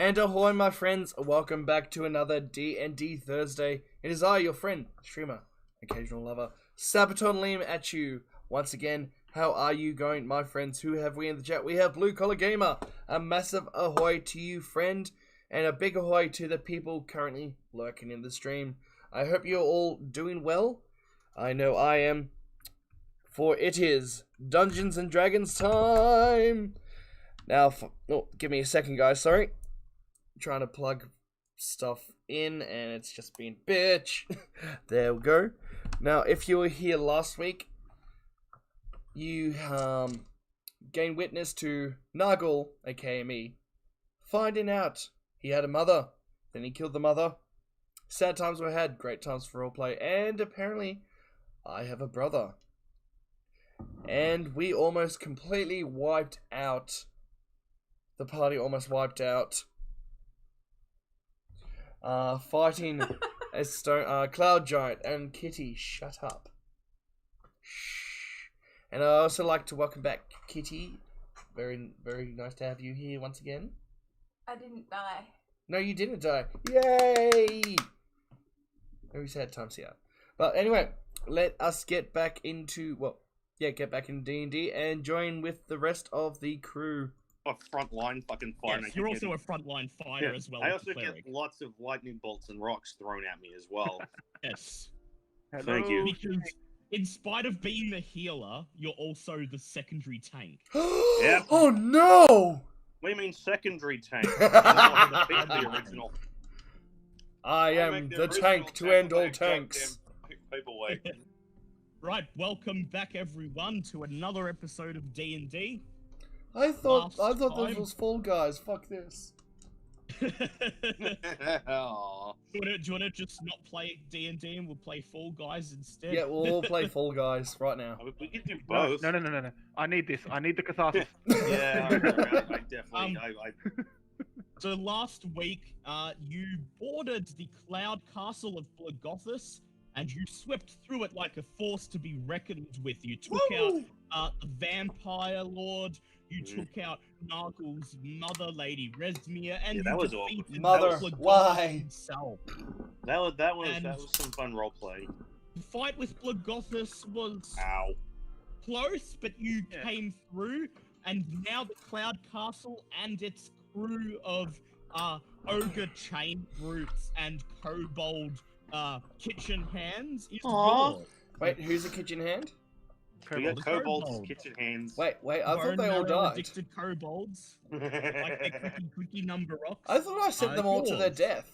And ahoy, my friends! Welcome back to another D&D Thursday. It is I, your friend, streamer, occasional lover, Sabaton Liam at you. Once again, how are you going, my friends? Who have we in the chat? We have Blue Collar Gamer. A massive ahoy to you, friend, and a big ahoy to the people currently lurking in the stream. I hope you're all doing well. I know I am, for it is Dungeons and Dragons time. Now, give me a second, guys. Sorry. Trying to plug stuff in and it's just been bitch. There we go. Now, if you were here last week, you gained witness to Nargle, aka me, finding out he had a mother. Then he killed the mother. Sad times were had, great times for roleplay, and apparently I have a brother. And we almost completely wiped out. The party almost wiped out. Fighting a cloud giant and Kitty. Shut up. Shh. And I also like to welcome back Kitty. Very, very nice to have you here once again. I didn't die. No, you didn't die. Yay! Very sad times here. But anyway, let us get back into get back in D&D and join with the rest of the crew. A frontline fucking fighter. Yes, you're also a frontline fighter as well. I also get lots of lightning bolts and rocks thrown at me as well. Yes. Thank you. Because in spite of being the healer, you're also the secondary tank. Yep. Oh no! What do you mean secondary tank? The original. I am the tank to end all tanks. Paperweight. Right, welcome back everyone to another episode of D&D. I thought this was Fall Guys. Fuck this. Do you want to just not play D&D and we'll play Fall Guys instead? Yeah, we'll all play Fall Guys right now. We can do both. No. I need this. I need the catharsis. Yeah, I definitely. So last week, you boarded the Cloud Castle of Blagothus, and you swept through it like a force to be reckoned with. You took out the Vampire Lord. You took out Nargle's mother, Lady Resmir, and that was defeated Mother, why? himself. That was some fun roleplay. The fight with Blagothus was close, but you came through, and now the Cloud Castle and its crew of ogre chain brutes and kobold kitchen hands is yours. Wait, who's a kitchen hand? We got kobolds, kitchen hands. Wait, I thought they all died. Addicted kobolds, like their cookie number rocks. I thought I sent them all to their death.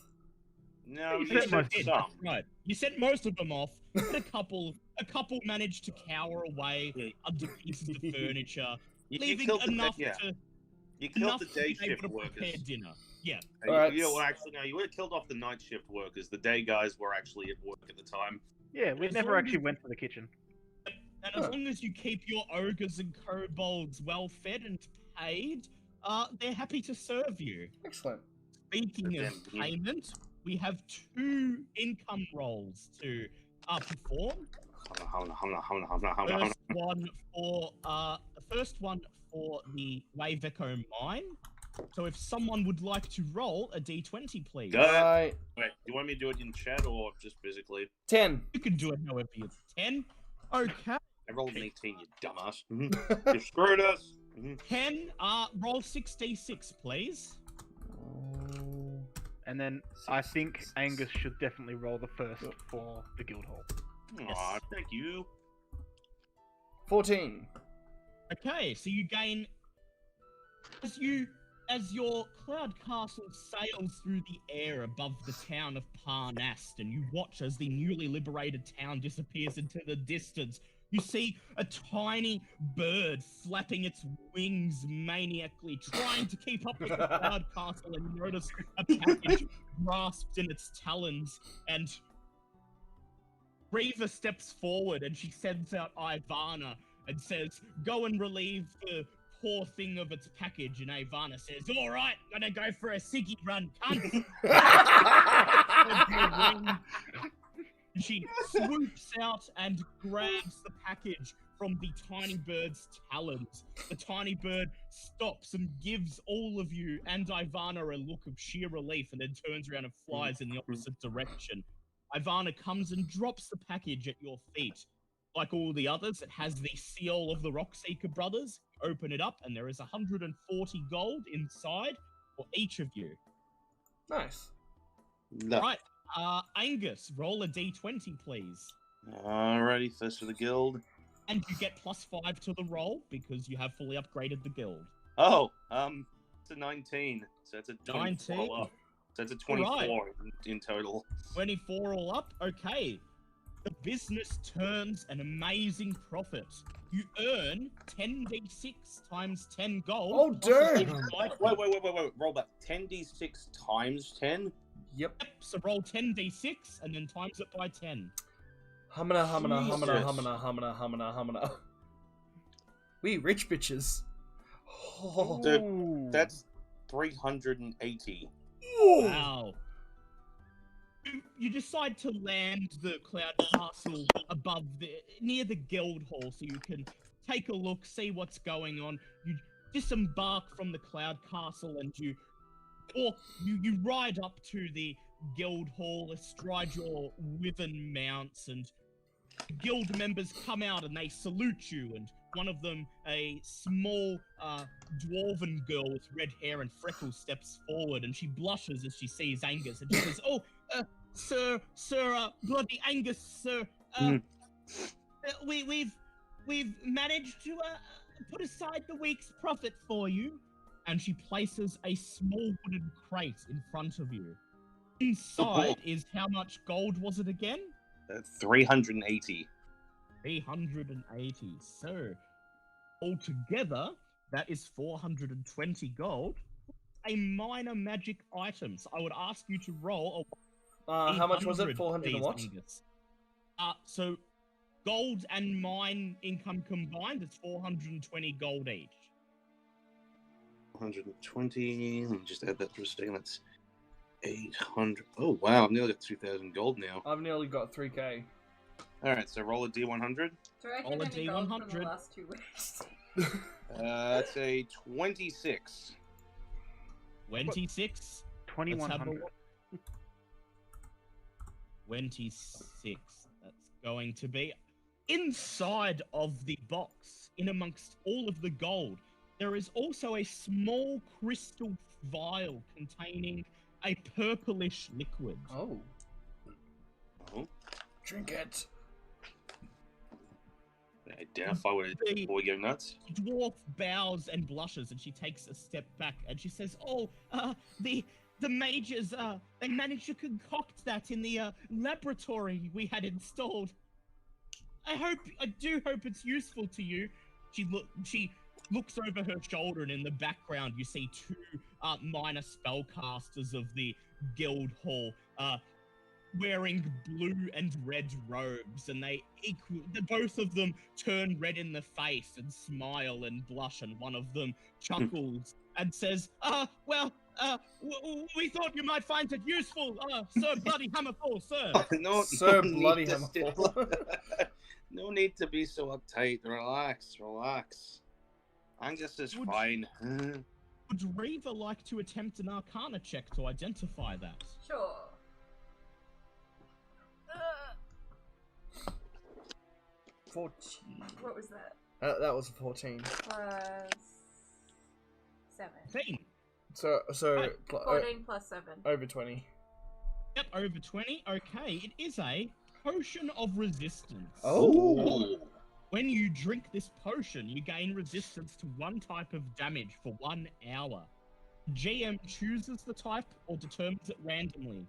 No, you sent sent some. Right, you sent most of them off, but a couple managed to cower away under pieces of furniture, leaving enough to. You killed the day shift workers. Dinner. Yeah. Alright. You would have killed off the night shift workers. The day guys were actually at work at the time. Yeah, we never actually went to the kitchen. And as long as you keep your ogres and kobolds well fed and paid, they're happy to serve you. Excellent. Speaking of payment, we have 2 income rolls to perform. The first one for the Wave Echo Mine. So if someone would like to roll a d20, please. Right. Wait, do you want me to do it in chat or just physically? 10. You can do it however you 10. Okay. I rolled an 18, you dumbass. You screwed us. 10, roll 6d6, please. And then I think Angus should definitely roll the first for the Guildhall. Aw, thank you. 14. Okay, so you gain as your cloud castle sails through the air above the town of Parnast, and you watch as the newly liberated town disappears into the distance. You see a tiny bird flapping its wings maniacally, trying to keep up with the cloud castle, and you notice a package grasped in its talons, and Reva steps forward and she sends out Ivana and says, "Go and relieve the poor thing of its package." And Ivana says, "All right, gonna go for a ciggy run, cunt." And she swoops out and grabs the package, from the tiny bird's talons. The tiny bird stops and gives all of you and Ivana a look of sheer relief and then turns around and flies in the opposite direction. Ivana comes and drops the package at your feet. Like all the others, it has the seal of the Rockseeker brothers. Open it up and there is 140 gold inside for each of you. Nice. No. Right, Angus, roll a d20, please. Alrighty, first for the guild. And you get +5 to the roll because you have fully upgraded the guild. Oh, it's a 19. So it's a 24 19? up. So it's a 24 Right. in total. 24 all up? Okay. The business turns an amazing profit. You earn 10d6 times 10 gold. Oh, damn! Wait. Roll back. 10d6 times 10? Yep. So roll 10d6 and then times it by 10. Humana. Jesus. We rich bitches. Oh. So that's 380. Wow. You decide to land the Cloud Castle near the guild hall so you can take a look, see what's going on. You disembark from the Cloud Castle and you ride up to the guild hall, astride your wyvern mounts, and guild members come out and they salute you, and one of them, a small dwarven girl with red hair and freckles, steps forward and she blushes as she sees Angus and she says, "Oh, Sir, bloody Angus, sir, we've managed to put aside the week's profit for you." And she places a small wooden crate in front of you. Inside is how much gold was it again? 380. 380. So, altogether, that is 420 gold. A minor magic item. So I would ask you to roll How much was it? 800, 400 and what? please, Angus. So, gold and mine income combined is 420 gold each. 120. Let me just add that for a second. That's 800. Oh, wow. I've nearly got 2,000 gold now. I've nearly got 3k. Alright, so roll a D100. Do I Roll a reckon any gold from D100. the last 2 weeks? That's a 26. 26. Let's have a 2100. look. 26. That's going to be inside of the box, in amongst all of the gold. There is also a small crystal vial containing a purplish liquid. Oh. Oh. Drink it. Identify what it is before we go nuts. Dwarf bows and blushes, and she takes a step back, and she says, "Oh, the mages, they managed to concoct that in the laboratory we had installed. I do hope it's useful to you." She looks over her shoulder, and in the background you see 2 minor spellcasters of the guild hall, wearing blue and red robes, and both of them turn red in the face and smile and blush, and one of them chuckles and says, we thought you might find it useful, Sir Bloody Hammerfall, sir." No, Sir no Bloody need to Hammerfall. No need to be so uptight. Relax. Angus is Would- fine. Would Reva like to attempt an Arcana check to identify that? Sure. 14. What was that? That was 14. Plus 7. 15. So Right. 14 plus 7. over 20. Yep, over 20. Okay, it is a potion of resistance. Oh. When you drink this potion, you gain resistance to one type of damage for 1 hour. GM chooses the type or determines it randomly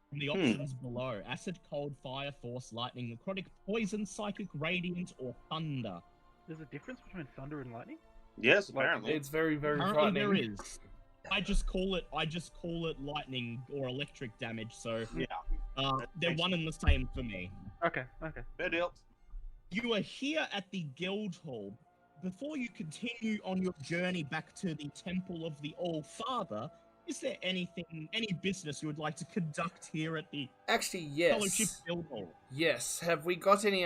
from the options below: acid, cold, fire, force, lightning, necrotic, poison, psychic, radiant, or thunder. There's a difference between thunder and lightning? Yes, apparently. It's very, very Apparently frightening. there is. I just call it lightning or electric damage, so Yeah. they're one and the same for me. Okay. Fair deal. You are here at the guild hall. Before you continue on your journey back to the temple of the All-Father, is there any business you would like to conduct here at the Actually, yes. Fellowship Guild Hall? Yes. Have we got any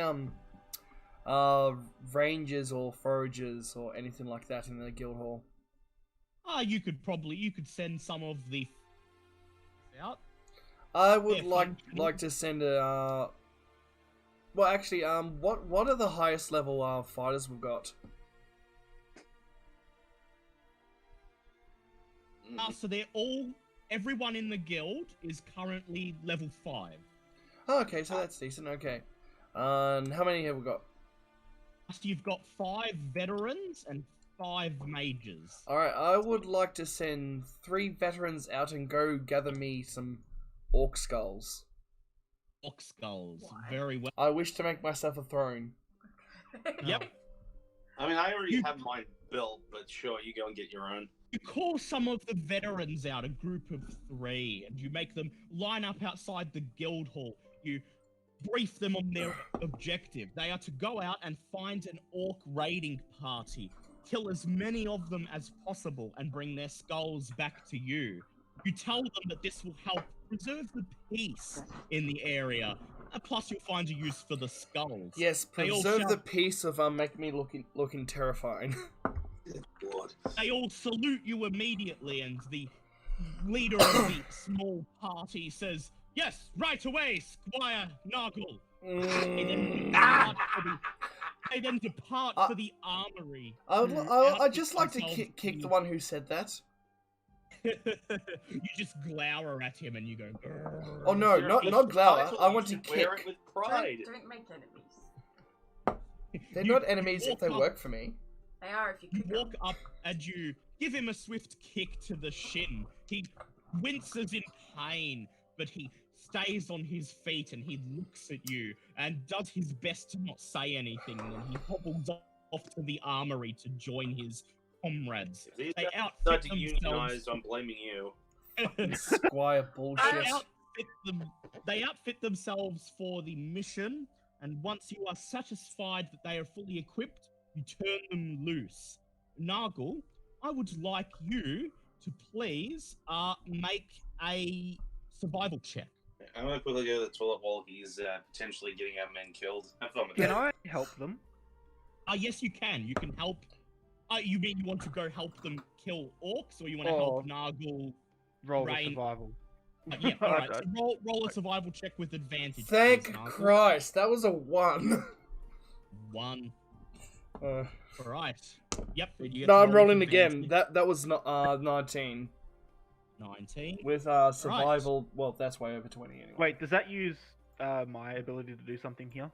rangers or foragers or anything like that in the guild hall? You could send some of the out. I would Yeah, like to send a. Well, actually, what are the highest level fighters we've got? So everyone in the guild is currently level 5. Oh, okay, so that's decent. Okay, and how many have we got? So you've got 5 veterans and 5 mages. All right, I would like to send 3 veterans out and go gather me some orc skulls. Orc skulls, Why? very well. I wish to make myself a throne. Yep. I mean, I already have mine built, but sure, you go and get your own. You call some of the veterans out, a group of 3, and you make them line up outside the guild hall. You brief them on their objective. They are to go out and find an orc raiding party, kill as many of them as possible, and bring their skulls back to you. You tell them that this will help preserve the peace in the area. Plus, you'll find a use for the skulls. Yes, They all preserve the shout- peace of make me looking terrifying. God. They all salute you immediately, and the leader of the small party says, "Yes, right away, Squire Noggle." They then depart for the armory. I'd just like to themselves kick to- the one who said that. You just glower at him and you go, "Grrr." Oh no, not glower. I want to Wear it kick. with pride. Don't make enemies. They're You not enemies if walk they up- work for me. They are if you You kick them. walk up and you give him a swift kick to the shin. He winces in pain, but he stays on his feet and he looks at you and does his best to not say anything. And then he hobbles off to the armory to join his comrades. If these They guys outfit start to themselves. unionize, I'm blaming you. Squire bullshit. They outfit themselves for the mission, and once you are satisfied that they are fully equipped, you turn them loose. Nargle, I would like you to please make a survival check. I'm gonna quickly go to the toilet while he's potentially getting our men killed. Have fun with Can that. I help them? Yes, you can. You can help. You mean you want to go help them kill orcs, or you want to help Oh. Nargle? Roll the Rain. survival. Yeah, alright. So roll a survival check with advantage. Thank please, Nargle. Christ, that was a 1. 1. Uh, Alright. Yep. you get no, to I'm roll with rolling again. advantage. That was not 19 19. with survival. Well, that's way over 20 anyway. Wait, does that use my ability to do something here?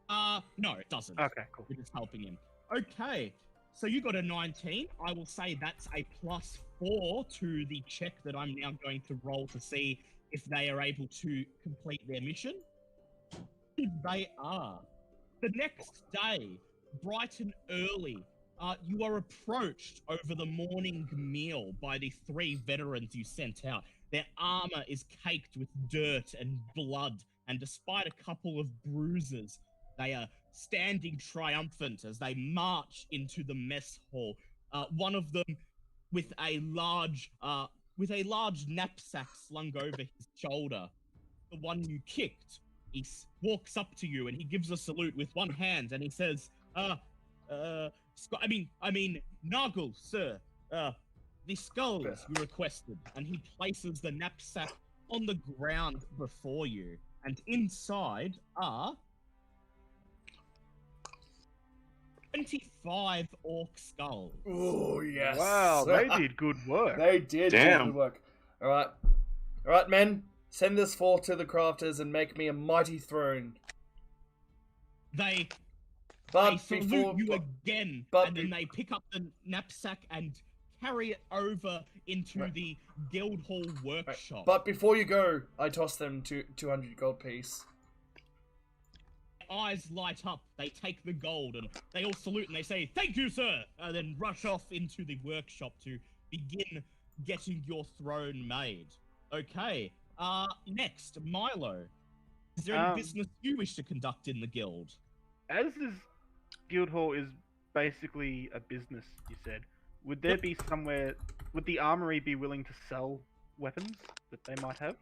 No, it doesn't. Okay, cool. We're just helping him. Okay, so you got a 19. I will say that's a +4 to the check that I'm now going to roll to see if they are able to complete their mission. They are. The next day, bright and early, you are approached over the morning meal by the 3 veterans you sent out. Their armor is caked with dirt and blood, and despite a couple of bruises, they are standing triumphant as they march into the mess hall. One of them with a large knapsack slung over his shoulder. The one you kicked, he walks up to you and he gives a salute with one hand and he says, Nargle, sir, the skulls you requested. And he places the knapsack on the ground before you. And inside are 25 orc skulls. Oh yes! Wow, they did good work. They did Damn. good work. All right, men. Send this forth to the crafters and make me a mighty throne. They But salute before, you again, but and then they pick up the knapsack and carry it over into Right. the Guildhall workshop. but before you go, I toss them 200 gold piece. Eyes light up, they take the gold, and they all salute and they say, "Thank you, sir!" And then rush off into the workshop to begin getting your throne made. Okay, next, Milo. Is there any business you wish to conduct in the guild? As this guild hall is basically a business, you said, would there Yep. be somewhere? Would the armory be willing to sell weapons that they might have?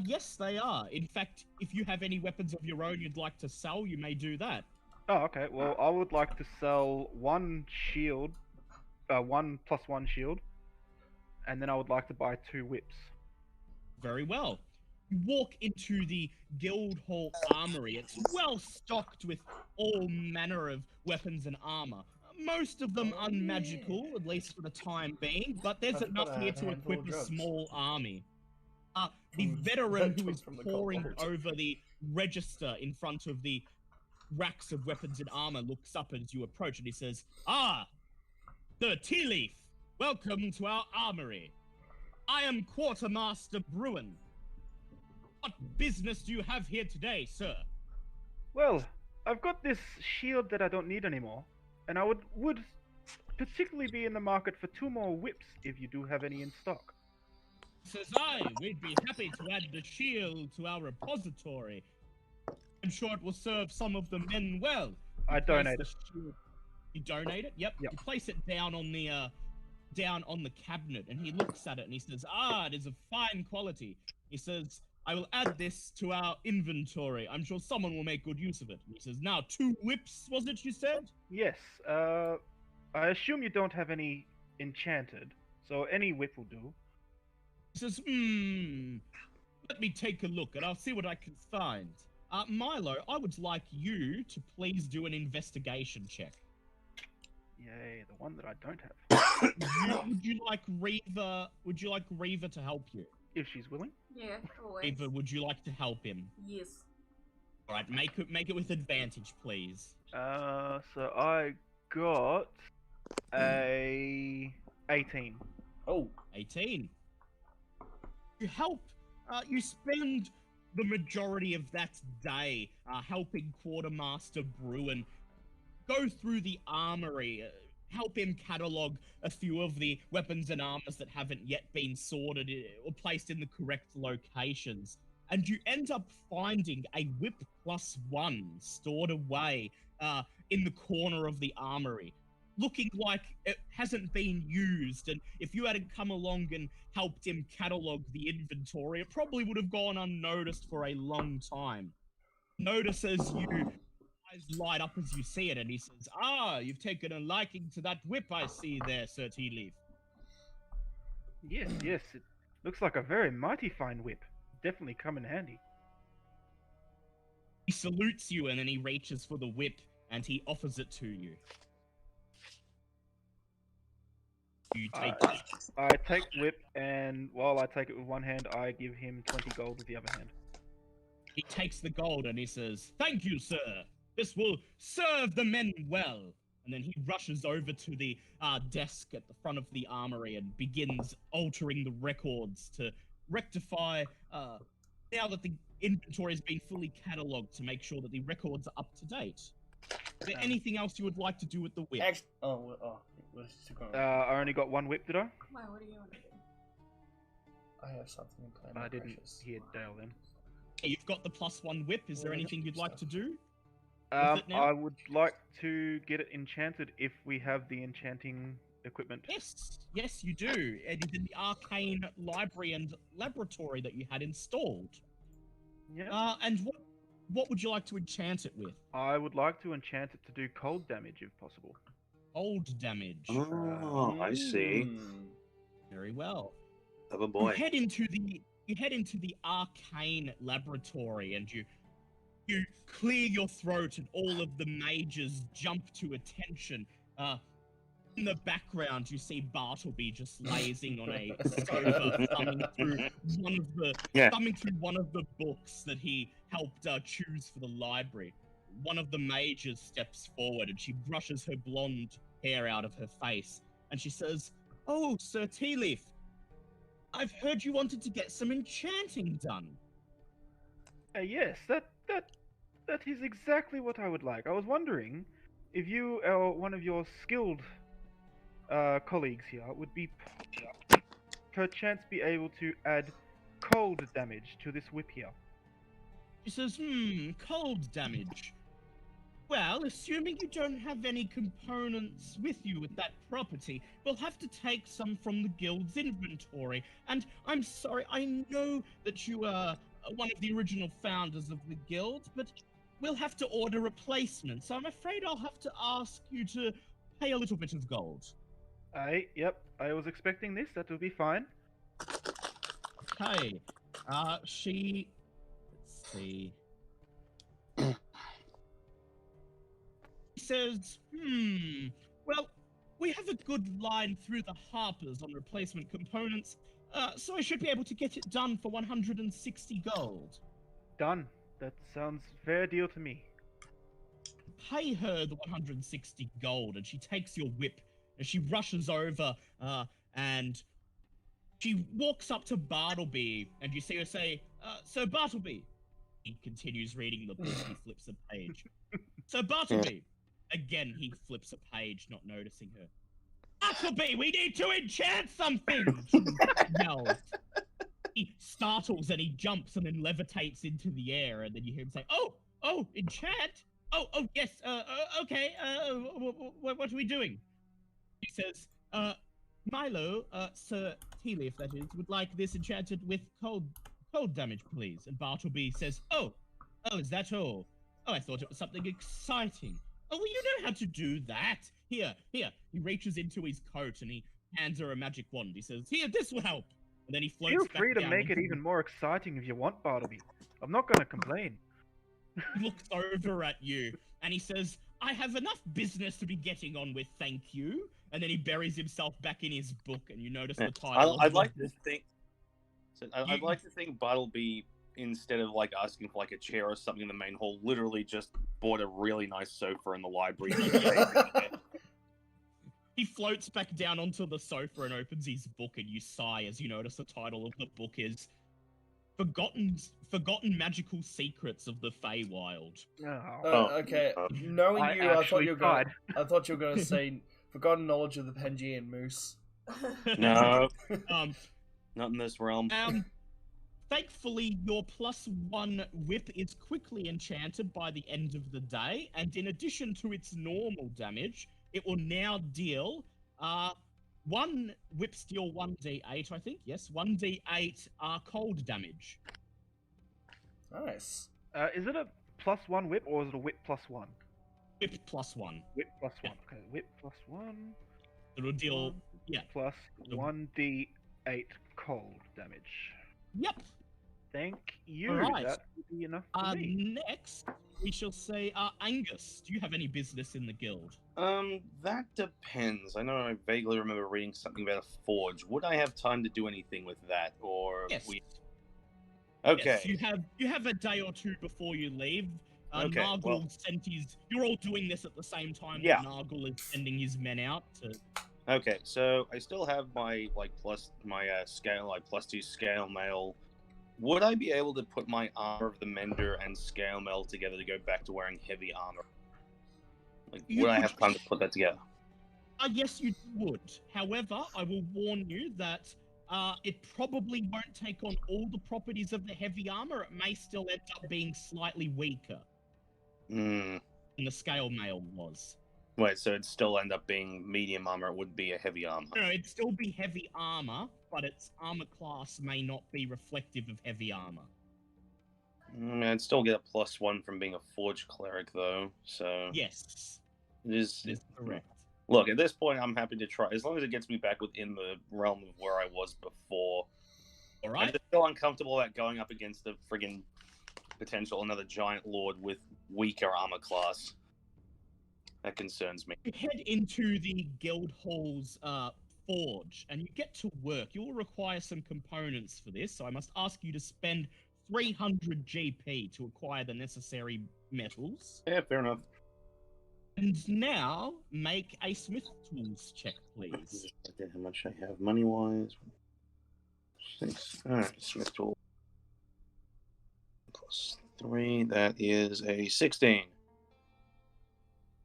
Yes, they are. In fact, if you have any weapons of your own you'd like to sell, you may do that. Oh, okay. Well, I would like to sell one shield, 1+1 shield, and then I would like to buy 2 whips. Very well. You walk into the Guildhall Armory. It's well stocked with all manner of weapons and armor. Most of them unmagical, at least for the time being, but there's I've got enough a here to handful of equip a drugs. small army. The From- veteran who is from the poring kobold. over the register in front of the racks of weapons and armor looks up as you approach and he says, "Ah, the Tea Leaf, welcome to our armory. I am Quartermaster Bruin. What business do you have here today, sir?" Well, I've got this shield that I don't need anymore, and I would particularly be in the market for 2 more whips if you do have any in stock. Says I, we'd be happy to add the shield to our repository. I'm sure it will serve some of the men well. I You place donate the it. shield- You donate it? Yep. Yep. You place it down on the cabinet, and he looks at it and he says, "Ah, it is of fine quality." He says, "I will add this to our inventory. I'm sure someone will make good use of it." And he says, "Now 2 whips, was it you said?" Yes. I assume you don't have any enchanted, so any whip will do. He says, let me take a look and I'll see what I can find. Milo, I would like you to please do an investigation check. Yay, the one that I don't have. Would you like Reva to help you? If she's willing. Yeah, always. Reva, would you like to help him? Yes. Alright, make it with advantage, please. So I got a 18. Oh, 18. You help. You spend the majority of that day helping Quartermaster Bruin go through the armory, help him catalog a few of the weapons and armors that haven't yet been sorted or placed in the correct locations. And you end up finding a whip +1 stored away in the corner of the armory, looking like it hasn't been used. And if you hadn't come along and helped him catalog the inventory, it probably would have gone unnoticed for a long time. Notices you, eyes light up as you see it, and he says, "Ah, you've taken a liking to that whip I see there, Sir Tea Leaf." Yes, yes, it looks like a very mighty fine whip. Definitely come in handy. He salutes you and then he reaches for the whip and he offers it to you. You take it. I take the whip, and while I take it with one hand, I give him 20 gold with the other hand. He takes the gold and he says, "Thank you, sir. This will serve the men well." And then he rushes over to the desk at the front of the armory and begins altering the records to rectify, now that the inventory has been fully catalogued, to make sure that the records are up to date. Is there anything else you would like to do with the whip? what's it going on? I only got 1 whip, did I? Why, what do you want to do? I have something in plan. I my didn't precious. hear Dale then. You've got the +1 whip. Is there Yeah, anything you'd like to do? it now? I would like to get it enchanted if we have the enchanting equipment. Yes, you do. It is in the arcane library and laboratory that you had installed. Yeah. And what would you like to enchant it with? I would like to enchant it to do cold damage if possible. Cold damage. Oh, I see. Mm. Very well. Have a You boy. head into the arcane laboratory and you clear your throat and all of the mages jump to attention. In the background, you see Bartleby just lazing on a sofa, thumbing through one of the books that he helped choose for the library. One of the mages steps forward and she brushes her blonde hair out of her face, and she says, "Oh, Sir Tea Leaf, I've heard you wanted to get some enchanting done." Yes, that is exactly what I would like. I was wondering if you or one of your skilled colleagues here would be perchance be able to add cold damage to this whip here. She says, cold damage. Well, assuming you don't have any components with you with that property, we'll have to take some from the guild's inventory. And I'm sorry, I know that you are one of the original founders of the guild, but we'll have to order replacements. So I'm afraid I'll have to ask you to pay a little bit of gold. Yep, I was expecting this. That will be fine. Okay. Let's see. He says, well, we have a good line through the Harpers on replacement components, so I should be able to get it done for 160 gold. Done. That sounds fair deal to me. Pay her the 160 gold, and she takes your whip, and she rushes over, and she walks up to Bartleby, and you see her say, So Bartleby, he continues reading the book, he flips a page. So Bartleby, again he flips a page, not noticing her. Bartleby, we need to enchant something! She yells. He startles and he jumps and then levitates into the air, and then you hear him say, Oh, enchant? Oh, yes, okay, what are we doing? He says, Milo, Sir Teely, if that is, would like this enchanted with cold damage, please. And Bartleby says, Oh, is that all? Oh, I thought it was something exciting. Oh, well, you know how to do that. Here. He reaches into his coat and he hands her a magic wand. He says, Here, this will help. And then he floats Feel back free to down make it into even more exciting if you want, Bartleby. I'm not going to complain. He looks over at you and he says, I have enough business to be getting on with, thank you. And then he buries himself back in his book, and you notice the title. I'd like to think. I'd like to think Bartleby, instead of like asking for like a chair or something in the main hall, literally just bought a really nice sofa in the library. He floats back down onto the sofa and opens his book, and you sigh as you notice the title of the book is Forgotten Magical Secrets of the Feywild. Okay. Knowing I you, I thought actually you were going to say Forgotten Knowledge of the Pangean Moose. No, Um, not in this realm. Thankfully, your +1 whip is quickly enchanted by the end of the day, and in addition to its normal damage, it will now deal 1 whip steal 1d8, I think. Yes, 1d8 cold damage. Nice. Is it a +1 whip or is it a whip +1? Whip +1. Whip +1. Yeah. Okay, whip +1 It'll deal. Yeah. plus 1d8 cold damage. Yep. Thank you. Alright. That would be enough for me. Next, we shall say, Angus, do you have any business in the guild? That depends. I know I vaguely remember reading something about a forge. Would I have time to do anything with that, or Yes. Okay. Yes, you have a day or two before you leave. Okay, Nargle well- sent his. You're all doing this at the same time. Yeah. Nargle is sending his men out to. Okay, so I still have my scale, like +2 scale mail. Would I be able to put my armor of the Mender and scale mail together to go back to wearing heavy armor? Like, You would I could- have time to put that together? Yes, you would. However, I will warn you that it probably won't take on all the properties of the heavy armor. It may still end up being slightly weaker Hmm. than the scale mail was. Wait, so it'd still end up being medium armor. It would be a heavy armor. No, it'd still be heavy armor, but its armor class may not be reflective of heavy armor. I'd still get a +1 from being a forge cleric, though. So Yes, it is. that is correct. Look, at this point, I'm happy to try, as long as it gets me back within the realm of where I was before. All I'm right. just still uncomfortable about going up against the friggin' potential another giant lord with weaker armor class. That concerns me. You head into the guild hall's forge, and you get to work. You will require some components for this, so I must ask you to spend 300 GP to acquire the necessary metals. Yeah, fair enough. And now, make a smith tools check, please. How much I have money-wise. 6. Alright, Smith tool. +3, that is a 16.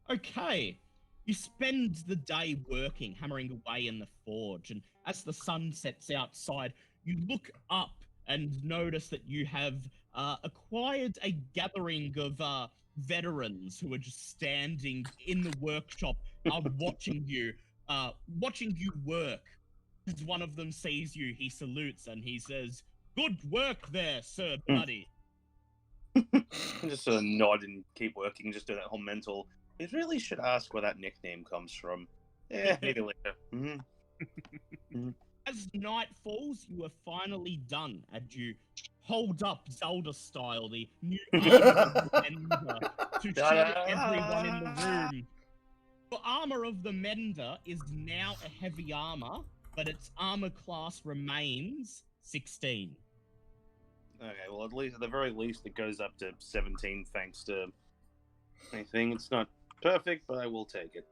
Okay. You spend the day working, hammering away in the forge, and as the sun sets outside, you look up and notice that you have acquired a gathering of veterans who are just standing in the workshop, watching you work. As one of them sees you, he salutes and he says, "Good work there, Sir Buddy." Just sort of nod and keep working. Just do that whole mental. You really should ask where that nickname comes from. Yeah, maybe later. As night falls, you are finally done, and you hold up Zelda style the new armor of the Mender to show everyone in the room. The armor of the Mender is now a heavy armor, but its armor class remains 16. Okay, well, at least at the very least, it goes up to 17 thanks to anything. It's not perfect, but I will take it.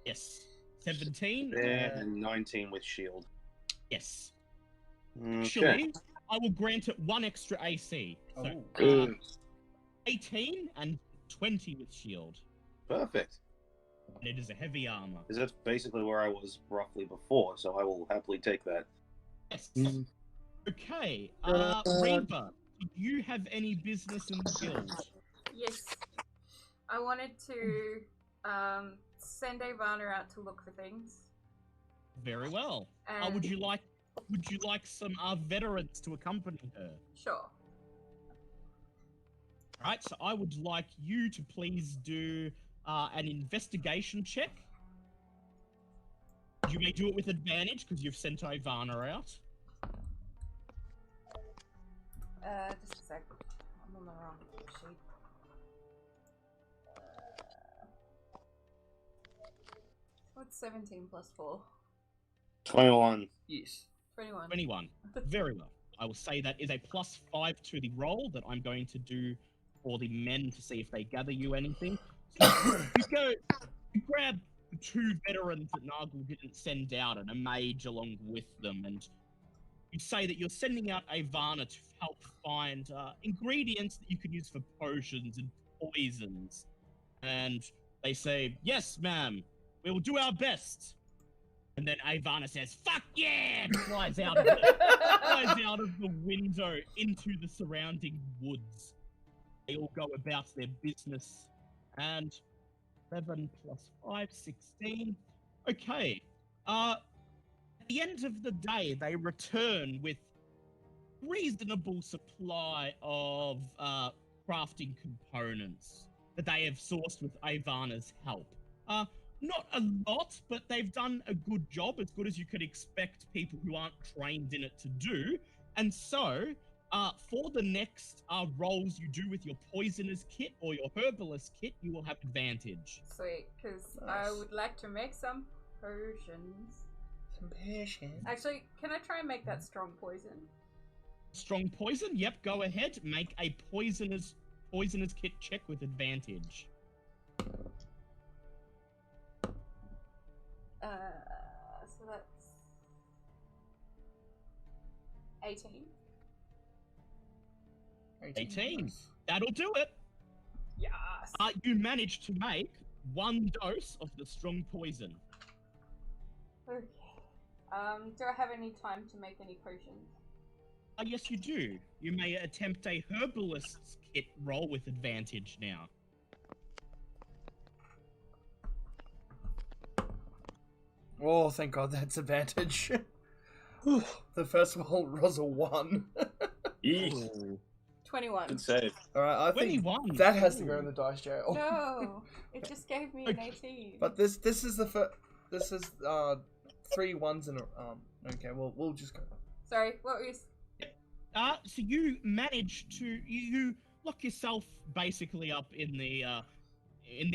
Yes. 17? And 19 with shield. Yes. Okay. Actually, I will grant it 1 extra AC. So, Good. 18 and 20 with shield. Perfect. And it is a heavy armor. Because that's basically where I was roughly before, so I will happily take that. Yes. Okay. Reaper, do you have any business in the guild? Yes. I wanted to send Ivana out to look for things. Very well. And Would you like some veterans to accompany her? Sure. Alright, so I would like you to please do an investigation check. You may do it with advantage because you've sent Ivana out. Just a sec. I'm on the wrong sheet. What's 17 plus 4? 21. Yes. 21. 21. Very well. I will say that is a +5 to the roll that I'm going to do for the men to see if they gather you anything. So you grab 2 veterans that Nargle didn't send out and a mage along with them, and you say that you're sending out Ivana to help find ingredients that you could use for potions and poisons. And they say, yes, ma'am, we will do our best. And then Ivana says, fuck yeah! And flies out of the window into the surrounding woods. They all go about their business. And 11 plus 5, 16. Okay. At the end of the day, they return with reasonable supply of crafting components that they have sourced with Ivana's help. Not a lot, but they've done a good job, as good as you could expect people who aren't trained in it to do. And so, for the next rolls you do with your poisoner's kit or your herbalist kit, you will have advantage. Sweet, because I would like to make some potions. Some potions. Actually, can I try and make that strong poison? Strong poison? Yep, go ahead. Make a poisoner's kit check with advantage. So that's 18. 18. That'll do it. Yes. You managed to make 1 dose of the strong poison. Okay. Do I have any time to make any potions? Yes, you do. You may attempt a herbalist's kit roll with advantage now. Oh, thank God that's advantage. The first one was a 1. Eek. 21. Good save. Alright, I think 21. that has to go in the dice jail. No, it just gave me an 18. But this is the first. This is 3 1s in a. Okay, well we'll just go. Sorry, what was? So you manage to you lock yourself basically up in the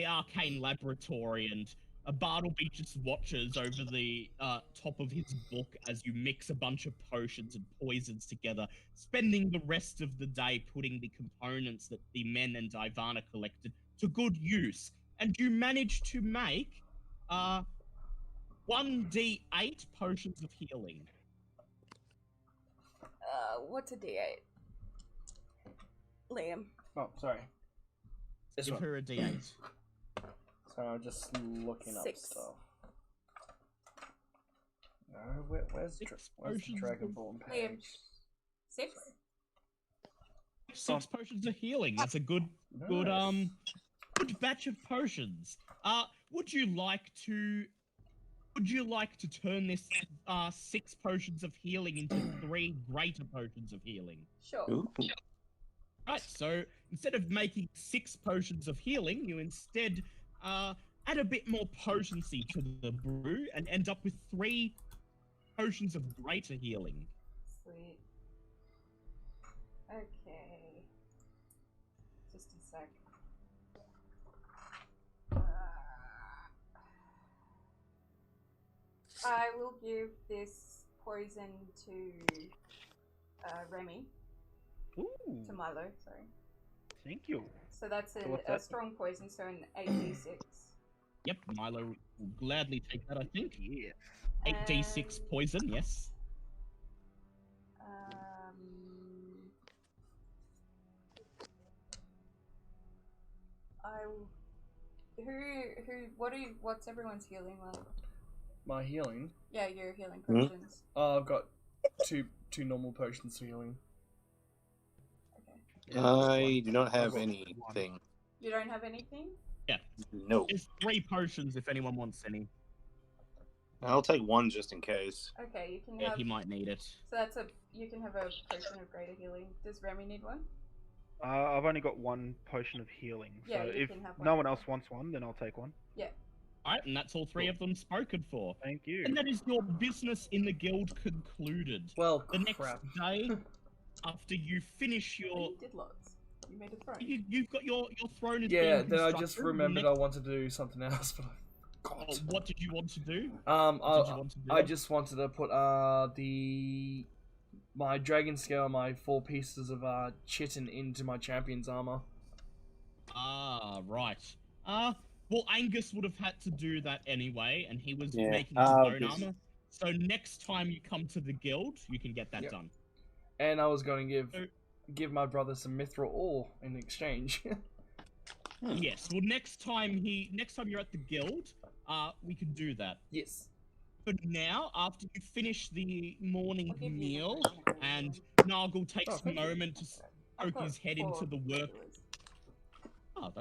arcane laboratory, and Bartleby just watches over the top of his book as you mix a bunch of potions and poisons together, spending the rest of the day putting the components that the men and Ivana collected to good use. And you manage to make 1d8 potions of healing. What's a D8? Liam. Oh, sorry. This Give one. her a d8. So I'm just looking up 6. stuff. No, where's the Six Dragonborn Liam. page? 6? 6 potions of healing. That's a good Nice. good batch of potions. Would you like to turn this 6 potions of healing into 3 greater potions of healing? Sure. Ooh. Right, so instead of making 6 potions of healing, you instead add a bit more potency to the brew and end up with 3 potions of greater healing. Sweet. Okay. Just a sec. I will give this poison to Remy. Ooh, To Milo, sorry. thank you. So that's So a what's that? strong poison, so an 8d6. Yep, Milo will gladly take that, I think. Yes. 8d6 And, poison, yes. What's everyone's healing like? My healing. Yeah, your healing Hmm? potions. I've got two normal potions for healing. Okay. I do not I've have got anything. You don't have anything? No. There's 3 potions if anyone wants any. I'll take one just in case. Okay, you can Yeah, have. he might need it. So you can have a potion of greater healing. Does Remy need one? I've only got one potion of healing, Yeah, so you if can have no one. one else wants one, then I'll take one. Alright, and that's all 3 of them spoken for. Thank you. And that is your business in the guild concluded. Well, The next crap. day, after you finish Oh, your... you did lots. You made a throne. You've got your throne is Yeah, being then I constructed. just The remembered next- I wanted to do something else, but I Oh, forgot. what did you want to do? What did you want to do? I just wanted to put my dragon scale, my 4 pieces of chitin into my champion's armor. Ah, right. Well, Angus would have had to do that anyway, and he was Yeah. making his own this- armor. So next time you come to the guild, you can get that Yep. done. And I was going to So- give my brother some mithril ore in exchange. Yes. Well, next time you're at the guild, we can do that. Yes. But now, after you finish the morning I'll give you meal, the and Nargle takes Oh, a thank you. moment to I've poke got his head 4 into the work. regulars. Oh,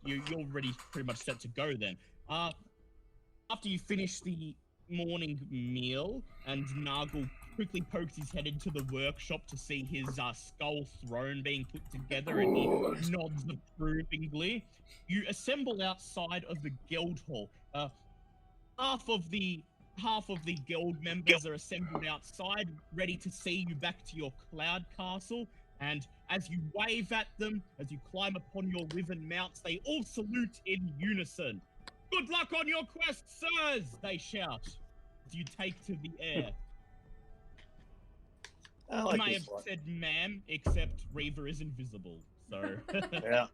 you're already pretty much set to go then. After you finish the morning meal, and Nargle quickly pokes his head into the workshop to see his skull throne being put together, and he Good. nods approvingly. You assemble outside of the guild hall. Half of the guild members are assembled outside, ready to see you back to your cloud castle. And as you wave at them, as you climb upon your wyvern mounts, they all salute in unison. "Good luck on your quest, sirs!" they shout as you take to the air. I You like may this have one. said ma'am, except Reaver is invisible, so... Yeah.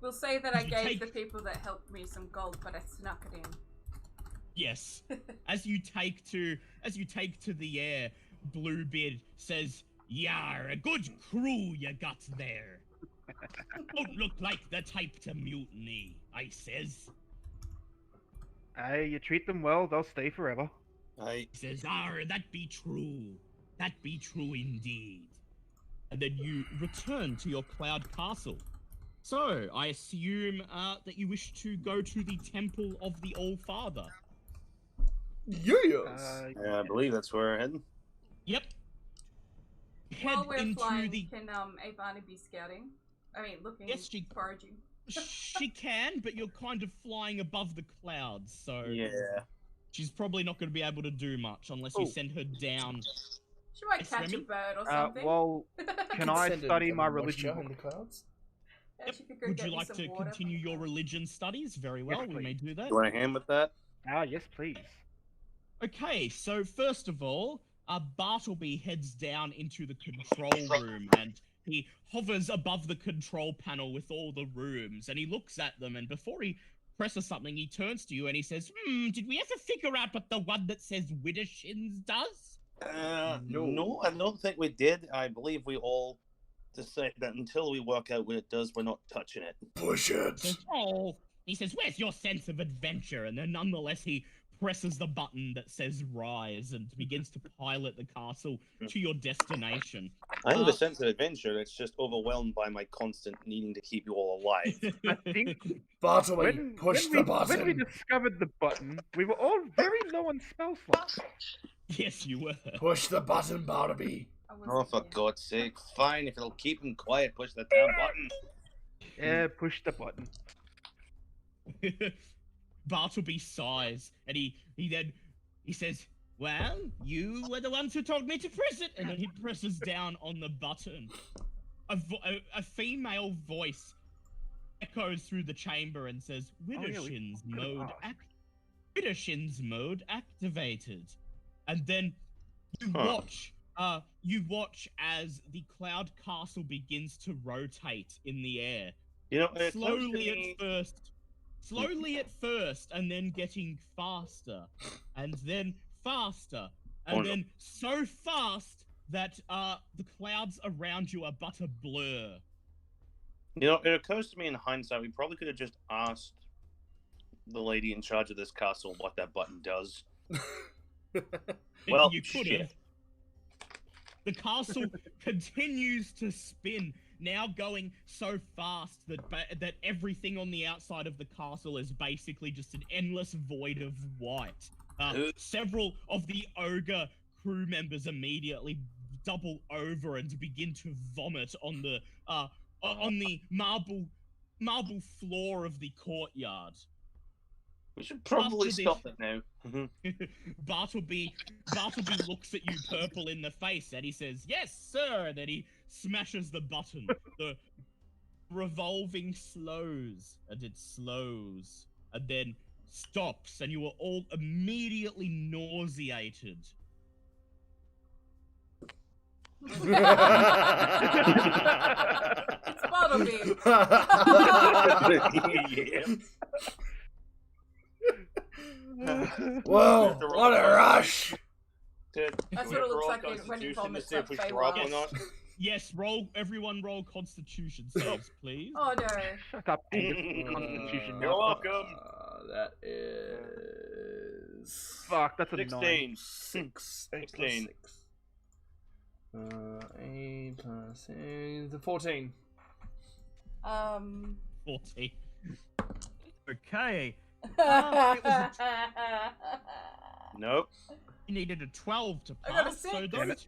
We'll say that I You gave take- the people that helped me some gold, but I snuck it in. Yes. As you take to the air, Bluebeard says, "Yar, a good crew you got there. Don't look like the type to mutiny," I says. Hey, you treat them well, they'll stay forever. I He says, that be true. That be true indeed." And then you return to your cloud castle. So, I assume that you wish to go to the Temple of the All-Father. Yes. I believe that's where we're heading. Yep. Head While we're into flying, the... can Avani be scouting? I mean, looking, Yes, she- foraging. She can, but you're kind of flying above the clouds, so Yeah. she's probably not going to be able to do much unless you Oh. send her down. She might Yes, catch a Remy? bird or something. Well, can I Send it study in my the religion moisture book? in the clouds. Yeah, she could go Would get you me like some to water continue from your the- religion studies? Very well, we may do that. You want a hand with that? Ah, yes, please. Okay, so first of all, Bartleby heads down into the control room and he hovers above the control panel with all the rooms and he looks at them, and before he presses something, he turns to you and he says, did we ever figure out what the one that says Widdershins does? No, I don't think we did. I believe we all decided that until we work out what it does, we're not touching it. Push it. He says, where's your sense of adventure? And then nonetheless, he presses the button that says rise and begins to pilot the castle to your destination. I have a sense of adventure. It's just overwhelmed by my constant needing to keep you all alive. I think Bartleby, push the button. when we discovered the button, we were all very low on spell slots. Yes, you were. Push the button, Bartleby. I was Oh, for thinking. God's sake. Fine, if it'll keep him quiet, push that damn button. Yeah, push the button. Bartleby sighs, and he says, "Well, you were the ones who told me to press it," and then he presses down on the button. A female voice echoes through the chamber and says, "Widdershins mode activated," and then you watch as the cloud castle begins to rotate in the air. You know, it Slowly at first, and then getting faster, and then faster, and then so fast that the clouds around you are but a blur. You know, it occurs to me in hindsight, we probably could have just asked the lady in charge of this castle what that button does. Well, You could have. The castle continues to spin, now going so fast that everything on the outside of the castle is basically just an endless void of white. Several of the ogre crew members immediately double over and begin to vomit on the marble floor of the courtyard. We should probably stop it now. Bartleby looks at you purple in the face and he says, "Yes, sir," and then he smashes the button. The revolving slows, and it slows, and then stops, and you are all immediately nauseated. It's Bartleby. Whoa, what a rush! That's what it looks like when you vomit up Feywild. Yes, everyone roll Constitution saves, please. Oh no. Shut up, Constitution. You're welcome. That is... Fuck, that's a 16. 6. 8 plus 16. 6. 8 plus 6... 14. 14. Okay. Nope. You needed a 12 to I got a pass, so 6.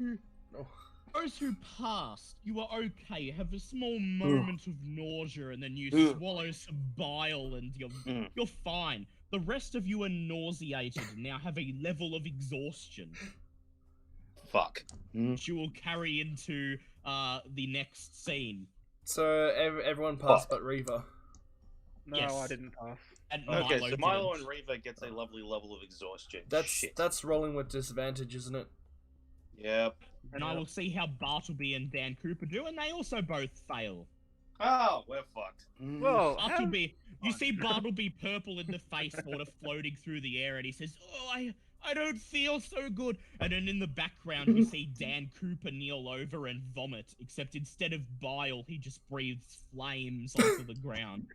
those who passed, you are okay. You have a small moment of nausea, and then you swallow some bile, and you're fine. The rest of you are nauseated and now have a level of exhaustion. Fuck. Which you will carry into the next scene. So everyone passed but Reva. No, Yes. I didn't pass. And Okay, Milo so Milo didn't. and Reva gets a lovely level of exhaustion. Shit. That's rolling with disadvantage, isn't it? Yep. And I will see how Bartleby and Dan Cooper do, and they also both fail. Oh, we're fucked. Well, Bartleby, you see Bartleby purple in the face, sort of floating through the air, and he says, "Oh, I don't feel so good." And then in the background, you see Dan Cooper kneel over and vomit, except instead of bile, he just breathes flames onto the ground.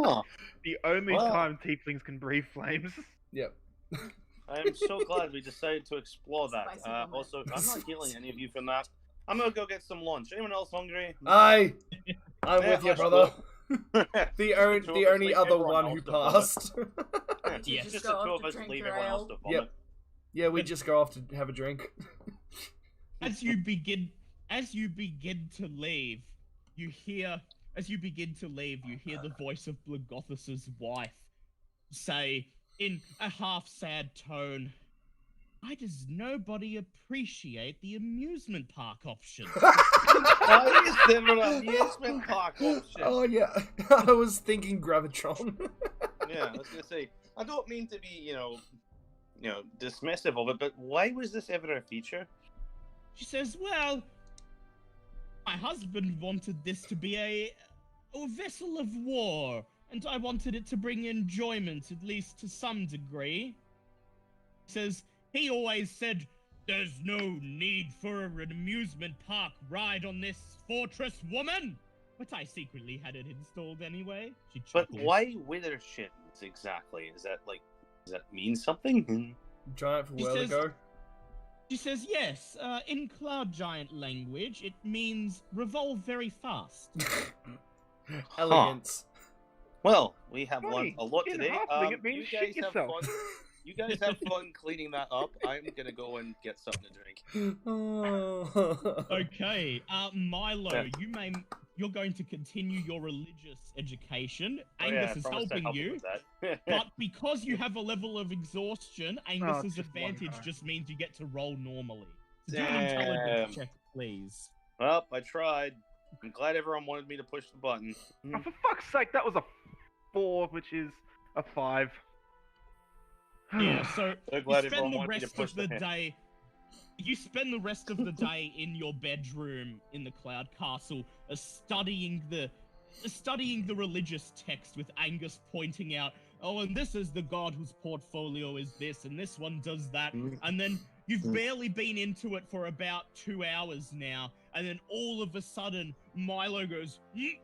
Huh. the only Well. time tieflings can breathe flames. Yep. I am so glad we decided to explore that. Spicy vomit. Also, I'm not healing any of you from that. I'm gonna go get some lunch. Anyone else hungry? I'm Yeah, with you, I brother. Yeah, The Two of us only leave other everyone one else who to vomit. passed. Yes. Just Go the off two of to us drink leave your everyone else ale. to vomit. Yep. Yeah, we just go off to have a drink. As you begin to leave, you hear the voice of Blagothus's wife say, in a half-sad tone, "Why does nobody appreciate the amusement park option?" Why is there an amusement park option? Oh yeah, I was thinking Gravitron. Yeah, I was gonna say, I don't mean to be, you know, dismissive of it, but why was this ever a feature? She says, "Well, my husband wanted this to be a vessel of war, and I wanted it to bring enjoyment, at least to some degree." Says, "He always said, there's no need for an amusement park ride on this fortress, woman! But I secretly had it installed anyway." She But chuckles. why Withershins exactly? Does that mean something? Giant for He where to says- go. She says, "Yes, in Cloud Giant language, it means revolve very fast." Elegance. Well, we have Funny, learned a lot in today. halfling it means you guys shit have yourself. fun. You guys have fun cleaning that up. I'm gonna go and get something to drink. Okay, Milo, you're going to continue your religious education. Angus is promise to helping help you, with that. but because you have a level of exhaustion, Angus's just one advantage guy. just means you get to roll normally. So do an Damn. intelligence check, please. Well, I tried. I'm glad everyone wanted me to push the button. Oh, for fuck's sake, that was a 4, which is a 5. Yeah, so So you glad spend everyone the wanted me to rest push of the the day. You spend the rest of the day in your bedroom in the Cloud Castle, studying the religious text, with Angus pointing out, oh, and this is the god whose portfolio is this, and this one does that, and then you've barely been into it for about 2 hours now, and then all of a sudden Milo goes, and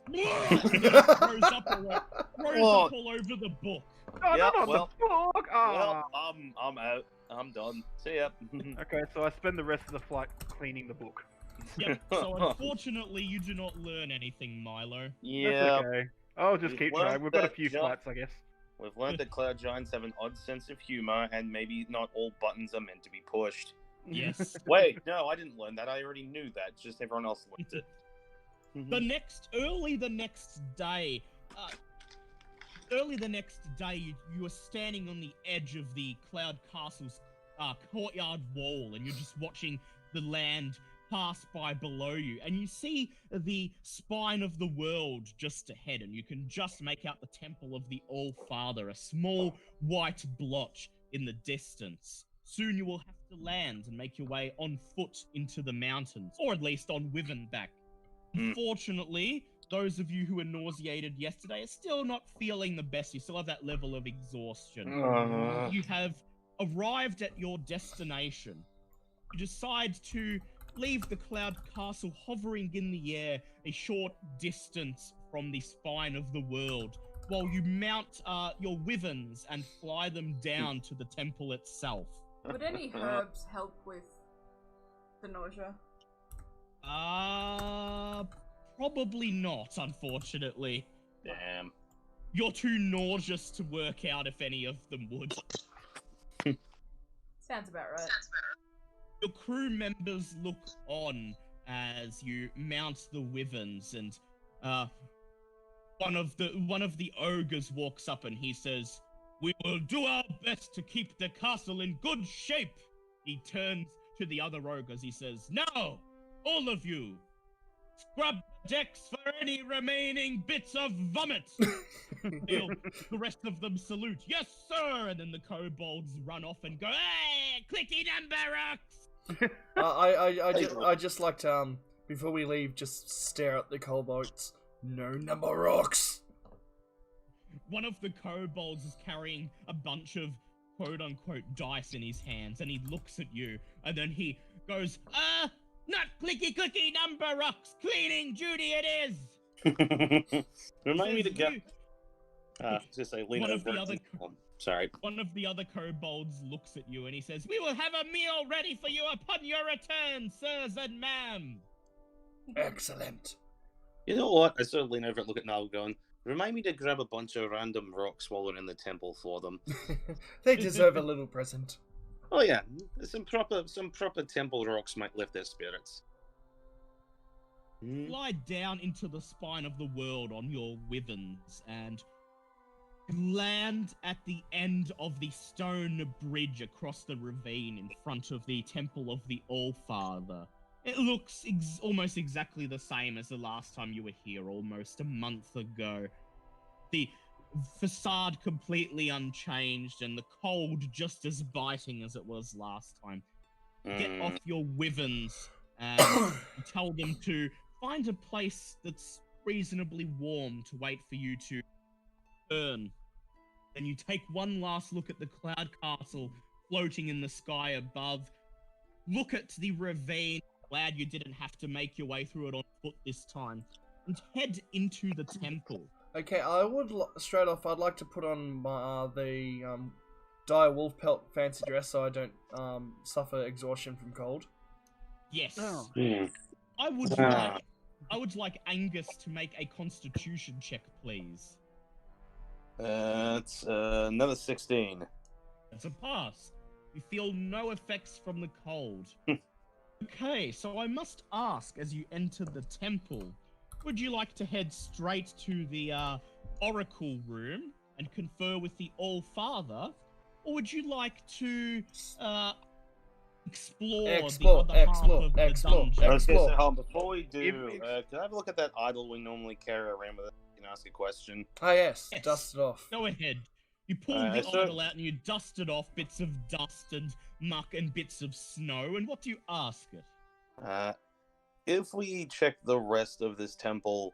then throws up all over the book. Oh, Yeah, not on well- the book! Well, Ah. I'm out. I'm done. See ya. Okay, so I spend the rest of the flight cleaning the book. Yep, so unfortunately you do not learn anything, Milo. Yeah, That's okay. I'll just We've keep learned trying. We've got a that few jump- flights, I guess. we've learned that cloud giants have an odd sense of humor, and maybe not all buttons are meant to be pushed. Yes. Wait, no, I didn't learn that. I already knew that. Just everyone else learned it. Early the next day, you are standing on the edge of the Cloud Castle's courtyard wall, and you're just watching the land pass by below you, and you see the spine of the world just ahead, and you can just make out the Temple of the All-Father, a small white blotch in the distance. Soon you will have to land and make your way on foot into the mountains, or at least on Wyvernback. Unfortunately, those of you who were nauseated yesterday are still not feeling the best. You still have that level of exhaustion. You have arrived at your destination. You decide to leave the Cloud Castle hovering in the air a short distance from the spine of the world, while you mount your wyverns and fly them down to the temple itself. Would any herbs help with the nausea? Probably not, unfortunately. Damn. You're too nauseous to work out if any of them would. Sounds about right. Your crew members look on as you mount the wyverns, and one of the ogres walks up and he says, "We will do our best to keep the castle in good shape." He turns to the other ogres. He says, "Now, all of you, scrub the decks for any remaining bits of vomit." The rest of them salute, "Yes, sir!" And then the kobolds run off and go, "Hey, clicky number rocks!" I just like to before we leave, just stare at the kobolds. No number rocks. One of the kobolds is carrying a bunch of quote-unquote dice in his hands, and he looks at you, and then he goes, not clicky number rocks, cleaning duty it is!" Remind me to Says go. you- Just say lean One of over. the other- Sorry. One of the other kobolds looks at you and he says, "We will have a meal ready for you upon your return, sirs and ma'am." Excellent. You know what? I sort of lean over and look at Niall going, remind me to grab a bunch of random rocks while we're in the temple for them. They deserve a little present. Oh yeah, some proper temple rocks might lift their spirits. Glide down into the spine of the world on your wyverns and land at the end of the stone bridge across the ravine in front of the Temple of the All-Father. It looks almost exactly the same as the last time you were here, almost a month ago. The facade completely unchanged and the cold just as biting as it was last time. Get off your wyverns and tell them to find a place that's reasonably warm to wait for you to return. Then you take one last look at the cloud castle floating in the sky above. Look at the ravine. Glad you didn't have to make your way through it on foot this time. And head into the temple. Okay, I would straight off. I'd like to put on my the dire wolf pelt fancy dress so I don't suffer exhaustion from cold. Yes. Oh. I would like Angus to make a constitution check, please. It's another 16. It's a pass. You feel no effects from the cold. Okay, so I must ask, as you enter the temple, would you like to head straight to the Oracle room and confer with the All-Father, or would you like to explore the other half of the dungeon? Okay, so hold on, before we do, can I have a look at that idol we normally carry around with us? Can I ask a question? Ah, yes. Yes. Dust it off. Go ahead. You pull the idol out and you dust it off, bits of dust and muck and bits of snow, and what do you ask it? If we check the rest of this temple,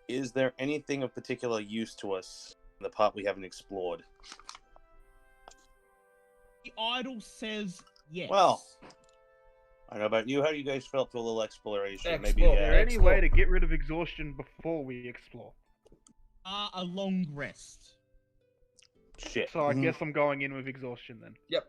is there anything of particular use to us in the part we haven't explored? The idol says yes. Well, I don't know about you. How do you guys felt to a little exploration? Explore. Maybe Is there any way to get rid of exhaustion before we explore? A long rest. Shit. So I guess I'm going in with exhaustion then. Yep,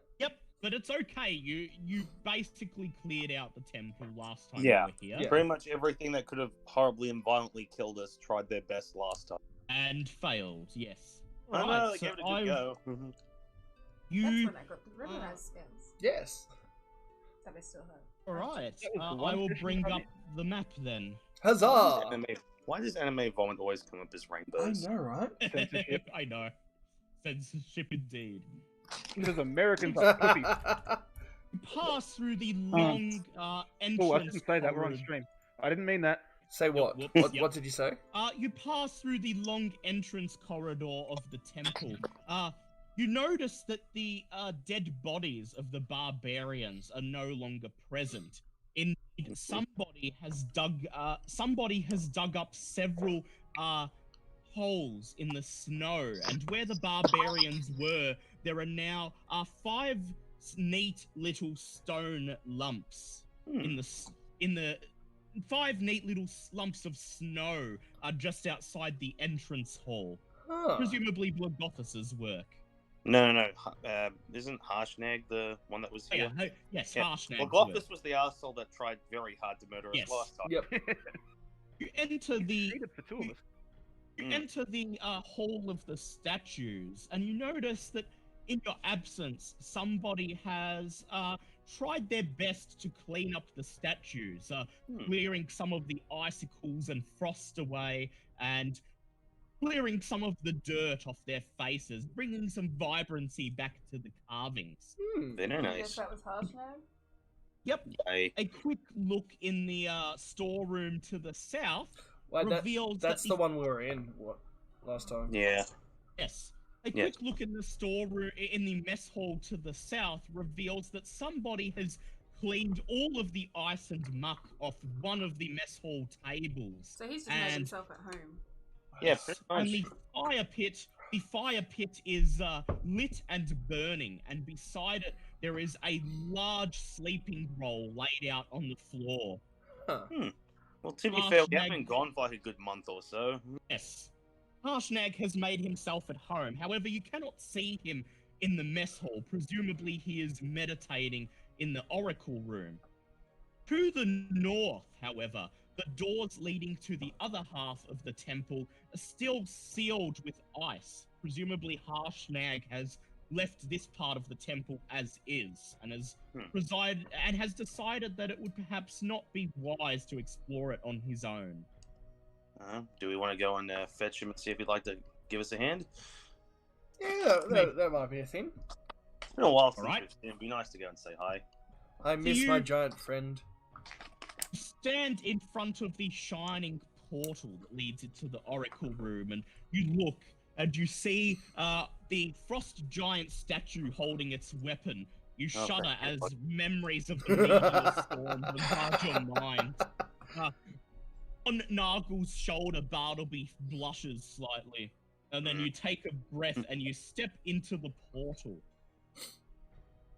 but it's okay. You basically cleared out the temple last time Yeah. you were here. Pretty much everything that could have horribly and violently killed us tried their best last time. And failed, yes. I know, Right, they so gave it a good go. That's You when I got the Riverhouse skills Yes. that I still have. alright. That was the I one will fish bring we up had. the map then. Huzzah! Why does anime vomit always come up as I rainbows? know, right? Censorship. I know. Censorship indeed. Because Americans are pussies. You pass through the long entrance. Oh, I shouldn't say that. We're on corridor. stream. I didn't mean that. Say what? Whoops, What did you say? You pass through the long entrance corridor of the temple. You notice that the dead bodies of the barbarians are no longer present. Indeed, somebody has dug up several holes in the snow, and where the barbarians were, there are now 5 neat little stone lumps in the 5 neat little lumps of snow are just outside the entrance hall. Huh. Presumably Blogothus's work. No. Isn't Harshnag the one that was Oh, here? yeah, yes, Yeah. Harshnag's Well, work. Gothus was the arsehole that tried very hard to murder Yes. us last time. Yep. You enter the Treated for 2 of us. enter the hall of the statues, and you notice that in your absence, somebody has tried their best to clean up the statues, clearing some of the icicles and frost away, and clearing some of the dirt off their faces, bringing some vibrancy back to the carvings. Very I guess nice. that was Harshnag. Yep. I, A quick look in the storeroom to the south Wait, reveals that's that the one we were in last time. yeah. Yes. A Yeah. quick look in the storeroom, in the mess hall to the south, reveals that somebody has cleaned all of the ice and muck off one of the mess hall tables. So he's just made And- himself at home. Yeah, pretty much. And the fire pit is lit and burning, and beside it there is a large sleeping roll laid out on the floor. Huh. Well, to be Harshnag- fair, we haven't been gone for like a good month or so. Yes. Harshnag has made himself at home. However, you cannot see him in the mess hall. Presumably, he is meditating in the oracle room. To the north, however, the doors leading to the other half of the temple are still sealed with ice. Presumably, Harshnag has left this part of the temple as is, and has decided that it would perhaps not be wise to explore it on his own. Do we want to go and fetch him and see if he'd like to give us a hand? Yeah, that might be a thing. It's been a while since Alright. we've seen him. It'd be nice to go and say hi. I miss you- my giant friend. Stand in front of the shining portal that leads into the oracle room, and you look and you see the frost giant statue holding its weapon. You Oh, shudder thank as you. memories of the meteor storm bombard your mind. On Nargle's shoulder, Bartleby blushes slightly, and then you take a breath and you step into the portal.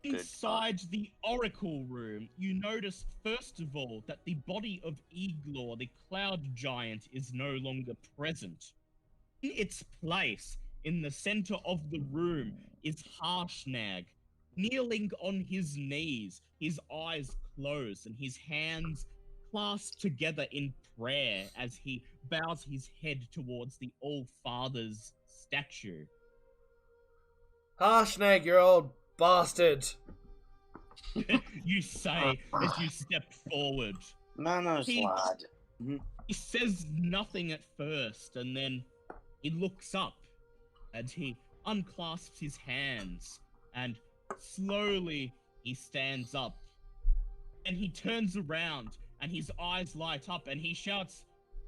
Good. Inside the oracle room, you notice first of all that the body of Iglor, the cloud giant, is no longer present. In its place, in the center of the room, is Harshnag, kneeling on his knees, his eyes closed and his hands clasped together in prayer as he bows his head towards the All-Father's statue. Harshnag, your old bastard! You say as you step forward. Manners, He- lad. He says nothing at first, and then he looks up, and he unclasps his hands, and slowly he stands up. And he turns around, and his eyes light up, and he shouts,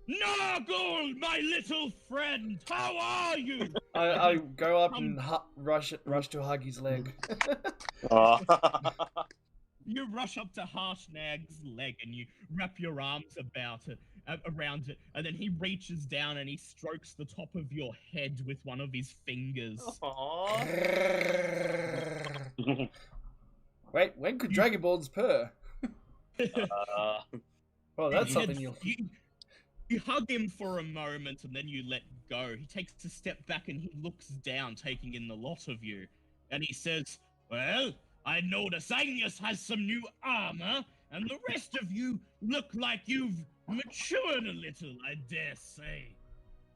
"Nargle, my little friend, how are you?" I go up and rush to hug his leg. You rush up to Harshnag's leg, and you wrap your arms around it, and then he reaches down and he strokes the top of your head with one of his fingers. Wait, when could Dragonborns purr? Oh, that's something You hug him for a moment, and then you let go. He takes a step back and he looks down, taking in the lot of you. And he says, "Well, I notice Angus has some new armor, and the rest of you look like you've matured a little, I dare say.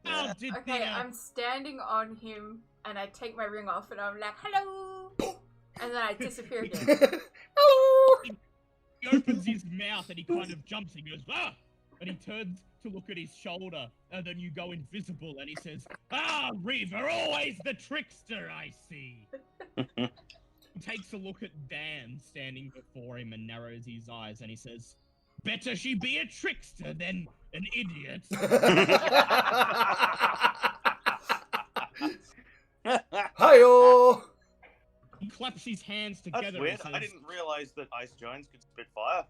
How did Okay, I'm standing on him, and I take my ring off, and I'm like, hello! And then I disappear again. Hello! He opens his mouth and he kind of jumps. He goes, "Ah!" And he turns to look at his shoulder, and then you go invisible, and he says, "Ah, Reaver, always the trickster, I see." He takes a look at Dan standing before him and narrows his eyes, and he says, "Better she be a trickster than an idiot." Hi-yo! He claps his hands That's together weird. and I says, didn't realize that ice giants could spit fire.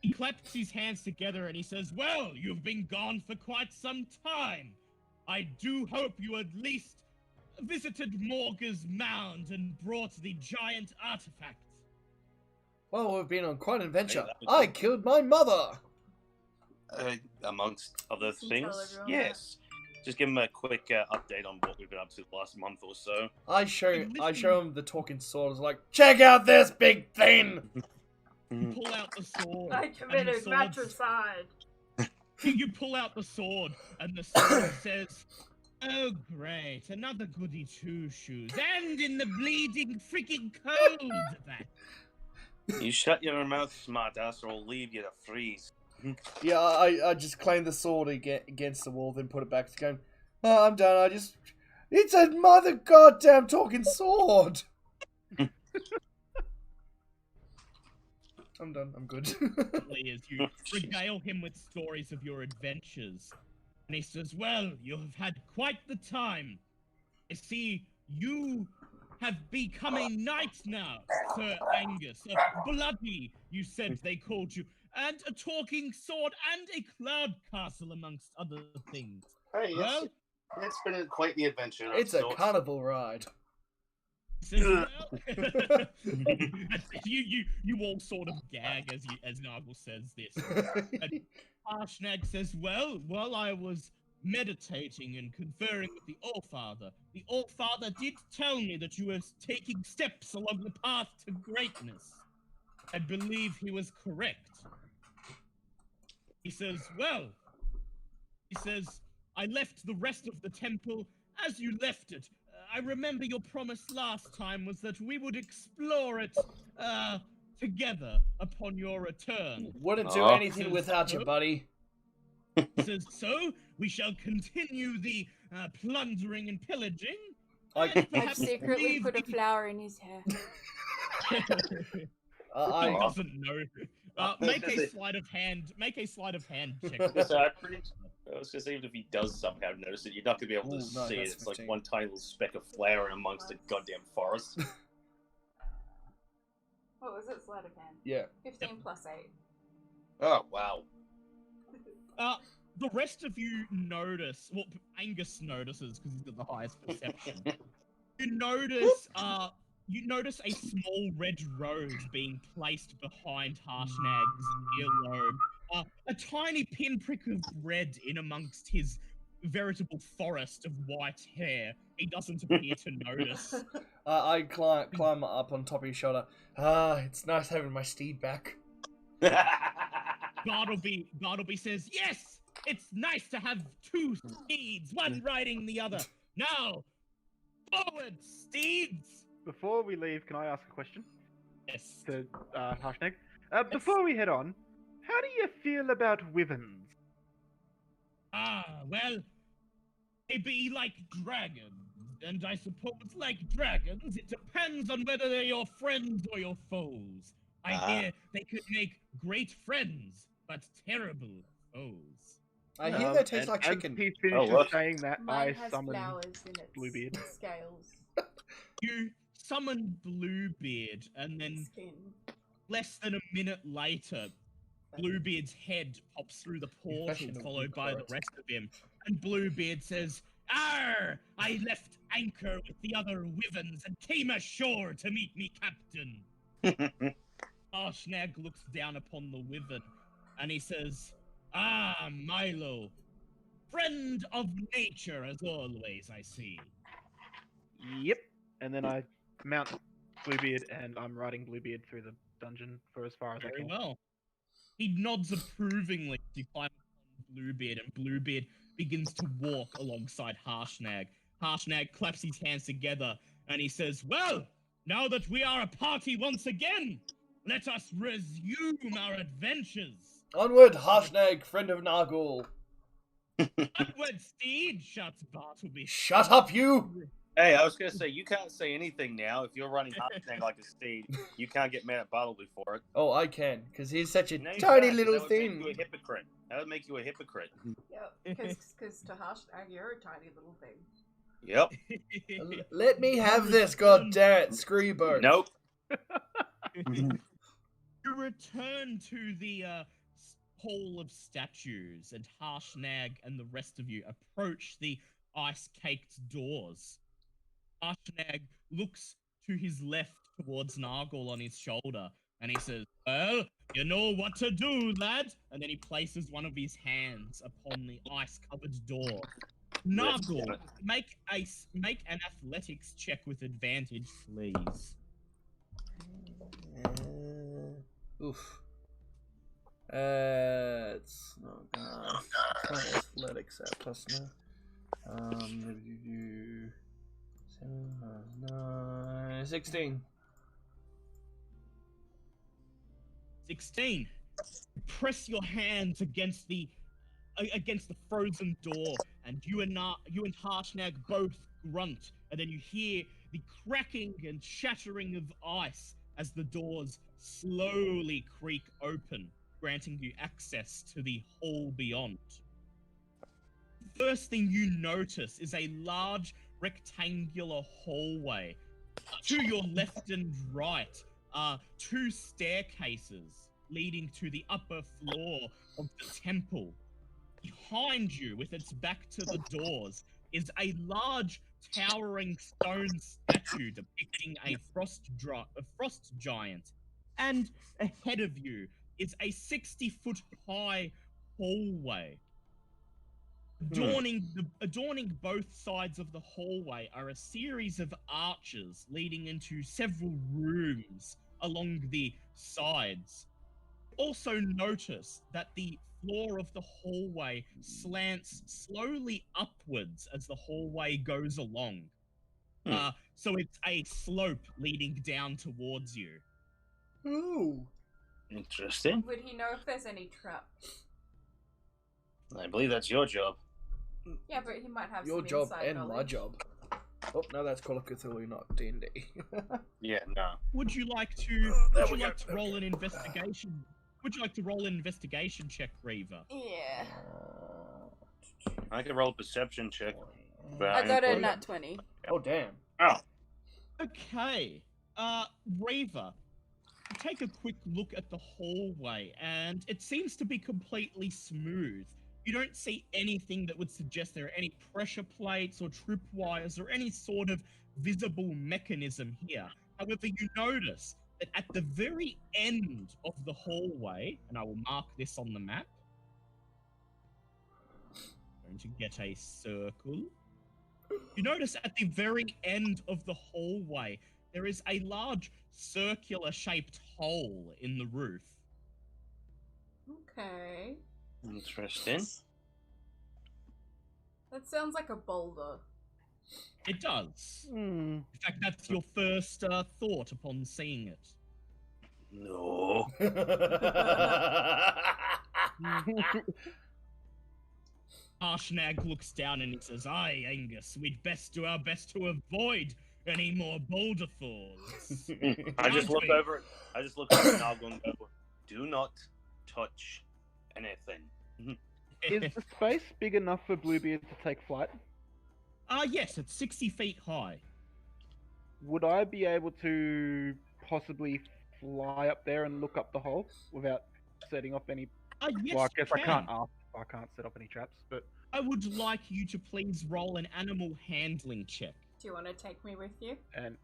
He claps his hands together and he says, "Well, you've been gone for quite some time. I do hope you at least visited Morga's mound and brought the giant artifact." Well, we've been on quite an adventure. Hey, that was I good. killed my mother! Amongst other You can tell things. everyone Yes. Just give him a quick update on what we've been up to the last month or so. I show him the talking sword. I was like, check out this big thing! You pull out the sword. I and the committed sword's- matricide. You pull out the sword, and the sword says, "Oh, great, another goody two-shoes, and in the bleeding freaking cold of that." You shut your mouth, smartass, or I'll leave you to freeze. Yeah, I just claimed the sword against the wall, then put it back, going, "Oh, I'm done, it's a mother goddamn talking sword!" I'm done, I'm good. As you regale him with stories of your adventures. And he says, "Well, you have had quite the time. I see you have become a knight now, Sir Angus. Bloody, you said they called you, and a talking sword and a cloud castle, amongst other things. Hey, Well, it's been quite the adventure. It's a carnival ride. says, well, you all sort of gag as Nagel says this. And Harshnag says, well, I was meditating and conferring with the Allfather. The Allfather did tell me that you were taking steps along the path to greatness. I believe he was correct. He says, I left the rest of the temple as you left it. I remember your promise last time was that we would explore it, together upon your return. Wouldn't do anything without you, buddy. He says, so we shall continue the plundering and pillaging. I I secretly put a flower in his hair. He doesn't know. Make a sleight of hand check. I was gonna say, even if he does somehow notice it, you're not gonna be able to Ooh, no, see it. that's It's like 15. one tiny little speck of flare in amongst a goddamn forest. What was it? Sleight of hand. Yeah. 15 plus 8. Oh wow! The rest of you notice, well, Angus notices because he's got the highest perception. You notice a small red rose being placed behind Harshnag's earlobe. A tiny pinprick of red in amongst his veritable forest of white hair. He doesn't appear to notice. I climb up on top of his shoulder. It's nice having my steed back. Bartleby says, yes, it's nice to have two steeds, one riding the other. Now, Forward, steeds! Before we leave, can I ask a question Yes. to Harshnag? Before we head on, how do you feel about wyverns? Well, they be like dragons. And I suppose, like dragons, it depends on whether they're your friends or your foes. I hear they could make great friends, but terrible foes. I hear they taste And like chicken. As he finishes look. saying that, Mine I has summon flowers in its Bluebeard. scales. You summon Bluebeard, and then Skin. less than a minute later, Bluebeard's head pops through the portal, Confession of followed by the Bluebeard. rest of him. And Bluebeard says, "Arr! I left anchor with the other wyverns and came ashore to meet me captain." Harshnag looks down upon the wyvern, and he says, "Ah, Milo, friend of nature as always, I see." Yep. And then I mount Bluebeard, and I'm riding Bluebeard through the dungeon for as far as I Very can. well. He nods approvingly as you climb upon Bluebeard, and Bluebeard begins to walk alongside Harshnag. Harshnag claps his hands together, and he says, "Well, now that we are a party once again, let us resume our adventures." Onward, Harshnag, friend of Nargul. "Onward, steed!" shouts Bartleby. Shut up, you! Hey, I was gonna say you can't say anything now. If you're running Harshnag like a steed, you can't get mad at Bartleby for it. Oh, I can, because he's such a No, you tiny can't, 'cause little that would make thing. you a hypocrite. That would make you a hypocrite. Yep. Because to Hashtag, you're a tiny little thing. Yep. Let me have this, god damn it, screw you both. Nope. You return to the hall of statues, and Harshnag and the rest of you approach the ice-caked doors. Harshnag looks to his left towards Nargul on his shoulder, and he says, "Well, you know what to do, lad." And then he places one of his hands upon the ice-covered door. Nargul, make an athletics check with advantage, please. Oof. It's not gonna. It's athletics at plus no. 7 plus 9, 16. 16. Press your hands against the frozen door, and you and Harshnag both grunt, and then you hear the cracking and shattering of ice as the doors slowly creak open, granting you access to the hall beyond. First thing you notice is a large rectangular hallway. To your left and right are two staircases leading to the upper floor of the temple. Behind you, with its back to the doors, is a large towering stone statue depicting a frost giant. And ahead of you is a 60-foot high hallway. Adorning both sides of the hallway are a series of arches leading into several rooms along the sides. Also notice that the floor of the hallway slants slowly upwards as the hallway goes along. So it's a slope leading down towards you. Ooh. Interesting. Would he know if there's any traps? I believe that's your job. Yeah, but he might have Your some job inside and knowledge. my job. Oh, no, that's Call of Cthulhu, not D&D. Yeah, no. Would you like to roll an investigation? Would you like to roll an investigation check, Reaver? Yeah. I could roll a perception check. But I got a put it- nat 20. Oh, damn. Oh, Okay, Reaver, take a quick look at the hallway, and it seems to be completely smooth. You don't see anything that would suggest there are any pressure plates or tripwires or any sort of visible mechanism here. However, you notice that at the very end of the hallway, and I will mark this on the map, I'm going to get a circle. You notice at the very end of the hallway, there is a large circular-shaped hole in the roof. Okay. interesting. That sounds like a boulder. It does. Hmm. In fact, that's your first thought upon seeing it. No. Harshnag looks down and he says, "Aye, Angus, we'd best do our best to avoid any more boulder falls." I just look over. I just look over at Noggle and go, "Do not touch anything." Is the space big enough for Bluebeard to take flight? Yes, it's 60 feet high. Would I be able to possibly fly up there and look up the hole without setting off any? Yes, Well, I guess you I can't can. ask. I can't set off any traps, but I would like you to please roll an animal handling check. Do you want to take me with you? and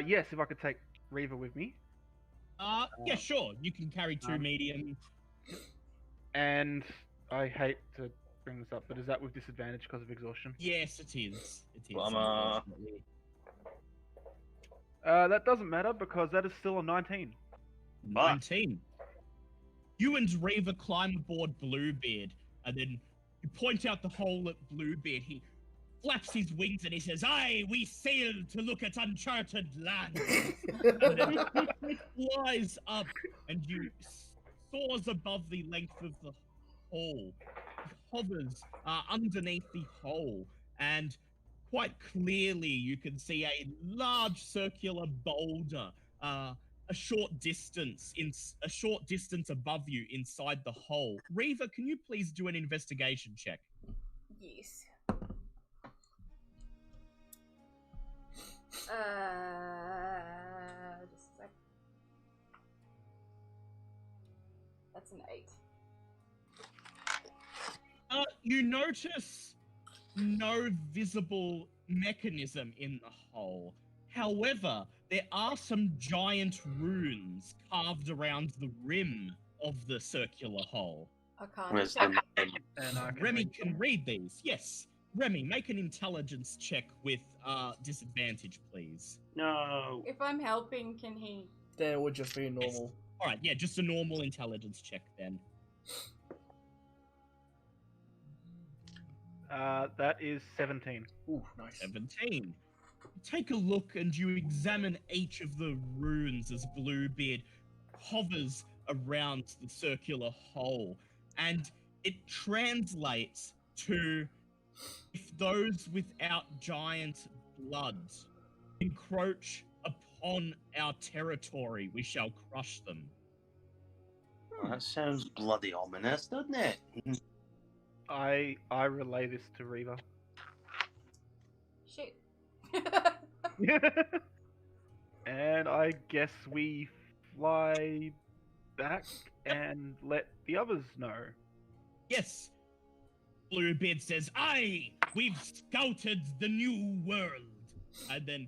yes, if I could take Reaver with me, Yeah, sure. You can carry two medium. and I hate to bring this up, but is that with disadvantage because of exhaustion? Yes, it is. It is. Bummer. Unfortunately. That doesn't matter because that is still a 19. 19. You and Raver climb aboard Bluebeard, and then you point out the hole at Bluebeard. He flaps his wings and he says, "Aye, we sail to look at uncharted land." And then it flies up, and you soars above the length of the hole. It hovers underneath the hole, and quite clearly you can see a large circular boulder a short distance above you inside the hole. Reaver, can you please do an investigation check? Yes. Just a sec. That's an 8. You notice no visible mechanism in the hole. However, there are some giant runes carved around the rim of the circular hole. I can't. Where's check. the name? And I can Remy read can read these. Yes. Remy, make an intelligence check with disadvantage, please. No. If I'm helping, can he? Then it would just be normal. All right, yeah, just a normal intelligence check then. That is 17. Ooh, nice. 17. Take a look and you examine each of the runes as Bluebeard hovers around the circular hole, and it translates to, "If those without giant blood encroach upon our territory, we shall crush them." Well, that sounds bloody ominous, doesn't it? I relay this to Reaver. Shit. And I guess we fly back and let the others know. Yes. Bluebeard says, "Aye, we've scouted the new world," and then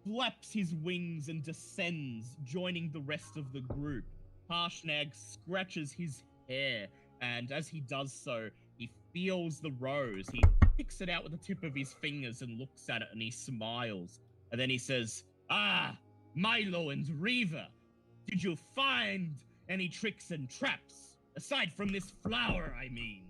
flaps his wings and descends, joining the rest of the group. Harshnag scratches his hair, and as he does so, he feels the rose. He picks it out with the tip of his fingers and looks at it, and he smiles. And then he says, "Ah, Milo and Reaver, did you find any tricks and traps? Aside from this flower, I mean."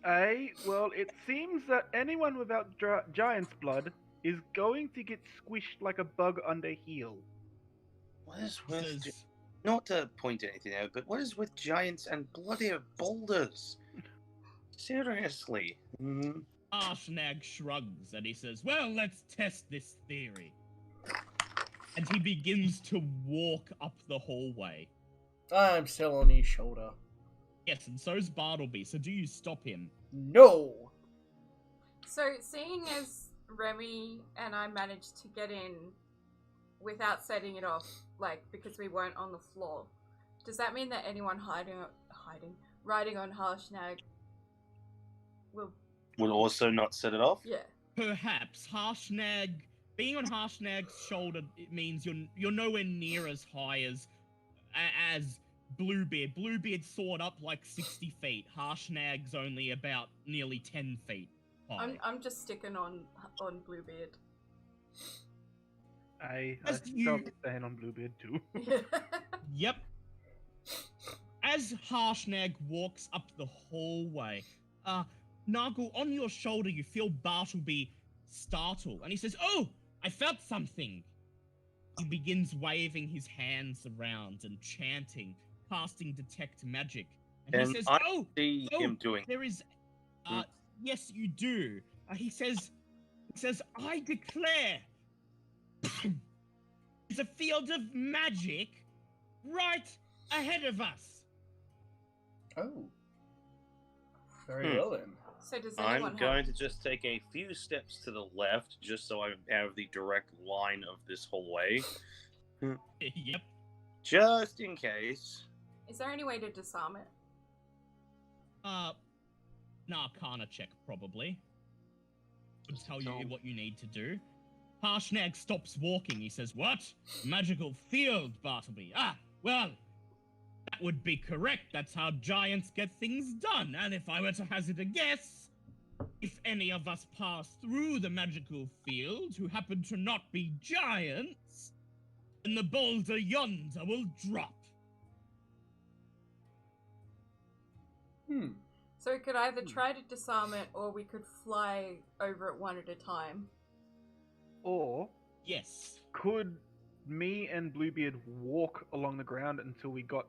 Well, it seems that anyone without giant's blood is going to get squished like a bug under heel. What is He with... says, Not to point anything out, but what is with giants and bloody boulders? Seriously. Harshnag shrugs and he says, "Well, let's test this theory." And he begins to walk up the hallway. I'm still on his shoulder. Yes, and so's Bartleby, so do you stop him? No! So, seeing as Remy and I managed to get in without setting it off, like, because we weren't on the floor, does that mean that anyone riding on Harshnag will... Will also not set it off? Yeah. Perhaps being on Harshnag's shoulder, it means you're nowhere near as high as Bluebeard. Bluebeard soared up like 60 feet. Harshnag's only about nearly 10 feet high. I'm just sticking on Bluebeard. I As still you- stand on Bluebeard too. Yep. As Harshnag walks up the hallway, Nargle, on your shoulder, you feel Bartleby startle, and he says, "Oh, I felt something." He begins waving his hands around and chanting, casting detect magic. And And he says, I "Oh, see him doing. there is, yes, you do." He says, "I declare, there's a field of magic right ahead of us." Oh. Very well then. So does anyone I'm going to just take a few steps to the left, just so I have the direct line of this hallway, Yep. just in case. Is there any way to disarm it? An Arcana check, probably. Would tell you what you need to do. Harshnag stops walking. He says, "What? Magical field, Bartleby? Ah, well, that would be correct. That's how giants get things done. And if I were to hazard a guess, if any of us pass through the magical field who happen to not be giants, then the boulder yonder will drop." So we could either try to disarm it, or we could fly over it one at a time. Or Yes. could me and Bluebeard walk along the ground until we got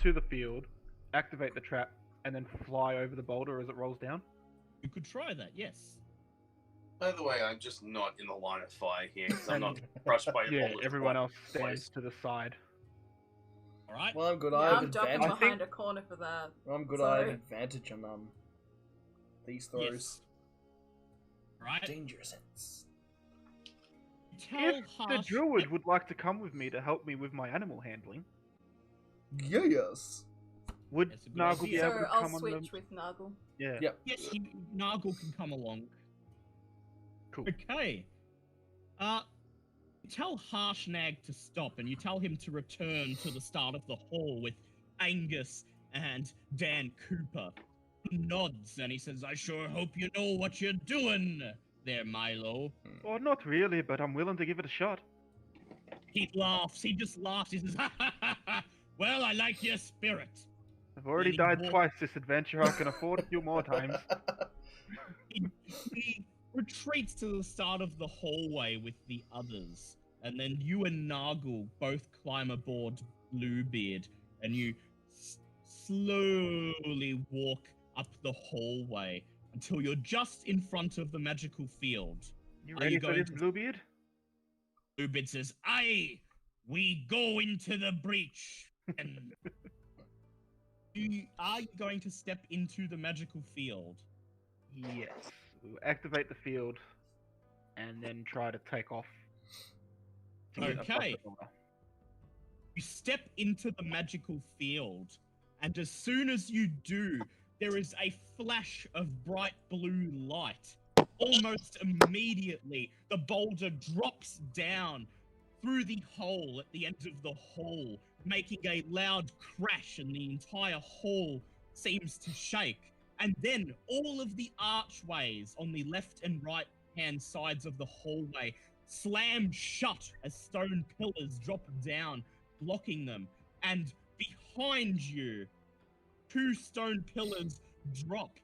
to the field, activate the trap, and then fly over the boulder as it rolls down? You could try that, yes. By the way, I'm just not in the line of fire here, because I'm not crushed by a Yeah, bullet. everyone else Place. stands to the side. Alright? Well, I'm good. Yeah, I have I'm ducking advantage. behind a corner for that. I'm good. I have Sorry. advantage on these throws. Yes. Alright? Danger sense. Tell If the druid would like to come with me to help me with my animal handling, Yes. would That's a good Nargle be idea. So able to I'll come on switch the... with Nuggle. Yeah. Yep. Yes, Nargle can come along. Cool. Okay. You tell Harshnag to stop, and you tell him to return to the start of the hall with Angus and Dan Cooper. He nods, and he says, "I sure hope you know what you're doing there, Milo." Well, not really, but I'm willing to give it a shot. He laughs. He just laughs. He says, "Ha ha ha ha! Well, I like your spirit." I've already Any died more- twice this adventure. I can afford a few more times. He retreats to the start of the hallway with the others, and then you and Nargle both climb aboard Bluebeard, and you slowly walk up the hallway until you're just in front of the magical field. You Are ready you for going this, to- Bluebeard? Bluebeard says, "Aye, we go into the breach." And are you going to step into the magical field? Yes. We'll activate the field and then try to take off. to get above Okay. the door. You step into the magical field, and as soon as you do, there is a flash of bright blue light. Almost immediately, the boulder drops down through the hole at the end of the hall, making a loud crash, and the entire hall seems to shake. And then all of the archways on the left and right hand sides of the hallway slam shut as stone pillars drop down, blocking them. And behind you, 2 stone pillars drop,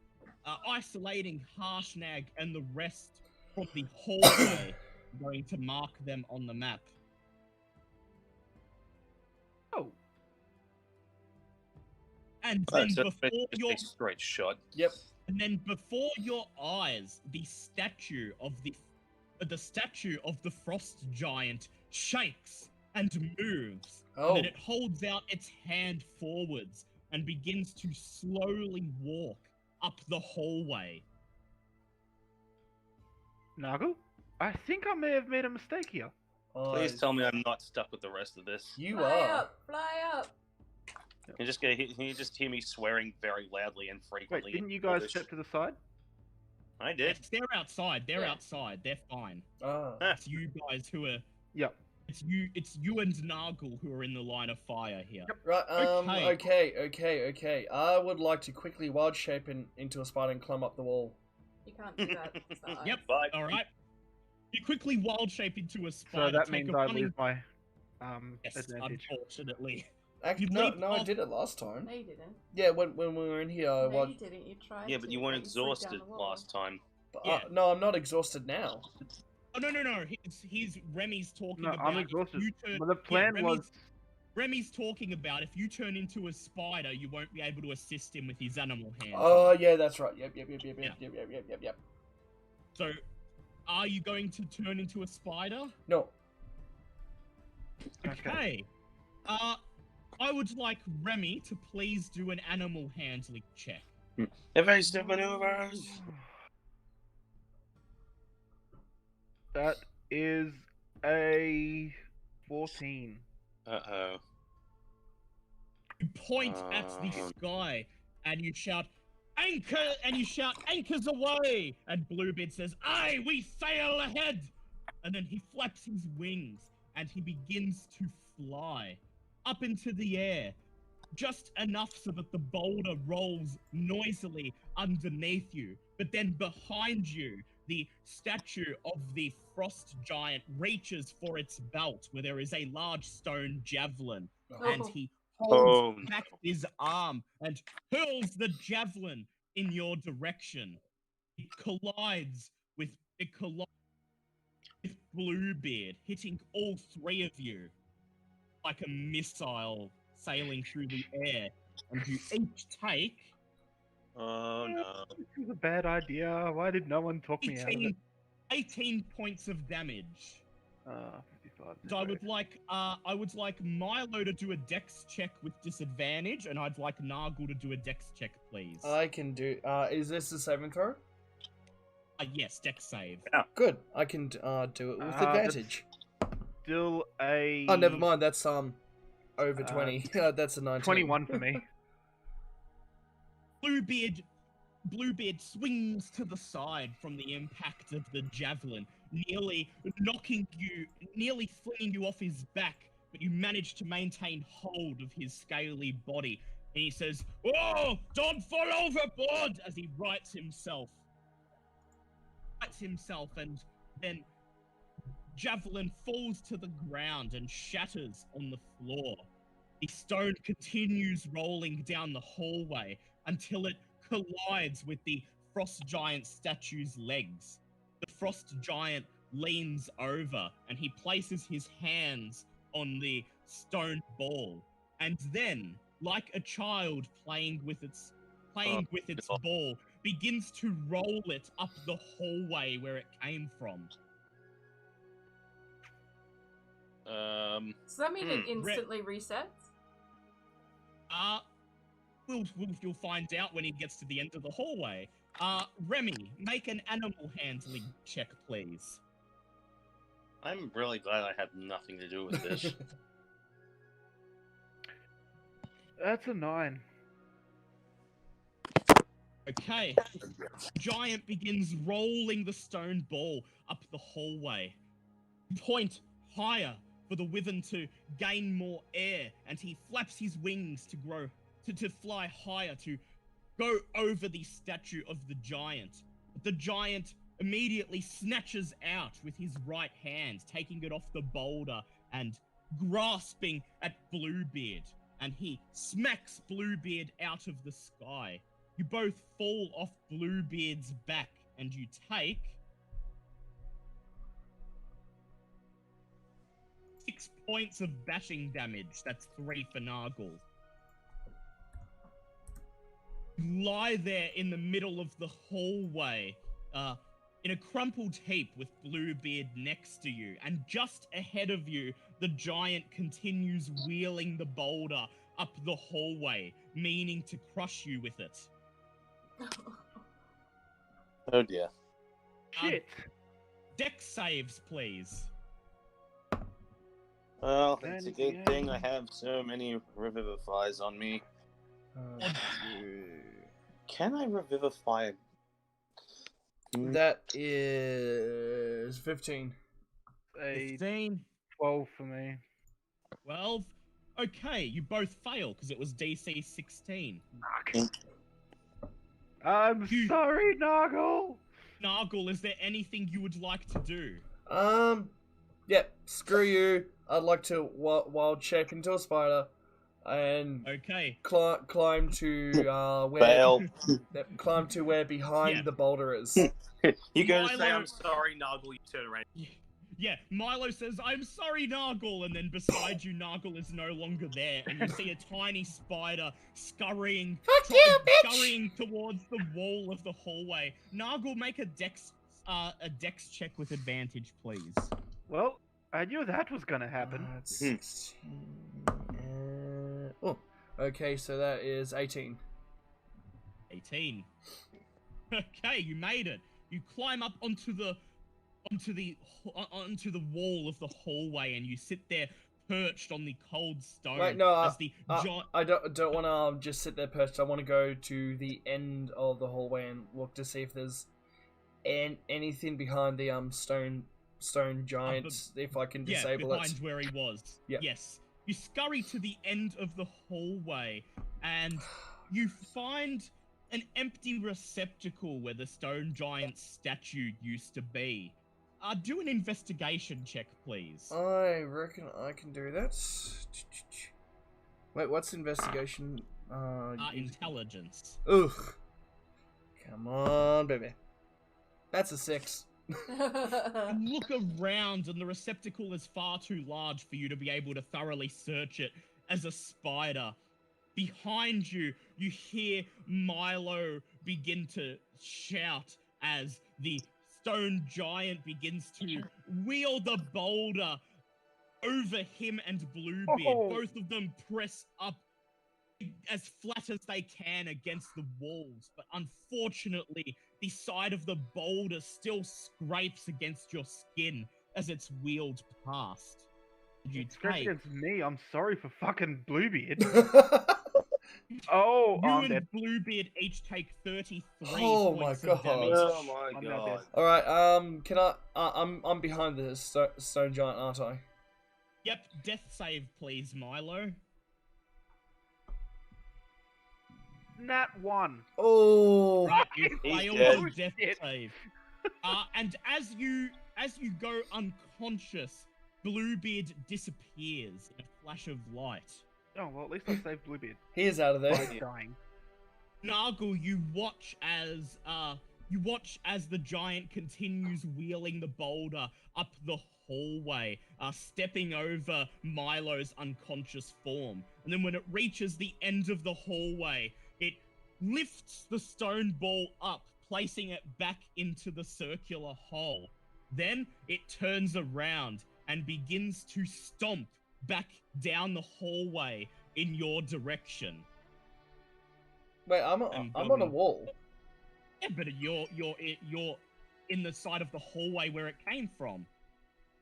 isolating Harshnag and the rest from the hallway. I'm going to mark them on the map. Oh, And then So before it's your a straight shot. Yep. And then before your eyes, the statue of the frost giant shakes and moves. Oh. And then it holds out its hand forwards and begins to slowly walk up the hallway. Nargle? I think I may have made a mistake here. Please tell me I'm not stuck with the rest of this. You Fly are. up, fly up. You just hear me swearing very loudly and Wait, frequently. didn't you in guys English. step to the side? I did. They're outside. They're Yeah. outside. They're fine. Ah. It's you guys who are. Yep. It's you and Nargle who are in the line of fire here. Right, Okay. okay. I would like to quickly wild shape into a spider and climb up the wall. You can't do that. It's the Yep. ice. Bye. All right. You quickly wild shape into a So spider. that take means a I running- lose my Yes, advantage. unfortunately. Actually, You no, leap no, I off- did it last time. No, you didn't. Yeah, when we were in here, I No, watched. you didn't. You tried. Yeah, but you to, weren't slid down exhausted the wall. last time. Yeah. No, I'm not exhausted now. Oh no! He's Remy's talking No, about. I'm if exhausted. you turn- But the plan was. Remy's talking about if you turn into a spider, you won't be able to assist him with his animal hand. Oh, yeah, that's right. Yep. So, are you going to turn into a spider? No. Okay. I would like Remy to please do an animal handling check. Evasive maneuvers. That is a 14. Uh-oh. You point at the sky and you shout, "Anchor!" and you shout, "Anchors away!" And Bluebeard says, "Aye, we sail ahead!" And then he flaps his wings and he begins to fly up into the air, just enough so that the boulder rolls noisily underneath you. But then behind you, the statue of the frost giant reaches for its belt, where there is a large stone javelin, and he holds back his arm and hurls the javelin in your direction. It collides with Bluebeard, hitting all three of you like a missile sailing through the air, and you each take Oh no. This is a bad idea. Why did no one talk me out of it? 18 points of damage. 55. So I would like Milo to do a dex check with disadvantage, and I'd like Nargle to do a dex check, please. I can do. Is this a saving throw? Yes, dex save. Good. I can do it with advantage. Still a. Oh, never mind. That's over 20. That's a 19. 21 for me. Bluebeard swings to the side from the impact of the javelin, nearly flinging you off his back, but you manage to maintain hold of his scaly body. And he says, "Oh, don't fall overboard!" as he rights himself, and then javelin falls to the ground and shatters on the floor. The stone continues rolling down the hallway until it collides with the frost giant statue's legs. The frost giant leans over and he places his hands on the stone ball, and then, like a child playing with its ball, begins to roll it up the hallway where it came from. Does that mean it instantly resets? You'll find out when he gets to the end of the hallway. Remy, make an animal handling check, please. I'm really glad I had nothing to do with this. That's a 9. Okay. Giant begins rolling the stone ball up the hallway. Point higher for the wyvern to gain more air, and he flaps his wings to fly higher, to go over the statue of the giant. But the giant immediately snatches out with his right hand, taking it off the boulder and grasping at Bluebeard, and he smacks Bluebeard out of the sky. You both fall off Bluebeard's back, and you take 6 points of bashing damage. That's 3 for Nargle. You lie there in the middle of the hallway, in a crumpled heap with Bluebeard next to you, and just ahead of you, the giant continues wheeling the boulder up the hallway, meaning to crush you with it. Oh dear. Shit! Dex saves, please. Well, it's a good thing I have so many revivifies on me. Can I revivify? That is 15. A 15. 12 for me. 12. Okay, you both fail because it was DC 16. I'm sorry, Nargle! Nargle, is there anything you would like to do? Yeah, screw you. I'd like to wild check into a spider. and Okay. climb to where Fail. climb to where behind Yeah. the boulder is. You go to say, Milo- I'm sorry, Noggle, you turn around. Yeah, Milo says, "I'm sorry, Nargle," and then beside you, Nargle is no longer there, and you see a tiny spider scurrying towards the wall of the hallway. Nargle, make a dex check with advantage, please. Well, I knew that was gonna happen. That's 16. Oh, okay, so that is 18. 18. Okay, you made it. You climb up onto the wall of the hallway, and you sit there perched on the cold stone. Wait, no, as the I don't want to just sit there perched. I want to go to the end of the hallway and look to see if there's anything behind the stone giant. If I can disable behind it. where he was. Yeah. Yes. You scurry to the end of the hallway, and you find an empty receptacle where the stone giant statue used to be. Do an investigation check, please. I reckon I can do that. Wait, what's investigation? Intelligence. Ugh. Come on, baby. That's a 6. You look around, and the receptacle is far too large for you to be able to thoroughly search it as a spider. Behind you, you hear Milo begin to shout as the stone giant begins to wield the boulder over him and Bluebeard. Oh. Both of them press up as flat as they can against the walls, but unfortunately, the side of the boulder still scrapes against your skin as it's wheeled past. You It's scraped take against me. I'm sorry for fucking Bluebeard. Oh, you I'm and dead. Bluebeard each take 33 Oh my points God. of damage. Oh my I'm now god. dead. All right. Can I? I'm behind the stone giant, aren't I? Yep, death save, please, Milo. Nat 1. Oh. Right, you He's failed dead. your death Shit. save. And as you go unconscious, Bluebeard disappears in a flash of light. Oh, well, at least I saved Bluebeard He is out of there. by dying. Nargle, you watch as the giant continues wheeling the boulder up the hallway, stepping over Milo's unconscious form. And then when it reaches the end of the hallway, it lifts the stone ball up, placing it back into the circular hole. Then it turns around and begins to stomp back down the hallway in your direction. Wait, I'm on a wall. Yeah, but you're in the side of the hallway where it came from.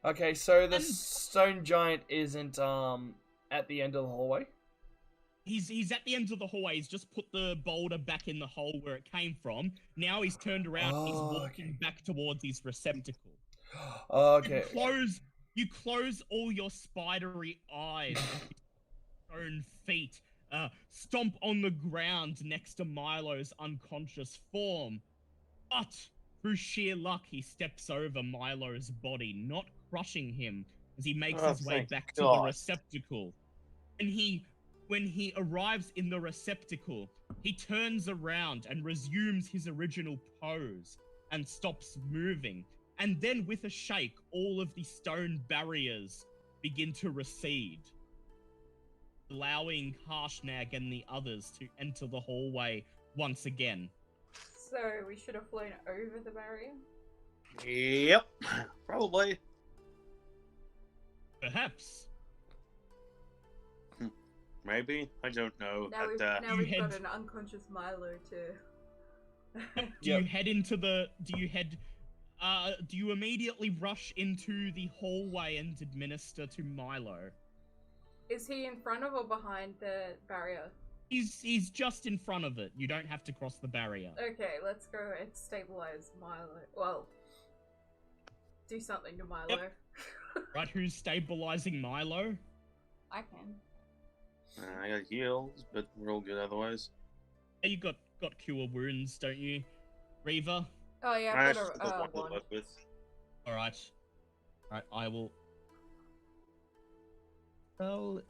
Okay, so the And- stone giant isn't at the end of the hallway. He's at the end of the hallway. He's just put the boulder back in the hole where it came from. Now he's turned around. And he's Oh, walking okay. back towards his receptacle. Okay. You close all your spidery eyes. And your own feet stomp on the ground next to Milo's unconscious form. But through sheer luck, he steps over Milo's body, not crushing him as he makes Oh, his way thank back to God. the receptacle. And when he arrives in the receptacle, he turns around and resumes his original pose and stops moving. And then with a shake, all of the stone barriers begin to recede, allowing Harshnag and the others to enter the hallway once again. So we should have flown over the barrier. Yep. Probably. Perhaps. Maybe. I don't know. Now we've, But, now You we've got head- an unconscious Milo to. Do Yep. you head into the... do you immediately rush into the hallway and administer to Milo? Is he in front of or behind the barrier? He's just in front of it. You don't have to cross the barrier. Okay, let's go and stabilize Milo. Well, do something to Milo. Yep. Right, who's stabilizing Milo? I can. I got heals, but we're all good otherwise. Hey, you got cure wounds, don't you, Reaver? Oh yeah, I I've still got a want to one. work with. Alright. Alright, I will... Well,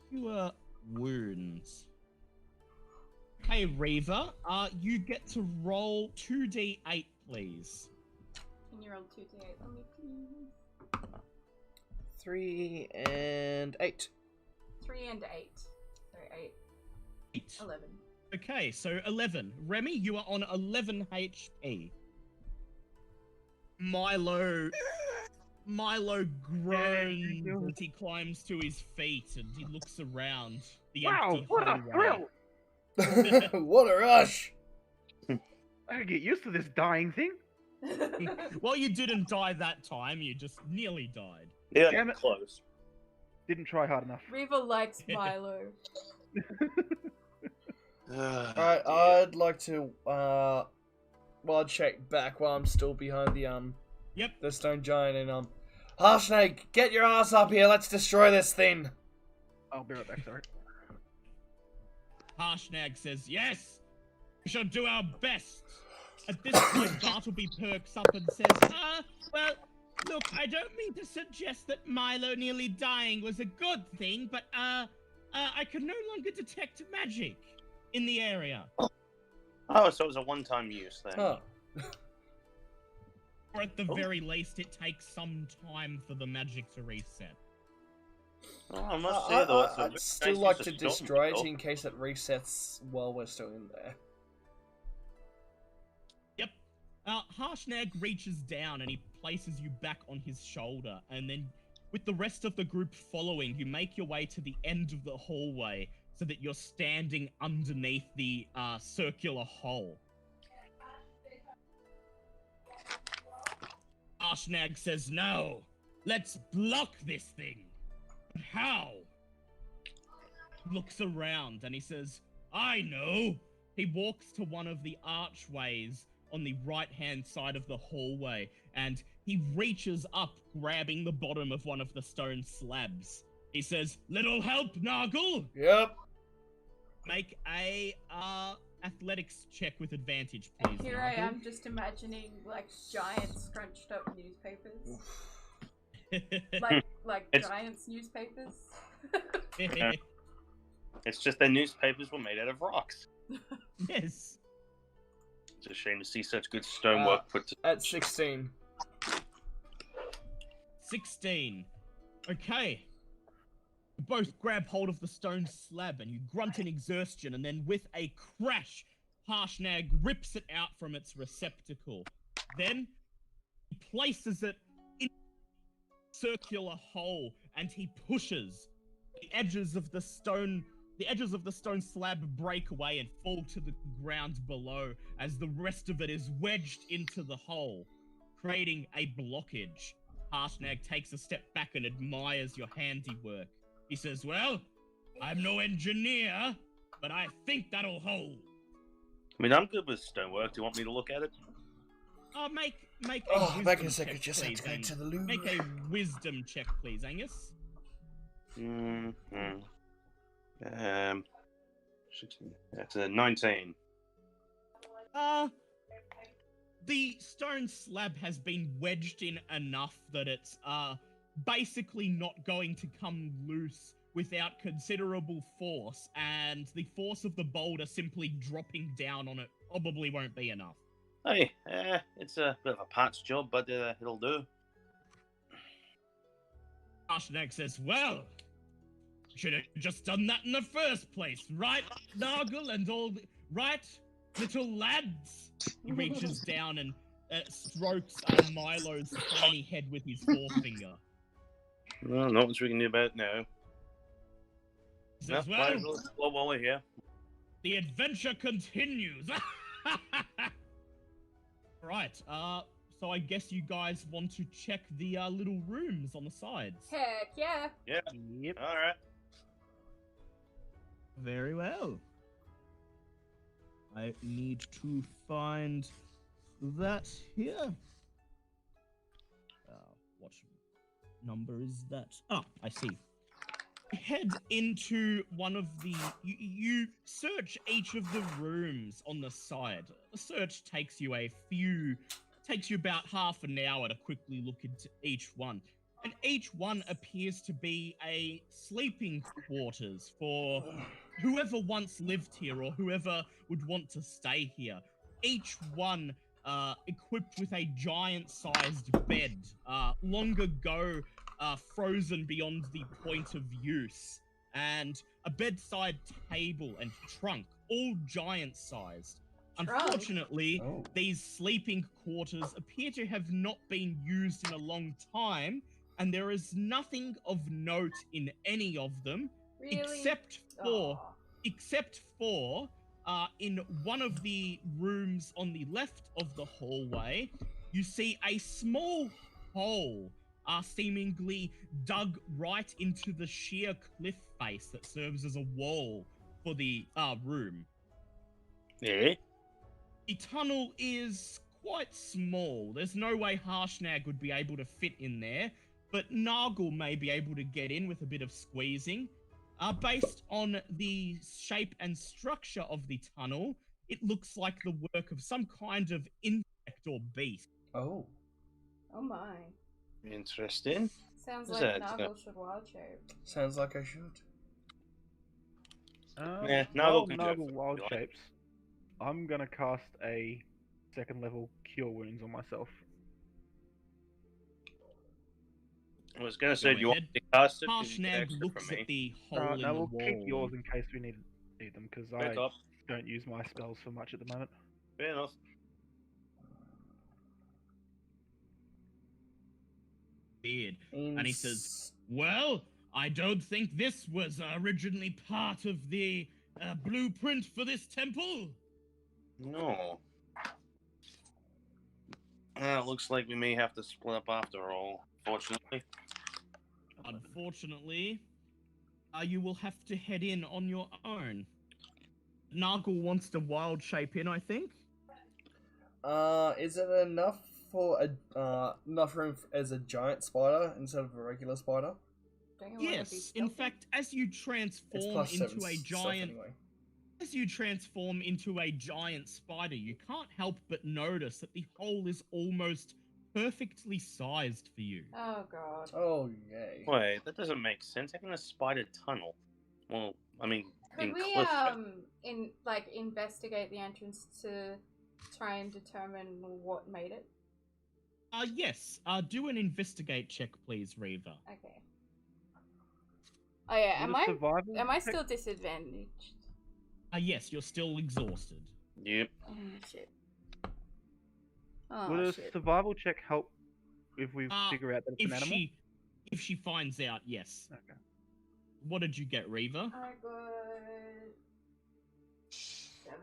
cure wounds. Hey, Reaver, you get to roll 2d8, please. Can you roll 2d8 for me, please? 3 and 8. 3 and 8. So 8. 8. 11. Okay, so 11. Remy, you are on 11 HP. Milo groans as he climbs to his feet and he looks around the Wow, empty what a hallway. thrill! What a rush! I could get used to this dying thing. Well, you didn't die that time, you just nearly died. Yeah, Damn it. close. Didn't try hard enough. Reaver likes Milo. Alright, I'd like to, I'd check back while I'm still behind Yep. the stone giant and, Harshnag, get your ass up here, let's destroy this thing! I'll be right back, sorry. Harshnag says, yes, we shall do our best. At this point, Bartleby perks up and says, well, look, I don't mean to suggest that Milo nearly dying was a good thing, but, I can no longer detect magic in the area. Oh, so it was a one-time use then. Huh. Or at the very least, it takes some time for the magic to reset. Oh, I must say, though, it's a I'd very still nice like use to of stone destroy it metal. in case it resets while we're still in there. Yep. Harshnag reaches down and he places you back on his shoulder, and then with the rest of the group following, you make your way to the end of the hallway so that you're standing underneath the circular hole. Harshnag says, no, let's block this thing. But how? Looks around and he says, I know. He walks to one of the archways on the right-hand side of the hallway, and he reaches up, grabbing the bottom of one of the stone slabs. He says, little help, Nargle? Yep. Make a athletics check with advantage, please. And here I Nargle. am just imagining like giant scrunched up newspapers. like It's- Giants newspapers. It's just their newspapers were made out of rocks. Yes. It's a shame to see such good stonework put to... At 16. 16. Okay. You both grab hold of the stone slab and you grunt in exhaustion, and then with a crash, Harshnag rips it out from its receptacle. Then he places it in a circular hole and he pushes. The edges of the stone slab break away and fall to the ground below as the rest of it is wedged into the hole, creating a blockage. Harshnag takes a step back and admires your handiwork. He says, well, I'm no engineer, but I think that'll hold. I mean, I'm good with stonework. Do you want me to look at it? Make a Oh, wisdom back in a second, check, just have please, to go Angus. to the loo. Make a wisdom check, please, Angus. 16. That's a 19. The stone slab has been wedged in enough that it's basically not going to come loose without considerable force, and the force of the boulder simply dropping down on it probably won't be enough. Hey, it's a bit of a parts job, but it'll do. Harshnag says, well, should have just done that in the first place, right, Nargle and all the... Right, little lads? He reaches down and strokes Milo's tiny head with his forefinger. Well, not much we can do about it now. He says, Might well, as well explore while we're here. the adventure continues. Right, so I guess you guys want to check the little rooms on the sides. Heck yeah. Yep. All right. Very well. I need to find that here. What number is that? Ah, I see. Head into one of the... You search each of the rooms on the side. The search takes you about half an hour to quickly look into each one. and each one appears to be a sleeping quarters for whoever once lived here or whoever would want to stay here. Each one equipped with a giant-sized bed, long ago frozen beyond the point of use, and a bedside table and trunk, all giant-sized. Unfortunately, these sleeping quarters appear to have not been used in a long time, and there is nothing of note in any of them, Really? except for in one of the rooms on the left of the hallway, you see a small hole seemingly dug right into the sheer cliff face that serves as a wall for the room. Yeah. The tunnel is quite small. There's no way Harshnag would be able to fit in there, but Nargle may be able to get in with a bit of squeezing. Based on the shape and structure of the tunnel, it looks like the work of some kind of insect or beast. Oh. Oh my. Interesting. Sounds Is like that, Noggle should wild shape. Sounds like I should. Yeah, while Noggle can do it Noggle if wild you like. shapes, I'm gonna cast a 2nd level Cure Wounds on myself. I was gonna say, Go do you want ahead. me to cast it? 'Cause you get Harshnag extra looks from me. at the hole in No, the we'll wall. keep yours in case we need them, because Fair I enough. don't use my spells for much at the moment. Fair enough. Beard. And he says, well, I don't think this was originally part of the blueprint for this temple. No. It looks like we may have to split up after all, fortunately. Unfortunately, you will have to head in on your own. Nargle wants to wild shape in, I think. Is it enough for enough room as a giant spider instead of a regular spider? Don't you wanna be Yes, in stealthy? fact, as you It's transform plus 7 into a stuff giant anyway. As you transform into a giant spider, you can't help but notice that the hole is almost perfectly sized for you. Oh god. Oh yay. Wait, that doesn't make sense. How can a spider tunnel? Well, I mean, Could in we cliff. investigate the entrance to try and determine what made it? Yes. Do an investigate check, please, Reaver. Okay. Oh yeah, Would a survival am I check- still disadvantaged? Yes, you're still exhausted. Yep. Oh shit. Would Oh a shit. survival check help if we figure out that it's an If animal? if she finds out, yes. Okay. What did you get, Reaver? I got 7.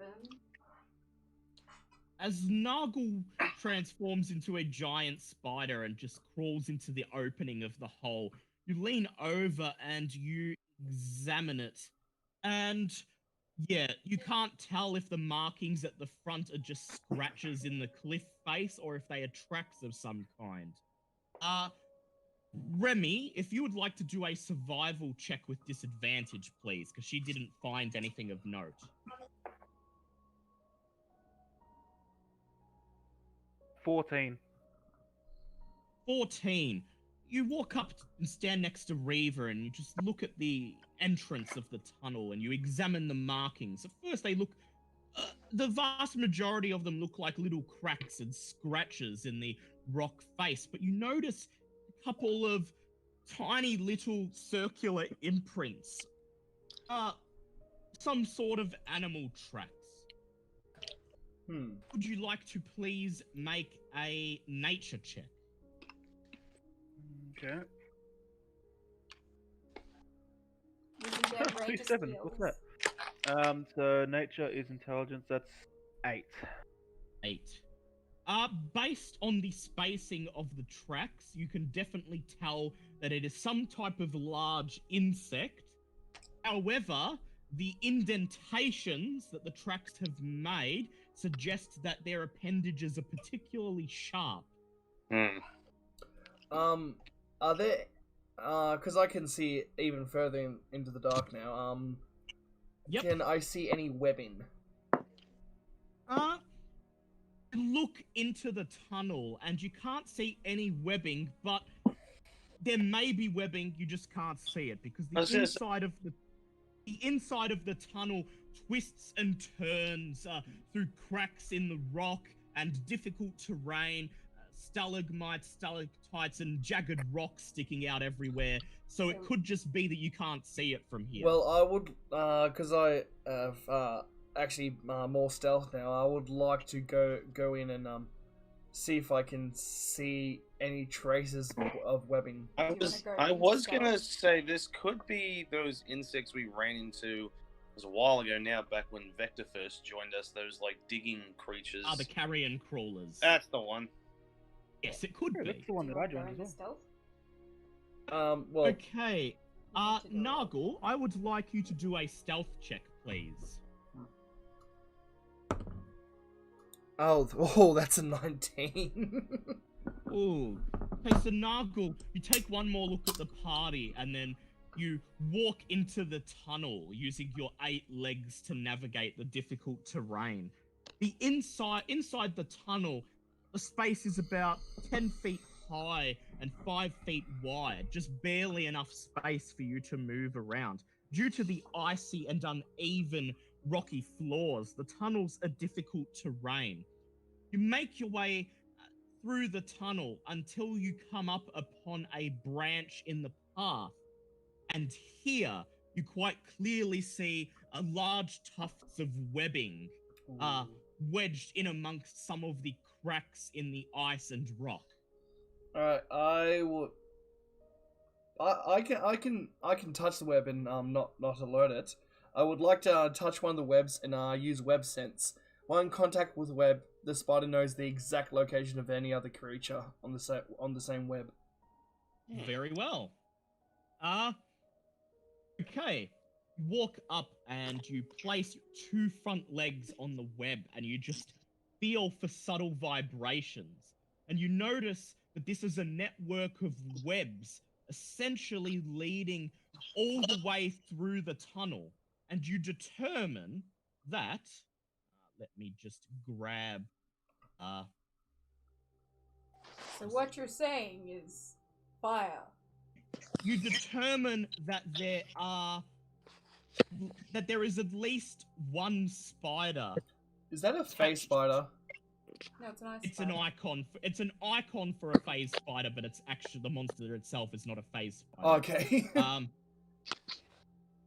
As Nargle transforms into a giant spider and just crawls into the opening of the hole, you lean over and you examine it. And yeah, you can't tell if the markings at the front are just scratches in the cliff face or if they are tracks of some kind. Remy, if you would like to do a survival check with disadvantage, please, because she didn't find anything of note. 14. 14. You walk up and stand next to Reaver and you just look at the entrance of the tunnel and you examine the markings. At first they look... the vast majority of them look like little cracks and scratches in the rock face, but you notice a couple of tiny little circular imprints. Some sort of animal tracks. Would you like to please make a nature check? Okay. You can get Two ranger 7. skills. What's that? So nature is intelligence. That's 8. 8. Based on the spacing of the tracks, you can definitely tell that it is some type of large insect. However, the indentations that the tracks have made suggest that their appendages are particularly sharp. Are there... because I can see even further into the dark now, Yep. can I see any webbing? Look into the tunnel and you can't see any webbing, but there may be webbing, you just can't see it because I was the gonna say- inside of the tunnel twists and turns through cracks in the rock and difficult terrain, stalagmites, stalactites, and jagged rocks sticking out everywhere. So it could just be that you can't see it from here. Well, I would, because I have actually more stealth now. I would like to go in and see if I can see any traces of webbing. I was gonna say this could be those insects we ran into. It was a while ago now, back when Vector first joined us. Those like digging creatures. The carrion crawlers. That's the one. Yes, it could Yeah, be. that's the one that I joined as well. Stealth? Well, Okay, Nargle, I would like you to do a stealth check, please. oh, that's a 19. Ooh. Okay, so Nargle, you take one more look at the party, and then you walk into the tunnel using your 8 legs to navigate the difficult terrain. The inside the tunnel, the space is about 10 feet high and 5 feet wide, just barely enough space for you to move around. Due to the icy and uneven rocky floors, the tunnels are difficult terrain. You make your way through the tunnel until you come up upon a branch in the path. And here, you quite clearly see a large tufts of webbing wedged in amongst some of the cracks in the ice and rock. Alright, I can touch the web and not alert it. I would like to touch one of the webs and use web sense. While in contact with the web, the spider knows the exact location of any other creature on the same web. Very well. Okay. You walk up and you place your 2 front legs on the web and you just feel for subtle vibrations. And you notice that this is a network of webs essentially leading all the way through the tunnel. And you determine that... let me just grab... So what you're saying is fire. You determine that there is at least one spider. Is that a phase spider? No, it's an ice It's spider. an icon. It's an icon for a phase spider, but it's actually the monster itself is not a phase spider. Okay.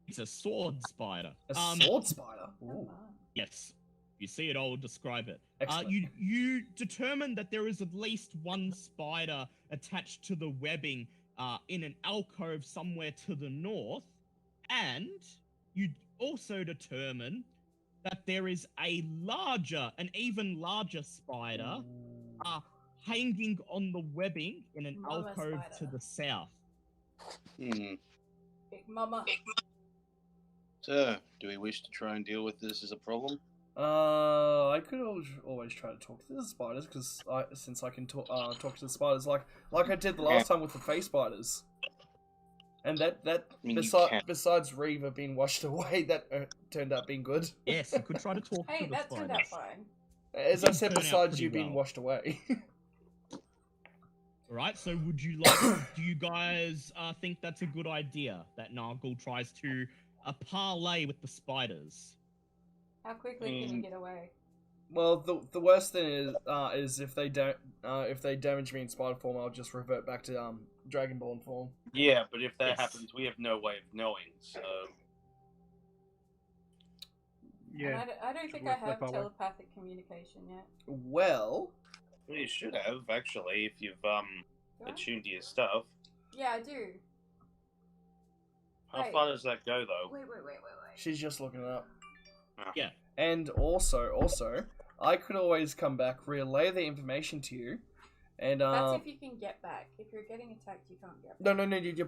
It's a sword spider. A sword spider? Oh, Ooh. my. Yes. You see it, I'll describe it. Excellent. You determine that there is at least one spider attached to the webbing in an alcove somewhere to the north, and you also determine that there is an even larger spider hanging on the webbing in an Mama alcove to spider. the south. Hmm. Big Mama. So, do we wish to try and deal with this as a problem? I could always try to talk to the spiders because since I can talk to the spiders like I did the last time with the face spiders, and that mean, you besides Reaver being washed away, that turned out being good. Yes, you could try to talk Hey, to the that turned spiders. out fine. As It I said, turned out besides pretty you being well. washed away. Alright, so would you like, do you guys think that's a good idea, that Nargle tries to parlay with the spiders? How quickly can you get away? Well, the worst thing is if they damage me in spider form, I'll just revert back to Dragonborn form. Yeah, but if that Yes. happens, we have no way of knowing, so... Yeah. And I don't think I work that have far away. telepathic communication yet. Well, Well, you should have, actually, if you've, Do I? attuned to your stuff. Yeah, I do. How Wait. far does that go, though? Wait. she's just looking it up. Ah. Yeah. And also, I could always come back, relay the information to you, and That's if you can get back. If you're getting attacked, you can't get back. no, you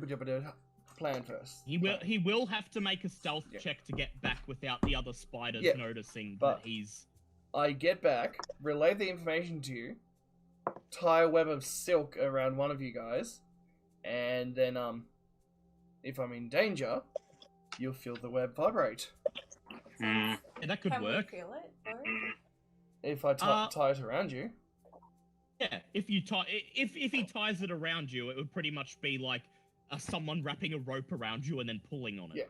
plan first. He will have to make a stealth Yeah. check to get back without the other spiders Yeah, noticing but- that he's... I get back, relay the information to you, tie a web of silk around one of you guys, and then if I'm in danger, you'll feel the web vibrate. Hmm. Yeah, that could Can work. we feel it, though? If I tie it around you. Yeah, if you tie, if he ties it around you, it would pretty much be like someone wrapping a rope around you and then pulling on it. Yeah.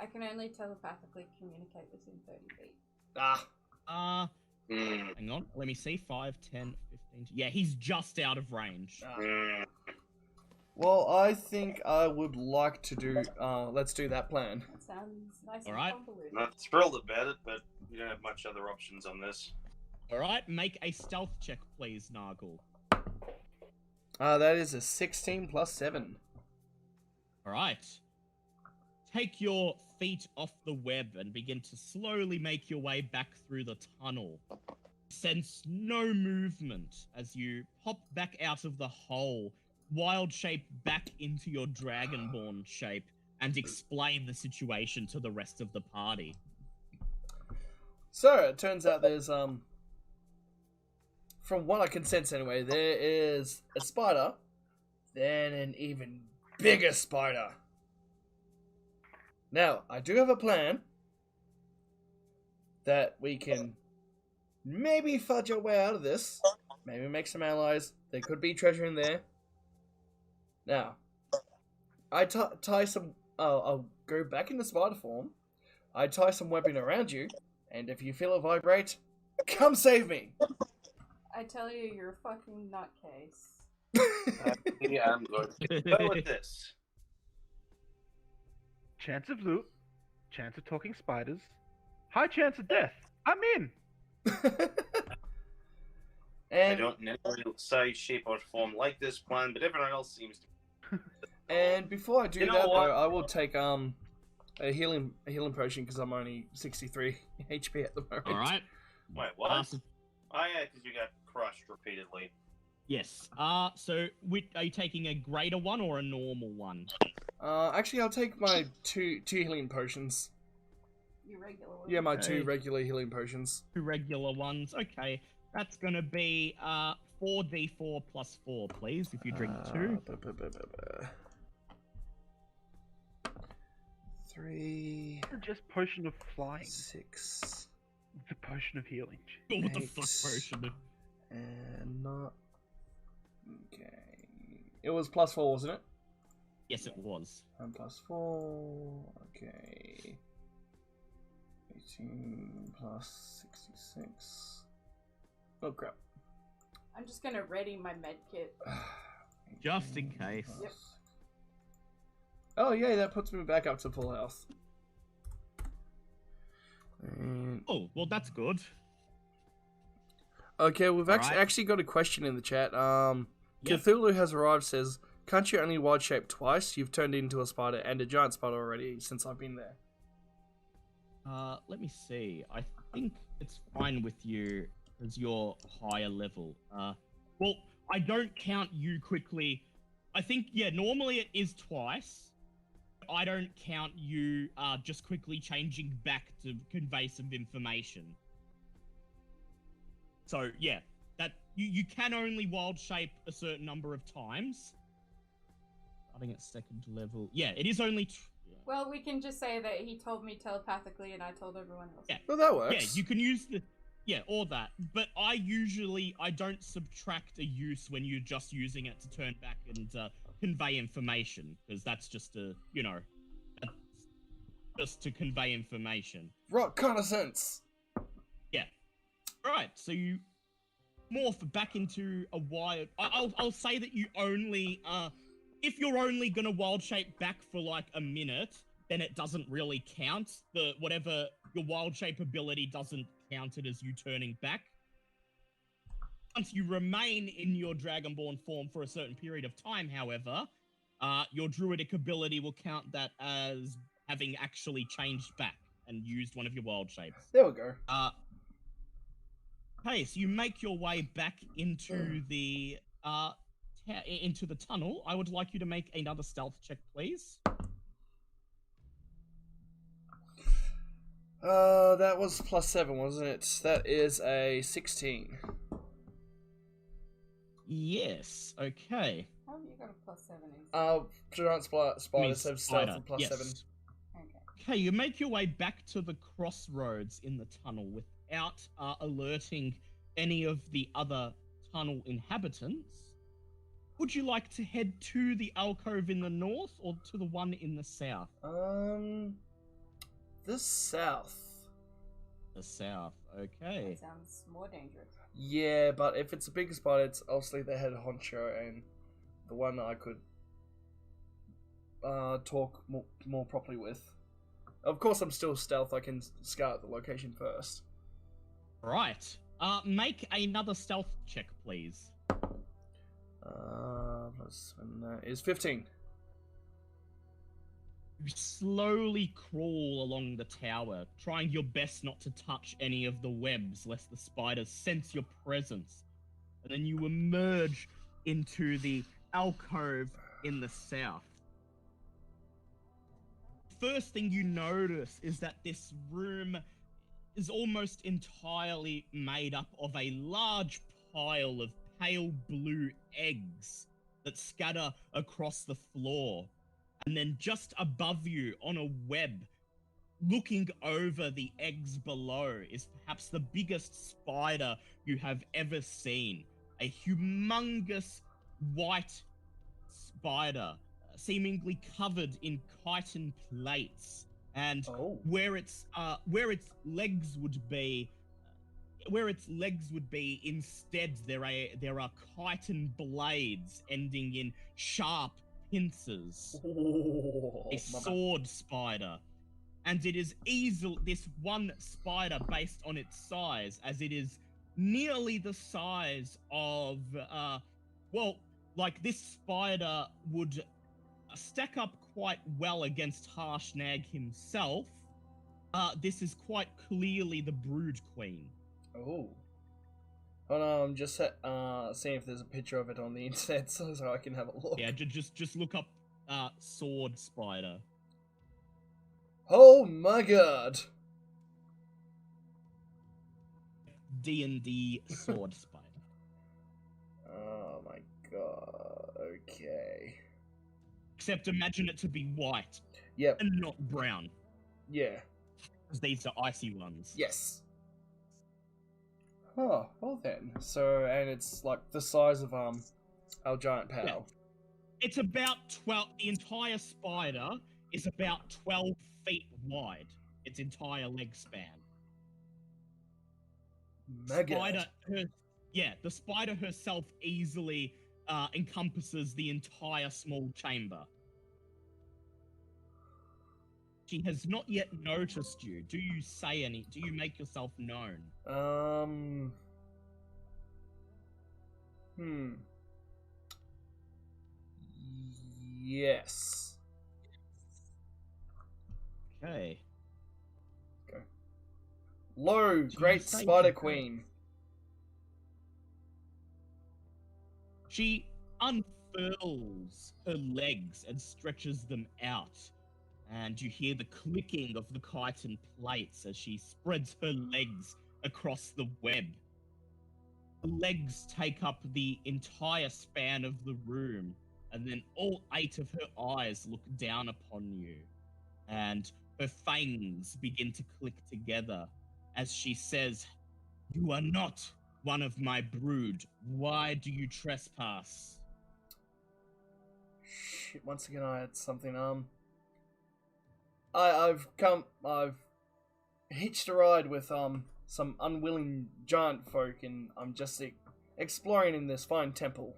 I can only telepathically communicate within 30 feet. Hang on. Let me see. 5, 10, 15. Yeah, he's just out of range. Well, I think I would like to do. Let's do that plan. That sounds nice All and right. convoluted. Not thrilled about it, but we don't have much other options on this. All right, make a stealth check, please, Nargle. That is a 16 plus 7. All right. Take your feet off the web and begin to slowly make your way back through the tunnel. Sense no movement as you pop back out of the hole, wild shape back into your dragonborn shape, and explain the situation to the rest of the party. So it turns out there's from what I can sense anyway, there is a spider, then an even bigger spider. Now, I do have a plan that we can maybe fudge our way out of this. Maybe make some allies. There could be treasure in there. Now, I tie some... I'll go back into spider form. I tie some webbing around you, and if you feel it vibrate, come save me! I tell you, you're a fucking nutcase. Yeah, I'm going to go with this. Chance of loot, chance of talking spiders, high chance of death. I'm in. I And don't know size, shape, or form like this plan, but everyone else seems to. and before I do You know that, what? though, I will take a healing potion because I'm only 63 HP at the moment. All right. Wait, what? Awesome. Oh yeah, because you got crushed repeatedly. Yes. So, are you taking a greater one or a normal one? Actually, I'll take my two healing potions. You regular one. Yeah, my Okay. 2 regular healing potions. 2 regular ones. Okay. That's gonna be 4d4 plus 4, please, if you drink 2. 3, Just potion of flying. 6, The potion of healing. Oh, what the Eight. fuck potion? and not. Okay. It was plus 4, wasn't it? Yes, it was. And plus 4. Okay. 18 plus 66. Oh crap. I'm just gonna ready my med kit. Just in 18 case. plus- Yep. Oh yeah, that puts me back up to full health. And... Oh, well, that's good. Okay, we've Alright. actually got a question in the chat. Yep. Cthulhu has arrived. Says, "Can't you only wild shape twice? You've turned into a spider and a giant spider already since I've been there." Let me see. I think it's fine with you as you're higher level. Well, I don't count you quickly. I think, yeah, normally it is twice. I don't count you just quickly changing back to convey some information. So, yeah, that you can only wild shape a certain number of times. Starting at second level. Yeah, it is only... Well, we can just say that he told me telepathically and I told everyone else. Yeah. Well, that Yeah, works. you can use the... Yeah, or that. But I don't subtract a use when you're just using it to turn back and convey information. Because that's just that's just to convey information. Rock kind of sense. Yeah. Right, so you morph back into a wild... I'll say that you only... if you're only gonna wild shape back for like a minute, then it doesn't really count. Whatever your wild shape ability doesn't count it as you turning back. Once you remain in your dragonborn form for a certain period of time, however, your druidic ability will count that as having actually changed back and used one of your wild shapes. There we go. Okay, so you make your way back into the tunnel. I would like you to make another stealth check, please. That was plus 7, wasn't it? That is a 16. Yes. Okay. How have you got a +7 in? Giant spiders have stealth Spider, of plus yes. 7. Okay. Okay, you make your way back to the crossroads in the tunnel without alerting any of the other tunnel inhabitants, would you like to head to the alcove in the north or to the one in the south? The south. The south, okay. That sounds more dangerous. Yeah, but if it's a bigger spot, it's obviously the head honcho and the one I could talk more properly with. Of course, I'm still stealth. I can scout the location first. Right. Make another stealth check, please. Is 15. You slowly crawl along the tower, trying your best not to touch any of the webs, lest the spiders sense your presence. And then you emerge into the alcove in the south. First thing you notice is that this room is almost entirely made up of a large pile of pale blue eggs that scatter across the floor. And then just above you on a web, looking over the eggs below, is perhaps the biggest spider you have ever seen. A humongous white spider, seemingly covered in chitin plates. And where its legs would be, instead there are chitin blades ending in sharp pincers. A sword spider. And it is this one spider, based on its size, as it is nearly the size of, this spider would stack up quite well against Harshnag himself. This is quite clearly the Brood Queen. Oh. Hold on, I'm just seeing if there's a picture of it on the internet so I can have a look. Yeah, just look up sword spider. Oh my god! D&D sword spider. Oh my god, okay. Except imagine it to be white. Yep. And not brown. Yeah. Because these are icy ones. Yes. Oh, well then. So, and it's like the size of our giant pal. Yeah. It's about 12. The entire spider is about 12 feet wide. Its entire leg span. Mega. The spider herself easily encompasses the entire small chamber. She has not yet noticed you. Do you make yourself known? Yes. Okay. Go. Lo, great spider queen. She unfurls her legs and stretches them out. And you hear the clicking of the chitin plates as she spreads her legs across the web. The legs take up the entire span of the room, and then all 8 of her eyes look down upon you. And her fangs begin to click together as she says, "You are not one of my brood. Why do you trespass?" Shit, once again I had something, I've hitched a ride with some unwilling giant folk, and I'm just exploring in this fine temple.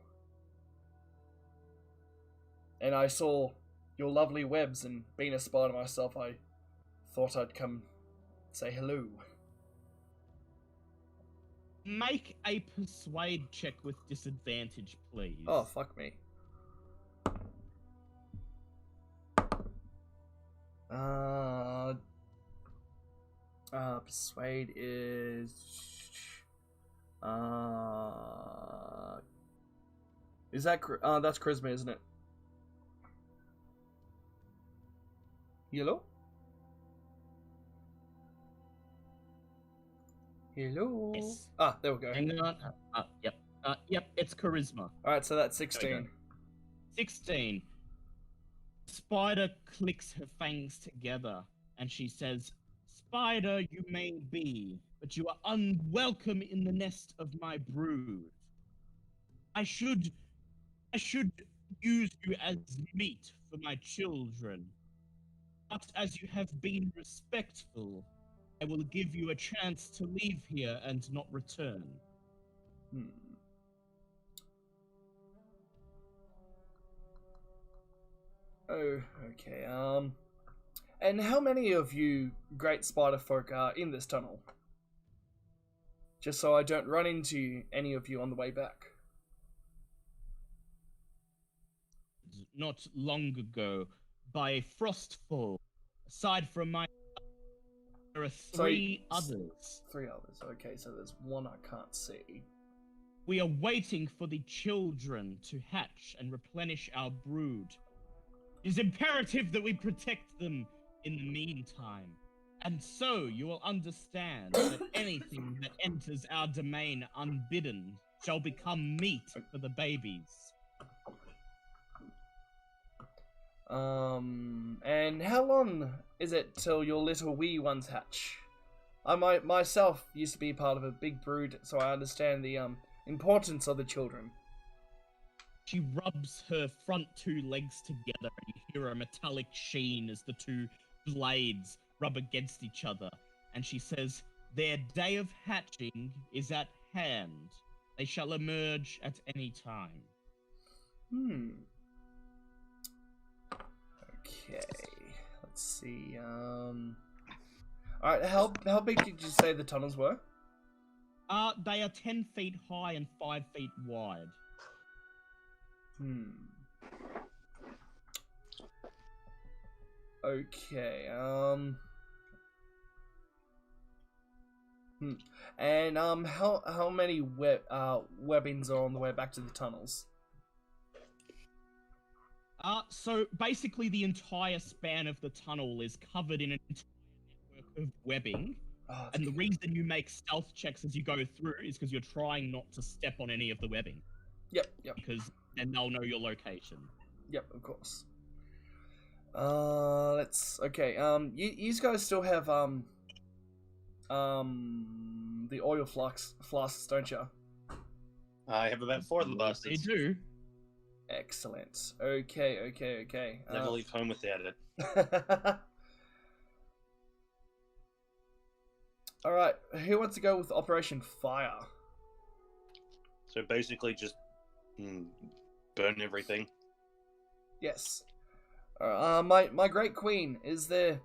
And I saw your lovely webs, and being a spider myself, I thought I'd come say hello. Make a persuade check with disadvantage, please. Oh, fuck me. Persuade is that that's charisma, isn't it? Hello? Hello? Yes. Ah, there we go. Hang on. Yep, it's charisma. Alright, so that's 16. Okay. 16. Spider clicks her fangs together and she says, "Spider you may be, but you are unwelcome in the nest of my brood. I should use you as meat for my children, but as you have been respectful, I will give you a chance to leave here and not return. Hmm. Oh, okay. And how many of you great spider folk are in this tunnel? Just so I don't run into any of you on the way back. Not long ago, by a frostfall, aside from my, there are three others. 3 others. Okay, so there's one I can't see. We are waiting for the children to hatch and replenish our brood. It is imperative that we protect them in the meantime. And so you will understand that anything that enters our domain unbidden shall become meat for the babies. And how long is it till your little wee ones hatch? I myself used to be part of a big brood, so I understand the importance of the children. She rubs her front 2 legs together, and you hear a metallic sheen as the 2 blades rub against each other. And she says, "Their day of hatching is at hand. They shall emerge at any time." Okay. Let's see. Alright, how big did you say the tunnels were? They are 10 feet high and 5 feet wide. Okay, And how many webbings are on the way back to the tunnels? So basically the entire span of the tunnel is covered in an entire network of webbing. And the reason you make stealth checks as you go through is because you're trying not to step on any of the webbing. Yep. Because then they'll know your location. Yep, of course. Okay. You guys still have the oil flasks, don't you? I have about 4 of the bastards. They do. Excellent. Okay. Never leave home without it. Alright, who wants to go with Operation Fire? So basically just burn everything. Yes. My great queen, is there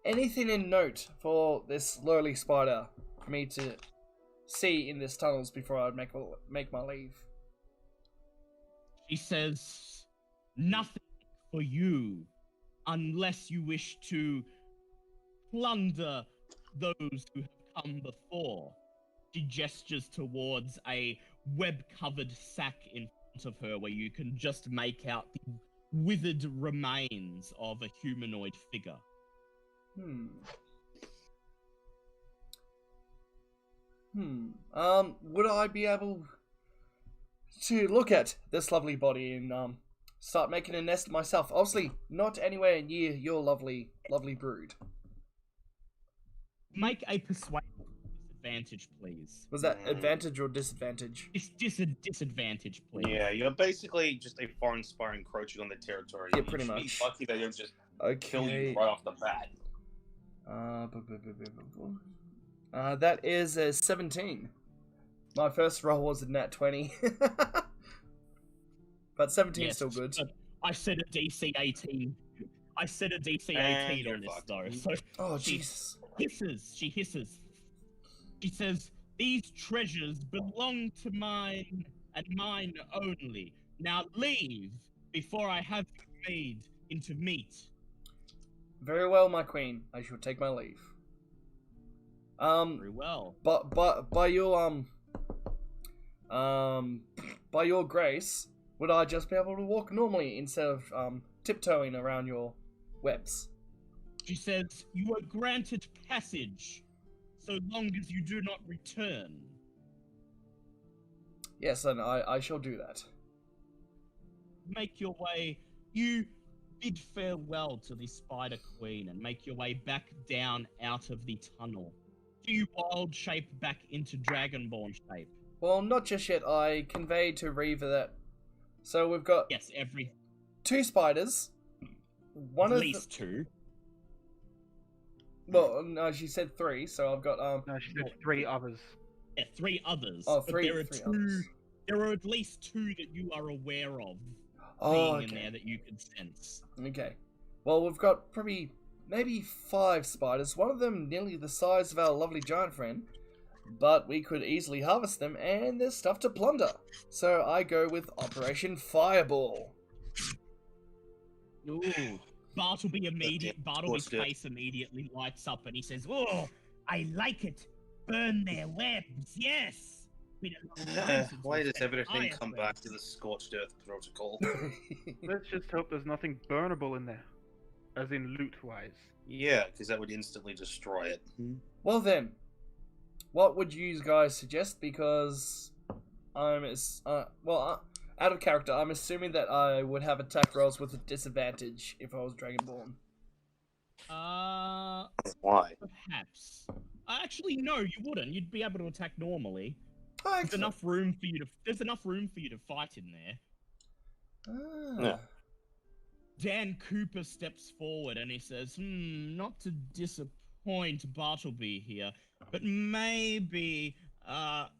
anything in note for this lowly spider for me to see in this tunnels before I make my leave? She says, "Nothing for you, unless you wish to plunder those who have come before." She gestures towards a web-covered sack in front of her where you can just make out the withered remains of a humanoid figure. Would I be able to look at this lovely body and start making a nest myself? Obviously, not anywhere near your lovely brood. Make a persuasion disadvantage, please. Was that advantage or disadvantage? It's disadvantage, please. Yeah, you're basically just a foreign spy encroaching on the territory. Yeah, pretty much. You should be lucky they don't just kill Okay. you right off the bat. That is a 17. My first roll was a nat 20. But 17 is still good. I said a DC 18. I said a DC 18 on this, though. So Oh, she Jesus. She hisses. She says, "These treasures belong to mine and mine only. Now leave before I have you made into meat." Very well, my queen. I shall take my leave. Very well. But by your grace, would I just be able to walk normally instead of tiptoeing around your webs? She says, "You are granted passage, so long as you do not return." Yes, and I shall do that. Make your way. You bid farewell to the Spider Queen and make your way back down out of the tunnel. do you wild shape back into Dragonborn shape? Well, not just yet. I conveyed to Reaver that. So we've got Yes, every 2 spiders. One at of least 2. well, no, she said 3. So I've got No, she said 3 others. Yeah, 3 others. Oh, but three. there are Three 2. others. There are at least 2 that you are aware of Oh, being in okay. there that you can sense. Okay. Well, we've got probably maybe 5 spiders. One of them nearly the size of our lovely giant friend. But we could easily harvest them, and there's stuff to plunder. So I go with Operation Fireball. Ooh. Bartleby's What's good? face immediately lights up and he says, "Oh, I like it. Burn their webs, yes." Been a long time since Why we've does set everything fire come to back them. to the scorched earth protocol? Let's just hope there's nothing burnable in there. As in loot-wise. Yeah, because that would instantly destroy it. Well then, what would you guys suggest? Because out of character, I'm assuming that I would have attack rolls with a disadvantage if I was Dragonborn. Why? Perhaps. Actually, no, you wouldn't. You'd be able to attack normally. Oh, There's excellent. enough room for you to. There's enough room for you to fight in there. Ah. Yeah. Dan Cooper steps forward and he says, not to disappoint Bartleby here, but maybe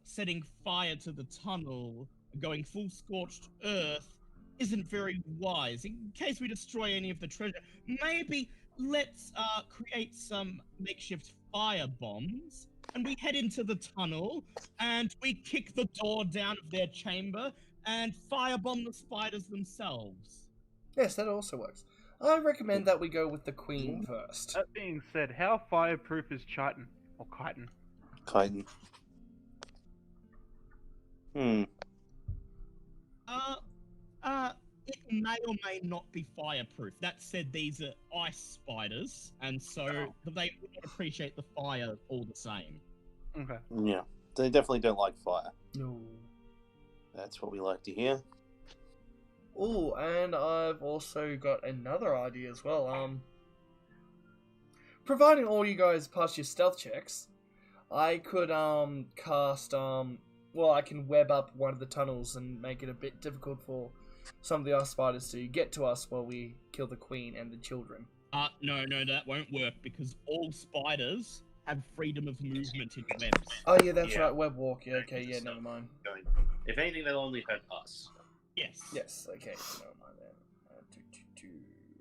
setting fire to the tunnel, going full scorched earth, isn't very wise. In case we destroy any of the treasure, maybe let's create some makeshift fire bombs, and we head into the tunnel, and we kick the door down of their chamber, and firebomb the spiders themselves. Yes, that also works. I recommend that we go with the Queen first. That being said, how fireproof is Chitin? Or Chitin? Chitin. It may or may not be fireproof. That said, these are ice spiders, and so they would not appreciate the fire all the same. Okay. Yeah. They definitely don't like fire. No. That's what we like to hear. Oh, and I've also got another idea as well. Providing all you guys pass your stealth checks, I could cast I can web up one of the tunnels and make it a bit difficult for some of the ice spiders to get to us while we kill the queen and the children. No, that won't work because all spiders have freedom of movement in webs. Oh yeah, that's Yeah. right, web walk. Yeah, okay, yeah, never mind. If anything, that'll only hurt us. Yes. Yes, okay, never mind then.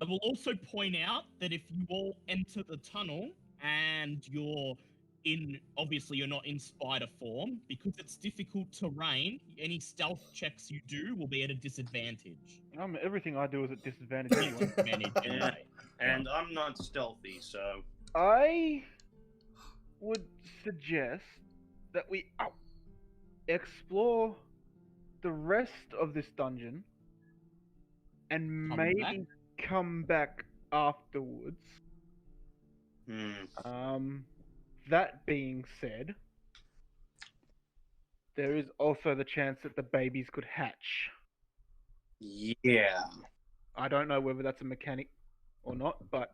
I will also point out that if you all enter the tunnel and obviously you're not in spider form, because it's difficult terrain, any stealth checks you do will be at a disadvantage. Everything I do is at disadvantage anyway. Disadvantage anyway. And I'm not stealthy, so... I would suggest that we explore the rest of this dungeon and maybe come back afterwards. That being said, there is also the chance that the babies could hatch. Yeah. I don't know whether that's a mechanic or not, but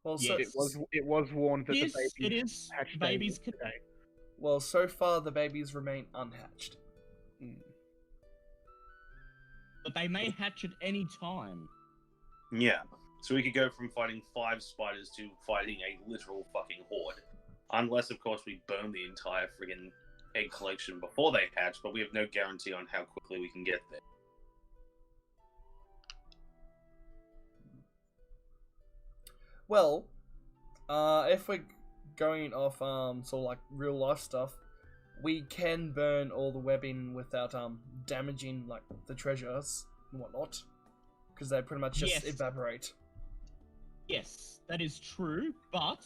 Well, Yeah, it was warned that Yes, the it babies is. hatch Babies can. today. well, so far the babies remain unhatched. But they may hatch at any time. Yeah. So we could go from fighting 5 spiders to fighting a literal fucking horde. Unless, of course, we burn the entire friggin' egg collection before they hatch, but we have no guarantee on how quickly we can get there. Well, if we're going off sort of like real life stuff, we can burn all the webbing without damaging like the treasures and whatnot, because they pretty much just Yes. evaporate. Yes, that is true, but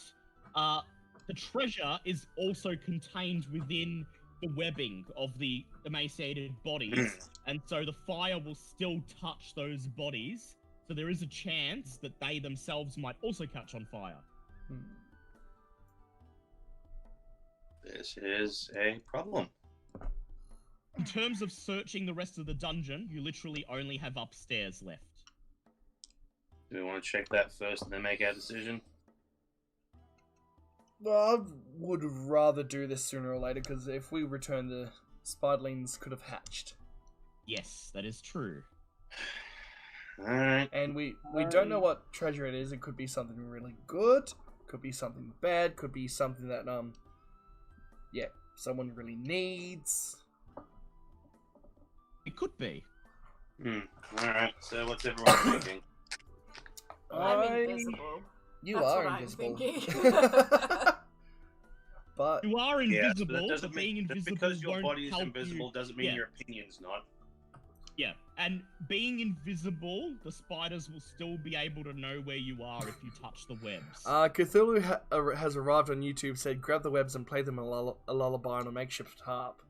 the treasure is also contained within the webbing of the emaciated bodies, and so the fire will still touch those bodies, so there is a chance that they themselves might also catch on fire. This is a problem. In terms of searching the rest of the dungeon, you literally only have upstairs left. Do we want to check that first and then make our decision? I would rather do this sooner or later, because if we return, the spiderlings could have hatched. Yes, that is true. Alright. And we don't know what treasure it is. It could be something really good, could be something bad, could be something that, yeah, someone really needs. It could be. Alright, so what's everyone thinking? I'm invisible. You That's are what I'm invisible. thinking. But You are Yeah, invisible, that doesn't but being mean just invisible because your won't body is help invisible you. doesn't mean Yeah. your opinion's not. Yeah, and being invisible, the spiders will still be able to know where you are if you touch the webs. Cthulhu has arrived on YouTube, said grab the webs and play them a lullaby on a makeshift harp.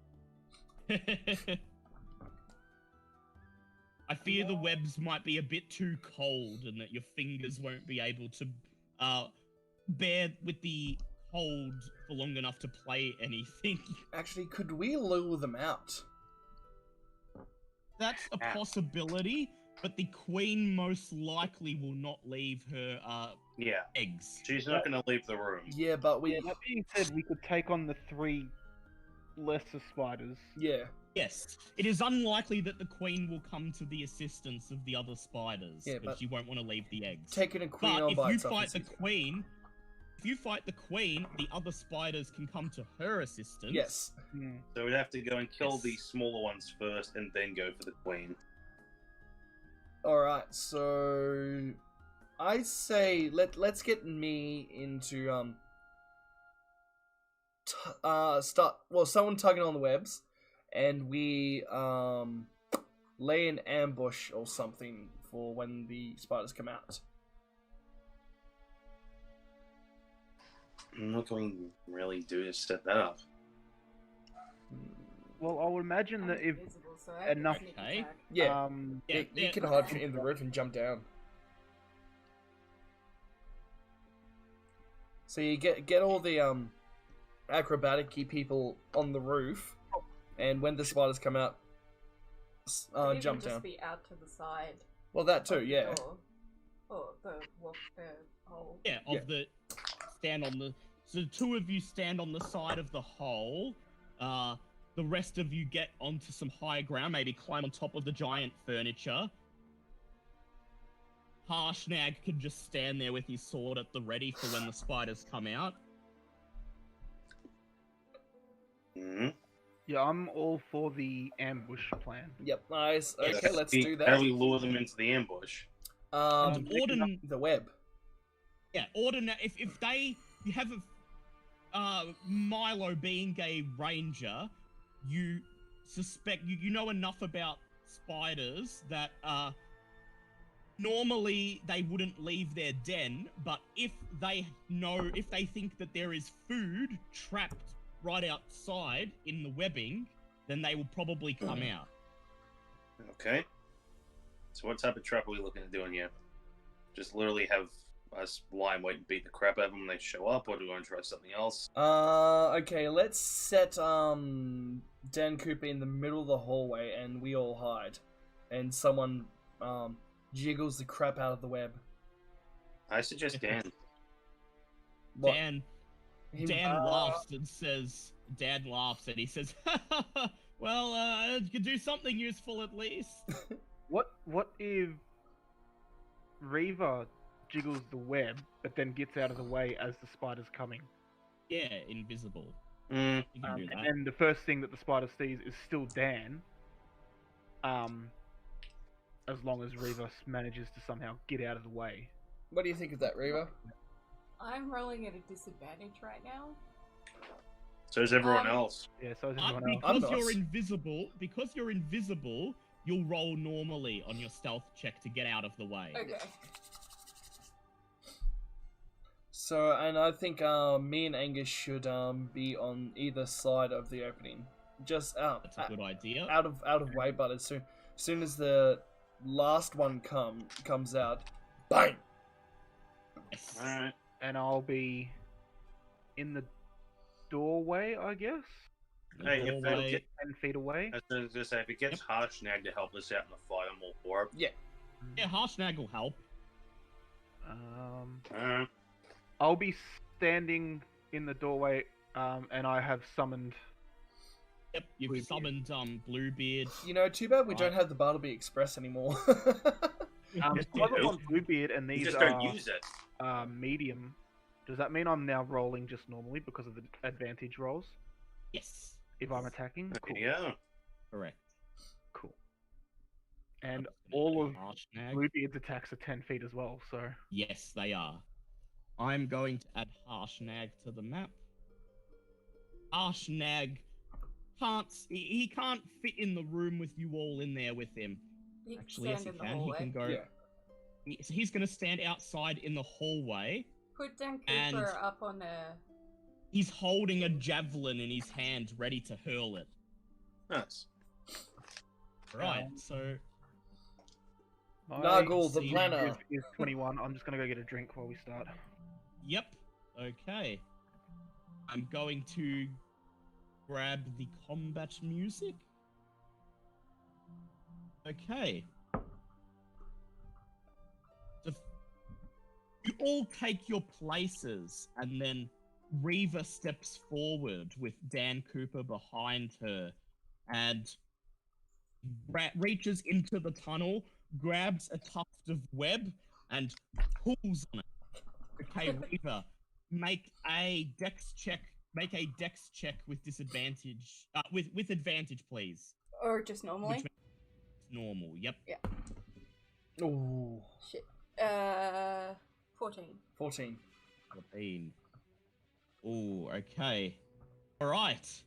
I fear the webs might be a bit too cold and that your fingers won't be able to bear with the cold for long enough to play anything. Actually, could we lure them out? That's a possibility, but the queen most likely will not leave her Yeah, eggs. she's not going to leave the room. Yeah, but we... Yeah, that being said, we could take on the 3 lesser spiders. Yeah. Yes, it is unlikely that the queen will come to the assistance of the other spiders, Yeah, because but she won't want to leave the eggs. Taking a queen But on if by you itself fight is the easier. queen, the other spiders can come to her assistance. Yes. So we'd have to go and kill Yes. the smaller ones first and then go for the queen. Alright, so... I say, let's get me into, someone tugging on the webs, and we, lay an ambush or something for when the spiders come out. What can we really do to set that up? Well, I would imagine I'm that if invisible, so I can enough- sneak Okay. attack. Yeah, Yeah, you can hide in the roof and jump down. So you get all the acrobatic-y people on the roof, and when the spiders come out, Could jump even down. just be out to the side. Well, that too, yeah. Or the hole. Yeah, stand on the. So the 2 of you stand on the side of the hole. The rest of you get onto some higher ground, maybe climb on top of the giant furniture. Harshnag can just stand there with his sword at the ready for when the spiders come out. Hmm. Yeah, I'm all for the ambush plan. Yep, nice. Yes. Okay, let's do How that. do we lure them into the ambush? The web. Yeah, if you have Milo being a ranger, you suspect you know enough about spiders that normally they wouldn't leave their den, but if they think that there is food trapped right outside in the webbing, then they will probably come out. Okay. So what type of trap are we looking at doing here? Just literally have us lie and wait and beat the crap out of them when they show up, or do we want to try something else? Okay, let's set Dan Cooper in the middle of the hallway and we all hide. And someone jiggles the crap out of the web. I suggest Dan. What? Dan laughs and says, Dan laughs and he says, well, you could do something useful at least. What if Reva jiggles the web, but then gets out of the way as the spider's coming? Yeah, invisible. Mm. You can do that. And then the first thing that the spider sees is still Dan. As long as Reva manages to somehow get out of the way. What do you think of that, Reva? I'm rolling at a disadvantage right now. So is everyone Um, else. Yeah, so is everyone else. I'm Because you're not. invisible, you'll roll normally on your stealth check to get out of the way. Okay. So, and I think me and Angus should be on either side of the opening, just That's a good idea. out of way. But as soon as the last one comes out, bang! Yes. Alright. And I'll be in the doorway, I guess? The Hey, if doorway- 10 feet away? I was going to say, if it gets Harshnag to help us out in the fight, I'm all for it. Yeah, Harshnag will help. Alright. I'll be standing in the doorway, and I have summoned. Yep, you've Bluebeard. summoned Bluebeard. You know, too bad we Right. don't have the Bartleby Express anymore. Because I'm on Bluebeard, and You these just are don't use it. medium. Does that mean I'm now rolling just normally because of the advantage rolls Yes, if I'm attacking? Cool. Yeah. correct. Cool. And all of Harshnag. Bluebeard's attacks are 10 feet as well, so. Yes, they are. I'm going to add Harshnag to the map. Harshnag he can't fit in the room with you all in there with him. You Actually, yes, stand he in the can. He hallway. can go. Yeah. So he's going to stand outside in the hallway. Put Dan And- Cooper up on the. He's holding a javelin in his hand, ready to hurl it. Nice. Right. So My Nagel, the speed planner. is 21. I'm just gonna go get a drink while we start. Yep. Okay. I'm going to grab the combat music. Okay. You all take your places, and then Reva steps forward with Dan Cooper behind her and reaches into the tunnel, grabs a tuft of web, and pulls on it. Okay, Reva, make a dex check. Make a dex check with disadvantage. With advantage, please. Or just normally? Which normal. Yep. Ooh, Shit. 14. 14. 14. Ooh, okay. Alright.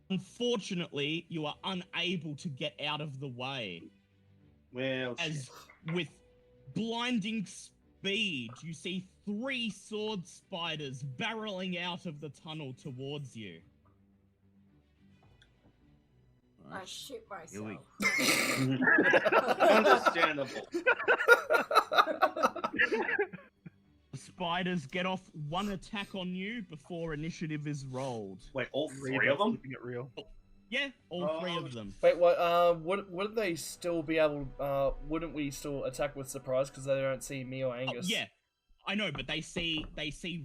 Unfortunately, you are unable to get out of the way. Well, As with blinding speed, you see 3 sword spiders barreling out of the tunnel towards you. I shit Here we myself. understandable. The spiders get off 1 attack on you before initiative is rolled. Wait, all 3 Reva of them? keeping it real. Yeah, all 3 of them. Wait, what? Would they still be able? Wouldn't we still attack with surprise because they don't see me or Oh, Angus? yeah, I know, but they see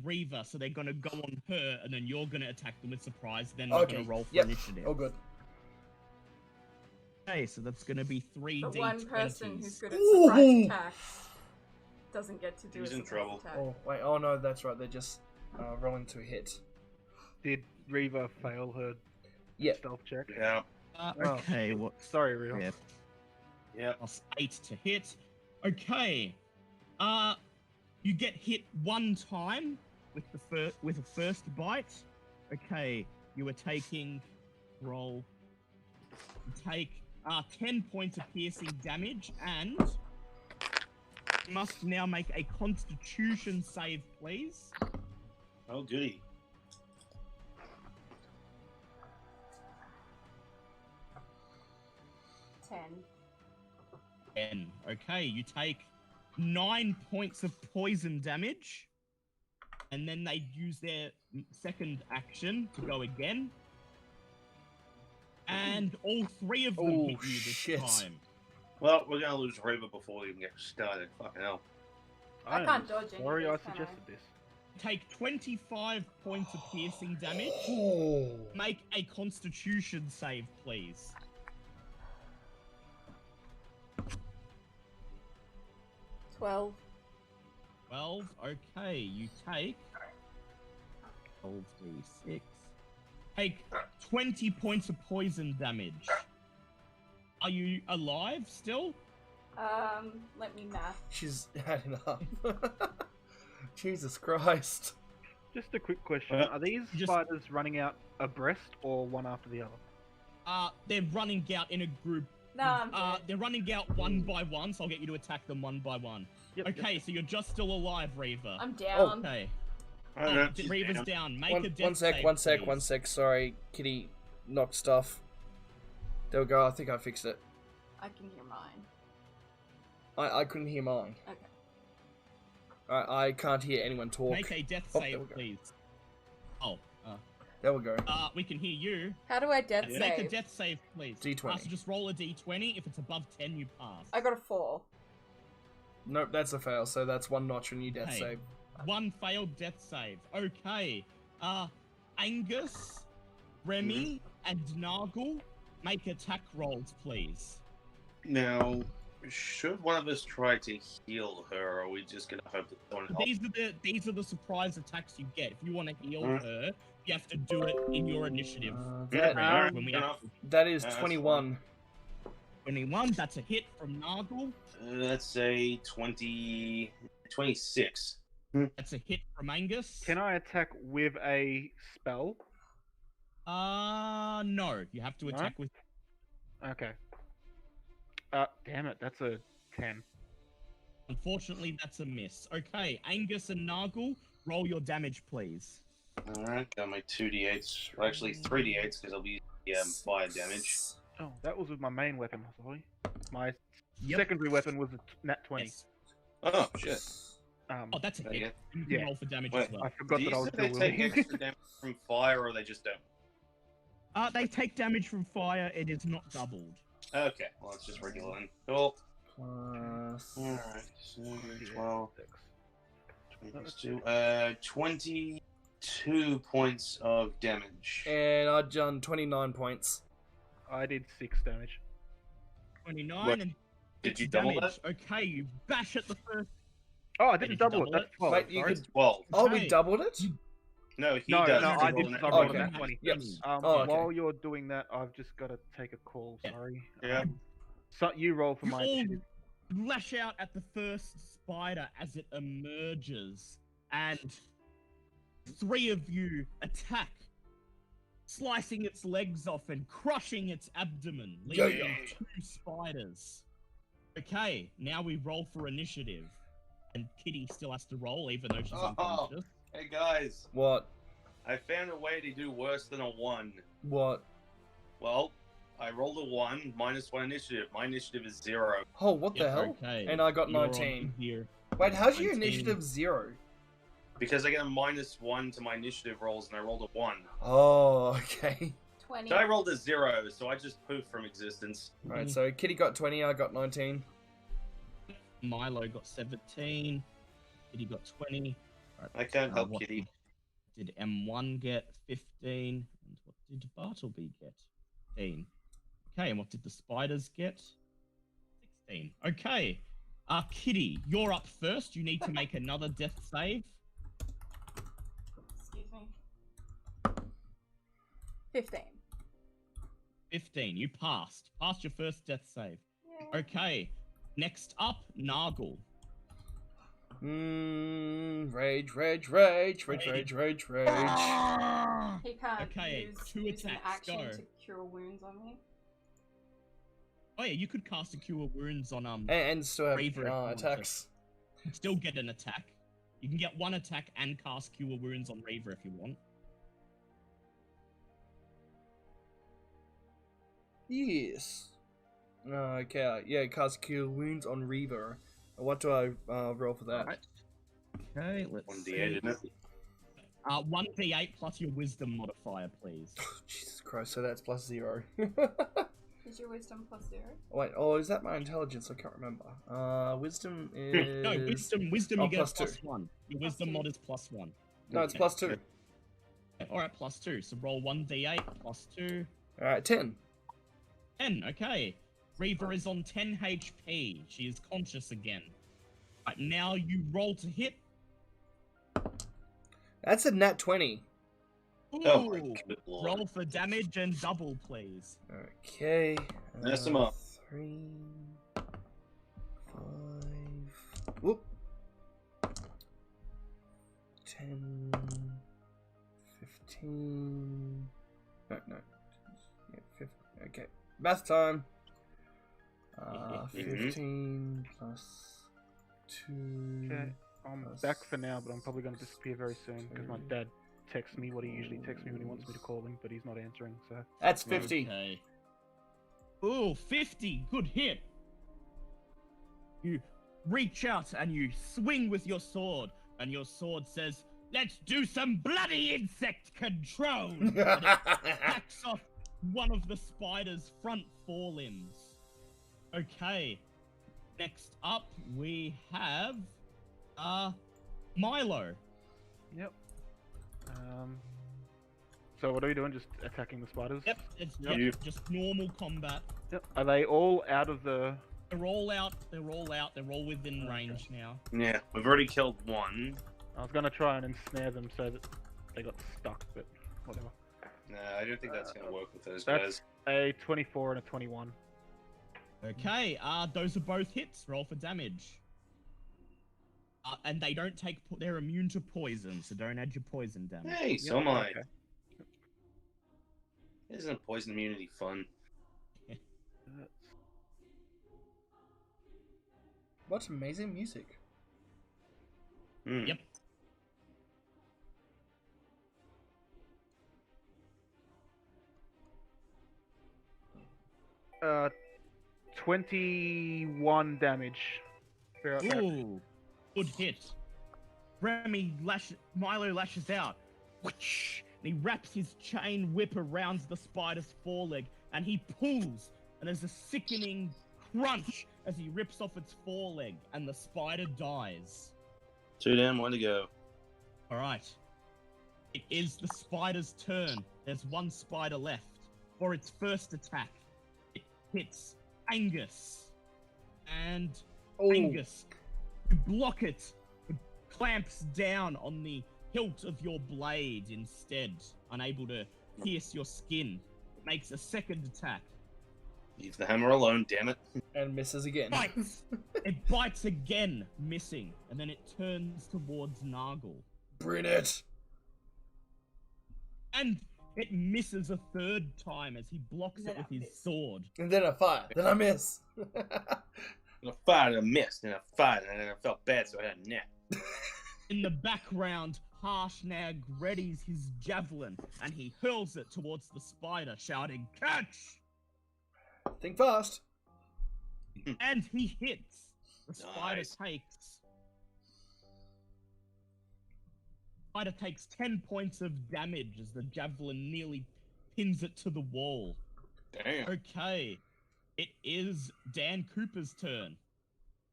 Reva, so they're gonna go on her, and then you're gonna attack them with surprise. Then they're Okay. gonna roll for Yep. initiative. Oh, good. Okay, so that's gonna be 3 The d20s. one person who's good at Ooh. surprise attacks doesn't get to do He's a in surprise trouble. attack. Oh wait. Oh no, that's right. They're just rolling to hit. Did Reva fail her Yeah. stealth check? Yeah. Okay, what? Sorry, Real. Yeah, Yeah. plus 8 to hit. Okay, you get hit 1 time with the first bite. Okay, you are taking roll. You take 10 points of piercing damage, and you must now make a Constitution save, please. Oh, goody. Ten. 10. Okay, you take 9 points of poison damage, and then they use their second action to go again. And all 3 of them Oh, hit you this shit. time. Well, we're gonna lose Reva before we even get started. Fucking hell. I am can't dodge any Sorry, of I these, can I? suggested this. Take 25 points of piercing damage. Oh. Make a Constitution save, please. 12. 12. Okay, you take 12 d6. Take 20 points of poison damage. Are you alive still? Let me math. She's had enough. Jesus Christ. Just a quick question. Are these Just- spiders running out abreast or one after the other? They're running out in a group. No, I'm dead. They're running out 1 by 1, so I'll get you to attack them 1 by 1. Yep, Okay, so you're just still alive, Reva. I'm down. Okay. I don't know. She's Reva's down. down. Make a One death sec. save, One sec. please. One sec. Sorry, Kitty knocked stuff. There we go. I think I fixed it. I can hear mine. I couldn't hear mine. Okay. I can't hear anyone talk. Make a death Oh, there we save, go. please. Oh, There we go. we can hear you. How do I death Make a save? death save, please. D20. So just roll a d20. If it's above 10, you pass. I got a 4. Nope, that's a fail. So that's 1 notch on your death Hey. save. 1 failed death save. Okay. Angus, Remy, and Nargle, make attack rolls, please. Now, should one of us try to heal her, or are we just gonna hope that someone helps? These are the surprise attacks you get. If you want to heal Mm. her, you have to do it in your initiative. That, When we enough. that is That's 21. 21, that's a hit from Nargle. Let's say 26. That's a hit from Angus. Can I attack with a spell? No. You have to No? attack with. Okay. Damn it, that's a 10. Unfortunately, that's a miss. Okay, Angus and Nargle, roll your damage, please. Alright, got my 2d8s. Well, actually, 3d8s, because I'll be fire damage. Oh, that was with my main weapon, sorry. My Yep. secondary weapon was a nat 20. Yes. Oh, shit. Oh, that's a There hit. you You can Yeah. roll for damage Wait, as well. I forgot that I was These, they still take willing. extra damage from fire, or they just don't? They take damage from fire. It is not doubled. Okay, well, it's just regular then. Cool. Plus... Alright, so 12, 22, 22 points of damage. And I've done 29 points. I did 6 damage. 29 What? and Did you 6 double damage. Okay, you bash at the first. Oh, I Did didn't you double it. double That's it? 12. Wait, you sorry. could... 12. Oh, we Okay. doubled it? No, he No, does. no, He's I rolling did. that I rolled Okay. a nat 20. Yes. Oh, okay. While you're doing that, I've just got to take a call. Yeah. Sorry. Yeah. So you roll for You my all initiative. lash out at the first spider as it emerges, and 3 of you attack, slicing its legs off and crushing its abdomen, leaving Yeah. 2 spiders. Okay, now we roll for initiative. And Kitty still has to roll, even though she's Oh. unconscious. Hey, guys. What? I found a way to do worse than a 1. What? Well, I rolled a 1, -1 initiative. My initiative is 0. Oh, what the Yeah, hell? Okay. And I got You're on 19. Here. Wait, how's your 19. initiative 0? Because I get a -1 to my initiative rolls, and I rolled a 1. Oh, okay. 20. So I rolled a 0, so I just poofed from existence. Right, so Kitty got 20, I got 19. Milo got 17. Kitty got 20. I can't help what Kitty. Did M1 get 15? And what did Bartleby get? 15. Okay, and what did the spiders get? 16. Okay. Kitty, you're up first. You need to make another death save. Excuse me. 15. 15. You passed. Passed your first death save. Yeah. Okay. Next up, Nargle. Rage, rage, rage, rage, rage, rage, rage. He can't Okay, use 2 use an attacks, action go. to cure wounds on me. Oh yeah, you could cast a Cure Wounds on And still have Braver if you want attacks. still get an attack. You can get 1 attack and cast Cure Wounds on Reaver if you want. Yes. Okay, yeah, cast Cure Wounds on Reaver. What do I roll for that? Alright. Okay, let's 1d8, isn't it? 1d8 plus your Wisdom modifier, please. Jesus Christ, so that's plus 0. Is your wisdom +0? Wait, oh, is that my intelligence? I can't remember. Wisdom is... No, Wisdom Oh, you get plus plus 2. 1. Your Plus Wisdom 2. mod is +1. No, it's Okay. plus 2. Alright, +2. So roll 1d8 plus 2. Alright, 10. 10, okay. Reaver is on 10 HP. She is conscious again. Right, now you roll to hit. That's a nat 20. Oh my Ooh. good lord. Roll for damage and double, please. Okay. Mess him up. 3, 5. Whoop. 10. 15. No. Yeah, 15. Okay. Math time. 15 plus 2. Okay, I'm plus back for now, but I'm probably going to disappear very soon because my 2. dad texts me what he usually texts me when he wants me to call him, but he's not answering. So That's 50. Okay. Ooh, 50. Good hit. You reach out and you swing with your sword, and your sword says, "Let's do some bloody insect control!" And it hacks off one of the spider's front forelimbs. Okay. Next up, we have Milo. yep. So what are we doing? Just attacking the spiders? Yep, it's Yep. just normal combat. Yep. Are they all out of the? They're all out. They're all within range now. Yeah, we've already killed one. I was gonna try and ensnare them so that they got stuck, but whatever. Nah, I don't think that's gonna work with those That's guys. a 24 and a 21. Okay, those are both hits. Roll for damage. And they don't take. They're immune to poison, so don't add your poison damage. Hey, so am I. Isn't poison immunity fun? What amazing music. Hmm. Yep. 21 damage. Ooh, good hit. Milo lashes out. Whoosh, and he wraps his chain whip around the spider's foreleg, and he pulls, and there's a sickening crunch as he rips off its foreleg, and the spider dies. Too damn one to go. Alright. It is the spider's turn. There's one spider left. For its first attack, it hits Angus. And Oh, Angus, you block it. It clamps down on the hilt of your blade instead, unable to pierce your skin. It makes a second attack. Leave the hammer alone, damn it. and misses again. Bites! It bites again, missing, and then it turns towards Nargle. Bring it. And it misses a third time as he blocks it Then with I his miss. sword. And then I fire. Then I miss. I fired and I missed, and I fired and I felt bad, so I had a nap. In the background, Harshnag readies his javelin and he hurls it towards the spider, shouting, "Catch!" Think fast. And he hits. The spider Nice. takes 10 points of damage as the javelin nearly pins it to the wall. Damn. Okay, it is Dan Cooper's turn.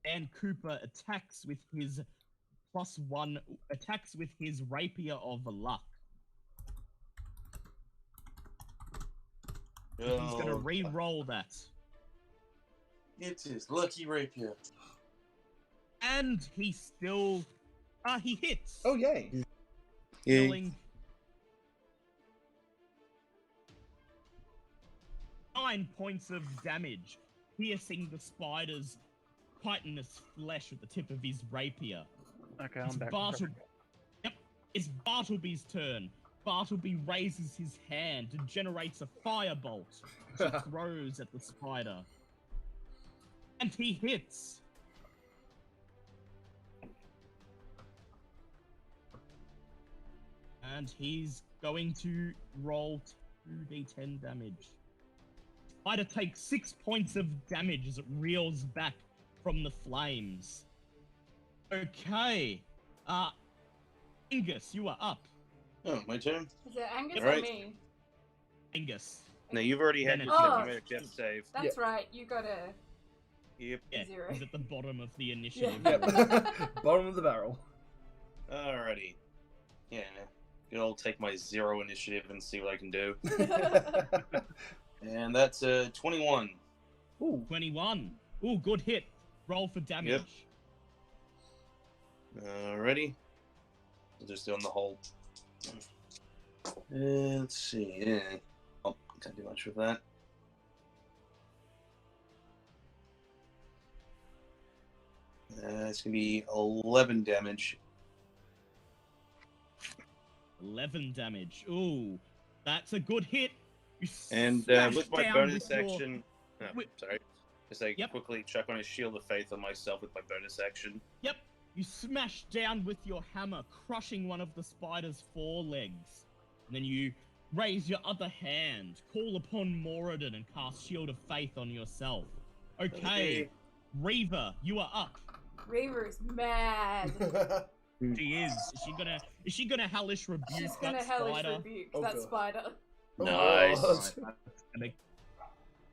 Dan Cooper attacks with his +1, attacks with his Rapier of Luck. He's gonna re-roll that. It's his lucky rapier. And he still... he hits! Oh, yay. Dealing 9 points of damage, piercing the spider's chitinous flesh with the tip of his rapier. Okay, It's I'm back. It's Bartleby's turn. Bartleby raises his hand and generates a firebolt, which he throws at the spider. And he hits. And he's going to roll 2d10 damage. Spider takes 6 points of damage as it reels back from the flames. Okay. Angus, you are up. Oh, my turn? Is it Angus Right. or me? Angus. No, you've already had Then your it's- turn. Oh. You made a death save. That's right. You gotta. Yep. Yeah, Zero. he's at the bottom of the initiative. Yep. Bottom of the barrel. Alrighty. Yeah. Good old take my 0 initiative and see what I can do. And that's 21. Ooh. 21. Ooh, good hit. Roll for damage. Alrighty. Just doing the whole. Let's see. Yeah. Oh, can't do much with that. It's gonna be 11 damage. 11 damage. Ooh, that's a good hit. You And smash with my down bonus with your- action. Oh, with- sorry. Just like Yep. quickly chuck on a shield of faith on myself with my bonus action. Yep, you smash down with your hammer, crushing one of the spider's forelegs. And then you raise your other hand, call upon Moradin, and cast Shield of Faith on yourself. Okay, Reaver, you are up. Reaver's mad. She is. Is she gonna hellish rebuke She's that gonna hellish spider? rebuke Oh, that God. spider. Nice. And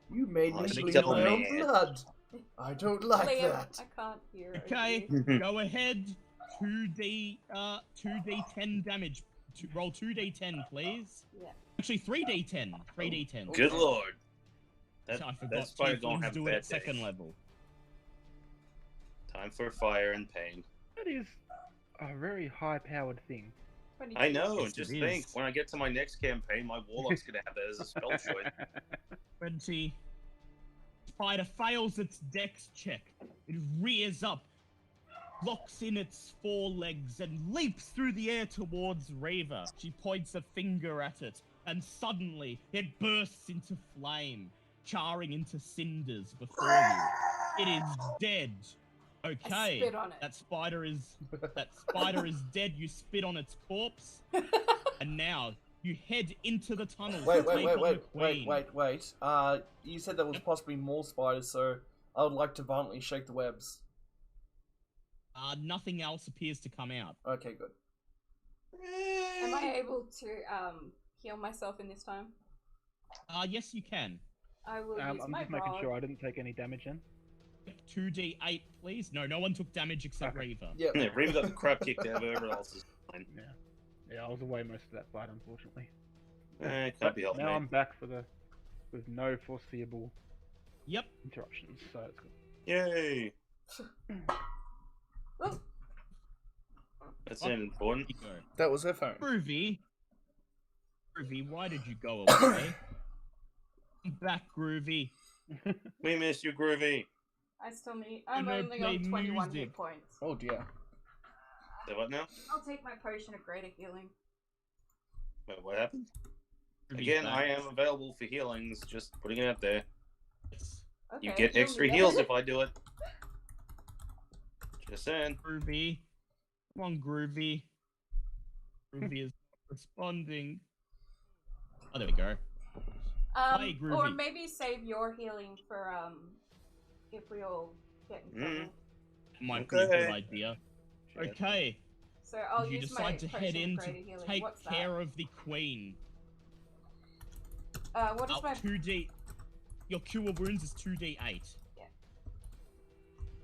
You made me Oh, bleed devil my own man. blood. I don't like Liam, that. I can't hear. Okay, you. go ahead. 2d10 damage. roll 2d10, please. Yeah. Actually, 3d10. 3d10. Good lord. That, So I forgot that spider don't tieflings have do it bad at second days. level. Time for fire and pain. That is a very high-powered thing. 22. I know, Yes, just it think, is. when I get to my next campaign, my warlock's gonna have that as a spell choice. 20. Spider fails its dex check. It rears up, locks in its forelegs, and leaps through the air towards Reva. She points a finger at it, and suddenly it bursts into flame, charring into cinders before you. It is dead. Okay, spit on it. that spider is dead. You spit on its corpse, and now you head into the tunnel. Wait, to take on the wait. queen. You said there was possibly more spiders, so I would like to violently shake the webs. Nothing else appears to come out. Okay, good. Am I able to heal myself in this time? Yes, you can. I will use I'm my just making rod. sure I didn't take any damage in. 2d8, please. No one took damage except Okay. Reva. Yeah. Yeah, Reeve got the crap kicked out of everyone else's fine. Yeah, I was away most of that fight, unfortunately. Can't But be helped, now mate. I'm back with no foreseeable Yep. interruptions, so it's good. Yay! Oh, That's important. You go. That was her phone. Groovy, why did you go away? I'm back, Groovy. We missed you, Groovy. I still need. I'm know, only play on 21 music. hit points. Oh dear. So what now? I'll take my potion of greater healing. Wait, what happened? Groovy's Again, back. I am available for healings. Just putting it out there. Yes. Okay, You get heal extra me heals then. if I do it. Just saying. Groovy. Come on, Groovy. Groovy is not responding. Oh, there we go. Play, Or Groovy. maybe save your healing for if we all get in trouble. Might be a Okay. good idea. Shit. Okay. So I'll you use my decide to potion head of in to greater healing. take What's care of the queen. that? What is my? 2d. Your cure wounds is 2d8.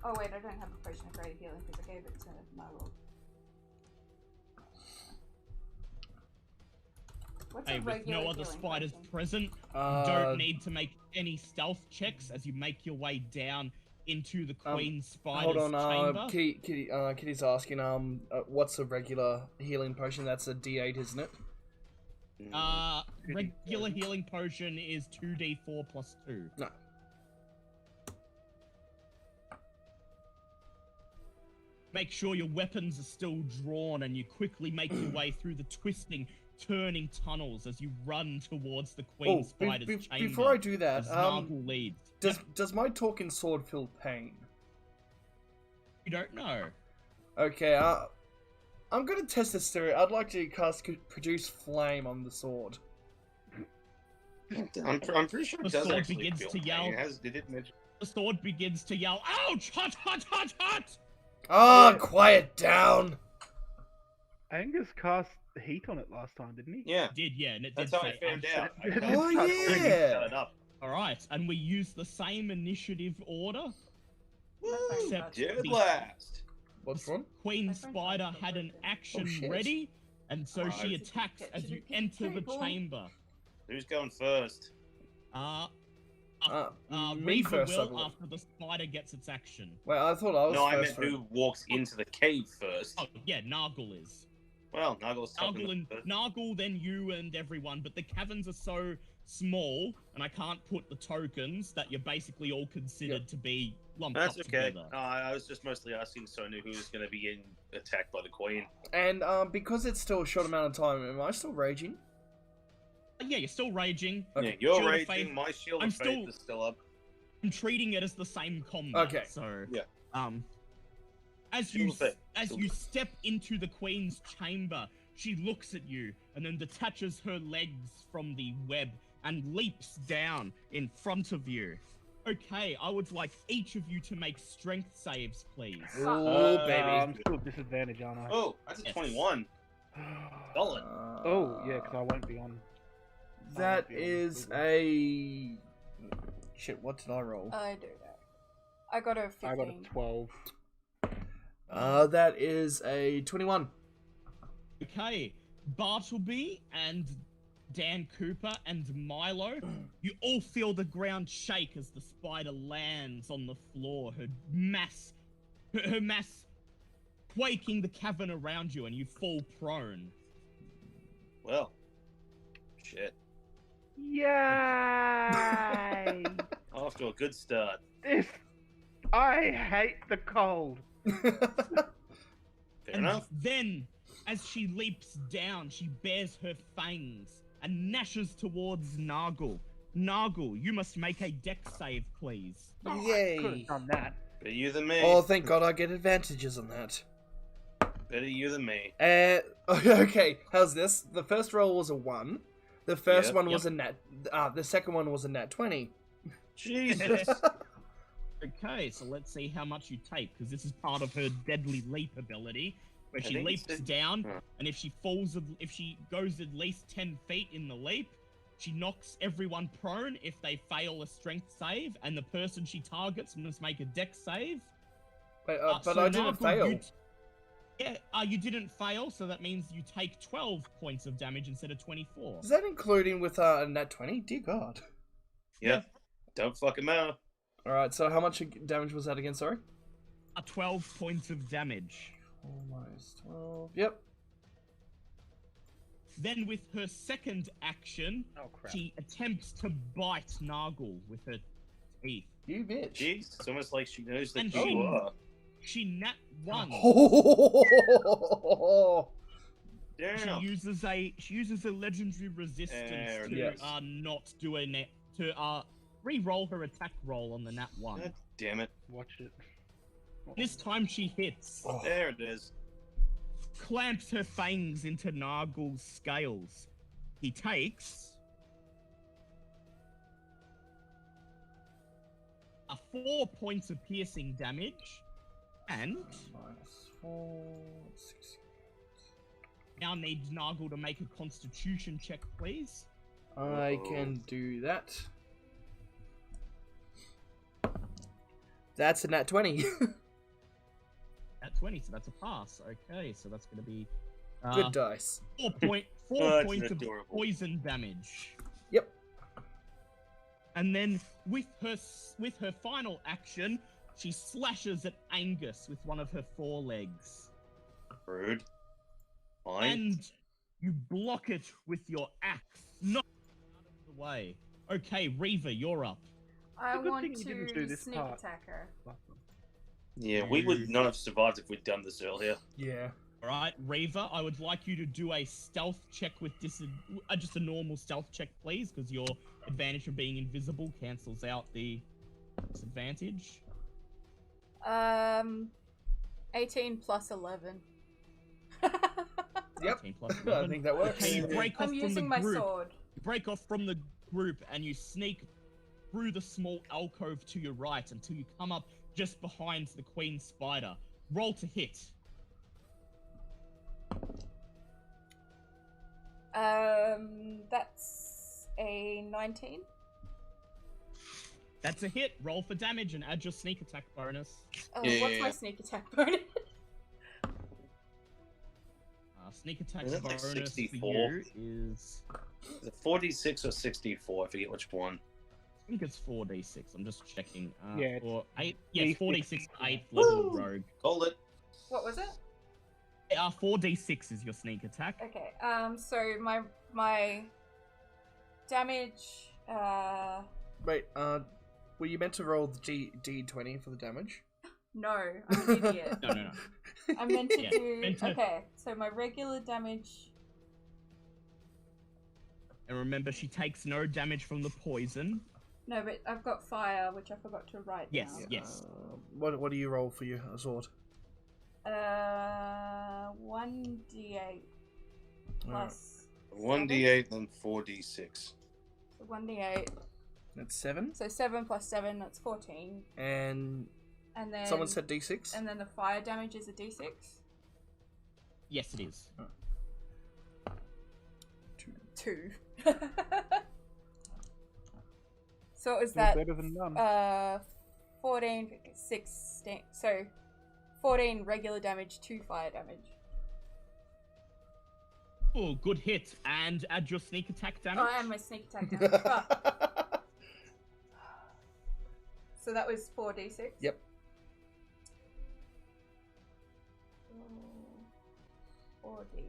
Oh wait, I don't have a potion of greater healing because I gave it to Milo. What's Hey, a with regular no other healing spiders potion? present, you don't need to make any stealth checks as you make your way down into the queen spider's Hold on, chamber. Kitty's asking, what's a regular healing potion? That's a D8, isn't it? Regular healing potion is 2d4 plus 2. No. Make sure your weapons are still drawn and you quickly make your way through the twisting, turning tunnels as you run towards the queen spider's chamber. Before I do that, as Nargle leads. does my talking sword feel pain? You don't know. Okay, I'm gonna test this theory. I'd like to cast produce flame on the sword. I'm pretty sure it The does sword actually begins feel to pain. yell. Did it mention? The sword begins to yell, "Ouch! Hot, hot, hot, hot!" Ah, quiet down! Angus cast heat on it last time, didn't he? Yeah, Did, yeah, and it that's did how I say, found "Ouch." out. Oh, yeah. Shut it up. Alright, and we use the same initiative order. Woo! Except Dead the last. What's wrong? Queen My friend Spider tried to had an break it. action shit. ready, and so she Alright. attacks as you Kitchen enter the table. chamber. Who's going first? Me Reva first, I will believe. after the spider gets its action. Wait, I thought I was No, I meant first. who walks into the cave first. Oh, yeah, Nargle is. Well, Nuggle's Nargle, then you and everyone, but the caverns are so small, and I can't put the tokens that you're basically all considered to be lumped That's up okay. together. I was just mostly asking so I knew who was going to be getting attacked by the queen. And because it's still a short amount of time, am I still raging? Yeah, you're still raging. Okay. Yeah, you're Shield of raging. Faith. My shield I'm of faith still- is still up. I'm treating it as the same combat. Okay. So Yeah. as Shield you of Faith. as Shield you of step into the queen's chamber, she looks at you and then detaches her legs from the web and leaps down in front of you. Okay, I would like each of you to make strength saves, please. Oh, baby. I'm still at disadvantage, aren't I? Oh, that's a Yes. 21. Solid. Oh, yeah, because I won't be on. That is a... Shit, what did I roll? I do that. I got a 15. I got a 12. That is a 21. Okay, Bartleby and Dan Cooper and Milo, you all feel the ground shake as the spider lands on the floor, her mass quaking the cavern around you, and you fall prone. Well, shit. Yay! Off to a good start. I hate the cold. Fair And enough. then, as she leaps down, she bares her fangs and gnashes towards Nargle. Nargle, you must make a dex save, please. Oh, I could Yay. have done that. Better you than me. Oh, thank God I get advantages on that. Better you than me. Okay, how's this? The first roll was a 1. The first Yep. one was a nat... the second one was a nat 20. Jesus. Okay, so let's see how much you take, because this is part of her deadly leap ability, where I she think leaps it's a- down, Huh. and if she goes at least 10 feet in the leap, she knocks everyone prone if they fail a strength save, and the person she targets must make a dex save. But So I didn't Nargle, fail. you didn't fail, so that means you take 12 points of damage instead of 24. Is that including with a nat 20? Dear God. Yep. Don't fucking matter. Alright, so how much damage was that again, sorry? 12 points of damage. Almost 12. Yep. Then with her second action, Oh crap. she attempts to bite Nargle with her teeth. You bitch. Jeez, it's almost like she knows that And you she- are. She nat 1. Damn. She uses a legendary resistance There to it is. not do a net to re-roll her attack roll on the nat 1. God damn it. Watch it. This time she hits, Oh. There it is. clamps her fangs into Nargle's scales. He takes a 4 points of piercing damage, and -4, 6. now needs Nargle to make a Constitution check, please. I can do that. That's a nat 20. At 20, so that's a pass. Okay, so that's going to be Good dice. 4 That's points of adorable. poison damage. Yep. And then with her final action, she slashes at Angus with one of her forelegs. Rude. Fine. And you block it with your axe. Knock it out of the way. Okay, Reaver, you're up. I It's a good want thing you didn't do to this sneak part. attack her. Yeah, we would not have survived if we'd done this earlier. Yeah. Alright, Reaver, I would like you to do a stealth check with just a normal stealth check, please, because your advantage from being invisible cancels out the disadvantage. 18 plus 11. Yep. 18 plus I 11. think that works. Okay, you break off I'm from the using my group. sword. You break off from the group and you sneak through the small alcove to your right until you come up just behind the queen spider. Roll to hit. That's a 19. That's a hit. Roll for damage and add your sneak attack bonus. Yeah, What's yeah, my yeah. sneak attack bonus? Sneak attack Is it like bonus 64? for you is... Is it 46 or 64? I forget which one. I think it's 4d6. I'm just checking. Yeah, it's For 8. Yes, D6. 4d6 8th level Woo! rogue. Called it. What was it? 4d6 is your sneak attack. Okay. So my damage. Wait, were you meant to roll the D20 for the damage? No, I'm an idiot. No. I meant to Yeah, do. meant to- Okay, so my regular damage. And remember, she takes no damage from the poison. No, but I've got fire, which I forgot to write Yes, down. yes. What do you roll for your sword? 1d8 plus 1d8 and 4d6. 1d8. That's 7. So 7 plus 7, that's 14. And And then someone said D6? And then the fire damage is a d6. Yes, it is. 2. So is Still that better than none. 14, 16, so 14 regular damage, 2 fire damage. Oh, good hit. And add your sneak attack damage. Oh, and my sneak attack damage. Oh. So that was 4d6? Yep. 4d6.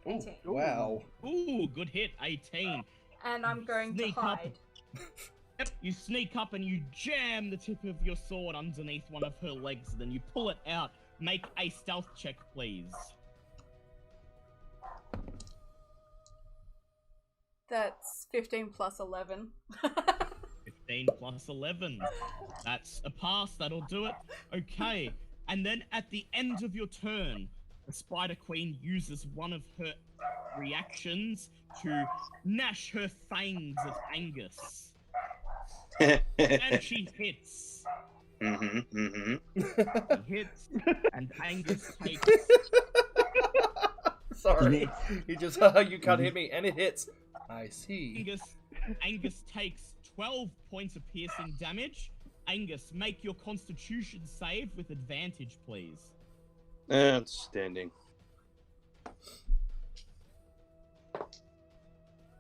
Ooh, 18. wow. Ooh, good hit. 18. And I'm going to Sneak up. hide. Yep, you sneak up and you jam the tip of your sword underneath one of her legs. Then you pull it out. Make a stealth check, please. That's 15 plus 11. 15 plus 11. That's a pass. That'll do it. Okay. And then at the end of your turn, the Spider Queen uses one of her reactions to gnash her fangs at Angus. And she hits. She hits, and Angus takes. Sorry. You just, you can't hit me, and it hits. I see. Angus takes 12 points of piercing damage. Angus, make your Constitution save with advantage, please. Outstanding.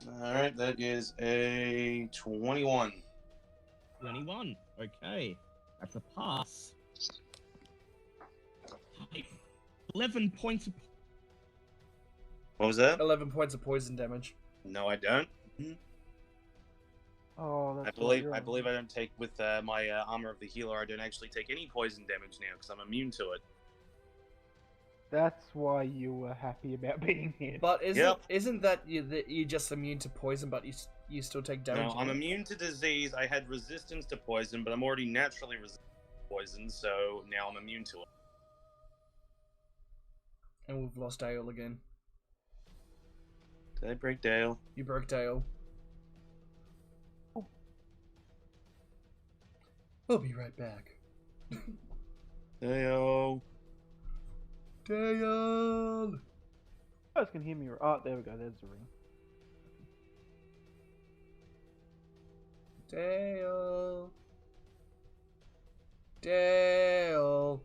Alright, that is a 21. 21. Okay. That's a pass. 11 points of... What was that? 11 points of poison damage. No, I don't. Oh, I that's believe I don't take with my armor of the healer. I don't actually take any poison damage now because I'm immune to it. That's why you were happy about being here. But Yep. isn't that you're just immune to poison, but you still take damage? No, I'm immune to disease. I had resistance to poison, but I'm already naturally resistant to poison, so now I'm immune to it. And we've lost Dale again. Did I break Dale? You broke Dale. We'll be right back. Dale. Dale! You guys can hear me. Oh, there we go. There's the ring. Dale! Dale!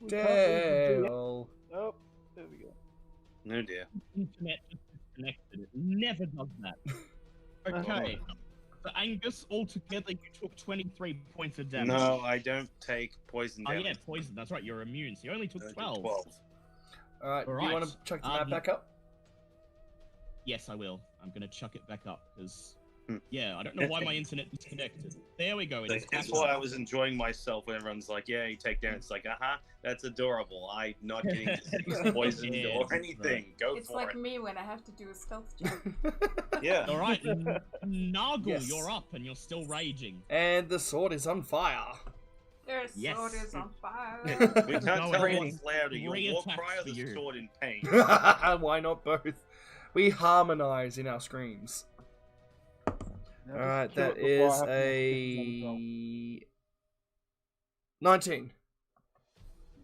We can't lose Dale! Oh, there we go. No dear. Internet just disconnected. It never does that. Okay. So Angus, altogether you took 23 points of damage. No, I don't take poison Oh damage. yeah, poison. That's right. You're immune, so you only I took took 12. 12. Alright, do you Alright, want to chuck the map back up? Yes, I will. I'm gonna chuck it back up because, Hmm. yeah, I don't know why my internet disconnected. There we go. It is That's back why up. I was enjoying myself when everyone's like, yeah, you take damage. It's like, that's adorable. I'm not getting disease, poisoned, Yeah, or that's anything. Go It's for like it. me when I have to do a stealth check. Yeah. All right, Nargle, Yes. you're up and you're still raging. And the sword is on fire. Their Yes. sword is on fire. We can't Go tell ahead. what's louder, your Three war attacks cry or for the you. sword in pain. Why not both? We harmonize in our screams. Now Alright, just kill that it before I is have to a 19.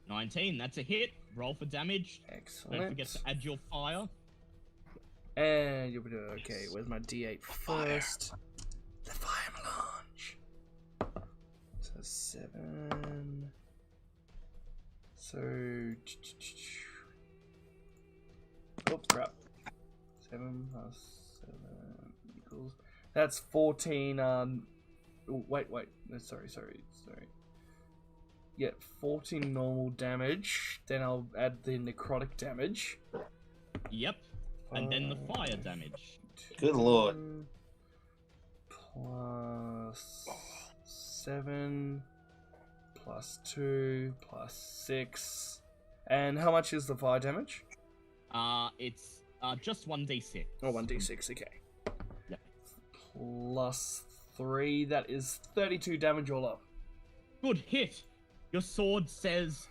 19, that's a hit. Roll for damage. Excellent. Don't forget to add your fire. And you'll be doing okay. Where's my D8 first? The fire melange. So 7. So. Oops, crap. 7 plus 7 equals. That's 14. Oh, wait. No, sorry. Yeah, 14 normal damage. Then I'll add the necrotic damage. Yep. And then the fire damage. Good lord. Plus 7 plus 2 plus 6. And how much is the fire damage? It's just 1d6. Oh, 1d6, okay. Yep. Plus 3, that is 32 damage all up. Good hit. Your sword says.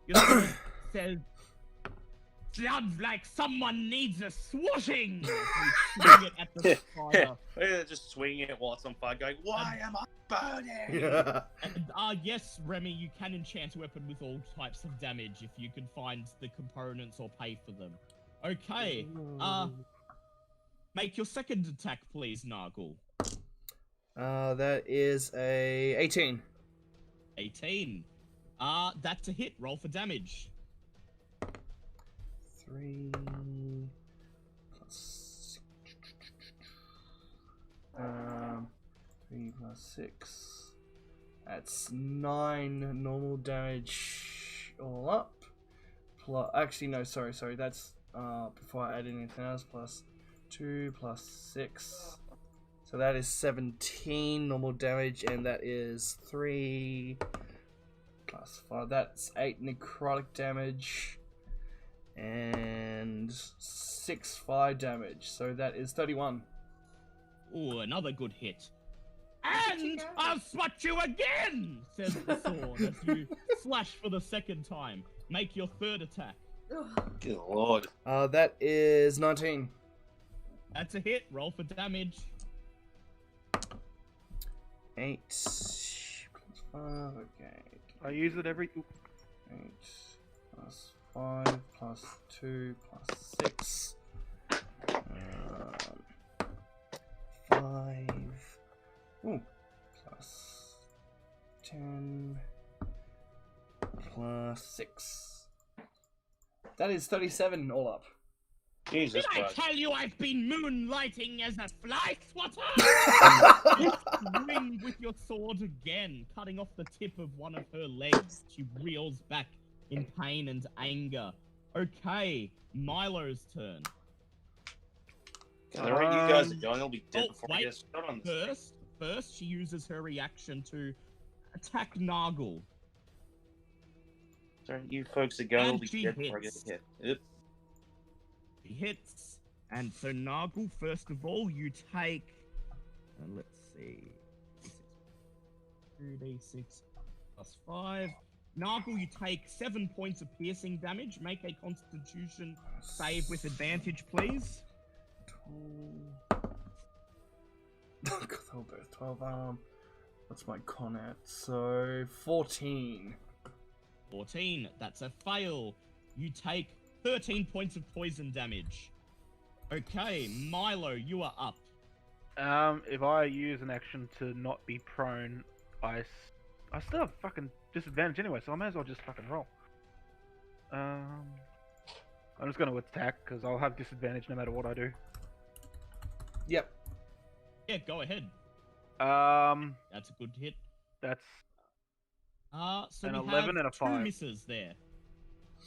Your sword says. Sounds like someone needs a swooshing. You swing it at the fire. Yeah, just swinging it while it's on fire, going, why am I burning? Yeah. And yes, Remy, you can enchant a weapon with all types of damage if you can find the components or pay for them. Okay. Make your second attack, please, Nargle. That is a 18. 18. That's a hit. Roll for damage. 3 plus 3 plus 6. That's 9 normal damage all up. Plus, actually, no, sorry. That's before I add anything else. Plus 2 plus 6. So that is 17 normal damage, and that is 3 plus 5. That's 8 necrotic damage, and 6 fire damage. So that is 31. Ooh, another good hit. And I'll spot you again, says the sword as you slash for the second time. Make your third attack. Good lord. That is 19. That's a hit. Roll for damage. 8 plus 5, okay. I use it every. 8 plus 5 plus 2 plus 6. 5. Ooh. Plus 10 plus 6. That is 37 all up. Jesus Did I Christ. tell you I've been moonlighting as a fly swatter? You swing with your sword again, cutting off the tip of one of her legs. She reels back in pain and anger. Okay, Milo's turn. God, the rate you guys are going, I'll be dead Oh, before I wait. get shot on this. First, she uses her reaction to attack Nargle. Sorry, you folks are going, I'll And be she dead before I get hits. hit. Yep. She hits, and so Nargle, first of all, you take, let's see, 2d6 plus 5. Nargle, you take 7 points of piercing damage. Make a Constitution save with advantage, please. 12. God, they're both 12. What's my con at? So 14. 14, that's a fail. You take 13 points of poison damage. Okay, Milo, you are up. If I use an action to not be prone, I still have fucking disadvantage anyway, so I may as well just fucking roll. I'm just going to attack because I'll have disadvantage no matter what I do. Yep. Yeah, go ahead. That's That's a good hit. So An we 11 have and a 2 5. misses there.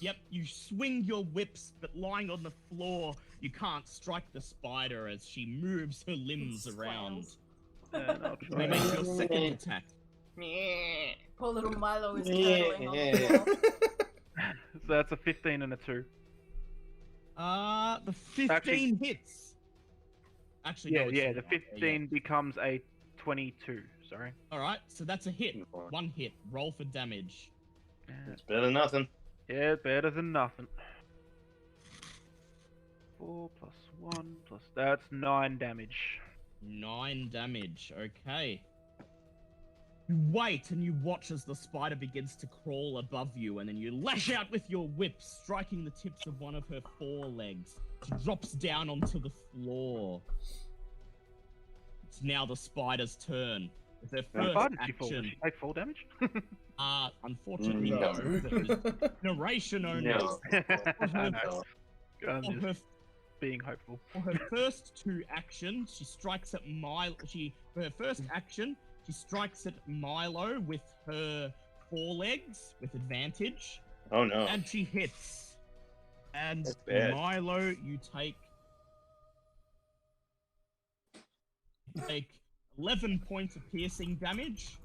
Yep, you swing your whips, but lying on the floor, you can't strike the spider as she moves her limbs around. And I'll You may try. make your second attack. Poor little Milo is turtling on the floor. So that's a 15 and a 2. The 15 Actually- hits. Actually, no, Yeah, it's yeah, not. the Okay, 15 becomes a 22. Sorry. Alright, so that's a hit. 1 hit. Roll for damage. It's better than nothing. Yeah, better than nothing. 4 plus 1 plus. That's 9 damage. 9 damage. Okay. You wait and you watch as the spider begins to crawl above you, and then you lash out with your whip, striking the tips of one of her forelegs. She drops down onto the floor. It's now the spider's turn. With her How first far did she fall? Did action, she take full damage? unfortunately, No. no. Narration only. No. No. I'm For just her being hopeful. For her first 2 actions, she strikes at Milo. For her first action, she strikes at Milo with her forelegs with advantage, Oh no. and she hits. And That's bad. Milo, you take 11 points of piercing damage.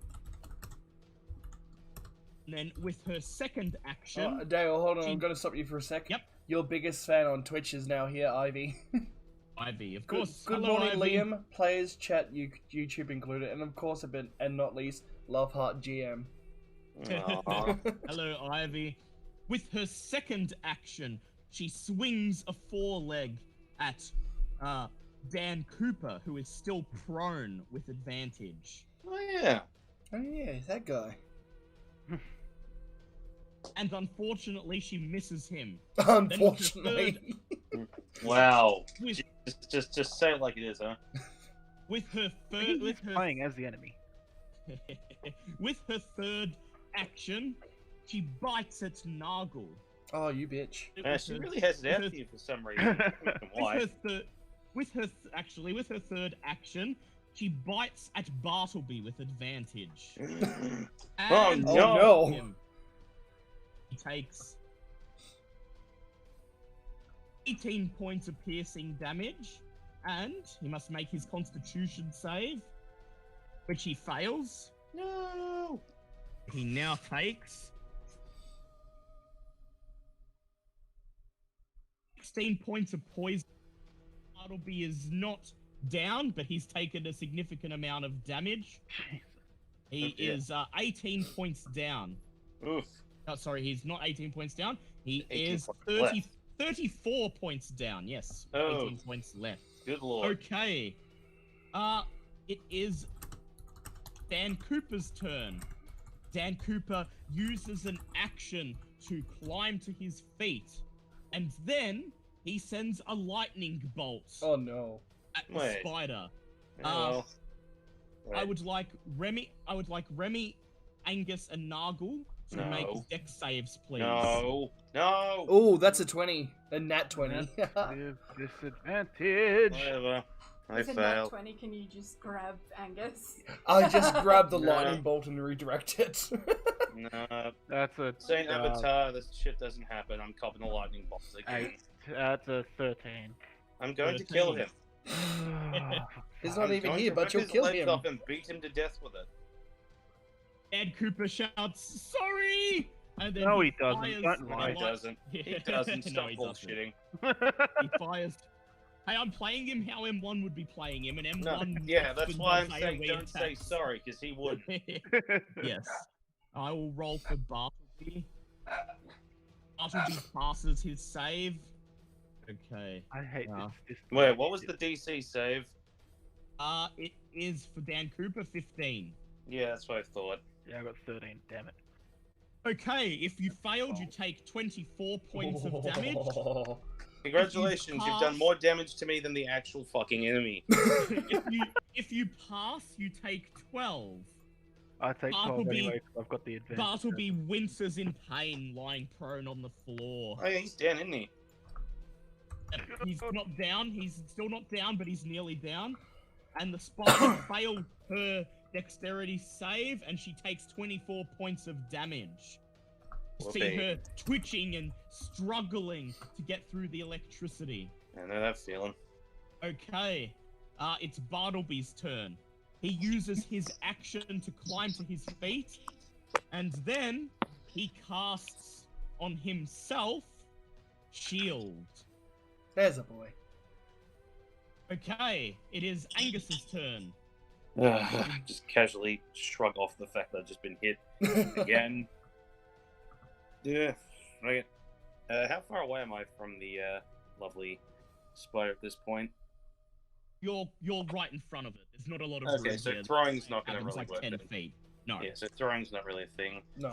And then with her second action, Dale, hold on. She- I'm going to stop you for a sec. Yep. Your biggest fan on Twitch is now here, Ivy. Ivy, of Good, course. good Hello, morning, Ivy. Liam. Players, chat, YouTube included. And of course, and not least, Love Heart GM. Aw. Hello, Ivy. With her second action, she swings a foreleg at Dan Cooper, who is still prone with advantage. Oh yeah. Oh yeah, that guy. And unfortunately, she misses him. Unfortunately. Wow. With, Just say it like it is, huh? with her He's with her playing as the enemy. with her third action, she bites at Nargle. Oh, you bitch. She really has it out for you for some reason. Why? With her third action, she bites at Bartleby with advantage. Oh, And no. He takes 18 points of piercing damage, and he must make his Constitution save, which he fails. No. He now takes 16 points of poison. Bartleby is not down, but he's taken a significant amount of damage. Jesus. He is 18 points down. Oof. Oh, sorry, he's not 18 points down. He 18 is points 34 points down. Yes, Oh. 18 points left. Good lord. Okay. It is Dan Cooper's turn. Dan Cooper uses an action to climb to his feet, and then he sends a lightning bolt Oh no. at the Wait. spider. Oh, well. I would like Remy, Angus, and Nargle to No. make dex saves, please. No. No. Oh, that's a 20. A nat 20. With disadvantage. Whatever. I Is it nat failed. 20? Can you just grab Angus? I just grabbed the No. lightning bolt and redirect it. No. That's a Saint Avatar, this shit doesn't happen. I'm copping the lightning bolts again. 8. That's a 13. I'm going to kill him. He's not I'm even going here, to but rip you'll his kill legs him. off and beat him to death with it. Dan Cooper shouts, "Sorry!" And then No, he doesn't. fires Don't No, lie. he doesn't. He Yeah. doesn't. No, Stop he doesn't. bullshitting. He fires. Hey, I'm playing him how M1 would be playing him, and No, M1. yeah, that's often why I'm does saying AoE don't say attacks. sorry, because he would. Yes. I will roll for Bartleby. Bartleby passes his save. Okay. I hate Yeah. this. Wait, what was the DC save? It is for Dan Cooper, 15. Yeah, that's what I thought. Yeah, I got 13. Damn it. Okay, if you failed, you take 24 points of damage. Congratulations, you've done pass- more damage to me than the actual fucking enemy. If you pass, you take 12. I take 12 Bartleby- anyway because I've got the advantage. Bartleby winces in pain, lying prone on the floor. Oh yeah, he's down, isn't he? He's not down. He's still not down, but he's nearly down. And the spider failed her dexterity save, and she takes 24 points of damage. You see Whoopee. her twitching and struggling to get through the electricity. I know that feeling. Okay, it's Bartleby's turn. He uses his action to climb to his feet, and then he casts on himself Shield. There's a boy. Okay, it is Angus's turn. Just casually shrug off the fact that I've just been hit again. Yeah. Right. How far away am I from the lovely spider at this point? You're right in front of it. There's not a lot of Okay, room so here. throwing's not going to Happens really like work. 10 then. feet. No. Yeah, so throwing's not really a thing. No,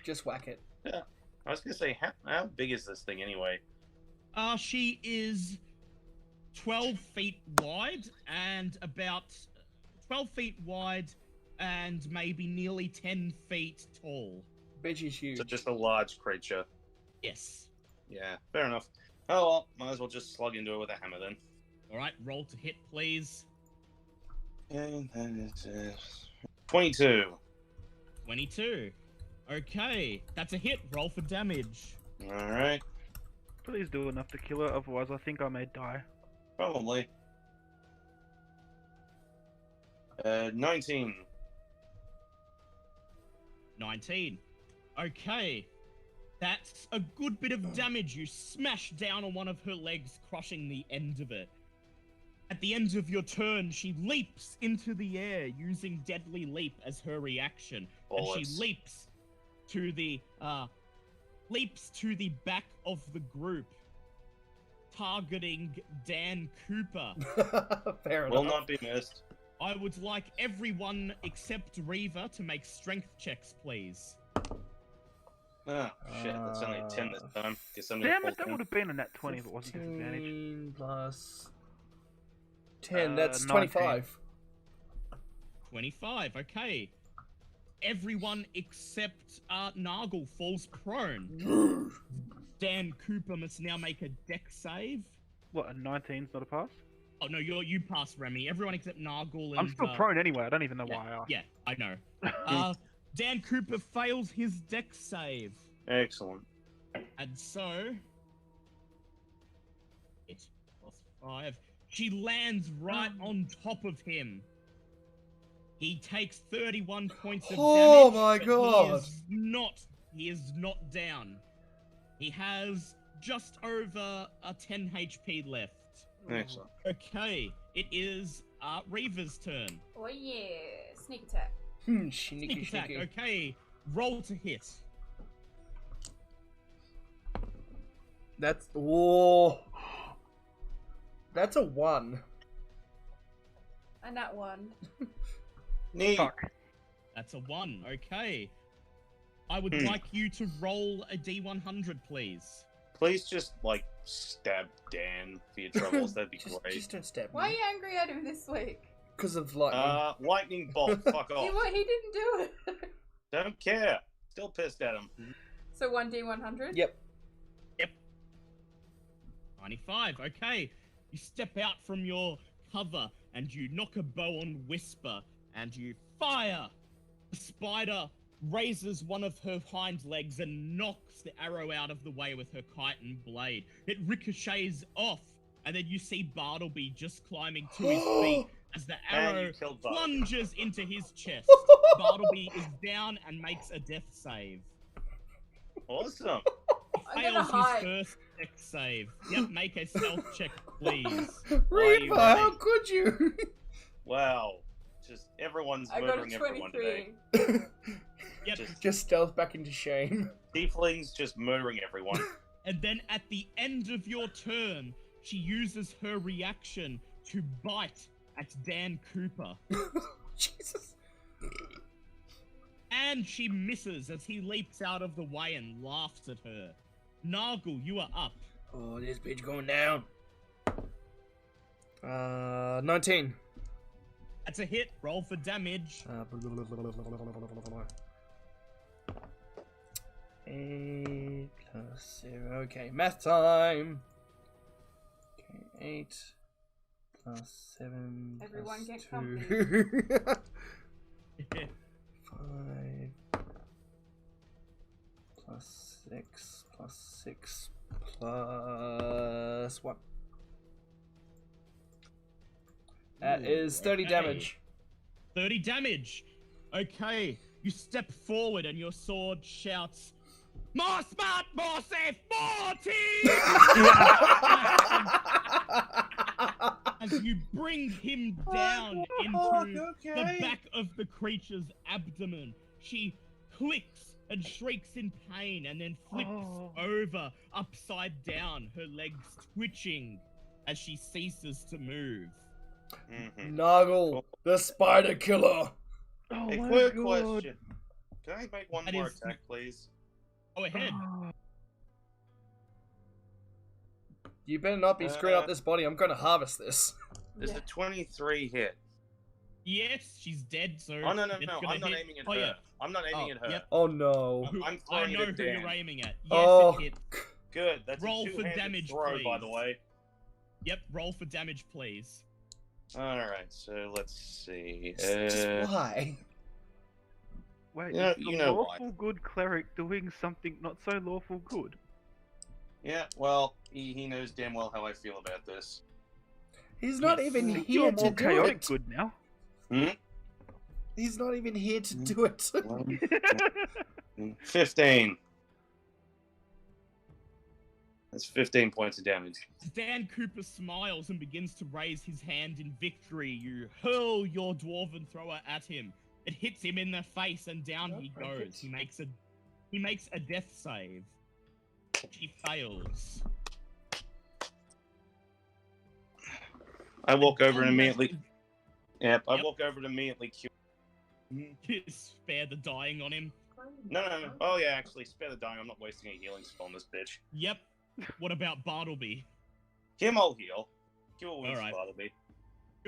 just whack it. I was going to say, how big is this thing anyway? She is 12 feet wide and about 12 feet wide and maybe nearly 10 feet tall. Bitch is huge. So just a large creature. Yes. Yeah, fair enough. Oh well, might as well just slug into it with a hammer then. Alright, roll to hit, please. And that is 22. 22. Okay, that's a hit. Roll for damage. Alright, Please do enough to kill her, otherwise I think I may die. probably. 19. 19. Okay. That's a good bit of damage. You smash down on one of her legs, crushing the end of it. At the end of your turn, she leaps into the air using Deadly Leap as her reaction. And Bullets. she leaps to the back of the group, targeting Dan Cooper. Fair enough. Will not be missed. I would like everyone except Reaver to make strength checks, please. Oh, shit, that's only a 10 this time. Guess I'm gonna Damn pull it, that 10. would have been a nat 20 if it wasn't disadvantage. 15 plus 10, that's 19. 25. 25, okay. everyone except Nargle falls prone. Dan Cooper must now make a deck save. What, a 19's not a pass? Oh no, you pass Remy. Everyone except Nargle and I'm still prone anyway, I don't even know yeah, why I asked. yeah, I know. Dan Cooper fails his deck save. Excellent. And so it's +5. She lands right on top of him. He takes 31 points of damage. Oh my but God. He is not down. He has just over a 10 HP left. Excellent. Okay, it is Reaver's turn. Oh yeah, sneak attack. Sneaky, Sneak attack. sneaky. Okay, roll to hit. That's that's a 1. And that one. Neat. Fuck. That's a 1. Okay. I would like you to roll a D100, please. Please just, like, stab Dan for your troubles. That'd be great. Just don't stab Why are me. you angry at him this week? Because of lightning. Lightning bolt. Fuck off. He didn't do it. Don't care. Still pissed at him. So 1d100? Yep. 95. Okay. You step out from your cover and you knock a bow on Whisper and you fire. The spider raises one of her hind legs and knocks the arrow out of the way with her chitin blade. It ricochets off, and then you see Bartleby just climbing to his feet as the And arrow you killed Bartleby. plunges into his chest. Bartleby is down and makes a death save. Awesome. He I'm gonna fails his hide. first deck save. Yep, make a stealth check, please. Reaper, ready? how could you? Wow. Just everyone's I got murdering a everyone today. 23. Yep. Just stealth back into shame. Tieflings just murdering everyone. And then at the end of your turn, she uses her reaction to bite at Dan Cooper. Jesus. And she misses as he leaps out of the way and laughs at her. Nargle, you are up. Oh, this bitch going down. 19. That's a hit. Roll for damage. 8 plus 0. Okay, math time. Okay, 8 plus 7. Everyone plus get 2. 5 plus 6 plus 6 plus 1. That is 30 okay. damage. 30 damage. Okay, you step forward and your sword shouts, "More smart, more safe, more team!" As you bring him down into the back of the creature's abdomen. She clicks and shrieks in pain and then flips over upside down, her legs twitching as she ceases to move. Noggle, the spider killer. Oh A my quick God. question. Can I make one That more is- attack, please? Go ahead. You better not be screwing up this body. I'm going to harvest this. Is the 23 hit? Yes, she's dead, so... Oh, no, it's I'm gonna not hit. aiming at Oh, her. yeah. I'm not aiming at her. Yep. Oh no. I'm I throwing know it at who Dan. you're aiming at. Yes, Oh. it hit. Good. That's Roll a for two-handed damage, throw, by please. the way. Yep, roll for damage, please. Alright, so let's see. Just why? Wait, Yeah, is the you know why. lawful good cleric doing something not so lawful good? Yeah, well, he knows damn well how I feel about this. He's not Yes. even You're here to more do chaotic it. good now. He's not even here to do it. 15. That's 15 points of damage. Dan Cooper smiles and begins to raise his hand in victory. You hurl your dwarven thrower at him. It hits him in the face and down he goes. He makes a death save. He fails. I walk over and immediately. Yep, I Yep. walk over and immediately cure. Spare the dying on him. No. Oh, yeah, actually, spare the dying. I'm not wasting a healing spell on this bitch. Yep. What about Bartleby? Him, I'll heal. Cure wounds, Alright. Bartleby.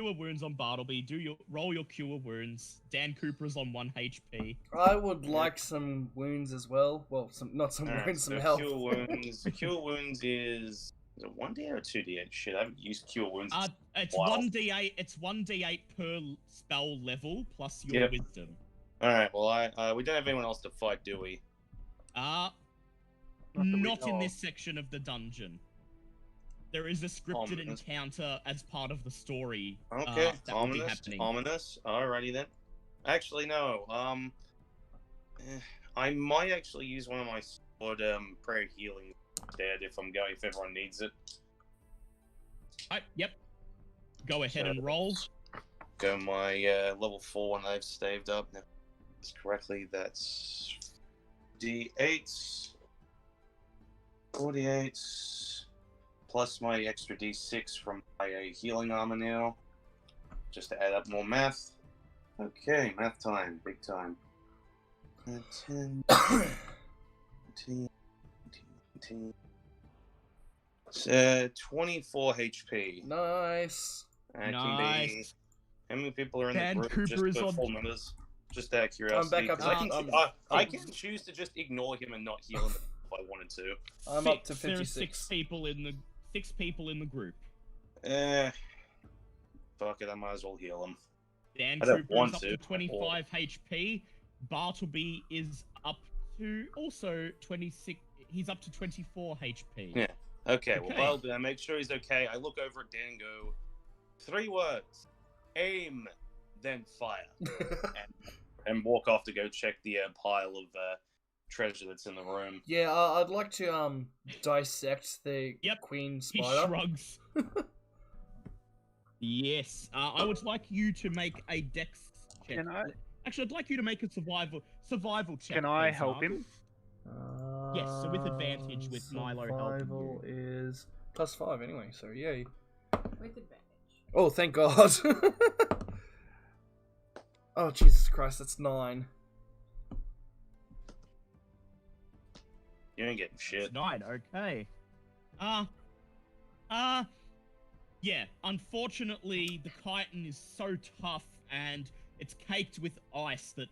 Cure wounds on Bartleby. Roll your cure wounds. Dan Cooper's on 1 HP. I would like some wounds as well. Well, not some Alright, wounds, some so health. Cure wounds. Cure wounds is it 1d8 or 2d8? Shit, I haven't used cure wounds. It's Wow. 1d8. It's 1d8 per spell level plus your Yep. wisdom. All right. Well, we don't have anyone else to fight, do we? Not that we in know this of. section of the dungeon. There is a scripted Ominous. encounter as part of the story. Okay. That will be Ominous. happening. Ominous. Alrighty then. Actually, no. I might actually use one of my sword prayer healing instead if everyone needs it. Right, yep. Go ahead So- and roll. Go my level 4 one I've staved up. Now, that's correctly. That's D8, 48, plus my extra D6 from my healing armor now, just to add up more math. Okay, math time, big time. 10, 10, 10. It's 24 HP. Nice. That can be. Nice. How many people are in Dan the group? Cooper Just is the on- full numbers. Just out of curiosity. I'm back up 'cause to- I can choose to just ignore him and not heal him if I wanted to. I'm up to There are 56. 6 people in the group. Fuck it, I might as well heal him. Dan I don't Cooper want is up to. to 25 HP. Bartleby is up to also 26. He's up to 24 HP. Yeah. Okay, well, Okay. Bartleby, I make sure he's okay. I look over at Dan and go, 3 words. Aim, then fire. And walk off to go check the pile of treasure that's in the room. Yeah, I'd like to dissect the Yep. queen He spider. shrugs. Yes. I would like you to make a dex check. Can I? Actually, I'd like you to make a survival check. Can I please, help Marvel. him? Yes, so with advantage with Milo helping Survival is +5 anyway, so yay. With advantage. Oh, thank God. Oh, Jesus Christ, that's 9. You ain't getting shit. It's 9, okay. Yeah, unfortunately, the chitin is so tough and it's caked with ice that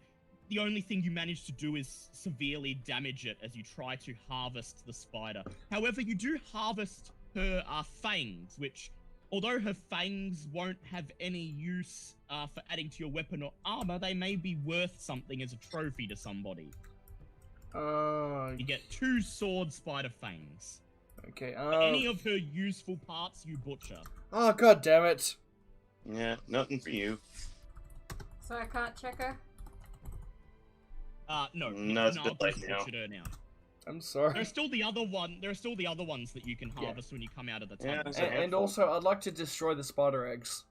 the only thing you manage to do is severely damage it as you try to harvest the spider. However, you do harvest her fangs, which, although her fangs won't have any use for adding to your weapon or armor, they may be worth something as a trophy to somebody. You get 2 sword spider fangs. Okay, Any of her useful parts, you butcher. Oh, God damn it. Yeah, nothing for you. So I can't check her? No, No, it's a bit I've late just now. butchered her now. I'm sorry. There are still the other ones that you can harvest when you come out of the Yeah, tunnel. that's And, a and also, I'd like to destroy the spider eggs.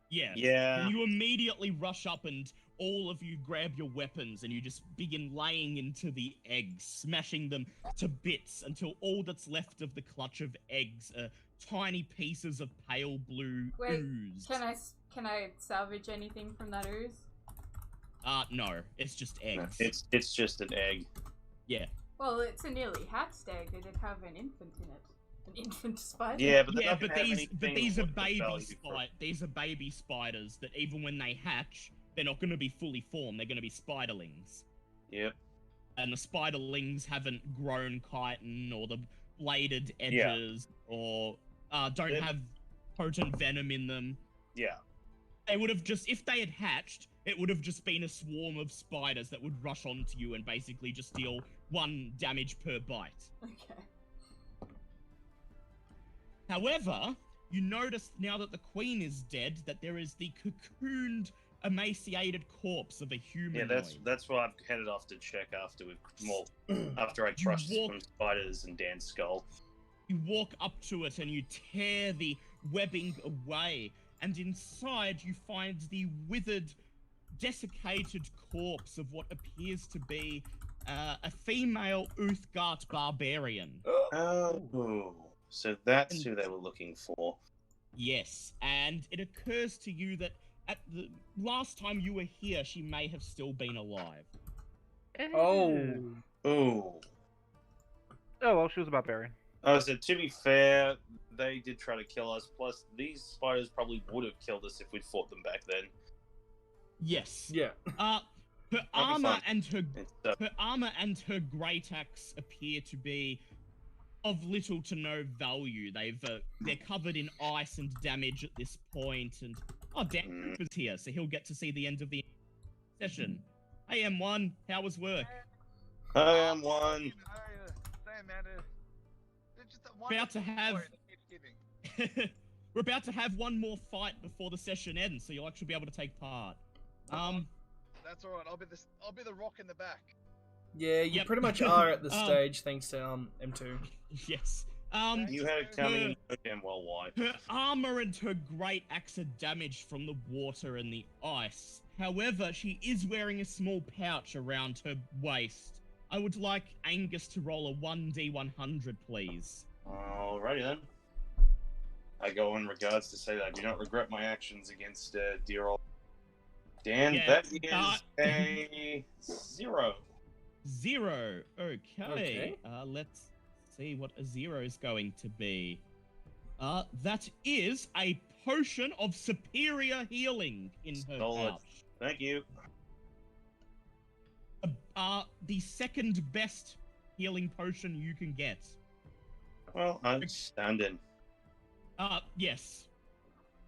Yeah. Yeah. And you immediately rush up and all of you grab your weapons and you just begin laying into the eggs, smashing them to bits until all that's left of the clutch of eggs are tiny pieces of pale blue Wait, ooze. Can I salvage anything from that ooze? No, it's just No, eggs. it's just an egg. Yeah. Well, it's a nearly hatched egg. Did it have an infant in it? An infant spider? Yeah, but they're Yeah, not but gonna have these anything are with the baby value for- these are baby spiders that even when they hatch, they're not going to be fully formed. They're going to be spiderlings. Yep. And the spiderlings haven't grown chitin or the bladed edges or don't They- have potent venom in them. Yeah. They would have just, if they had hatched, it would have just been a swarm of spiders that would rush onto you and basically just deal 1 damage per bite. Okay. However, you notice now that the queen is dead that there is the cocooned, emaciated corpse of a Yeah, humanoid. that's what I've headed off to check after after I crushed some spiders and Dan's skull. You walk up to it and you tear the webbing away, and inside you find the withered, desiccated corpse of what appears to be a female Uthgard barbarian. Oh, so that's who they were looking for. Yes, and it occurs to you that at the last time you were here, she may have still been alive. Oh. Ooh. Oh well, she was a barbarian. So to be fair, they did try to kill us. Plus, these spiders probably would have killed us if we'd fought them back then. Yes. Yeah. Her be armor fine. and her It's, her armor and her great axe appear to be of little to no value. They're covered in ice and damage at this point, and Dan Cooper's here, so he'll get to see the end of the session. Hey M1, how was work? I am one. About to have we're about to have one more fight before the session ends, so you'll actually be able to take part. That's all right. I'll be the rock in the back. Yeah, you Yep. pretty much are at the stage, thanks to M2. Yes. You had it coming in so damn well, why? Her armor and her great axe are damaged from the water and the ice. However, she is wearing a small pouch around her waist. I would like Angus to roll a 1d100, please. Alrighty then. I go in regards to say that I do not regret my actions against dear old Dan. Yeah, That is a 0. 0. Okay. Okay. Let's see what a 0 is going to be. That is a potion of superior healing in her Solid. pouch. Thank you. The second best healing potion you can get. Well, I'm standing. Yes.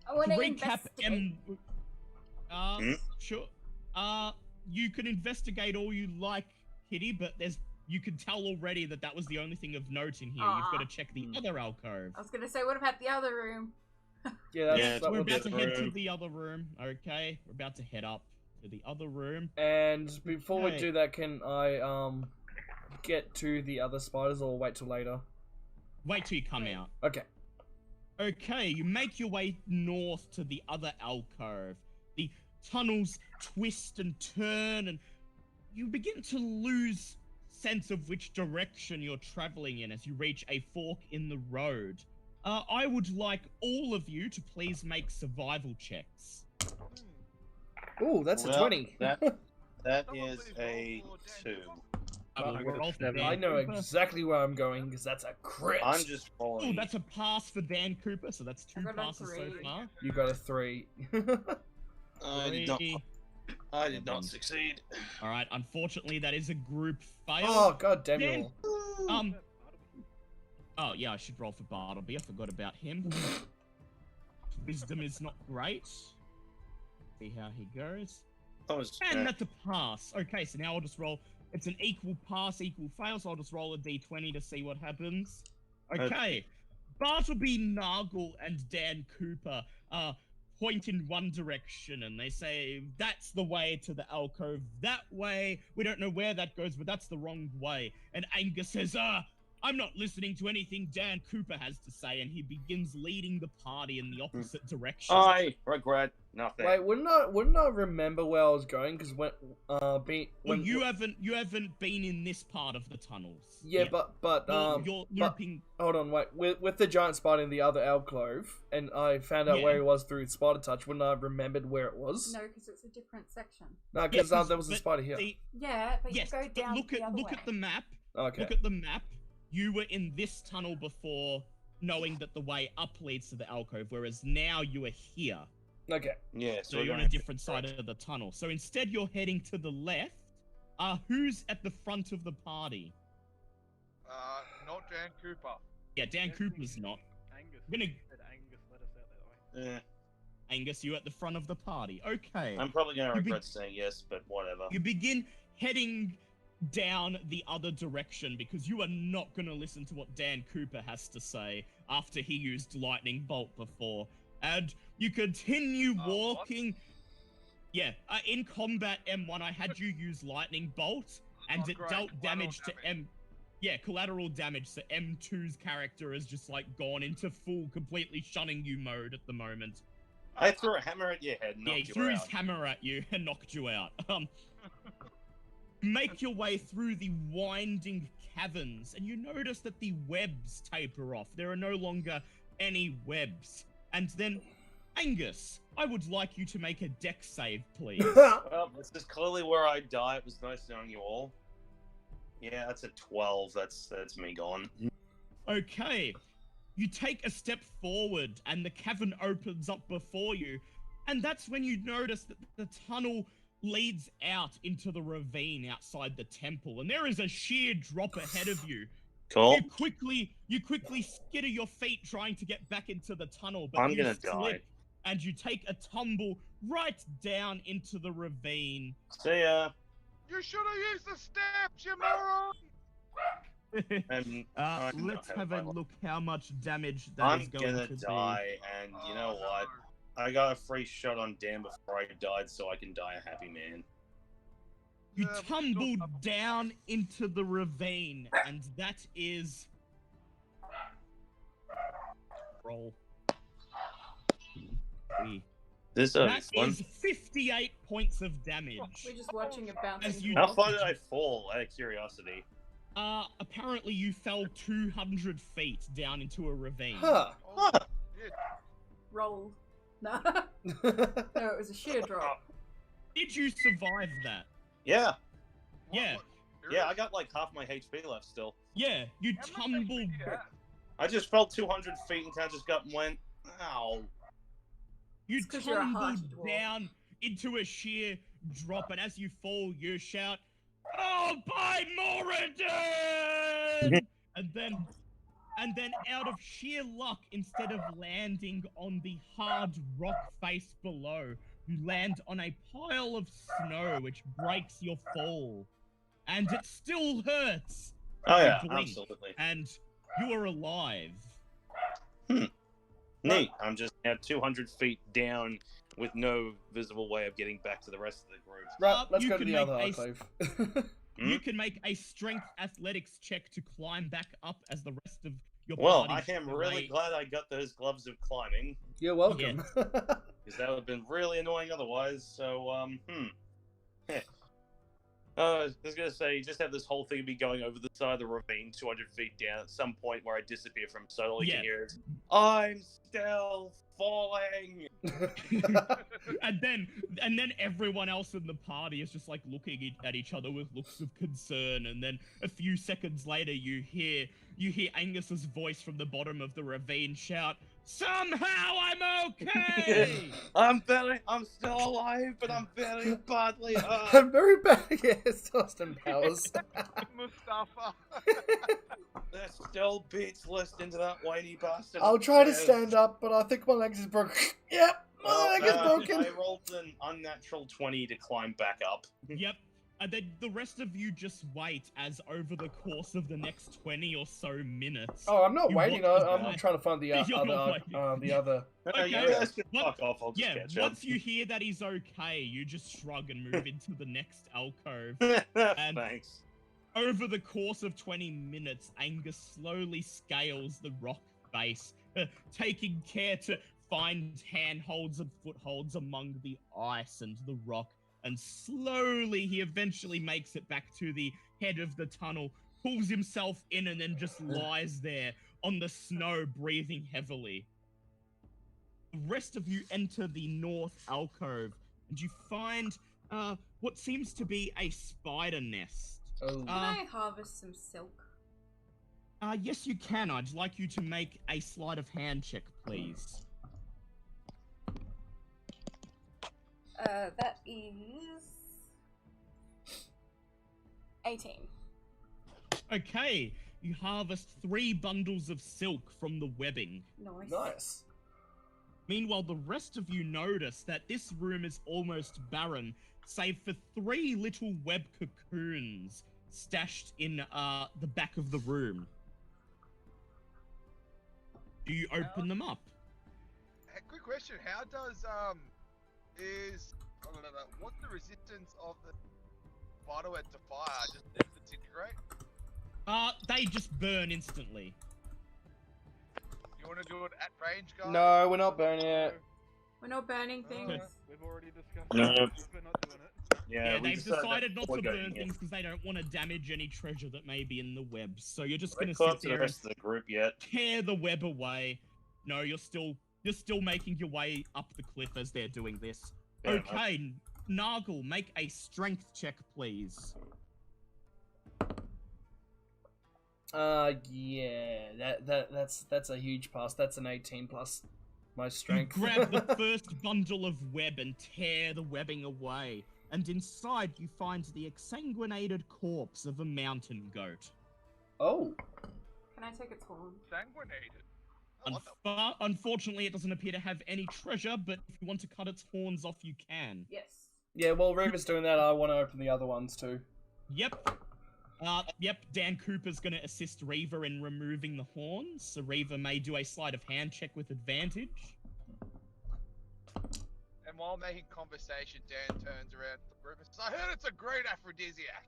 I want To to recap, Hmm? Sure. You can investigate all you like, Kitty, but you can tell already that was the only thing of note in here. You've got to check the other alcove. I was gonna say, what about the other room? Yeah, Yeah, that We're would be about to the head to room. the other room. Okay, we're about to head up to the other room. And before we Okay. do that, can I get to the other spiders or wait till later? Wait till you come out. Okay. Okay, you make your way north to the other alcove. The tunnels twist and turn, and you begin to lose sense of which direction you're traveling in as you reach a fork in the road. I would like all of you to please make survival checks. Ooh, that's a Well, 20. That Someone is please a roll for 2. I will I got a roll for 7. Dan I know Cooper. exactly where I'm going because that's a crit. I'm just Oh, following. that's a pass for Dan Cooper, so that's 2 I got a passes so 3. far. You got a 3. I did not succeed. All right, unfortunately, that is a group fail. Oh, god damn Dan- you all. Oh yeah, I should roll for Bartleby. I forgot about him. Wisdom is not great. See how he goes. And that's a pass. Okay, so now I'll just roll. It's an equal pass, equal fail, so I'll just roll a d20 to see what happens. Okay. Bartleby, Nargle, and Dan Cooper point in one direction, and they say, that's the way to the alcove. That way. We don't know where that goes, but that's the wrong way. And Angus says, I'm not listening to anything Dan Cooper has to say, and he begins leading the party in the opposite direction. I regret nothing. Wait, wouldn't I remember where I was going? Because when Well, you haven't been in this part of the tunnels. Yeah, yet. but You're looping. hold on, wait. With the giant spider in the other alcove, and I found out Yeah. where he was through Spider Touch. Wouldn't I have remembered where it was? No, because it's a different section. No, because Yeah, there was a but spider here. Yeah, but Yes, you go but down look the other at way. the map. Okay. Look at the map. You were in this tunnel before, knowing that the way up leads to the alcove, whereas now you are here. Okay. Yeah, So we're you're on gonna a different side of the tunnel. So instead, you're heading to the left. Who's at the front of the party? Not Dan Cooper. Yeah, Dan Cooper's not. Angus. I'm gonna- Said Angus let us out that way. Yeah, Angus, you at the front of the party. Okay. I'm probably gonna You be- regret saying yes, but whatever. You begin heading down the other direction because you are not going to listen to what Dan Cooper has to say after he used lightning bolt before. And you continue walking. Yeah, in combat M1, I had you use lightning bolt, and Oh, it great. dealt Collateral damage to damage. Yeah, collateral damage. So M2's character has just like gone into full, completely shunning you mode at the moment. I threw a hammer at your head and Yeah, he knocked threw you his out. hammer at you and knocked you out. Make your way through the winding caverns, and you notice that the webs taper off. There are no longer any webs. And then, Angus, I would like you to make a deck save, please. Well, this is clearly where I die. It was nice knowing you all. Yeah, that's a 12. That's me gone. Okay, you take a step forward and the cavern opens up before you, and that's when you notice that the tunnel leads out into the ravine outside the temple, and there is a sheer drop ahead of you. Cool. You quickly skitter your feet trying to get back into the tunnel, but I'm you gonna slip die. and you take a tumble right down into the ravine. See ya. You should have used the steps, you moron! And I know Let's how have a my life- look how much damage that I'm is going gonna to die, and you know what? I got a free shot on Dan before I died, so I can die a happy man. be. You Yeah, but tumbled stop. down into the ravine, and that is... Roll. This That is fun. is 58 points of damage. We're just watching a bouncing As you- How ball. far did I fall? Out of curiosity. Apparently you fell 200 feet down into a ravine. Huh. Oh, shit. Roll. No. No, it was a sheer drop. Did you survive that? Yeah, Yeah, yeah. I got like half my HP left still. yeah, you How much tumbled... HP do you have? I just fell 200 feet and kind of just got and went. Ow. You It's 'cause you're a tumbled hardy dwarf. down into a sheer drop, and as you fall, you shout, "Oh, by Moradin!" and then, out of sheer luck, instead of landing on the hard rock face below, you land on a pile of snow, which breaks your fall, and it still hurts. Oh yeah, You blink, absolutely. and you are alive. Neat. I'm just now 200 feet down with no visible way of getting back to the rest of the group. Right, let's You go to can the other make enclave. You can make a strength athletics check to climb back up as the rest of your Well, I party am really relate- glad I got those gloves of climbing, You're welcome. because that would have been really annoying otherwise. So, Heh. I was gonna say, just have this whole thing be going over the side of the ravine, 200 feet down. At some point where I disappear from sight, all you Yeah. can hear is, "I'm still falling." and then everyone else in the party is just like looking at each other with looks of concern, and then a few seconds later you hear Angus's voice from the bottom of the ravine shout, "Somehow I'm okay!" I'm still alive, but I'm very badly hurt. I'm very bad. Yes, Austin Powers. Mustafa. There's still beats list into that whiny bastard. I'll try to upstairs. stand up, but I think my legs is broken. Yep, my leg is broken. I rolled an unnatural 20 to climb back up. Yep. And then the rest of you just wait as over the course of the next 20 or so minutes. Oh, I'm not You waiting. watch the I'm guy. trying to find the You're not other. waiting. The other. Okay. You guys can What- fuck off, I'll just Yeah, catch up. once you hear that he's okay, you just shrug and move into the next alcove. Thanks. Over the course of 20 minutes, Angus slowly scales the rock base, taking care to find handholds and footholds among the ice and the rock, and slowly he eventually makes it back to the head of the tunnel, pulls himself in, and then just lies there on the snow, breathing heavily. The rest of you enter the north alcove, and you find what seems to be a spider nest. Oh. Can I harvest some silk? Yes, you can. I'd like you to make a sleight of hand check, please. That is 18. Okay, you harvest 3 bundles of silk from the webbing. Nice. Nice. Meanwhile, the rest of you notice that this room is almost barren, save for 3 little web cocoons stashed in the back of the room. Do you open them up? Hey, quick question. How does, what's the resistance of the spider web to fire? Just disintegrate? They just burn instantly. You want to do it at range, guys? No, we're not burning it. We're not burning things. We've already discussed No. it. We're not doing it. Yeah, we they've decided not before to going burn in. things because they don't want to damage any treasure that may be in the web. So you're just I gonna caught sit up to there the and rest of the group yet. tear the web away. No, you're still making your way up the cliff as they're doing this. Fair enough. Okay, Nargle, make a strength check, please. Yeah, that's a huge pass. That's an 18 plus my You strength. grab the first bundle of web and tear the webbing away, and inside you find the exsanguinated corpse of a mountain goat. Oh, Can I take its horn? Sanguinated. I love that. Unfortunately, it doesn't appear to have any treasure, but if you want to cut its horns off, you can. Yes. yeah. Well, Reva's doing that. I want to open the other ones too. Yep. Yep, Dan Cooper's gonna assist Reaver in removing the horns, so Reaver may do a sleight of hand check with advantage. And while making conversation, Dan turns around to the group and says, I heard it's a great aphrodisiac.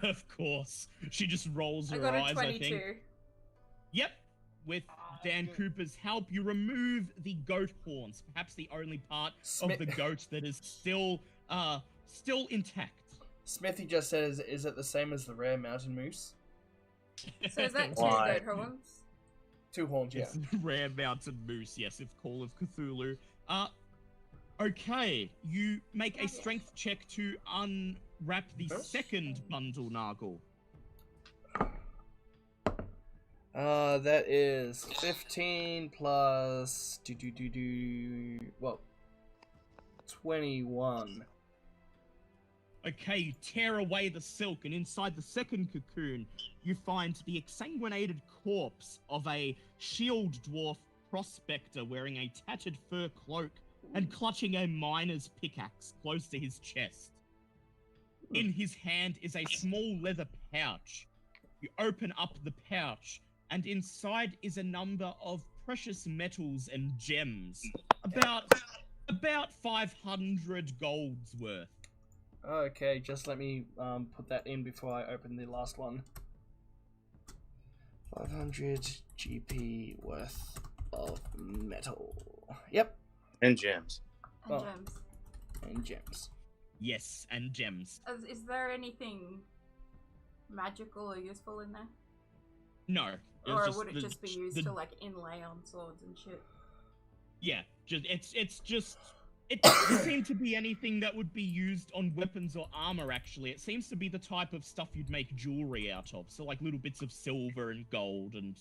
Of course. She just rolls I her got a eyes, I think. 22. Yep. With Dan Cooper's help, you remove the goat horns, perhaps the only part of the goat that is still intact. Smithy just says, "Is it the same as the rare mountain moose?" So is that two Why? goat horns? 2 horns, yeah. It's a rare mountain moose, yes, it's Call of Cthulhu. Okay, you make a strength check to unwrap the second bundle, Nargle. That is 15 plus well, 21. Okay, you tear away the silk, and inside the second cocoon, you find the exsanguinated corpse of a shield dwarf prospector wearing a tattered fur cloak and clutching a miner's pickaxe close to his chest. In his hand is a small leather pouch. You open up the pouch, and inside is a number of precious metals and gems. About 500 golds worth. Okay, just let me put that in before I open the last one. 500 GP worth of metal. Yep, And gems. And Oh. gems. and gems. Yes, and gems. Is there anything magical or useful in there? No. Or would it just be used to like inlay on swords and shit? Yeah, it doesn't seem to be anything that would be used on weapons or armor, actually. It seems to be the type of stuff you'd make jewelry out of. So, like, little bits of silver and gold and...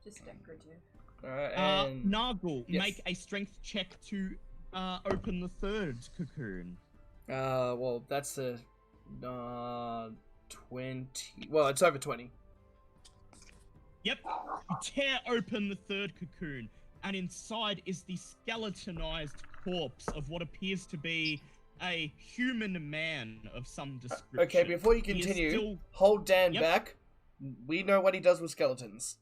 Just decorative. Alright, and Nargle, yes. make a strength check to open the third cocoon. well, that's a 20. Well, it's over 20. Yep. You tear open the third cocoon, and inside is the skeletonized corpse of what appears to be a human man of some description. Okay, before you He is continue, still- hold Dan Yep. back. We know what he does with skeletons.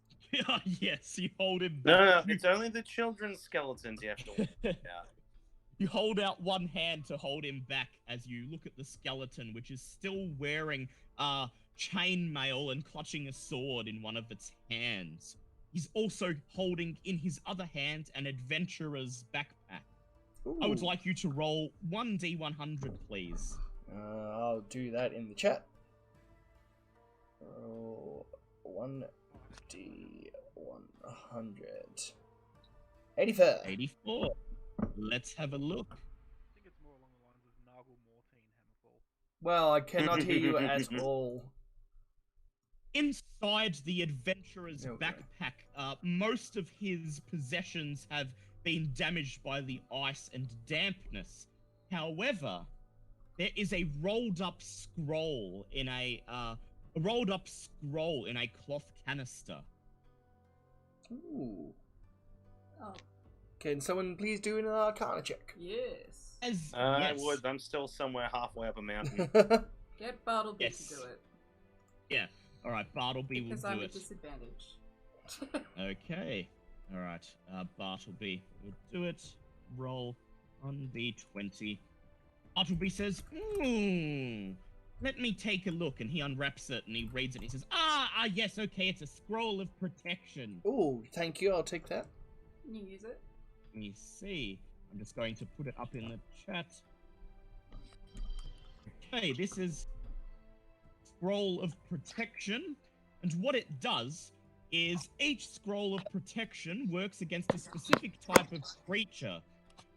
Yes, you hold him No, back. it's only the children's skeletons you have to watch out. You hold out one hand to hold him back as you look at the skeleton, which is still wearing chainmail and clutching a sword in one of its hands. He's also holding in his other hand an adventurer's backpack. I would Ooh. like you to roll 1d100, please. I'll do that in the chat. Roll 1d100. 84. 84. Let's have a look. I think it's more along the lines of Nargle Mortine Hammerfall. Well, I cannot hear you at all. Inside the adventurer's Okay. backpack, most of his possessions have been damaged by the ice and dampness. However, there is a rolled up scroll in a cloth canister. Ooh. Oh, Can someone please do an Arcana check? yes. As I yes, would. I'm still somewhere halfway up a mountain. Get Bartleby Yes. to do it. all right, Bartleby will Because do I'm at it. disadvantage. Okay. All right. Bartleby will do it. Roll on d20. Bartleby says, let me take a look. And he unwraps it and he reads it. And he says, yes, okay, it's a scroll of protection. Ooh, thank you. I'll take that. Can you use it? Let me see. I'm just going to put it up in the chat. Okay, this is Scroll of Protection. And what it does is each Scroll of Protection works against a specific type of creature.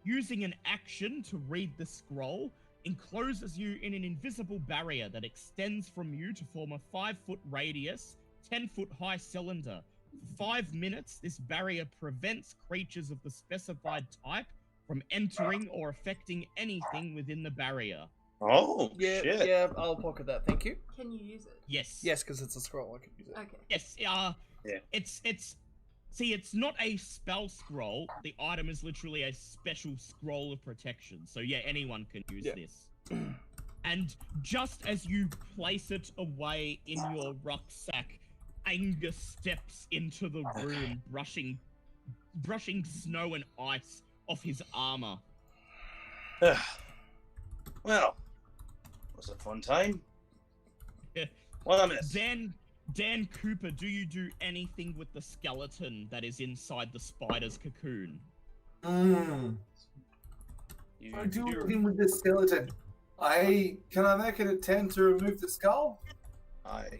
Using an action to read the scroll, encloses you in an invisible barrier that extends from you to form a 5-foot radius, 10-foot high cylinder. For 5 minutes, this barrier prevents creatures of the specified type from entering or affecting anything within the barrier. Oh, Yeah, shit. yeah, I'll pocket that. Thank you. Can you use it? Yes. Yes, because it's a scroll. I can use it. Okay. Yes. It's not a spell scroll. The item is literally a special scroll of protection. So yeah, anyone can use this. And just as you place it away in your rucksack, Angus steps into the room, brushing snow and ice off his armor. Well, it was a fun time. Yeah. What I missed? Dan Cooper, do you do anything with the skeleton that is inside the spider's cocoon? You I do anything with this skeleton. Can I make an attempt to remove the skull?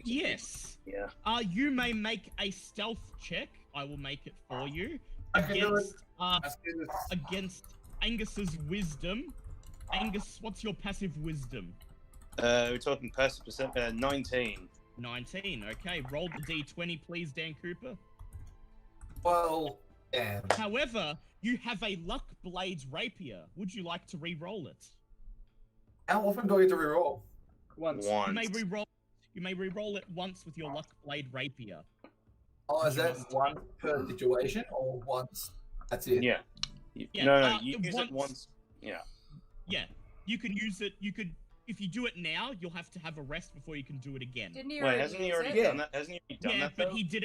Yes. Yeah. You may make a stealth check. I will make it for you I can do it. against Angus's wisdom. Angus, what's your passive wisdom? We're talking passive percent. 19. 19. Okay, roll the d20, please, Dan Cooper. Well, damn. However, you have a luck blades rapier. Would you like to re-roll it? How often do I get to reroll? Once. You may re-roll it once with your luck blade rapier. Oh, is that one per situation or once? That's it. Yeah. Yeah, No, you use it once. Yeah. Yeah, you can use it. You could, if you do it now, you'll have to have a rest before you can do it again. Didn't he Wait, already hasn't he use already it? done that? Hasn't he done Yeah, that? but though? he did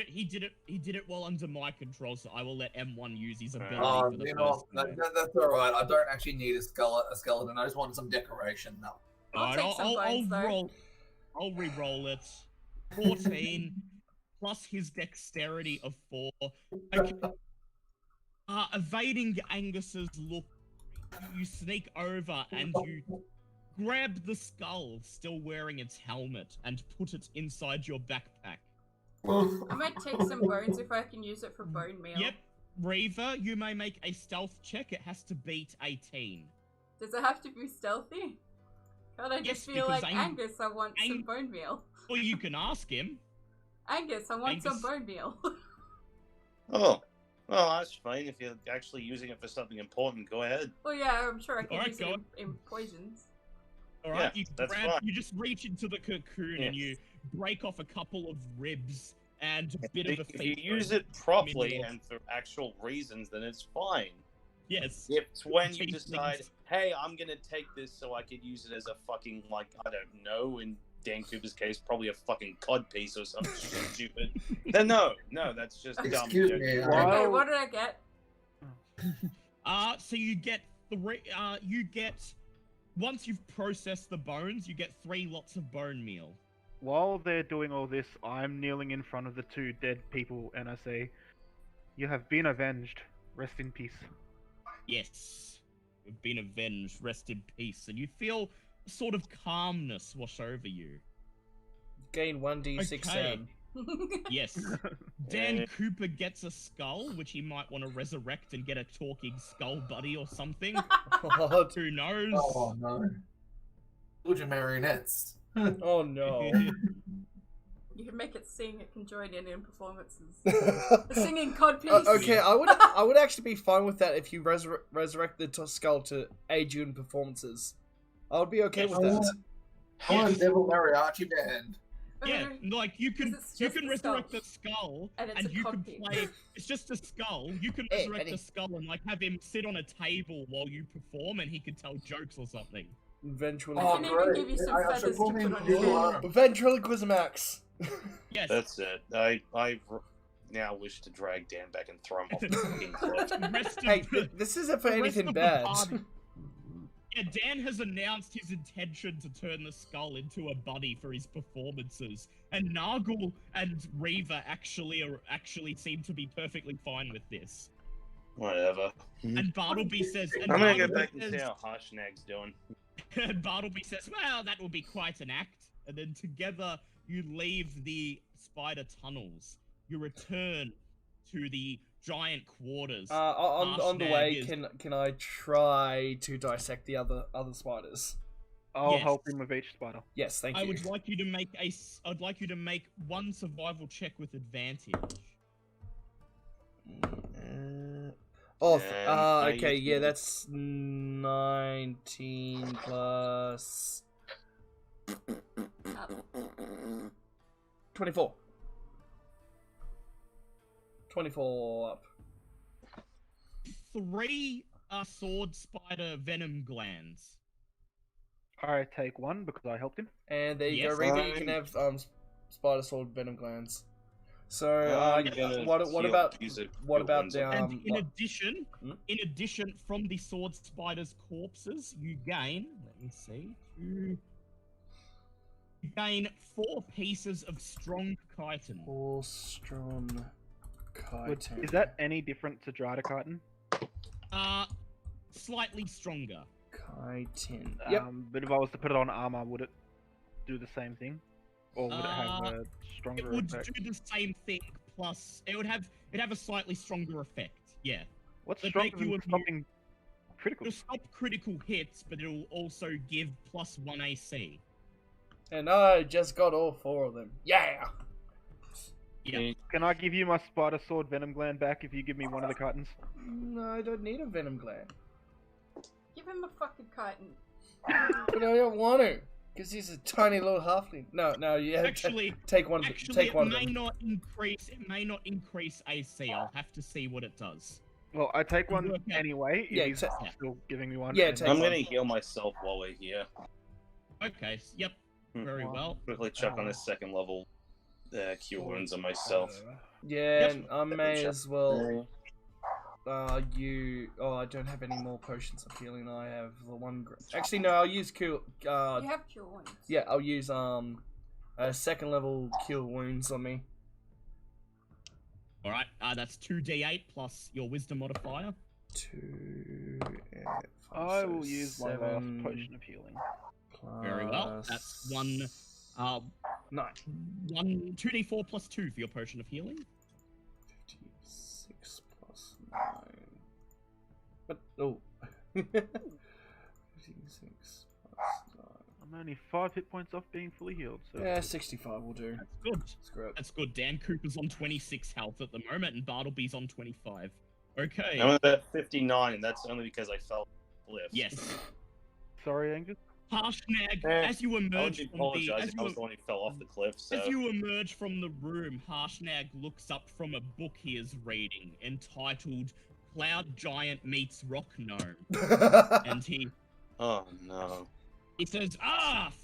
it while under my control, so I will let M1 use his ability Oh, for the you first know, time. that's all right. I don't actually need a skeleton. I just want some decoration. No. I'll take some bones, though. I'll re-roll it. 14 plus his dexterity of 4. Okay. Evading Angus's look, you sneak over and you grab the skull, still wearing its helmet, and put it inside your backpack. I might take some bones if I can use it for bone meal. Yep. Reaver, you may make a stealth check. It has to beat 18. Does it have to be stealthy? Can't I just Yes, feel like because Angus, I want some bone meal? Or you can ask him. Angus, I want some Angus. bone meal. Oh. Well, that's fine. If you're actually using it for something important, go ahead. Well, yeah, I'm sure I can Alright, use it go in poisons. All right, Yeah, you that's grab, fine. you just reach into the cocoon and you break off a couple of ribs and a bit of a If you feature use and it properly minimal- and for actual reasons, then it's fine. Yes. It's when you Change decide, things. hey, I'm gonna take this so I could use it as a fucking, like, I don't know, in Dan Cooper's case, probably a fucking cod piece or something stupid. Then no, that's just dumb. Excuse You me. don't- Okay, Wow. what did I get? So you get once you've processed the bones, you get 3 lots of bone meal. While they're doing all this, I'm kneeling in front of the 2 dead people and I say, "You have been avenged. Rest in peace." Yes. You've been avenged. Rest in peace. And you feel a sort of calmness wash over you. Gain 1d6 Okay. Sam. Yes. Dan Yeah. Cooper gets a skull, which he might want to resurrect and get a talking skull buddy or something. What? Who knows? Oh no. Illusion marionettes. Oh no. You can make it sing, it can join in performances. The singing codpiece. Okay, I would actually be fine with that if you resurrect the skull to aid you in performances. I would be okay with that. I want a devil mariachi band. Yeah, like you can It's you just can the skull. resurrect the skull And it's a you can codpiece. play. It's just a skull. You can Hey, resurrect Eddie. the skull and like have him sit on a table while you perform, and he can tell jokes or something. Eventually. I can even give you some I feathers should to pull put me in on the your middle head. arm. Ventriloquism Max. Yes. That's it. I now wish to drag Dan back and throw him off the fucking cliff. The rest of Hey, the- this isn't for the rest anything of the bad. party- Yeah, Dan has announced his intention to turn the skull into a buddy for his performances, and Nargle and Reaver actually seem to be perfectly fine with this. Whatever. And Bartleby says, I'm gonna go Bartleby back and says- see how Harshnag's doing. And Bartleby says, well, that will be quite an act. And then together you leave the spider tunnels. You return to the giant quarters. On the way, Harshnag is- can I try to dissect the other spiders? I'll Yes. help him with each spider. Yes, thank I you. would like you to make I'd like you to make one survival check with advantage. Okay, yeah, that's 19 plus 24. 24 up. 3 sword spider venom glands. I take one because I helped him. And there you Yes. go, Reaver. You can have spider sword venom glands. So, what about the And in what- addition, Hmm? from the sword spider's corpses, you gain. Let me see. You gain 4 pieces of strong chitin. Horstrom chitin. Is that any different to Dryda Slightly stronger. chitin? Yep. But if I was to put it on armor, would it do the same thing? Or would it have a It stronger would effect? do the same thing. Plus, it'd have a slightly stronger effect. Yeah. What's It'd stronger make you than immune- stopping critical? It'll stop critical hits, but it'll also give +1 AC. And I just got all 4 of them. Yeah. Yeah. Can I give you my spider sword venom gland back if you give me one of the chitins? No, I don't need a venom gland. Give him a fucking chitin. But I don't want to, because he's a tiny little halfling. No, you have Actually, take one. Take one of it may them. not increase. It may not increase AC. I'll have to see what it does. Well, I take one Work out- anyway. Yeah, if he's ta- still giving me one. Yeah, and- take I'm one. gonna heal myself while we're here. Okay. Yep. Very well. Quickly check on this second level cure wounds on myself. Yeah, Yep. and I may as well. I don't have any more potions of healing. I have the one. Actually, no. I'll use cure. You have cure wounds. Yeah, I'll use a second level cure wounds on me. All right. That's 2d8 plus your wisdom modifier. 2. I will use my last potion of healing. Very well. That's 1. 9. 2d4 plus 2 for your potion of healing. 56 plus 9. But oh. 56 plus 9. I'm only 5 hit points off being fully healed. So Yeah, 65 will do. That's good. Screw it. That's good. Dan Cooper's on 26 health at the moment, and Bartleby's on 25. Okay. I'm at 59, and that's only because I fell off the cliff. Yes. sorry, Angus. Harshnag, Eh, as you I emerge would from apologize if I was the one who fell off the cliff. So as you emerge from the room, Harshnag looks up from a book he is reading entitled Cloud Giant Meets Rock Gnome. And he oh no. says,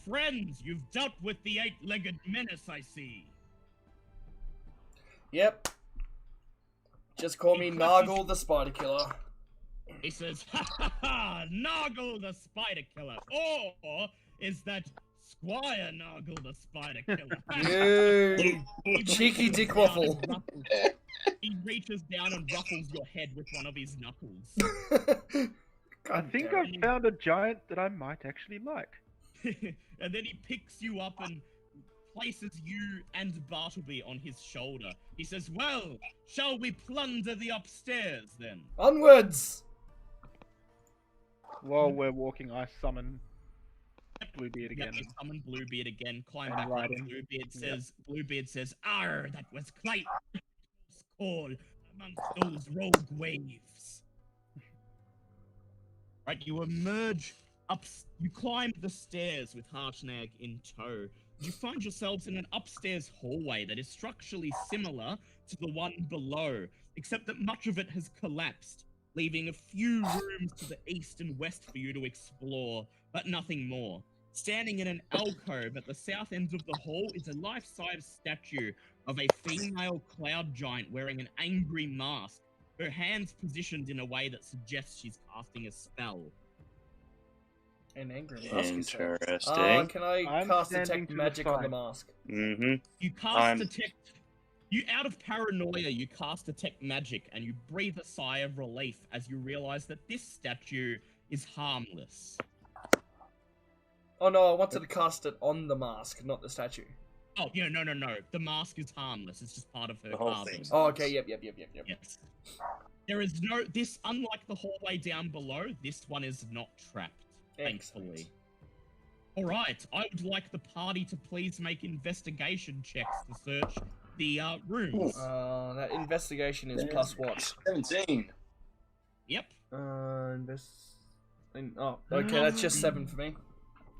friends, you've dealt with the 8-legged menace, I see. Yep. Just call me Nargle the Spider Killer. He says, Nargle the Spider Killer. Or is that Squire Nargle the Spider Killer? You cheeky dick Down and waffle. ruffles- He reaches down and ruffles your head with one of his knuckles. I think I've found a giant that I might actually like. And then he picks you up and places you and Bartleby on his shoulder. He says, well, shall we plunder the upstairs then? Onwards! While we're walking, I summon Bluebeard Yep, again. you summon Bluebeard again, climb And back ride up. him. Bluebeard says, Arr, that was quite a close call amongst those rogue waves. Right, you emerge up, you climb the stairs with Harshnag in tow. You find yourselves in an upstairs hallway that is structurally similar to the one below, except that much of it has collapsed, leaving a few rooms to the east and west for you to explore, but nothing more. Standing in an alcove at the south end of the hall is a life-size statue of a female cloud giant wearing an angry mask, her hands positioned in a way that suggests she's casting a spell. An angry mask. Interesting. Can I I'm cast standing detect to the magic on the side. mask? Mm-hmm. You cast I'm- detect. You, out of paranoia, you cast detect magic, and you breathe a sigh of relief as you realize that this statue is harmless. Oh no, I wanted to cast it on the mask, not the statue. Oh, yeah, no. The mask is harmless. It's just part of her The whole carving. thing's- Oh, okay, yep. Yes. There is no. This, unlike the hallway down below, this one is not trapped. Excellent. Thankfully. Alright, I would like the party to please make investigation checks to search the rooms. That investigation is plus what? 17. Yep. Oh, okay, that's just 7 for me.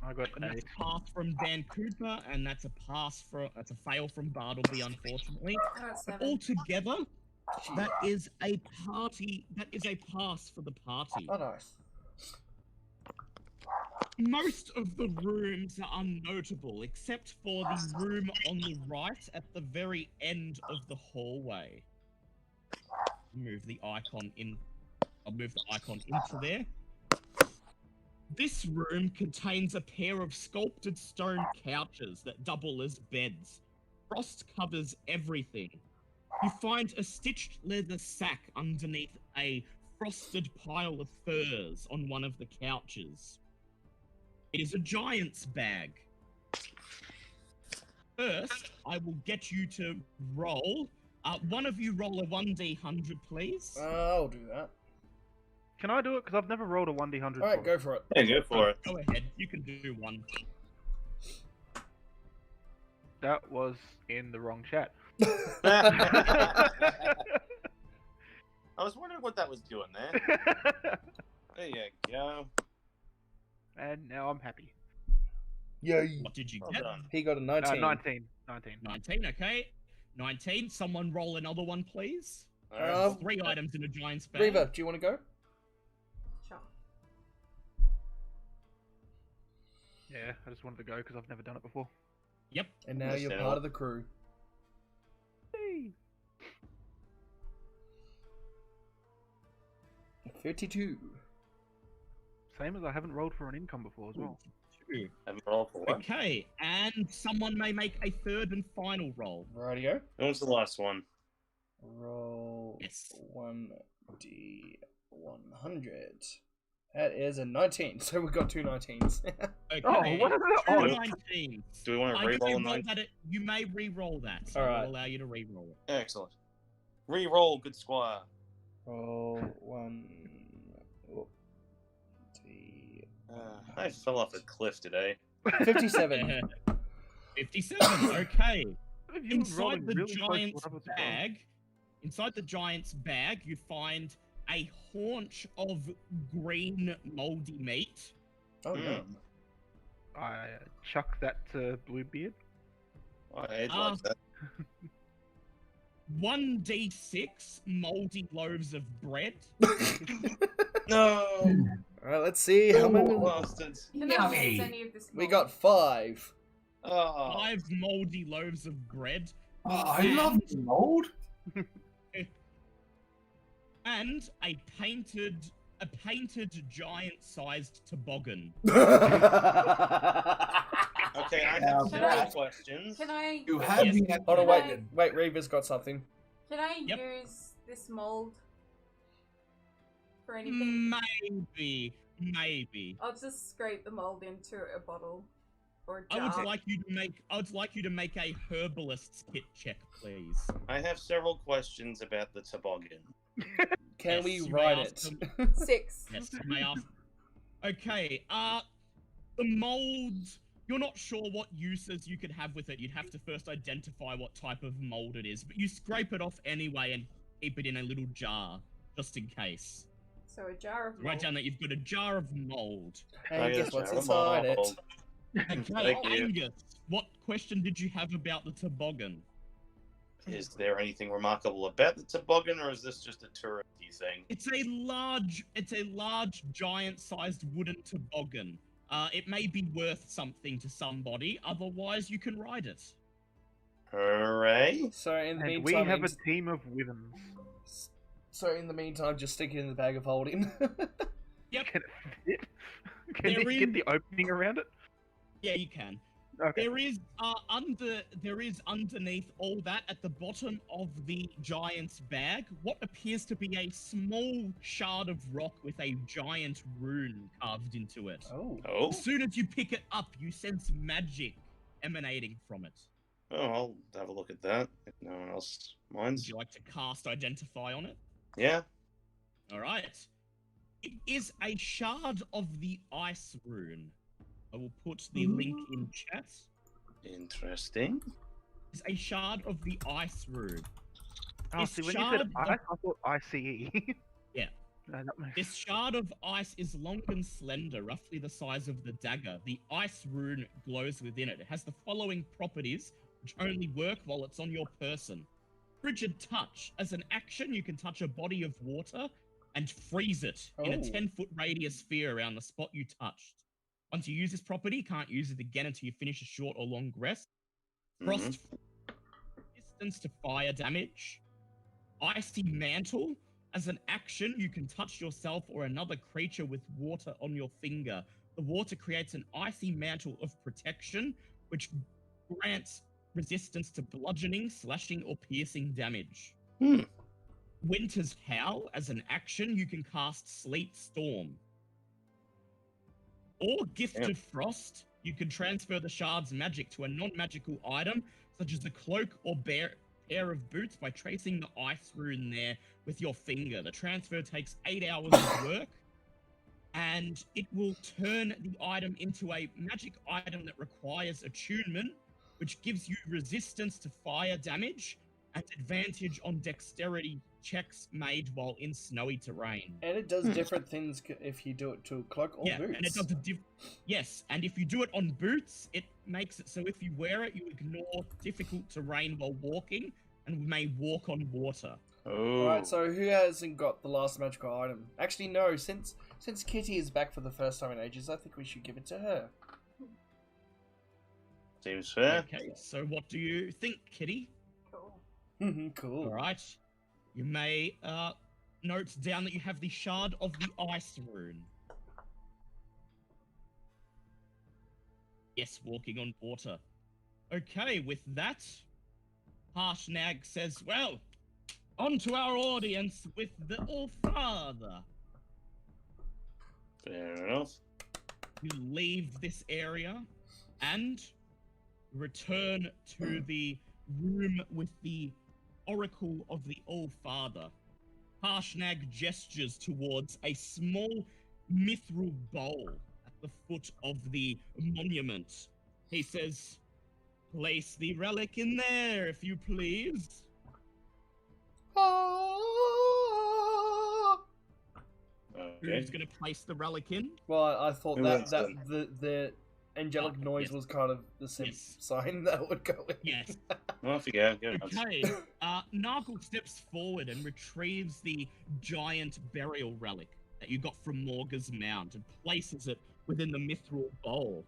I got And that's 8. a pass from Dan Cooper, and that's a fail from Bartleby, unfortunately. I got But 7. altogether, that is a pass for the party. Oh, nice. Most of the rooms are unnotable, except for the room on the right at the very end of the hallway. Move the icon in. I'll move the icon into there. This room contains a pair of sculpted stone couches that double as beds. Frost covers everything. You find a stitched leather sack underneath a frosted pile of furs on one of the couches. It is a giant's bag. First, I will get you to roll. One of you roll a 1d100, please. I'll do that. Can I do it? Because I've never rolled a 1d100. Alright, go for it. Yeah, go for it. Go ahead. You can do one. That was in the wrong chat. I was wondering what that was doing there. There you go. And now I'm happy. Yay. What did you Well get? done. He got a 19. 19. 19, okay. 19. Someone roll another one, please. Alright. 3 items in a giant's bag. Reva, do you want to go? Sure. Yeah, I just wanted to go because I've never done it before. Yep. And now you're part of the crew. Hey. 52. Same as I haven't rolled for an income before as well. 2. Haven't rolled for one. Okay, and someone may make a third and final roll. Rightio. When was the last one? Roll Yes. 1d100. That is a 19, so we've got 2 19s. Okay. Oh, what is it? 2 Oh, 19s. Do we want to You re-roll may a roll 9? that. You may re-roll that. So Alright. I'll allow you to re-roll it. Excellent. Re-roll, good squire. Roll 1. D. I fell off a cliff today. 57. 57. Okay. If you were Inside rolling the really close to giant's what I was supposed- bag, you find a haunch of green moldy meat. Oh, no. I chuck that to Bluebeard. Oh, Ed likes that. 1d6 moldy loaves of bread. No! Alright, let's see how many. Bastards. Can I use any of this? We mold? got 5. Oh. 5 moldy loaves of bread. Oh, I love mold. And a painted giant-sized toboggan. Okay, I Now have Can several I- questions. Can I? You had Yes. me at Hold on, the wait. wagon. Wait, Reva's got something. Can I Yep. use this mold for anything? Maybe. I'll just scrape the mold into a bottle or a I jar. would like you to make a herbalist's kit check, please. I have several questions about the toboggan. Can Yes, we you may ride ask it? them. 6. Yes, you may ask. Okay, the mold. You're not sure what uses you could have with it. You'd have to first identify what type of mold it is, but you scrape it off anyway and keep it in a little jar, just in case. So a jar of mold. Write down that you've got a jar of mold. And guess what's Jar of inside it? mold. Okay, Thank you. Angus, what question did you have about the toboggan? Is there anything remarkable about the toboggan, or is this just a touristy thing? It's a large, giant-sized wooden toboggan. It may be worth something to somebody. Otherwise, you can ride it. Hooray! So in the And we meantime, have a team of Withens. just stick it in the bag of holding. Yep. Can it fit? Can There you get is- the opening around it? Yeah, you can. Okay. There is underneath all that at the bottom of the giant's bag what appears to be a small shard of rock with a giant rune carved into it. Oh. Oh? As soon as you pick it up, you sense magic emanating from it. Oh, I'll have a look at that, if no one else Would minds. you like to cast Identify on it? Yeah? All right. It is a shard of the ice rune. I will put the link in chat. Interesting. It's a shard of the ice rune. Oh, This see, when you said shard ice, I thought ICE. Yeah. No, that makes... This shard of ice is long and slender, roughly the size of the dagger. The ice rune glows within it. It has the following properties, which only work while it's on your person. Frigid touch. As an action, you can touch a body of water and freeze it in a Oh. 10-foot radius sphere around the spot you touched. Once you use this property, you can't use it again until you finish a short or long rest. Frost resistance to fire damage. Icy mantle. As an action, you can touch yourself or another creature with water on your finger. The water creates an icy mantle of protection, which grants resistance to bludgeoning, slashing, or piercing damage. Winter's Howl. As an action, you can cast Sleet Storm. Or Gift of Frost. You can transfer the shard's magic to a non-magical item, such as a cloak or pair of boots, by tracing the ice rune there with your finger. The transfer takes 8 hours of work, and it will turn the item into a magic item that requires attunement, which gives you resistance to fire damage and advantage on dexterity checks made while in snowy terrain. And it does different things if you do it to cloak or boots. And it does yes, and if you do it on boots, it makes it so if you wear it, you ignore difficult terrain while walking and may walk on water. Alright, so who hasn't got the last magical item? Actually, no, since Kitty is back for the first time in ages, I think we should give it to her. Seems fair. Okay, so what do you think, Kitty? Cool. Cool. Alright. You may note down that you have the shard of the ice rune. Yes, walking on water. Okay, with that, Harshnag says, well, on to our audience with the All-Father. Fair enough. You leave this area and return to the room with the Oracle of the All-Father. Harshnag gestures towards a small mithril bowl at the foot of the monument. He says, place the relic in there, if you please. Okay. Who's going to place the relic in? Well, I thought Who that wants the angelic noise yes. was kind of the same Yes. sign that would go in. Yes. Off you go. Go. Okay. Nargle steps forward and retrieves the giant burial relic that you got from Morga's Mount and places it within the mithril bowl.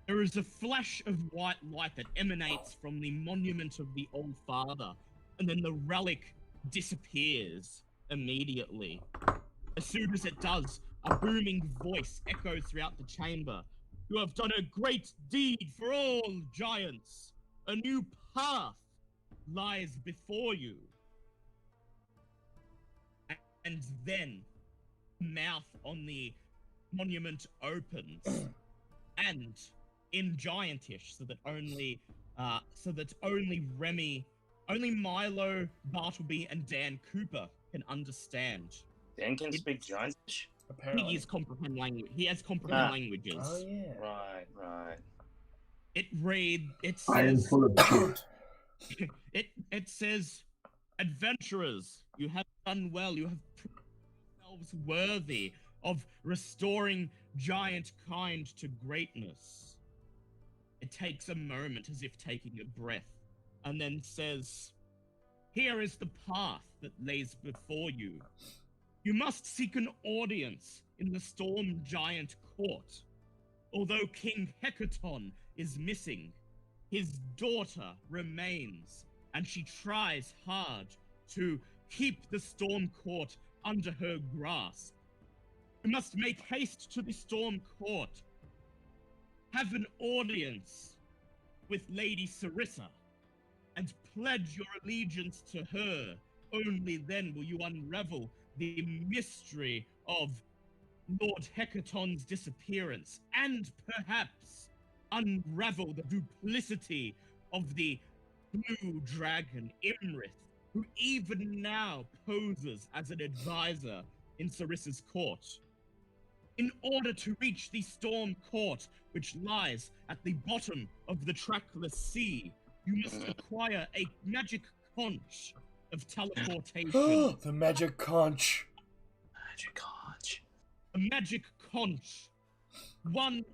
There is a flash of white light that emanates from the monument of the All-Father, and then the relic disappears immediately. As soon as it does, a booming voice echoes throughout the chamber. You have done a great deed for all giants. A new path lies before you. And then the mouth on the monument opens, and in giantish, so that only only Milo, Bartleby, and Dan Cooper can understand. Dan can speak giantish? Apparently. He comprehend language. He has comprehend languages. Oh, yeah. Right. It read. It I am says. full of shit. It says, adventurers, you have done well. You have proved yourselves worthy of restoring giant kind to greatness. It takes a moment, as if taking a breath, and then says, here is the path that lays before you. You must seek an audience in the Storm Giant Court. Although King Hecaton is missing, his daughter remains, and she tries hard to keep the Storm Court under her grasp. You must make haste to the Storm Court. Have an audience with Lady Sarissa, and pledge your allegiance to her. Only then will you unravel the mystery of Lord Hecaton's disappearance, and perhaps unravel the duplicity of the blue dragon Imrith, who even now poses as an advisor in Sarissa's court. In order to reach the Storm Court, which lies at the bottom of the trackless sea, you must acquire a magic conch of teleportation. The magic conch. Magic conch. A magic conch. One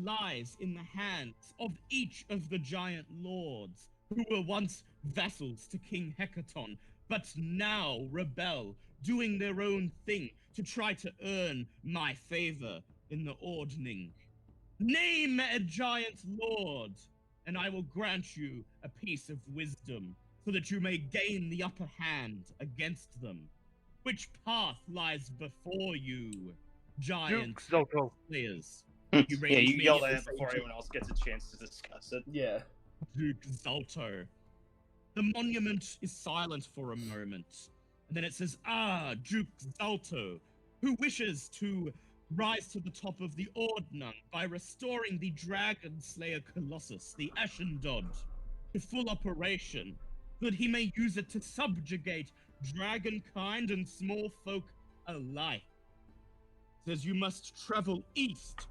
lies in the hands of each of the giant lords who were once vassals to King Hecaton, but now rebel, doing their own thing to try to earn my favor in the Ordning. Name a giant lord, and I will grant you a piece of wisdom, so that you may gain the upper hand against them. Which path lies before you, giant Duke Zolto. players? Yeah, raised you me yell at that the before same anyone else gets a chance to discuss it. Yeah. Duke Zalto. The monument is silent for a moment, and then it says, Duke Zalto, who wishes to rise to the top of the Ordnung by restoring the Dragon Slayer Colossus, the Ashendod, to full operation, so that he may use it to subjugate dragonkind and small folk alike. Says you must travel east,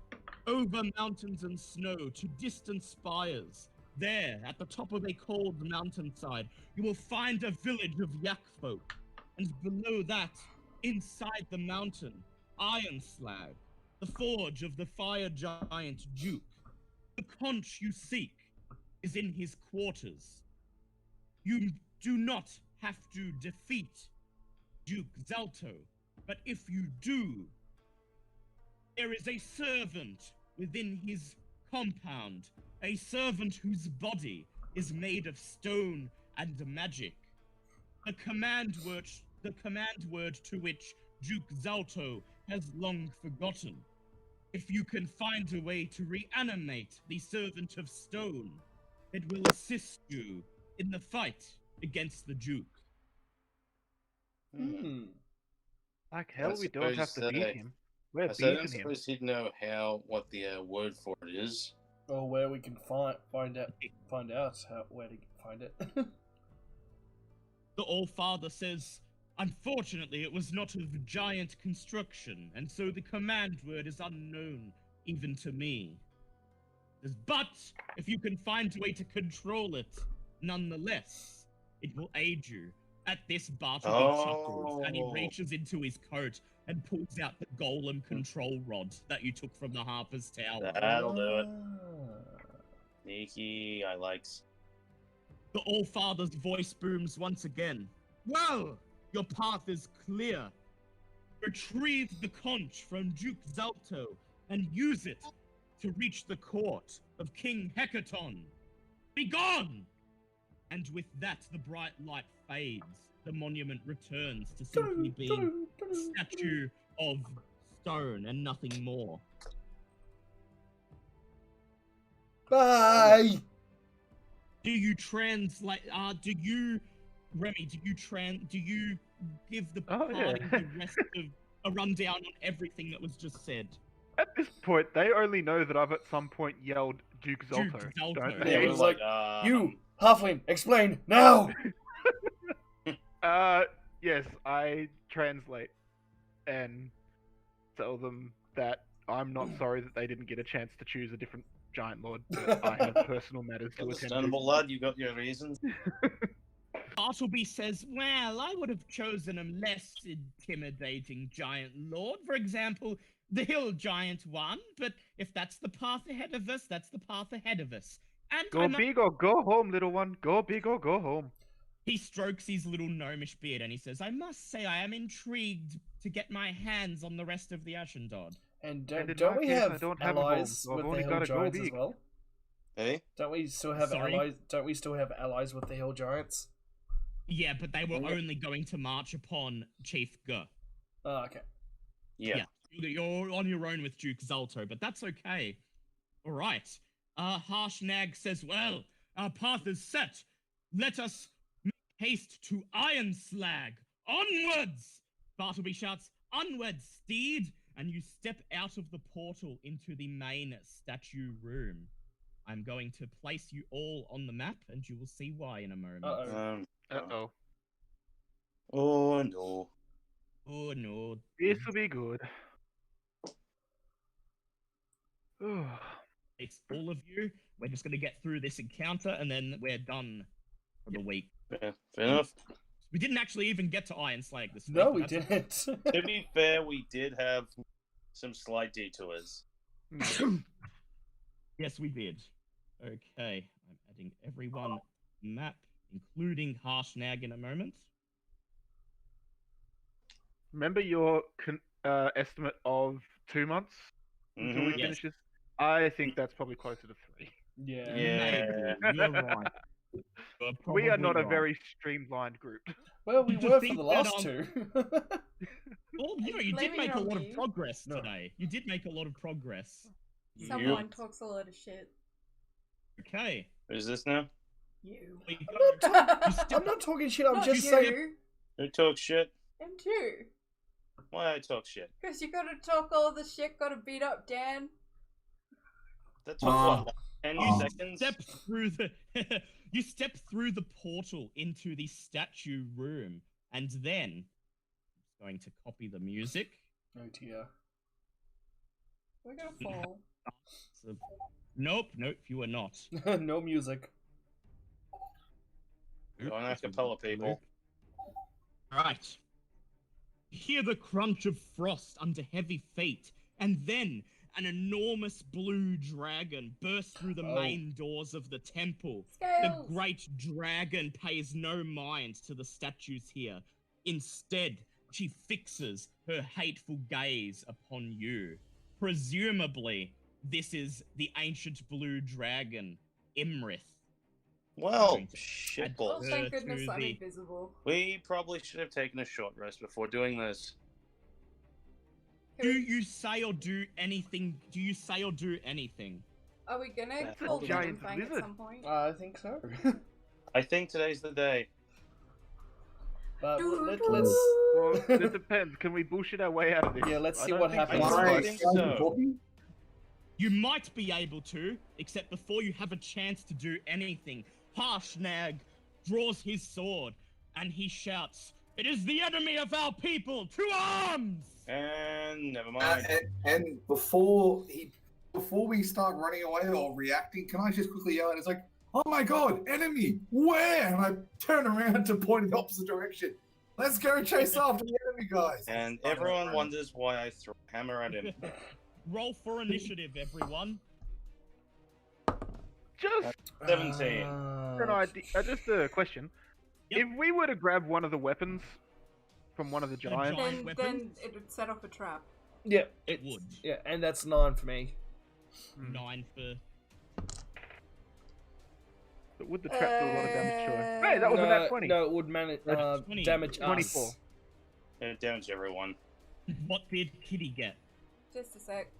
over mountains and snow, to distant spires. There, at the top of a cold mountainside, you will find a village of yak folk, and below that, inside the mountain, Iron Slag, the forge of the fire giant Duke. The conch you seek is in his quarters. You do not have to defeat Duke Zalto, but if you do, there is a servant within his compound, a servant whose body is made of stone and magic. The command word to which Duke Zalto has long forgotten. If you can find a way to reanimate the servant of stone, it will assist you in the fight against the Duke. Like hell, I we don't have to suppose, beat him. We're I don't beating him. suppose he'd know what the word for it is. Or where we can find out where to find it. The All-Father says, unfortunately, it was not of giant construction, and so the command word is unknown even to me. But if you can find a way to control it, nonetheless, it will aid you. At this, Bartleby chuckles, and he reaches into his coat and pulls out the golem control rod that you took from the Harper's Tower. That'll do it. Sneaky, I likes. The All-Father's voice booms once again. Well, your path is clear. Retrieve the conch from Duke Zalto and use it to reach the court of King Hecaton. Be gone! And with that, the bright light fades. The monument returns to simply being a statue of stone and nothing more. Bye! Do you translate, Remy, do you give the party the rest of a rundown on everything that was just said? At this point, they only know that I've at some point yelled Duke Zolto. Duke Zalto. Don't Yeah, they? he was like, you, Halfling, explain, now! Yes, I translate and tell them that I'm not sorry that they didn't get a chance to choose a different giant lord, but I have personal matters to attend to. Understandable, lad. You got your reasons. Bartleby says, well, I would have chosen a less intimidating giant lord. For example, the hill giant one. But if that's the path ahead of us, that's the path ahead of us. And Go big or go home, little one. Go big or go home. He strokes his little gnomish beard and he says, I must say I am intrigued to get my hands on the rest of the Ashendod. And And in don't my we case, I have don't have a allies home, so I've with the only hill gotta go giants as big. well? Hey? Don't we still have Sorry? allies? Don't we still have allies with the hill giants? Yeah, but they were only going to march upon Chief Gur. Oh, okay. Yeah. You're on your own with Duke Zalto, but that's okay. All right. Harsh Nag says, well, our path is set. Let us make haste to Iron Slag. Onwards! Bartleby shouts, onwards, steed! And you step out of the portal into the main statue room. I'm going to place you all on the map, and you will see why in a moment. Uh-oh. Uh-oh. Oh no. Oh, no. This will be good. It's all of you. We're just gonna get through this encounter, and then we're done for the week. Fair enough. We didn't actually even get to Iron Slag this week. No, but we that's didn't. To be fair, we did have some slight detours. Yes, we did. Okay, I'm adding everyone map, including Harshnag in a moment. Remember your estimate of 2 months until we Mhm. finish this? I think that's probably closer to 3. Yeah. Yeah. Maybe. You're right. You're We are not probably a right. very streamlined group. Well, we To were for think the that, last two. Well, you know, you did blaming make it a on lot of me? progress No. today. You did make a lot of progress. Someone talks a lot of shit. Okay. Who's this now? You. We I'm go. not, I'm not talking shit, I'm Not just you. saying. Who talks shit? Him too. Why I talk shit? Because you gotta talk all the shit, gotta beat up Dan. That took what, like 10 Oh. seconds? Step through the you step through the portal into the statue room, and then it's going to copy the music. Oh dear. We're gonna fall. So, nope, you are not. No music. Go on acapella, people. Right. Hear the crunch of frost under heavy feet, and then an enormous blue dragon bursts through the Oh. main doors of the temple. Scales! The great dragon pays no mind to the statues here. Instead, she fixes her hateful gaze upon you. Presumably, this is the ancient blue dragon, Imrith. Well, Oh, shitballs. thank goodness to I'm the- invisible. We probably should have taken a short rest before doing this. Do you say or do anything? Do you say or do anything? Are we gonna That's call a giant Fang at lizard. some point? I think so. I think today's the day. But Doo-doo. let's Well, it depends. Can we bullshit our way out of this? Yeah, let's I see don't what think happens. so. I Why? think so. You might be able to, except before you have a chance to do anything, Harshnag draws his sword and he shouts, "It is the enemy of our people! To arms!" And never mind. And before we start running away or reacting, can I just quickly yell? And it's like, "Oh my god, enemy! Where?" And I turn around to point in the opposite direction. Let's go chase after the enemy, guys. And everyone wonders why I throw a hammer at him. Roll for initiative, everyone. Just 17. an idea. Just a question. Yep. If we were to grab one of the weapons from one of the giants, giant- Then weapons? it would set off a trap. Yeah, It it's- would. Yeah, and that's 9 for me. 9 for... but would the trap do a lot of damage to us? Hey, that was a nat 20. No, it would That's 20. damage 24. us. It damaged everyone. What did Kitty get? Just a sec.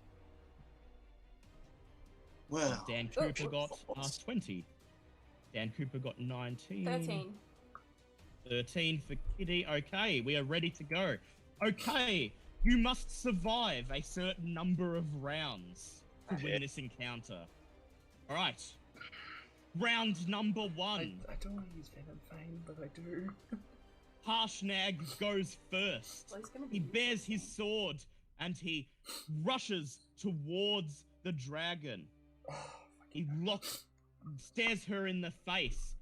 Well, Dan Oh. Cooper got 20. Dan Cooper got 19. 13. 13 for Kitty. Okay, we are ready to go. Okay, you must survive a certain number of rounds to Okay. win this encounter. Alright. Round number I 1. don't want to use Venom Fang, but I do. Harshnag goes first. Well, he's gonna He be bears his sword and he rushes towards the dragon. He stares her in the face.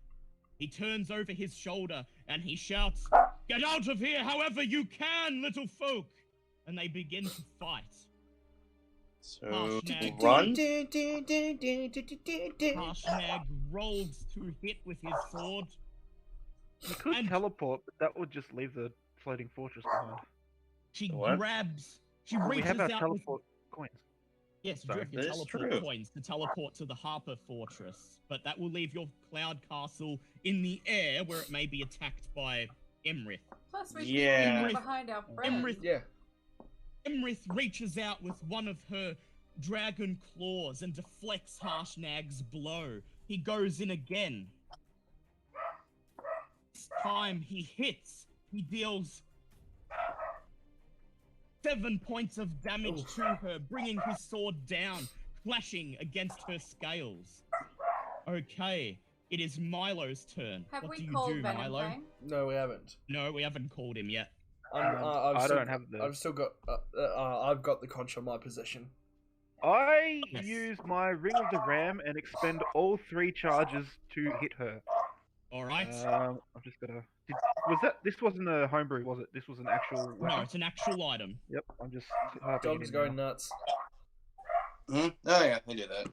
He turns over his shoulder and he shouts, "Get out of here however you can, little folk!" And they begin to fight. so Harshnag. run. Harshnag rolls to hit with his sword. You could And- teleport, but that would just leave the floating fortress behind. She What? grabs, she We reaches have our out with teleport coins. Yes, you do Sorry, have your that is teleport true. coins to teleport to the Harper Fortress, but that will leave your cloud castle in the air where it may be attacked by Imrith. Plus, we Yeah. can leave behind our friend. Imrith- Yeah. Imrith reaches out with one of her dragon claws and deflects Harshnag's blow. He goes in again. This time he hits. He deals 7 points of damage to her, bringing his sword down, clashing against her scales. Okay, it is Milo's turn. Have What we do you called do, Venom Milo? Fang? No, we haven't. No, we haven't called him yet. I've I still, don't have the. I've still got. I've got the conch on my position. I Yes. use my Ring of the Ram and expend all 3 charges to hit her. All right. I've just gotta. Was that? This wasn't a homebrew, was it? This was an actual no, weapon. it's an actual item. Yep. I'm just typing it Dog's in going now. nuts. Oh yeah, I do that.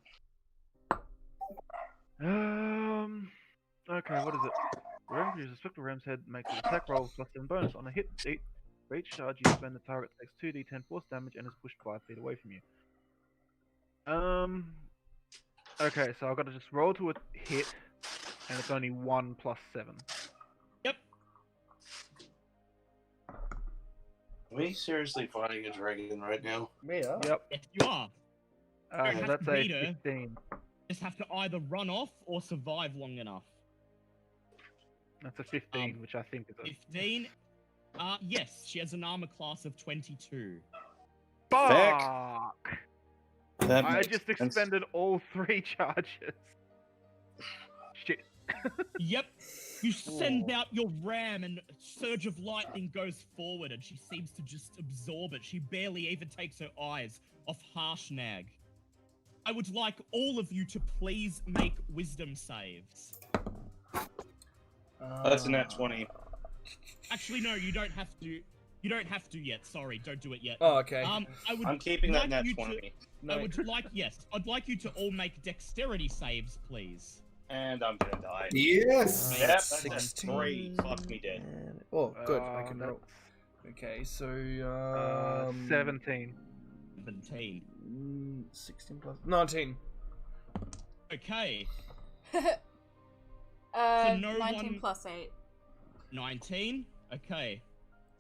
Okay, what is it? The ram produces a spectral ram's head, makes an attack roll plus 7 bonus. On a hit, for each charge you spend, the target takes 2d10 force damage and is pushed 5 feet away from you. Okay, so I've got to just roll to a hit, and it's only 1 plus 7. Yep. Are we seriously fighting a dragon right now? We are. Yep. Yes, you are. So have that's to a beat her. 15. Just have to either run off or survive long enough. That's a 15, which I think is a 15. Yes, she has an armor class of 22. fuck. That I makes just sense. expended all 3 charges. Shit. Yep. You send out your ram and a surge of lightning goes forward and she seems to just absorb it. She barely even takes her eyes off Harshnag. I would like all of you to please make wisdom saves. That's a nat 20. Actually, no, you don't have to. You don't have to yet. Sorry, don't do it yet. Oh, okay. I would I'm keeping that like nat you 20. No. I would like I'd like you to all make dexterity saves, please. And I'm gonna die. Yes. Yep, that's a 16. 3. Fuck me dead. Oh, good. I can roll. That's, Okay, so 17. 17. 16 plus 19. Okay, Uh, no 19 one- plus 8. 19. Okay,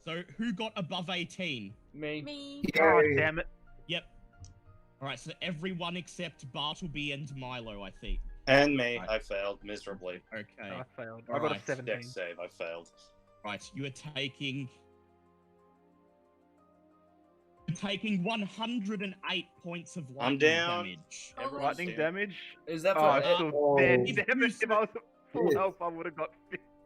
so who got above 18? Me. Me. God Yay. damn it. Yep. All right, so everyone except Bartleby and Milo, I think. And me, Right. I failed miserably. Okay. I failed. I got a Alright, 17. Dex save, I failed. Right, you are taking 108 points of lightning down. damage. Everyone's Lightning down. damage? Is that Oh, for I still Oh. dead. If Damn you it. If I was at full Yeah. health, I would have got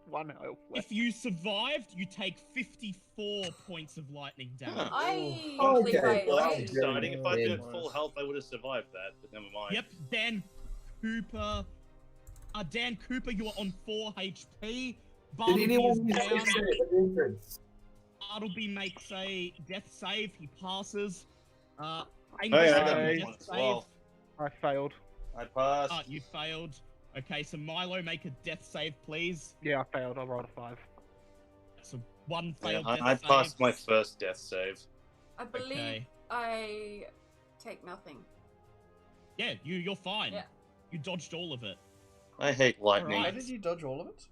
1 health left. If you survived, you take 54 points of lightning damage. I Oh, usually okay. fight Well, Wow. that's eight. exciting. If I'd been at Yeah. full health, I would have survived that, but never mind. Yep, Dan Cooper. Dan Cooper, you are on 4 HP. Did Bartleby anyone is miss down. the difference? Bartleby makes a death save. He passes. Oh, Angus yeah, I makes got a Nice. that one death as save. well. I failed. I passed. You failed. Okay, so Milo, make a death save, please. Yeah, I failed. I rolled a 5. So one Yeah, failed death I save. passed my first death save. I believe Okay. I take nothing. Yeah, you're fine. Yeah. You dodged all of it. I hate lightning. How Alright. did you dodge all of it?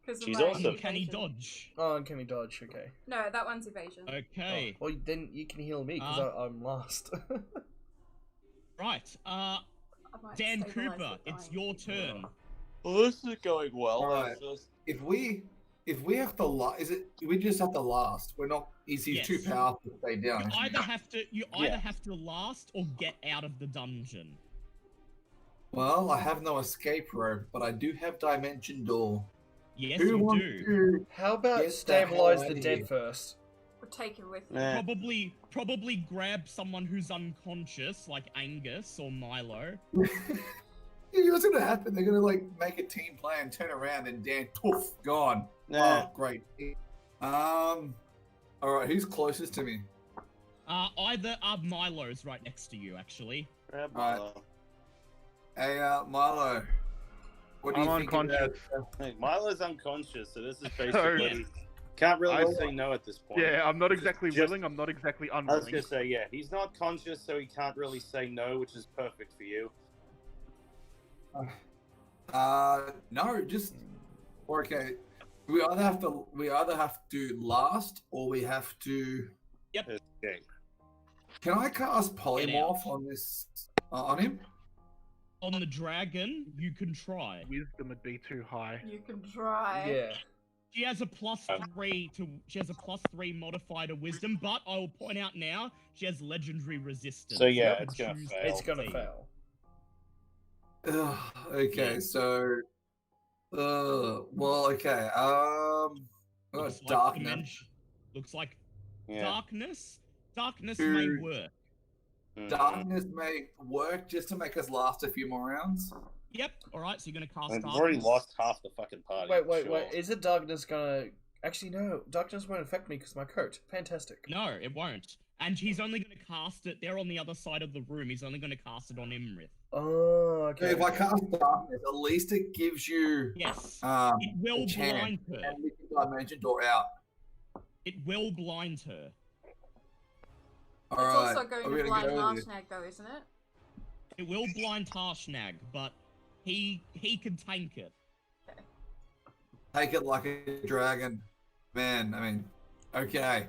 Because She's my also- Uncanny evasion. dodge. Oh, uncanny dodge. Okay. No, that one's evasion. Okay. Oh, well, then you can heal me because I'm last. Right. I might Dan stabilize Cooper, the it's dying. your turn. Well, this is going well. Alright. If we have to last, we just have to last? We're not. Is he Yes. too powerful to stay You down? either have to Yeah. have to last or get out of the dungeon. Well, I have no escape rope, but I do have dimension door. Yes, Who you wants do. to? How about Get the stabilize hell the outta dead here. first? We'll take it with me. Nah. Probably grab someone who's unconscious, like Angus or Milo. You know what's gonna happen? They're gonna like make a team plan, turn around, and Dan, poof, gone. Nah. Oh, great. All right, who's closest to me? Either Milo's right next to you, actually. Grab Alright. Milo. Hey, Milo. What do I'm you think unconscious. Hey, Milo's unconscious, so this is So- basically can't really I- say no at this point. Yeah, I'm not exactly Just- willing. I'm not exactly I was unwilling. gonna say, yeah, he's not conscious, so he can't really say no, which is perfect for you. No, just okay. We either have to last or we have to. Escape. Can I cast Get polymorph out. on this on him? On the dragon, you can try. Wisdom would be too high. You can try. Yeah. She has a +3 modifier to wisdom, but I will point out now she has legendary resistance. So, yeah, You can it's gonna choose fail. It's gonna to. fail. Okay, Yeah. so. Well, okay. Looks like darkness. dimension- Looks like Yeah. darkness. Darkness Who- may work. darkness may work just to make us last a few more rounds. Yep. All right. So you're gonna cast. We've darkness. already lost half the fucking party. Wait. Is it darkness gonna... Actually, no. Darkness won't affect me because my coat. Fantastic. No, it won't. And he's only gonna cast it. They're on the other side of the room. He's only gonna cast it on Imrith. Oh, okay. If I cast darkness, at least it gives you Yes. It a will chance. blind her. And we can dimension door out. It will blind her. It's Alright, also going are we to gonna blind go with Harshnag though, isn't it? It will blind Harshnag, but he can tank it. Take it like a dragon. Man, I mean, okay.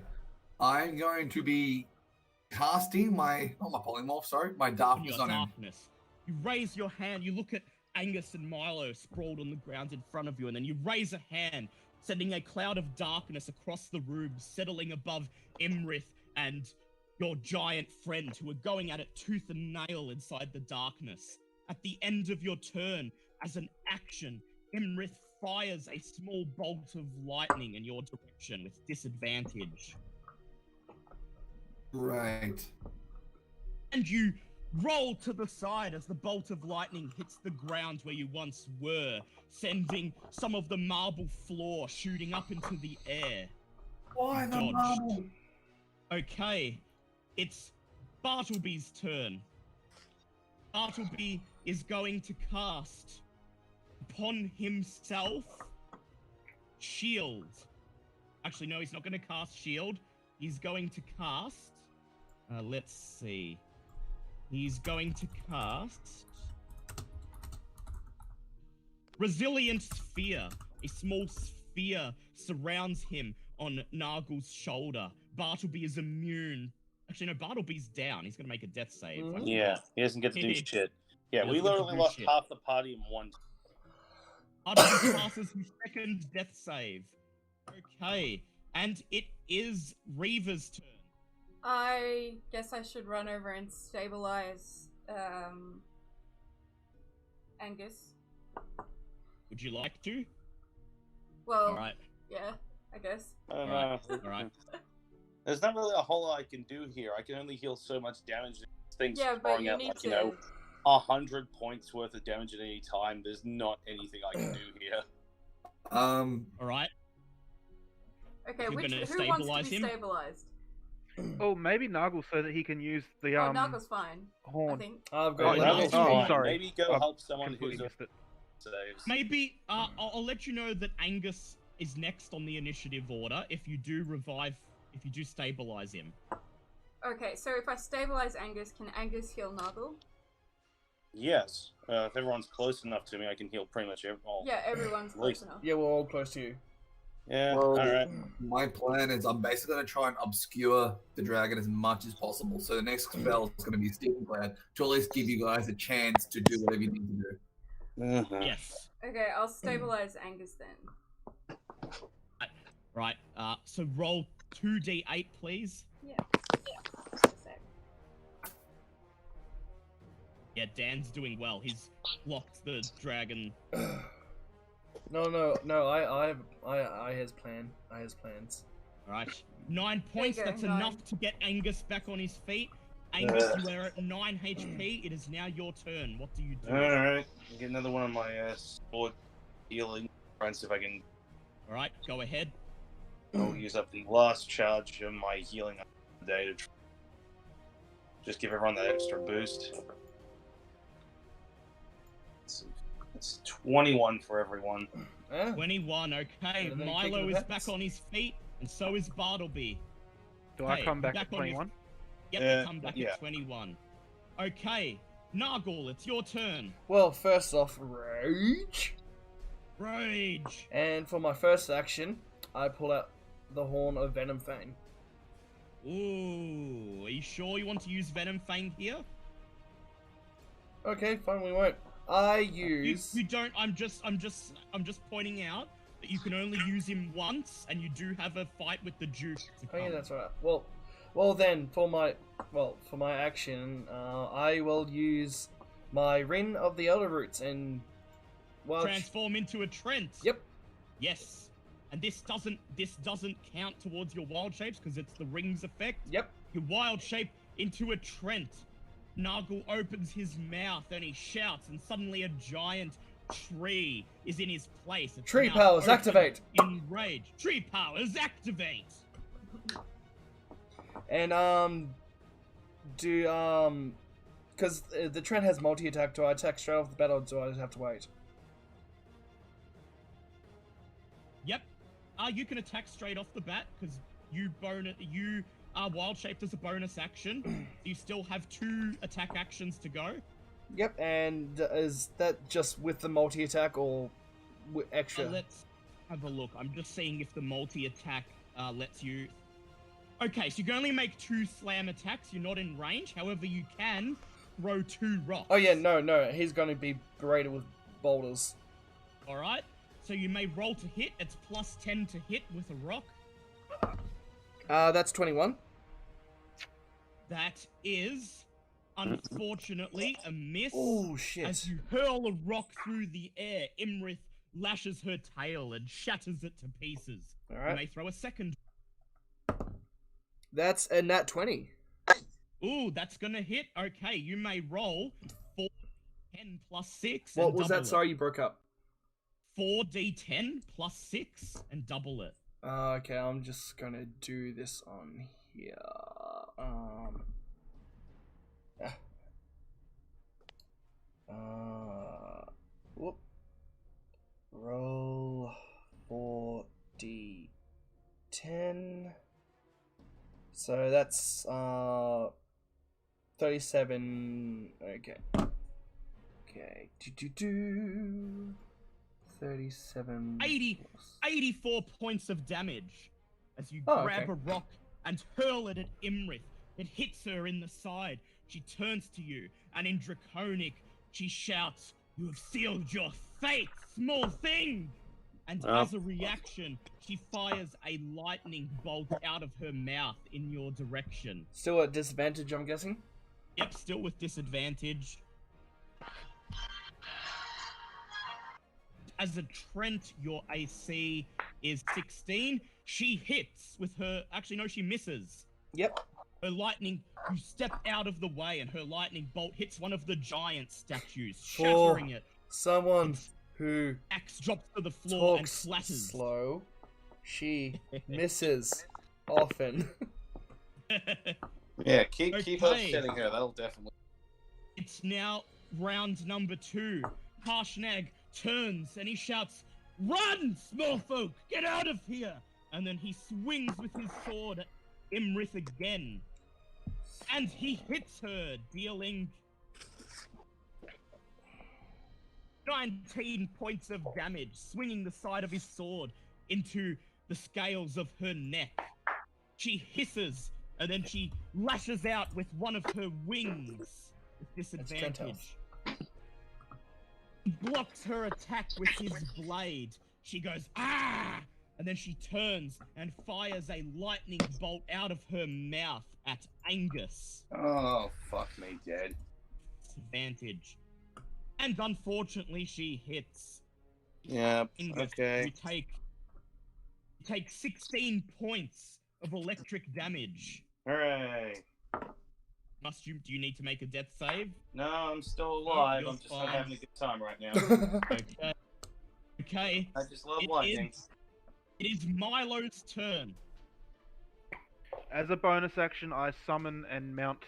I'm going to be casting my, not my polymorph, sorry, my darkness Your on him. darkness. You raise your hand. You look at Angus and Milo sprawled on the ground in front of you, and then you raise a hand, sending a cloud of darkness across the room, settling above Imrith and your giant friend who are going at it tooth and nail inside the darkness. At the end of your turn, as an action, Imrith fires a small bolt of lightning in your direction with disadvantage. Right. And you roll to the side as the bolt of lightning hits the ground where you once were, sending some of the marble floor shooting up into the air. Why the Dodged. marble? Okay, it's Bartleby's turn. Bartleby is going to cast upon himself Shield. Actually, no, he's not going to cast Shield. He's going to cast... let's see. He's going to cast... Resilient Sphere. A small sphere surrounds him on Nargle's shoulder. Bartleby is immune. Actually, no, Bartleby's down. He's going to make a death save. Mhm. Yeah, he doesn't get to do He shit. Yeah, doesn't we get to literally do lost shit. half the party in one. Bartleby passes his second death save. Okay, and it is Reaver's turn. I guess I should run over and stabilize Angus. Would you like to? Well, Alright, yeah, I guess. I don't Alright, know. alright. There's not really a whole lot I can do here. I can only heal so much damage. This thing's Yeah, but throwing you out need like, to. 100 points worth of damage at any time. There's not anything I can do here. Alright, Okay, You're who gonna wants to stabilize be him? stabilized? Oh, maybe Nargle so that he can use the Oh, Nagel's fine, I horn. think. I've Oh, got yeah, Nagel's oh, fine. sorry. Maybe go I've help someone Completely who's missed it. saves. maybe, I'll let you know that Angus is next on the initiative order if you do stabilize him. Okay, so if I stabilize Angus, can Angus heal Nagel? Yes. If everyone's close enough to me, I can heal pretty much all. Yeah, everyone's close least- enough. Yeah, we're all close to you. Yeah. Well, Alright. my plan is I'm basically going to try and obscure the dragon as much as possible. So the next spell is going to be Steam Cloud to at least give you guys a chance to do whatever you need to do. Mhm. Yes. Okay, I'll stabilize Angus then. Right, so roll 2d8, please. Yeah. Yeah, Dan's doing well. He's blocked the dragon. No. I has plan. I has plans. Alright. 9 There you points, go, that's 9. enough to get Angus back on his feet. Angus, you are at 9 HP. It is now your turn. What do you do? Alright. Get another one of my sword healing. Try and see if I can. Alright, go ahead. I'll use up the last charge of my healing of the day to just give everyone that extra boost. It's 21 for everyone. 21, okay. And then Milo kicking is the back bats. on his feet, and so is Bartleby. Do I Hey, come back back at on your- 21? Yep, Yeah, you come back yeah. at 21. Okay, Nargle, it's your turn. Well, first off, rage. Rage. And for my first action, I pull out the horn of Venom Fang. Ooh, are you sure you want to use Venom Fang here? Okay, fine, we won't. I use. You don't. I'm just pointing out that you can only use him once, and you do have a fight with the Duke to Oh yeah, come. that's right. Well then, for my action, I will use my Ring of the Elder Roots and Transform into a Trent. Yep. Yes. And this doesn't count towards your wild shapes because it's the rings effect. Yep. You wild shape into a Trent. Nargle opens his mouth and he shouts, and suddenly a giant tree is in his place. Its Tree mouth powers, opens activate! In rage. Tree powers, activate! And, because the trend has multi-attack, do I attack straight off the bat or do I just have to wait? Yep. You can attack straight off the bat, because you are wild shaped as a bonus action. You still have 2 attack actions to go. Yep, and is that just with the multi-attack or with extra? Let's have a look. I'm just seeing if the multi-attack lets you... Okay, so you can only make 2 slam attacks. You're not in range. However, you can throw 2 rocks. Oh yeah, no, he's going to be berated with boulders. Alright, so you may roll to hit. It's plus 10 to hit with a rock. That's 21. That is, unfortunately, a miss. Oh, shit. As you hurl a rock through the air, Imrith lashes her tail and shatters it to pieces. Alright. You may throw a second. That's a nat 20. Ooh, that's gonna hit. Okay, you may roll 4d10 plus 6. What and was double that? Sorry, you broke up. 4d10 plus 6 and double it. Okay, I'm just gonna do this on here. Whoop. Roll 4d10. So that's 37. Okay. Okay. 37. 84 points of damage as you Oh, grab okay. a rock and hurl it at Imrith. It hits her in the side. She turns to you, and in Draconic, she shouts, "You have sealed your fate, small thing!" And as a reaction, she fires a lightning bolt out of her mouth in your direction. Still at disadvantage, I'm guessing? Yep, still with disadvantage. As a Trent, your AC is 16. She hits with her... Actually, no, she misses. Yep. Her lightning... You step out of the way and her lightning bolt hits one of the giant statues, shattering it. Someone who Axe drops to the floor and talks flatters. slow, she misses often. Yeah, keep Okay. upsetting her. That'll definitely. It's now round number 2. Harshnag turns and he shouts, "Run, small folk! Get out of here!" And then he swings with his sword at Imrith again. And he hits her, dealing 19 points of damage, swinging the side of his sword into the scales of her neck. She hisses, and then she lashes out with one of her wings with disadvantage. He blocks her attack with his blade. She goes, "Ah!" And then she turns and fires a lightning bolt out of her mouth at Angus. Oh, fuck me, dead. Disadvantage. And unfortunately, she hits. Yeah. Angus, Okay. You take 16 points of electric damage. Hooray. Do you need to make a death save? No, I'm still alive. you're I'm just not fine. having a good time right now. Okay. Okay. I just love It lightning. It is Milo's turn. As a bonus action, I summon and mount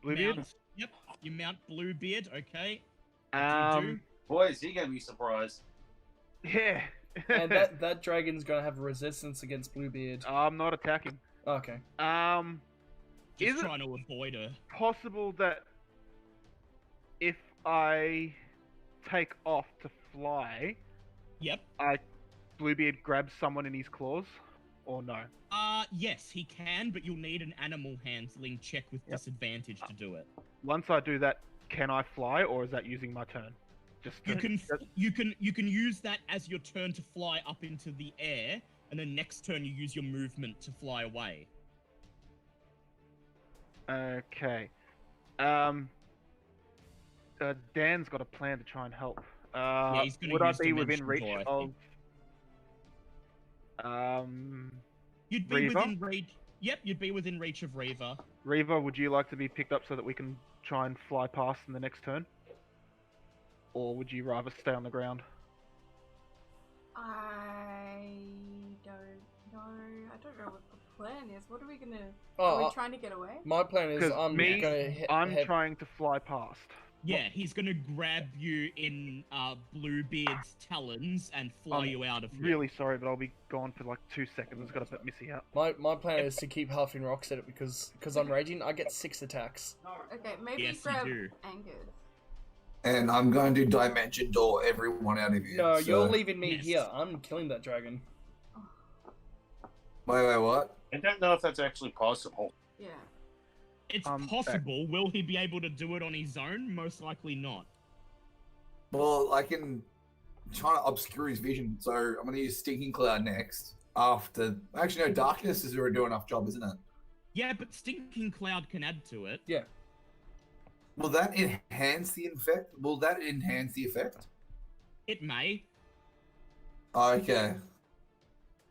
Bluebeard. Yep. You mount Bluebeard. Okay. What do you do? Boy, is he gonna be surprised. Yeah. And that dragon's gonna have resistance against Bluebeard. I'm not attacking. Okay. Just Is it trying to avoid her. possible that if I take off to fly, Yep. Bluebeard grabs someone in his claws? Or no? Yes, he can, but you'll need an animal handling check with disadvantage to do it. Once I do that, can I fly, or is that using my turn? Just You can use that as your turn to fly up into the air, and then next turn you use your movement to fly away. Okay. Dan's got a plan to try and help. Yeah, he's gonna would I use be within Dimension reach Door, I of? You'd be Reaver? within reach. Yep, you'd be within reach of Reaver. Reva, would you like to be picked up so that we can try and fly past in the next turn? Or would you rather stay on the ground? I don't know. I don't know what the plan is. What are we gonna? Oh, Are we trying to get away? My plan is 'Cause I'm me, gonna I'm head. trying to fly past. Yeah, he's gonna grab you in Bluebeard's talons and fly you out of here. Really sorry, but I'll be gone for like 2 seconds. I've got to put Missy out. My plan is to keep huffing rocks at it because I'm raging. I get 6 attacks. Okay, maybe Yes, you grab do. Angus. And I'm going to dimension door everyone out of here. No, so... you're leaving me Yes. here. I'm killing that dragon. Wait, what? I don't know if that's actually possible. Yeah. It's back. possible. Will he be able to do it on his own? Most likely not. Well, I can try to obscure his vision, so I'm going to use Stinking Cloud next. After... Actually, no, Darkness is already doing enough job, isn't it? Yeah, but Stinking Cloud can add to it. Yeah. Will that enhance the effect? Will that enhance the effect? It may. Okay.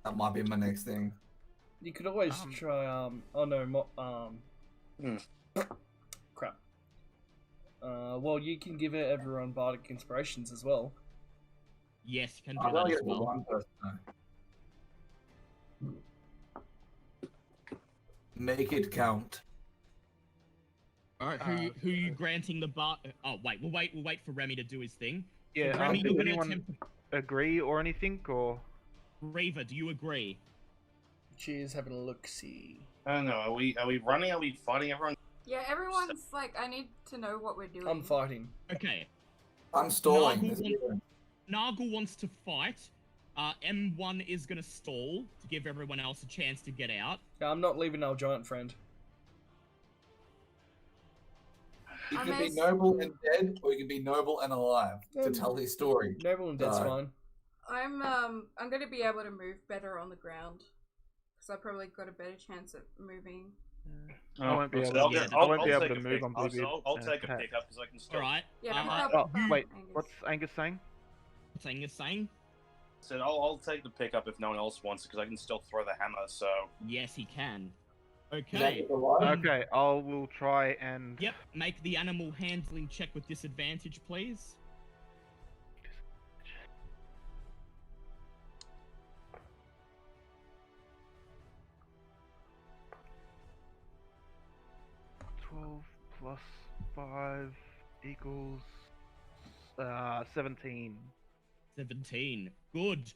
That might be my next thing. You could always try. Oh no. Crap. Well, you can give it everyone bardic inspirations as well. Yes, you can I'll do that only as get it for well. one person, though. Make it count. Alright, who are you granting the bar? Oh wait, we'll wait for Remy to do his thing. Yeah, Remy, does you're gonna anyone attempt. agree or anything, or... Reaver, do you agree? Cheers, having a look-see. I don't know. Are we running? Are we fighting everyone? Yeah, everyone's like, I need to know what we're doing. I'm fighting. Okay. I'm stalling. Nargle wants to fight. M1 is gonna stall to give everyone else a chance to get out. No, I'm not leaving our giant friend. He I can be missed- noble and dead, or he can be noble and alive to tell his story. Noble and dead's No. fine. I'm gonna be able to move better on the ground. Because I probably got a better chance at moving. I won't be able to- I'll to take a move on Bluebeard. I'll take a pick up because I can still. Alright. Yeah, pick Uh, up, Oh, wait, Angus. what's Angus saying? What's Angus saying? So I'll take the pickup if no one else wants it because I can still throw the hammer. So Yes, he can. Is that Okay. the one? Okay, I will try and... Yep, make the animal handling check with disadvantage, please. +5 equals 17. 17. Good.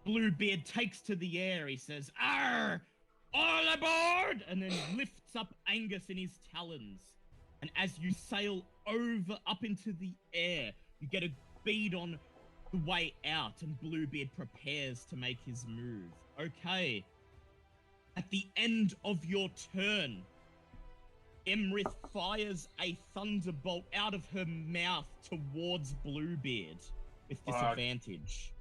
Bluebeard takes to the air. He says, "Arr! All aboard!" and then lifts up Angus in his talons. And as you sail up into the air, you get a bead on the way out, and Bluebeard prepares to make his move. Okay. At the end of your turn, Emrith fires a thunderbolt out of her mouth towards Bluebeard with disadvantage.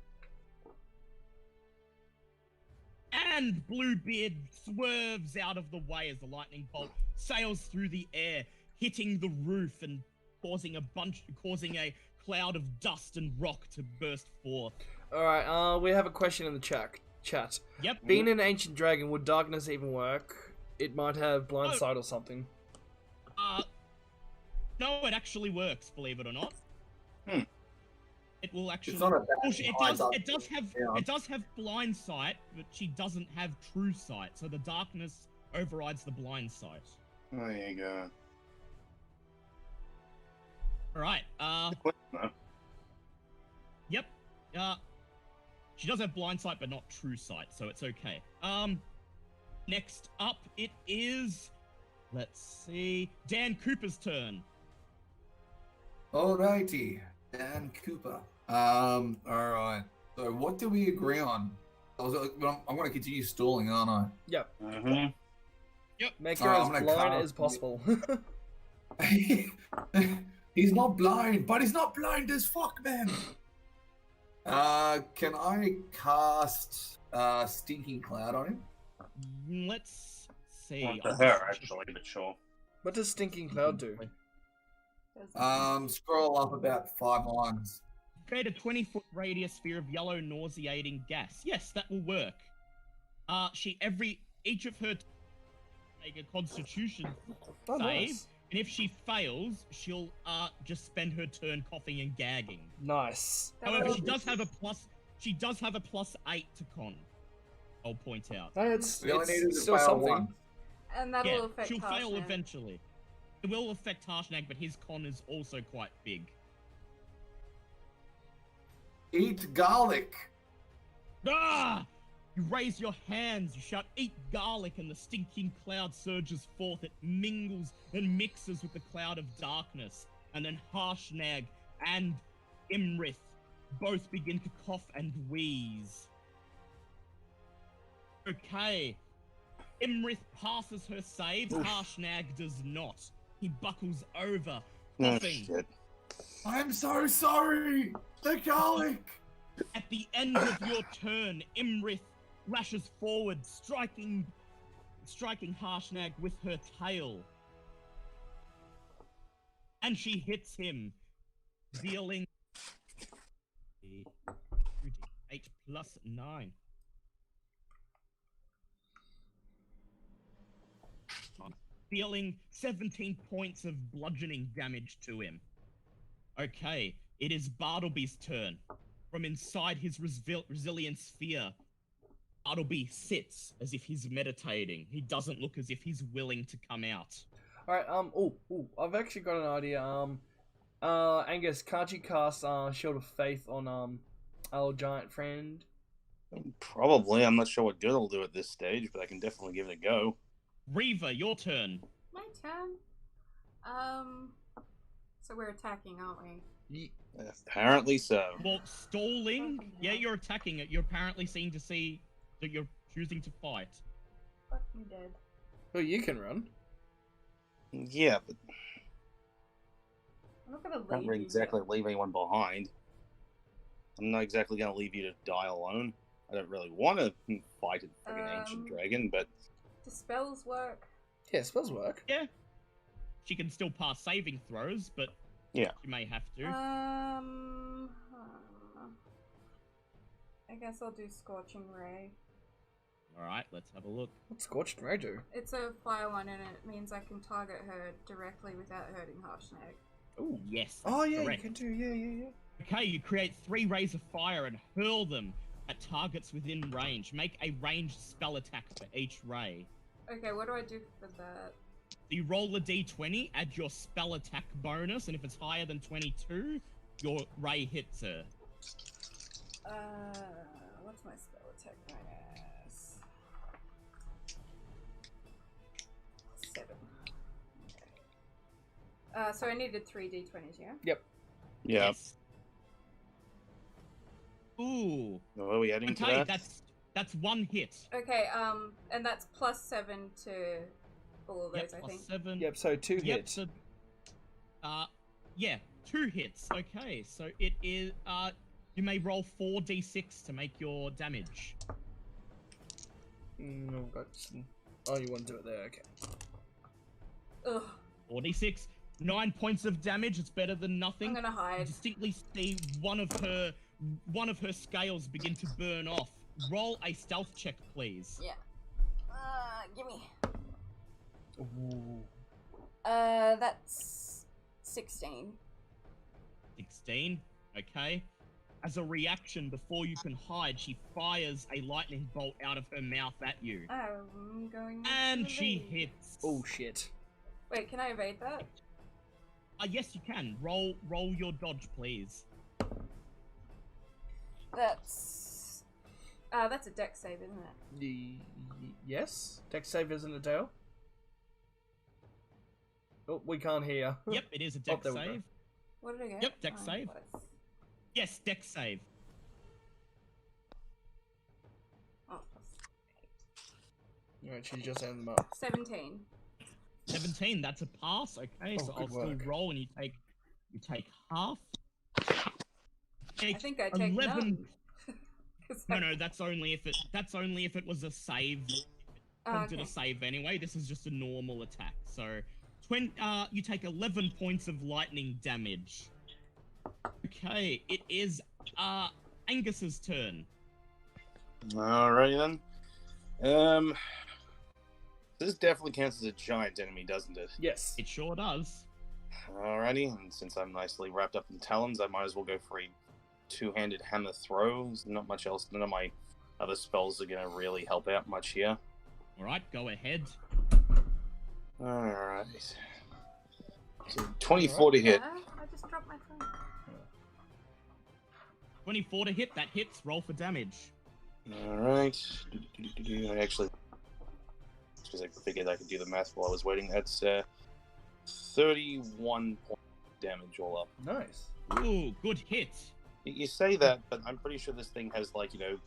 And Bluebeard swerves out of the way as the lightning bolt sails through the air, hitting the roof and causing a cloud of dust and rock to burst forth. Alright, we have a question in the chat. Yep. Being an ancient dragon, would darkness even work? It might have blind Oh. sight or something. No, it actually works, believe it or not. Hmm. It will actually. It's not a bad Well, sight. it does have blind sight, but she doesn't have true sight, so the darkness overrides the blind sight. there you go. Alright, No. yep. She does have blind sight, but not true sight, so it's okay. Next up, it is, let's see, Dan Cooper's turn. Alrighty, Dan Cooper. Alright. So what do we agree on? I'm going to continue stalling, aren't I? Yep. Mm-hmm. Make her I'm as gonna blind cast as possible. He's not blind, but he's not blind as fuck, man. Can I cast Stinking Cloud on him? Let's see. Not to her, actually, but sure. What does Stinking Cloud do? Scroll up about 5 lines. Create a 20-foot radius sphere of yellow nauseating gas. Yes, that will work. each of her make a Constitution Oh, save, nice. and if she fails, she'll just spend her turn coughing and gagging. Nice. However, she does have a plus. She does have a +8 to con. I'll point out. No, it's We only needed to still fail something. one. And that'll Yeah, affect she'll fail Harshnag. eventually. It will affect Harshnag, but his con is also quite big. Eat garlic. Ah! You raise your hands, you shout, "Eat garlic," and the stinking cloud surges forth. It mingles and mixes with the cloud of darkness. And then Harshnag and Imrith both begin to cough and wheeze. Okay. Imrith passes her save, Harshnag does not. He buckles over, Oh, coughing. shit. I'm so sorry. The garlic. At the end of your turn, Imrith lashes forward, striking Harshnag with her tail. And she hits him, dealing 8 plus 9. Dealing 17 points of bludgeoning damage to him. Okay, it is Bartleby's turn. From inside his resilient sphere, Bartleby sits as if he's meditating. He doesn't look as if he's willing to come out. Alright, I've actually got an idea. Angus, can't you cast Shield of Faith on our giant friend? Probably. I'm not sure what good it'll do at this stage, but I can definitely give it a go. Reaver, your turn. My turn. So we're attacking, aren't we? Apparently so. Well, stalling. Fucking Yeah, hell. you're attacking it. You're apparently seeing to see that you're choosing to fight. Fuck, I'm dead. Well, you can run. Yeah, but I'm not gonna I can't leave really you exactly yet. leave anyone behind. I'm not exactly going to leave you to die alone. I don't really want to fight a friggin' ancient dragon, but Do spells work? Yeah, spells work. Yeah. She can still pass saving throws, but Yeah. she may have to. I guess I'll do Scorching Ray. Alright, let's have a look. What's Scorched Ray do? It's a fire one, and it means I can target her directly without hurting Harshnag. Oh, yes. Oh, yeah, correct. you can do, yeah. Okay, you create 3 rays of fire and hurl them at targets within range. Make a ranged spell attack for each ray. Okay, what do I do for that? You roll a d20, add your spell attack bonus, and if it's higher than 22, your ray hits her. What's my spell attack bonus? 7. Okay. So I needed 3 d20s, yeah? Yep. yeah. Yes. Ooh. Are we adding to Okay, that? that's 1 hit. Okay, and that's +7 to all of those, Yep, I plus think. 7. Yep, so 2 Yep, hits. so, yeah, 2 hits. Okay, so it is, you may roll 4d6 to make your damage. No, got some... Oh, you want to do it there, okay. Ugh, 4d6, 9 points of damage, it's better than nothing. I'm gonna You hide. distinctly see one of her scales begin to burn off. Roll a stealth check, please. Yeah. Gimme. Ooh. That's 16. 16, okay. As a reaction, before you can hide, she fires a lightning bolt out of her mouth at you. I'm going to And she evade. hits. Oh, shit. Wait, can I evade that? Yes, you can. Roll your dodge, please. That's a dex save, isn't it? Yes? Dex save isn't a tail? Oh, we can't hear. Yep, it is a dex there we go. save. What did I get? Yep, dex save. Plus. Yes, dex save. Oh, Alright, she just ended them up. 17. 17, that's a pass. Okay, Oh, so good I'll still work. roll, and you take half. I think I take 11. none. 'Cause No, that's only if it was a save. Oh, Did okay. a save anyway. This is just a normal attack. So, you take 11 points of lightning damage. Okay, it is Angus's turn. Alrighty then. This definitely counts as a giant enemy, doesn't it? Yes. It sure does. Alrighty, and since I'm nicely wrapped up in talons, I might as well go for a two-handed hammer throw. There's not much else. None of my other spells are going to really help out much here. Alright, go ahead. Alright. So 24 to hit. I just dropped my phone. 24 to hit, that hits. Roll for damage. Alright. I actually... because I figured I could do the math while I was waiting. That's 31 point damage all up. Nice. Ooh, good hit. You say that, but I'm pretty sure this thing has, like, you know,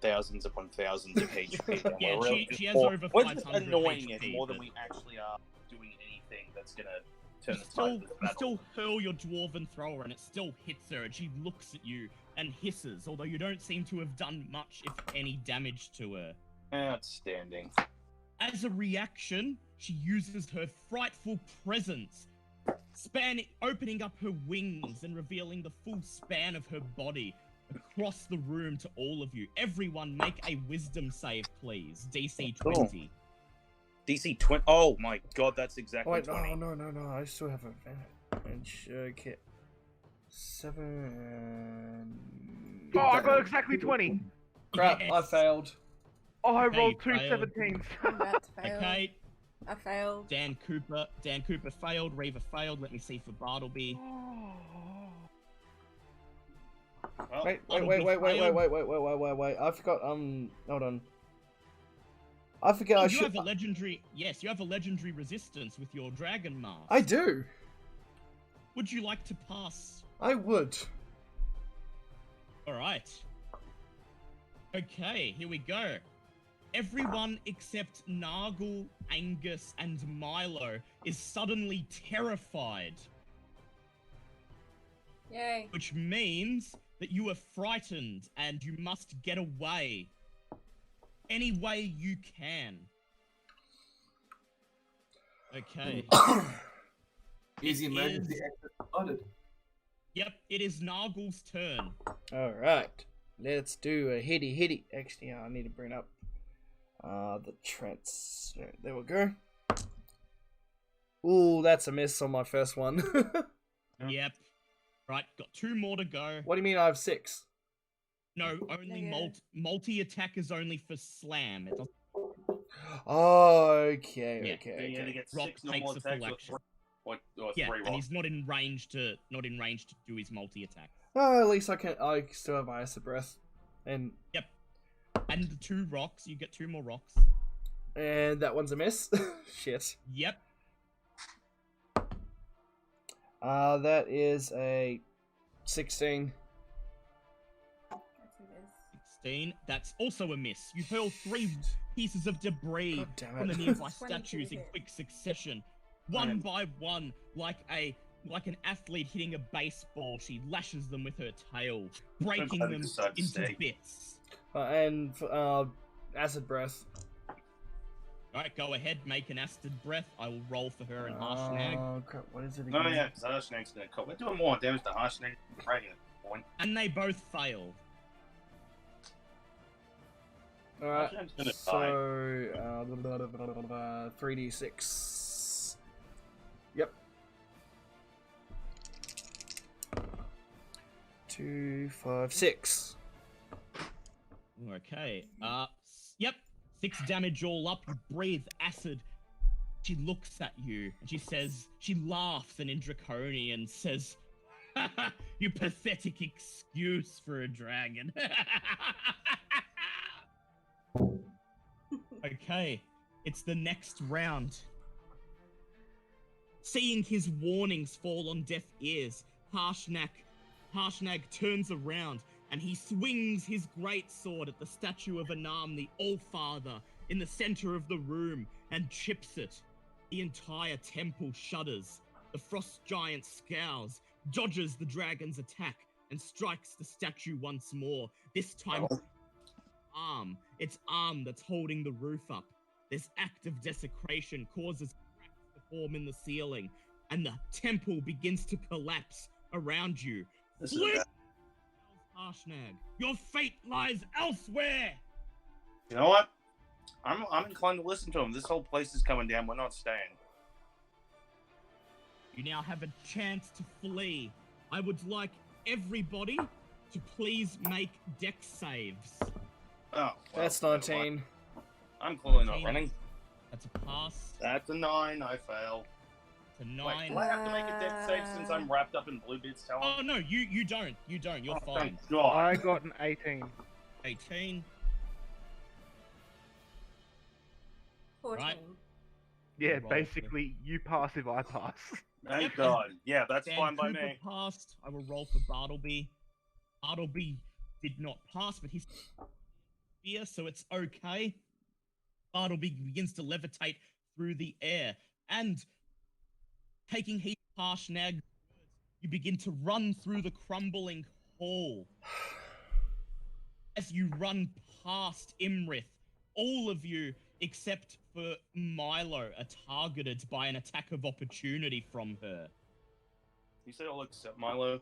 thousands upon thousands of HP. And Yeah, we're really she has more- over we're 500 just annoying HP, it more than but- we actually are doing anything that's gonna turn You the tide of this you battle. still hurl your dwarven thrower and it still hits her and she looks at you and hisses, although you don't seem to have done much, if any, damage to her. Outstanding. As a reaction, she uses her frightful presence, opening up her wings and revealing the full span of her body across the room to all of you. Everyone make a wisdom save, please. DC 20. DC 20. Oh my god, that's exactly Oh, wait, 20. no. I still have advantage. Okay. 7. Oh, I got exactly 20. Crap, Yes. I failed. Oh, I Okay, rolled you two failed. 17s. I'm about to fail. Okay, I failed. Dan Cooper failed, Reaver failed. Let me see for Bartleby. Well, Wait. I forgot. Hold on. I forget. Oh, I you should. have a legendary. Yes, you have a legendary resistance with your dragon mask. I do. Would you like to pass? I would. All right. Okay, here we go. Everyone except Nargle, Angus, and Milo is suddenly terrified, Yay. which means that you are frightened and you must get away any way you can. Okay. Easy It emergency is- exit spotted. Yep, it is Nargle's turn. All right. Let's do a hitty. Actually, I need to bring up the trends. There we go. Ooh, that's a miss on my first one. Yep. Right, got 2 more to go. What do you mean I have 6? No, only Yeah. multi-attack is only for slam. It doesn't Oh, okay. Yeah. Okay. Rock takes a full action. Or Yeah, 3 and rocks. he's not in range to do his multi-attack. Oh, at least I still have my acid breath, and And the 2 rocks, you get 2 more rocks. that one's a miss. Shit. Yep. That is a 16. That's who it is. 16. That's also a miss. You hurl 3 pieces of debris God damn from the it. nearby 22 statues in hit. quick succession. One by one, like an athlete hitting a baseball, she lashes them with her tail, breaking glad we them decided to into stay. bits. And acid breath. Alright, go ahead, make an acid breath. I will roll for her and Harshnag. Oh crap! What is it again? Oh yeah, because Harshnag's gonna cut. We're doing more damage to Harshnag right here. Point. And they both fail. All right. Harshnag's gonna So 3d6. Yep. 2, 5, 6. Okay. Yep. 6 damage all up. You breathe acid. She looks at you and she laughs and in Draconian says, "Haha, you pathetic excuse for a dragon." Okay. It's the next round. Seeing his warnings fall on deaf ears, Harshnag turns around and he swings his great sword at the statue of Anam, the All-Father, in the center of the room and chips it. The entire temple shudders. The frost giant scowls, dodges the dragon's attack, and strikes the statue once more. This time, its arm that's holding the roof up. This act of desecration causes cracks to form in the ceiling, and the temple begins to collapse around you. This is Flee! bad. Harshnag, your fate lies elsewhere! You know what? I'm inclined to listen to him. This whole place is coming down. We're not staying. You now have a chance to flee. I would like everybody to please make dex saves. Oh, well, That's never mind. 19. I'm clearly not 19. running. That's a pass. That's a 9. I fail. It's a 9. Wait, do I have to make a death save since I'm wrapped up in Bluebeard's talent? Oh no, you don't. You don't. You're Oh, fine. thank God. I got an 18. 18. 14. Right. Yeah, Right. basically, you pass if I pass. Thank Yep. God. Yeah, that's Dan fine by Cooper me. passed. I will roll for Bartleby. Bartleby did not pass, but he's here, so it's okay. Bartleby begins to levitate through the air, and taking heed of Harshnag's words, you begin to run through the crumbling hall. As you run past Imrith, all of you, except for Milo, are targeted by an attack of opportunity from her. You say all except Milo?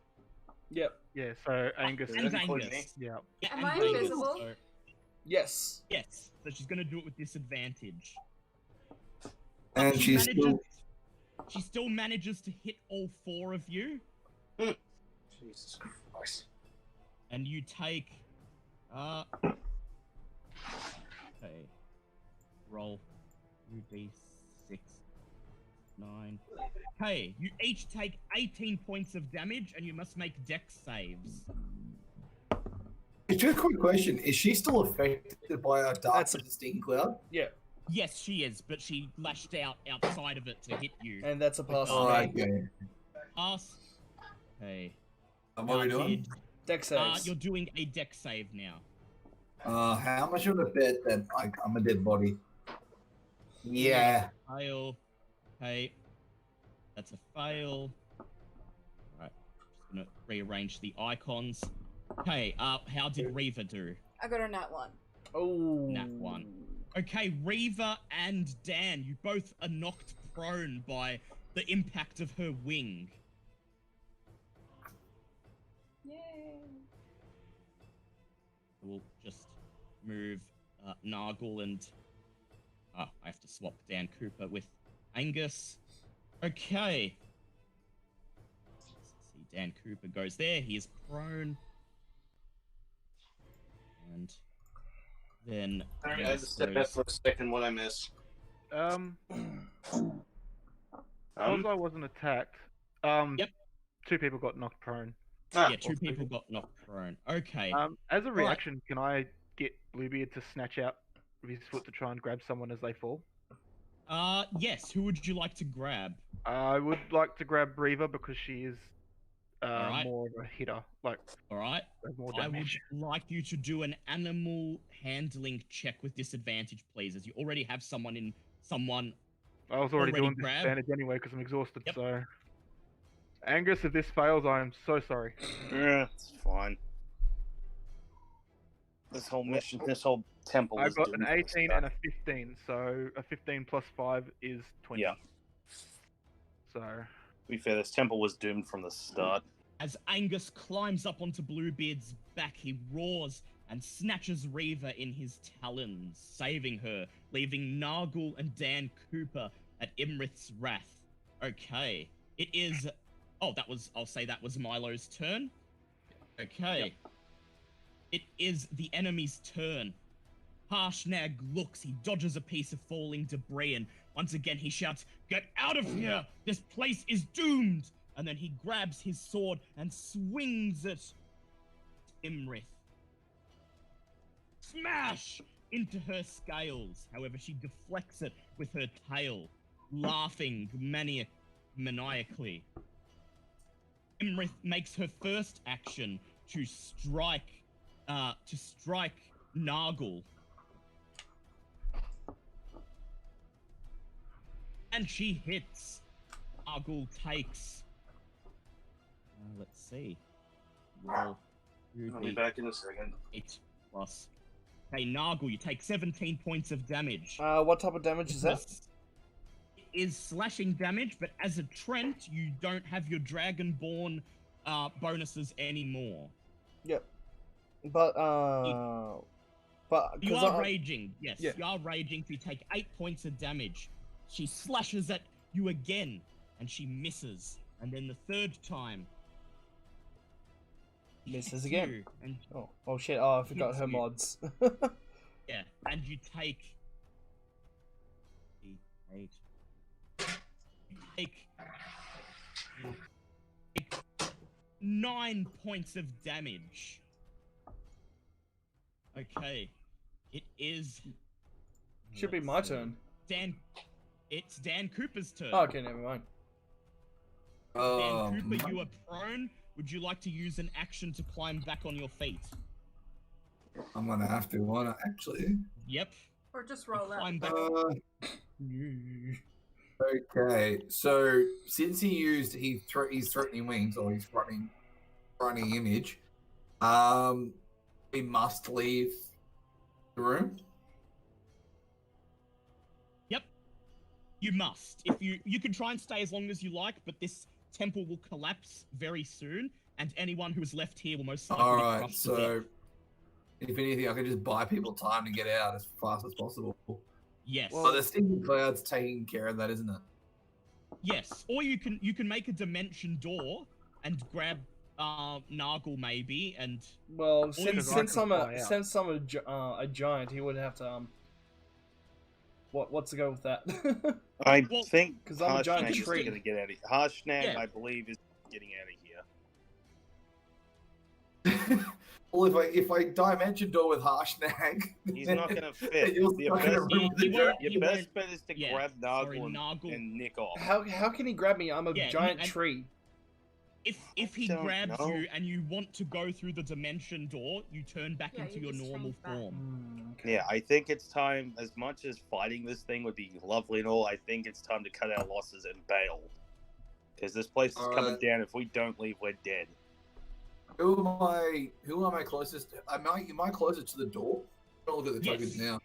Yep. Yeah, so Angus. Does And that include Angus. Yeah. Yeah, Am and I Angus, invisible? so- Yes. yes, so she's going to do it with disadvantage. And She she's still. She still manages to hit all 4 of you, Jesus Christ. and you take, okay, roll 2d6, 9. Okay, you each take 18 points of damage, and you must make dex saves. It's just a quick question. Is she still affected by our dark That's a- resisting cloud? Yeah. Yes, she is, but she lashed out outside of it to hit you. And that's a pass. Oh, for me. okay. Pass. Okay. And what are we doing? Did- Dex saves. You're doing a dex save now. How much of a bet that I'm a dead body? Yeah. Fail. Okay. That's a fail. Right. Just gonna rearrange the icons. Okay, how did Reaver do? I got a nat 1. Oh. Nat 1. Okay, Reaver and Dan, you both are knocked prone by the impact of her wing. Yay. We'll just move Nargle and... I have to swap Dan Cooper with Angus. Okay. Let's see, Dan Cooper goes there. He is prone. And then... Sorry, I had to Angus step back goes- for a second. What I miss? Because I wasn't attacked, Yep. 2 people got knocked prone. Yeah, 2 people got knocked prone. Okay. As a reaction, can I get Bluebeard to snatch out with his foot to try and grab someone as they fall? Yes, who would you like to grab? I would like to grab Reaver because she is Alright. more of a hitter, like Alright. has more I would damage. like you to do an animal handling check with disadvantage, please, as you already have someone. I was already already doing grabbed. disadvantage anyway because I'm exhausted. Yep. So, Angus, if this fails, I am so sorry. Yeah, it's fine. This whole mission, this whole temple I is got an doomed from the 18 start. and a 15, so a 15 plus 5 is 20. Yeah. So, To be fair, this temple was doomed from the start. As Angus climbs up onto Bluebeard's back, he roars and snatches Reaver in his talons, saving her, leaving Nargle and Dan Cooper at Imrith's wrath. Okay, it is... Oh, I'll say that was Milo's turn. Okay. It is the enemy's turn. Harshnag looks, he dodges a piece of falling debris, and once again he shouts, "Get out of here! This place is doomed!" And then he grabs his sword and swings it at Imrith. Smash! Into her scales. However, she deflects it with her tail, laughing maniacally. Imrith makes her first action to strike Nargle. And she hits. Nargle takes... let's see. Roll I'll be back in a second. 8 plus... Okay, Nargle, you take 17 points of damage. What type of damage is that? It is slashing damage, but as a Trent, you don't have your Dragonborn bonuses anymore. Yep. But But You 'cause are raging, yes. Yeah. You are raging. You take 8 points of damage. She slashes at you again, and she misses. And then the third time, misses hits again. you, and Oh shit! Oh, I forgot Hits her you. mods. yeah, and you take 8. You take 9 points of damage. Okay, it is. Should be let's my see. turn. It's Dan Cooper's turn. Oh, okay, never mind. Dan Cooper, you are prone. Would you like to use an action to climb back on your feet? I'm gonna have to, won't I? Actually. Yep. Or just roll out. Climb back. Okay, so since he used his threatening wings, or his running image, we must leave the room. Yep. You must. If you can try and stay as long as you like, but this temple will collapse very soon, and anyone who is left here will most likely All be right, crushed to so death. if anything, I can just buy people time to get out as fast as possible. Yes. Well, the stinking cloud's taking care of that, isn't it? Yes. Or you can make a dimension door and grab Nargle maybe, and Well, you since can I'm fly out. since I'm a giant, he would have to what's to go with that? I Well, think 'cause I'm a giant Harshnag is tree. going to get out of here. Harshnag, Yeah. I believe, is getting out of here. Well, if I dimension door with Harshnag, He's not going to fit. You're Your stuck in a best, room with he the won't- giant. he won't- best bet is to yeah, grab sorry, Nargle Nargle. and nick off. How can he grab me? I'm a Yeah, giant and- tree. If he don't grabs know. you and you want to go through the dimension door, you turn back Yeah, into you your just normal change back. form. Okay. Yeah, I think it's time, as much as fighting this thing would be lovely and all, I think it's time to cut our losses and bail. Because this place is coming Alright. down. If we don't leave, we're dead. Who am I closest? Am I closest to the door? Don't look at the tokens Yes. now.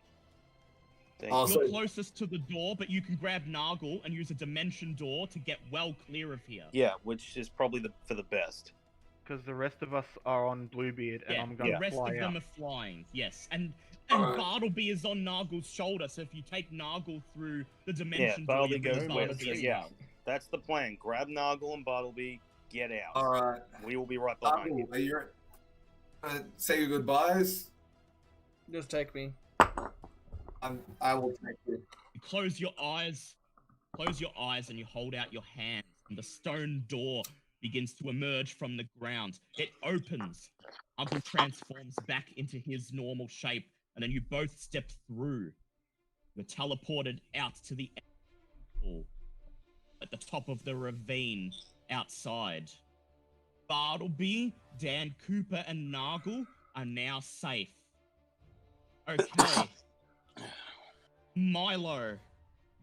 Thank Oh, you. so- You're closest to the door, but you can grab Nargle and use a dimension door to get well clear of here. Yeah, which is probably for the best. Because the rest of us are on Bluebeard, and Yeah, I'm going the to rest fly of them out. are flying. Yes, and Alright. Bartleby is on Nargle's shoulder, so if you take Nargle through the Yeah, dimension door, Bartleby you goes can with Bartleby us. as Yeah, well. that's the plan. Grab Nargle and Bartleby, get out. All right. We will be right behind you. Are you say your goodbyes? Just take me. I will take you. You close your eyes, and you hold out your hands, and the stone door begins to emerge from the ground. It opens. Uncle transforms back into his normal shape, and then you both step through. You're teleported out to the pool at the top of the ravine outside. Bartleby, Dan Cooper, and Nargle are now safe. Okay. Milo,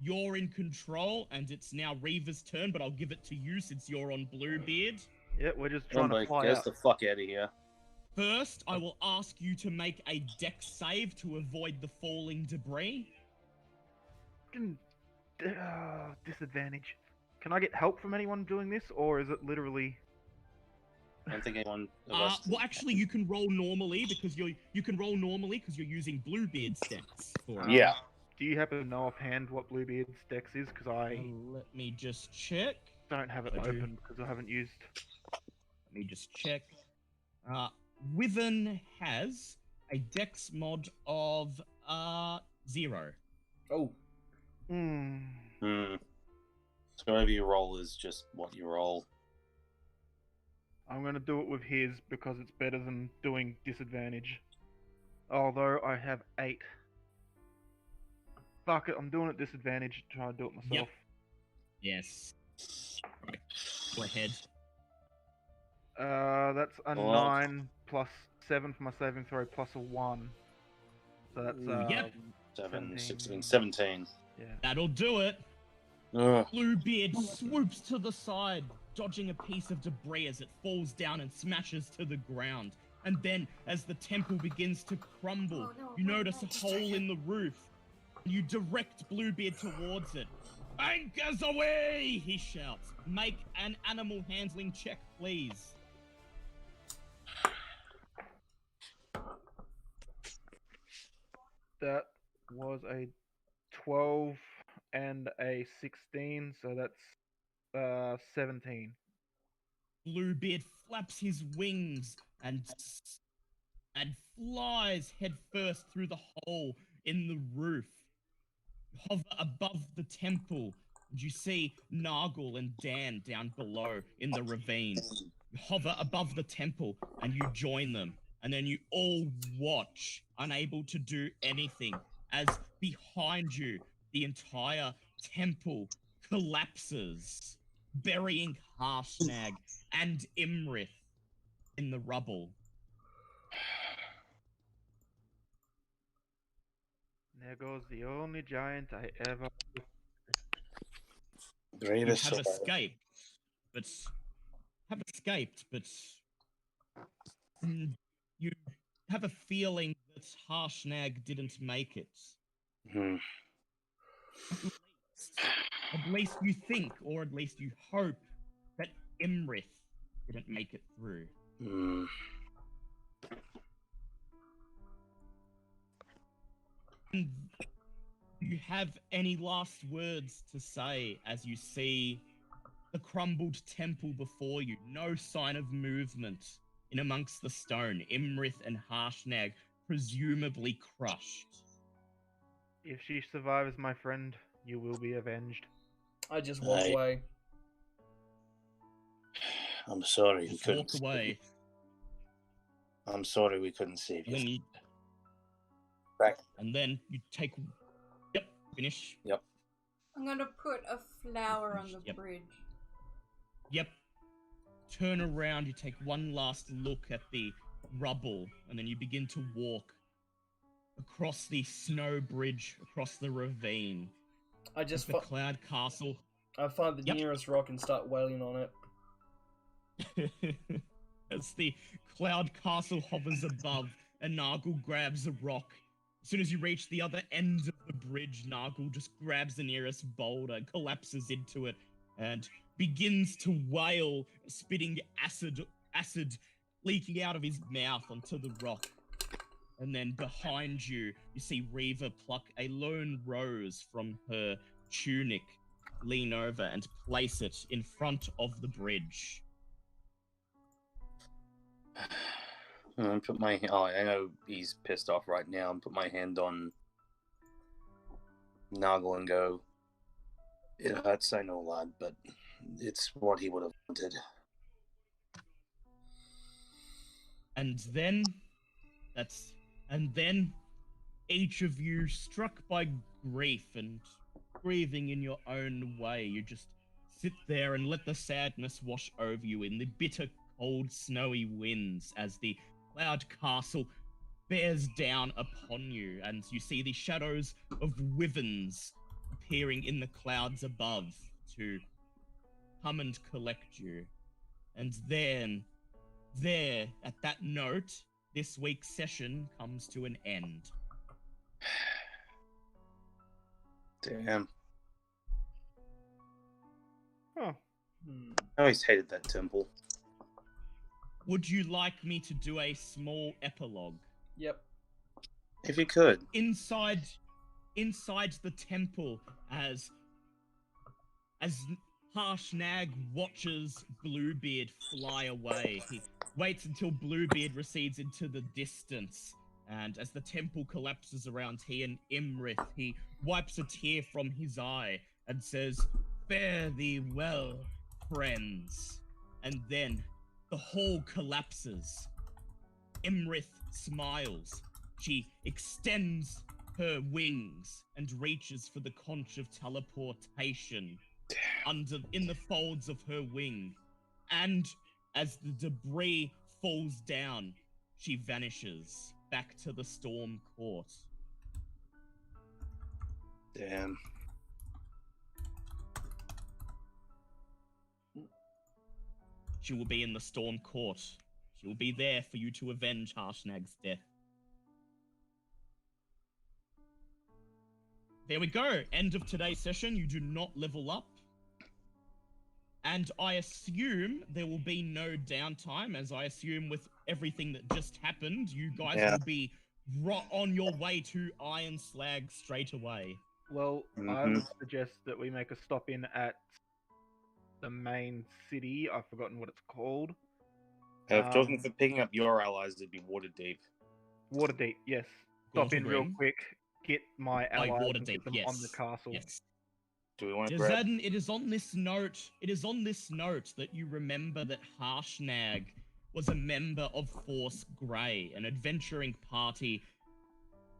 you're in control, and it's now Reaver's turn, but I'll give it to you since you're on Bluebeard. Yeah, we're just trying Somebody to fly get out. the fuck out of here. First, I will ask you to make a dex save to avoid the falling debris. Disadvantage. Can I get help from anyone doing this, or is it literally? I don't think anyone of us. Well, actually, you can roll normally because you're using Bluebeard's dex for it. Yeah. Do you happen to know offhand what Bluebeard's dex is? Because I Let me just check. don't have it I do. open because I haven't used. Let me just check. Wyvern has a dex mod of 0. Oh, Hmm. So whatever you roll is just what you roll. I'm gonna do it with his because it's better than doing disadvantage. Although I have 8. Fuck it, I'm doing it disadvantage to try to do it myself. Yes. Right. Go ahead. That's a Well- 9 plus 7 for my saving throw plus a 1. So that's Yep. 7, 17. 16, 17. Yeah. That'll do it. Ugh. Bluebeard swoops to the side, dodging a piece of debris as it falls down and smashes to the ground. And then, as the temple begins to crumble, Oh, no, you no, notice no. a hole in the roof. You direct Bluebeard towards it. "Anchors away!" he shouts. "Make an animal handling check, please." That was a 12 and a 16, so that's 17. Bluebeard flaps his wings and flies headfirst through the hole in the roof. You hover above the temple, and you see Nargle and Dan down below in the ravine. You hover above the temple, and you join them. And then you all watch, unable to do anything, as behind you, the entire temple collapses, burying Harshnag and Imrith in the rubble. There goes the only giant I ever. You Greatest have survivor. escaped, but you have a feeling that Harshnag didn't make it. Hmm. At least you think, or at least you hope, that Imrith didn't make it through. Hmm. And do you have any last words to say as you see the crumbled temple before you? No sign of movement in amongst the stone. Imrith and Harshnag presumably crushed. If she survives, my friend, you will be avenged. I just walk Aye. away. I'm sorry we Just couldn't. walk away. I'm sorry we couldn't save And then you. you, Back. and then you take. Yep, finish. I'm gonna put a flower on the Yep. bridge. Yep. Turn around, you take one last look at the rubble, and then you begin to walk across the snow bridge, across the ravine. I As just the cloud castle. I find the Yep. nearest rock and start wailing on it. As the cloud castle hovers above, and Nargle grabs a rock. As soon as you reach the other end of the bridge, Nargle just grabs the nearest boulder, collapses into it, and begins to wail, spitting acid leaking out of his mouth onto the rock. And then behind you, you see Reva pluck a lone rose from her tunic, lean over and place it in front of the bridge. Put my. Oh, I know he's pissed off right now. And put my hand on Noggle and go. It hurts, I know, lad, but it's what he would have wanted. And then each of you, struck by grief and grieving in your own way, you just sit there and let the sadness wash over you in the bitter, cold, snowy winds as the cloud castle bears down upon you, and you see the shadows of wyverns appearing in the clouds above to come and collect you. And then, there, at that note, this week's session comes to an end. Damn. Oh, I always hated that temple. Would you like me to do a small epilogue? Yep. If you could. Inside the temple, as Harshnag watches Bluebeard fly away, he waits until Bluebeard recedes into the distance, and as the temple collapses around he and Imrith, he wipes a tear from his eye and says, "Fare thee well, friends." And then the hall collapses. Imrith smiles. She extends her wings and reaches for the conch of teleportation in the folds of her wing. And as the debris falls down, she vanishes back to the Storm Court. Damn. She will be in the Storm Court. She will be there for you to avenge Harshnag's death. There we go. End of today's session. You do not level up. And I assume there will be no downtime, as I assume with everything that just happened, you guys will be on your way to Iron Slag straight away. Well, I Mhm. would suggest that we make a stop in at the main city. I've forgotten what it's called. Talking for picking up your allies, it'd be Waterdeep. Waterdeep, yes. Stop in real Waterdeep. quick, get my By allies and Waterdeep, get them yes. on the castle. Yes. Do we want to grab? Deserden, it is on this note that you remember that Harshnag was a member of Force Grey, an adventuring party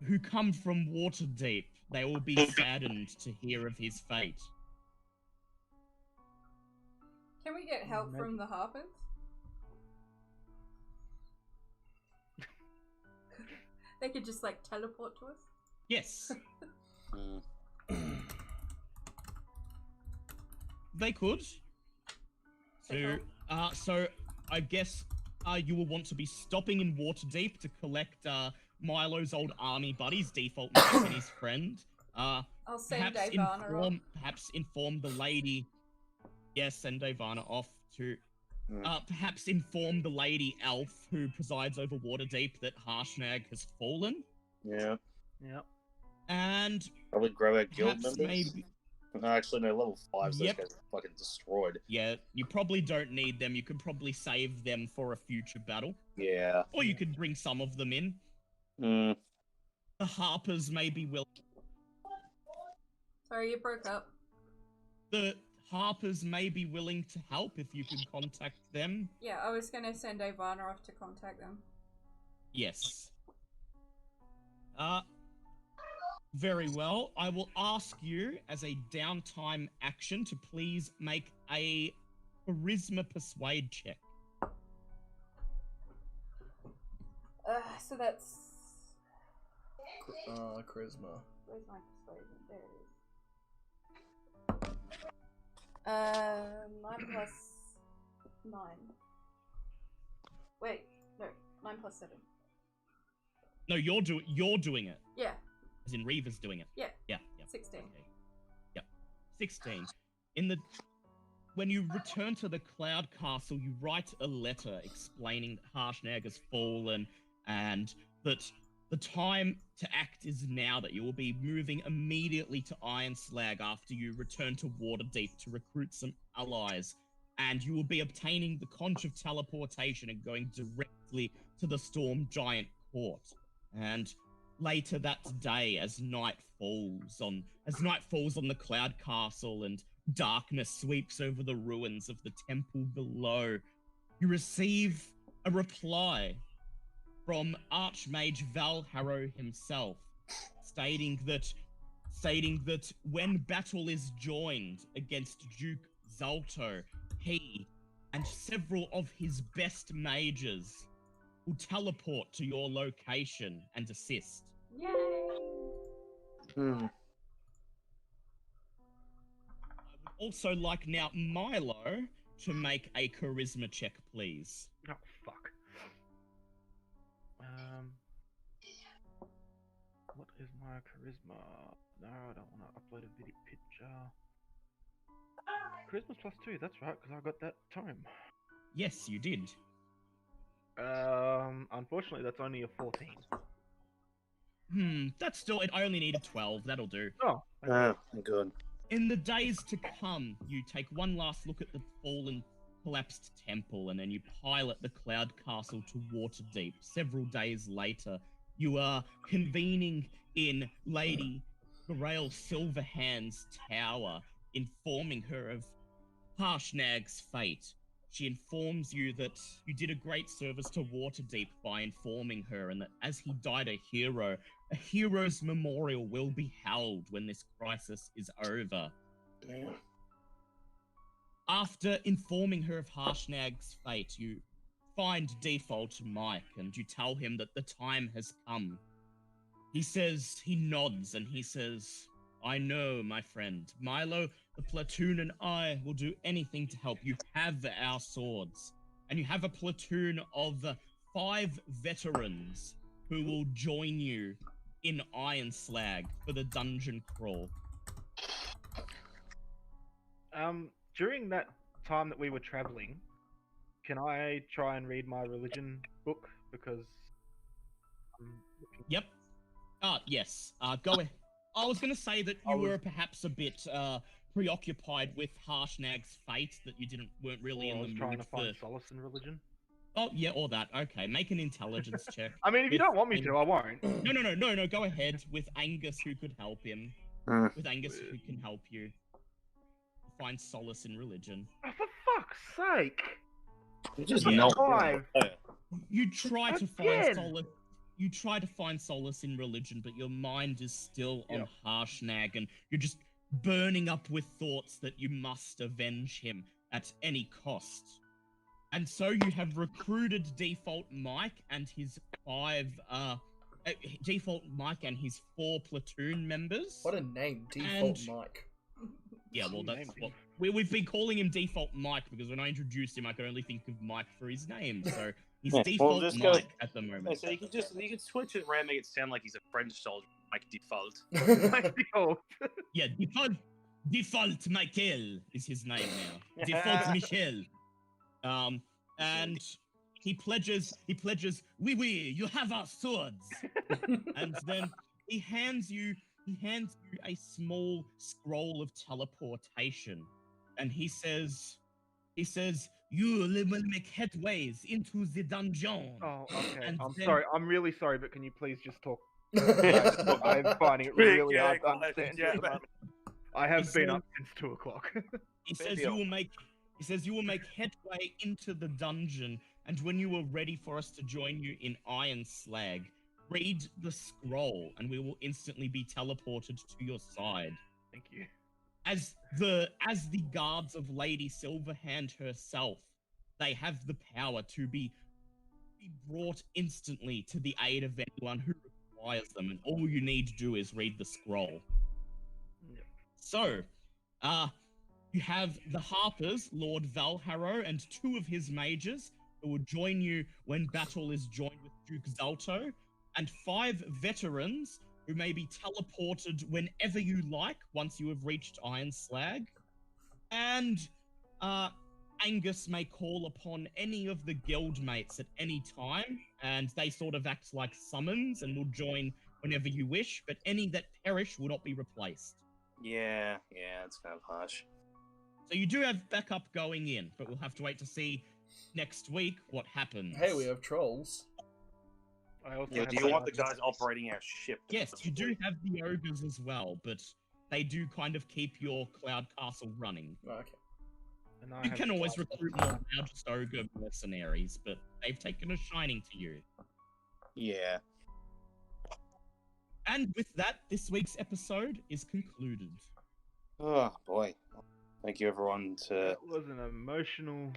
who come from Waterdeep. They will be saddened to hear of his fate. Can we get help from the Harpers? They could just like teleport to us. Yes, Mm. they could. So, so I guess you will want to be stopping in Waterdeep to collect Milo's old army buddies, Default Mike and his friend. I'll send Davana off. Perhaps inform the lady. Yes, send Davana off to. Perhaps inform the lady elf who presides over Waterdeep that Harshnag has fallen. Yeah. Yep. And Probably grab our guild perhaps members. maybe. No, actually, no. Level 5s. Yep. Those guys are fucking destroyed. Yeah, you probably don't need them. You could probably save them for a future battle. Yeah. Or you could bring some of them in. Mm. The Harpers may be willing. Sorry, you broke up. The Harpers may be willing to help if you can contact them. Yeah, I was gonna send Ivana off to contact them. Yes. Very well. I will ask you as a downtime action to please make a charisma persuade check. So that's... Charisma. Where's my persuasion? There it is. 9 plus 9. Wait, no, 9 plus 7. No, you're doing it. Yeah, As in Reaver's doing it. yeah, Yeah. 16. Okay. Yep. 16. When you return to the Cloud Castle, you write a letter explaining that Harshnag has fallen and that the time to act is now, that you will be moving immediately to Iron Slag after you return to Waterdeep to recruit some allies, and you will be obtaining the conch of teleportation and going directly to the Storm Giant Court. And later that day, as night falls on the Cloud Castle and darkness sweeps over the ruins of the temple below, you receive a reply from Archmage Valharrow himself, stating that when battle is joined against Duke Zalto, he and several of his best mages will teleport to your location and assist. Yay! Hmm. I would also like now Milo to make a charisma check, please. Oh, fuck. What is my charisma? No, I don't want to upload a video picture. Charisma's +2, that's right, because I got that tome. Yes, you did. Unfortunately, that's only a 14. That's still, I only needed 12, that'll do. Oh, Ah, good. In the days to come, you take one last look at the fallen, collapsed temple, and then you pilot the Cloud Castle to Waterdeep. Several days later, you are convening in Lady Grail Silverhand's tower, informing her of Harshnag's fate. She informs you that you did a great service to Waterdeep by informing her, and that as he died a hero's memorial will be held when this crisis is over. Damn. After informing her of Harshnag's fate, you find Default Mike and you tell him that the time has come. He nods and he says, I know, my friend. Milo, the platoon, and I will do anything to help. You have our swords, and you have a platoon of 5 veterans who will join you in Iron Slag for the dungeon crawl. During that time that we were traveling, can I try and read my religion book? Because Yep. Yes. Go ahead. I was going to say that you were perhaps a bit preoccupied with Harshnag's fate, that you weren't really in I the was mood trying to for. find solace in religion. Oh yeah, or that. Okay, make an intelligence check. I mean, if you with don't want me Ang- to, I won't. No. Go ahead with Angus, who could help him. Hmm. With Angus, who can help you find solace in religion. Oh, for fuck's sake! You just Yeah. not. Five. You try to find Again! solace. You try to find solace in religion, but your mind is still on Harshnag, and you're just burning up with thoughts that you must avenge him at any cost. And so you have recruited Default Mike and his Default Mike and his 4 platoon members. What a name, Default And- Mike. Yeah, well, that's Named what him. we've been calling him Default Mike, because when I introduced him, I could only think of Mike for his name. So he's Yeah, well, Default just Mike go- at the Yeah, moment. so you can switch it around, make it sound like he's a French soldier, like default. My default. Yeah, Default Michael is his name now. Default Michel. And he pledges, oui, you have our swords. And then he hands you a small scroll of teleportation. And he says, you will make headways into the dungeon. Oh, okay. And I'm then- sorry. I'm really sorry, but can you please just talk? I'm finding it really hard to understand. Yeah, at the moment. I have He been said- up since 2 o'clock. He Fair says deal. you will make headway into the dungeon, and when you are ready for us to join you in Iron Slag, read the scroll, and we will instantly be teleported to your side. Thank you. As the guards of Lady Silverhand herself, they have the power to be brought instantly to the aid of anyone who requires them, and all you need to do is read the scroll. Yep. So, you have the Harpers, Lord Valharrow, and 2 of his mages, who will join you when battle is joined with Duke Zalto, and 5 veterans, who may be teleported whenever you like once you have reached Iron Slag. And Angus may call upon any of the guildmates at any time, and they sort of act like summons and will join whenever you wish, but any that perish will not be replaced. Yeah, it's kind of harsh. So you do have backup going in, but we'll have to wait to see next week what happens. Hey, we have trolls. I also Yeah, have do you want the guys operating our ship? Yes, you do have the ogres as well, but they do kind of keep your cloud castle running. Okay. and I You have can always five- recruit more just ogre mercenaries, but they've taken a shining to you. Yeah. And with that, this week's episode is concluded. Oh boy. Thank you everyone to That was an emotional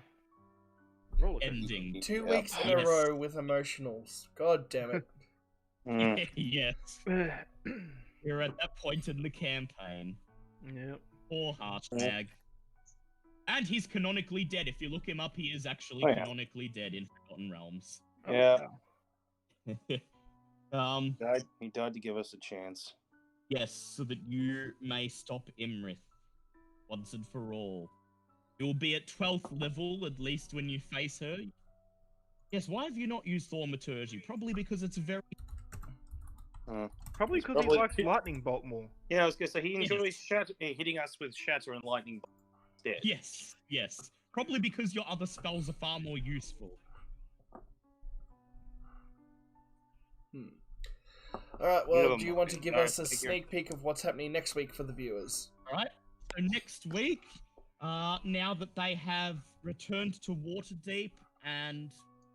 roller coaster. Ending. 2 Yeah. weeks in a Yes. row with emotionals. God damn it. Mm. Yes, we're at that point in the campaign. Yep. Poor Harshnag. And he's canonically dead. If you look him up, he is actually Oh, yeah. canonically dead in Forgotten Realms. Yeah. He died to give us a chance. Yes, so that you may stop Imrith once and for all. You will be at 12th level, at least when you face her. Yes, why have you not used Thaumaturgy? Probably because it's very... Probably It's because he probably- likes lightning bolt more. Yeah, I was gonna say he enjoys hitting us with shatter and lightning instead. Yes. Probably because your other spells are far more useful. Alright, well, Never do you want to mind. give No, us a figure- sneak peek of what's happening next week for the viewers? Alright, so next week, now that they have returned to Waterdeep and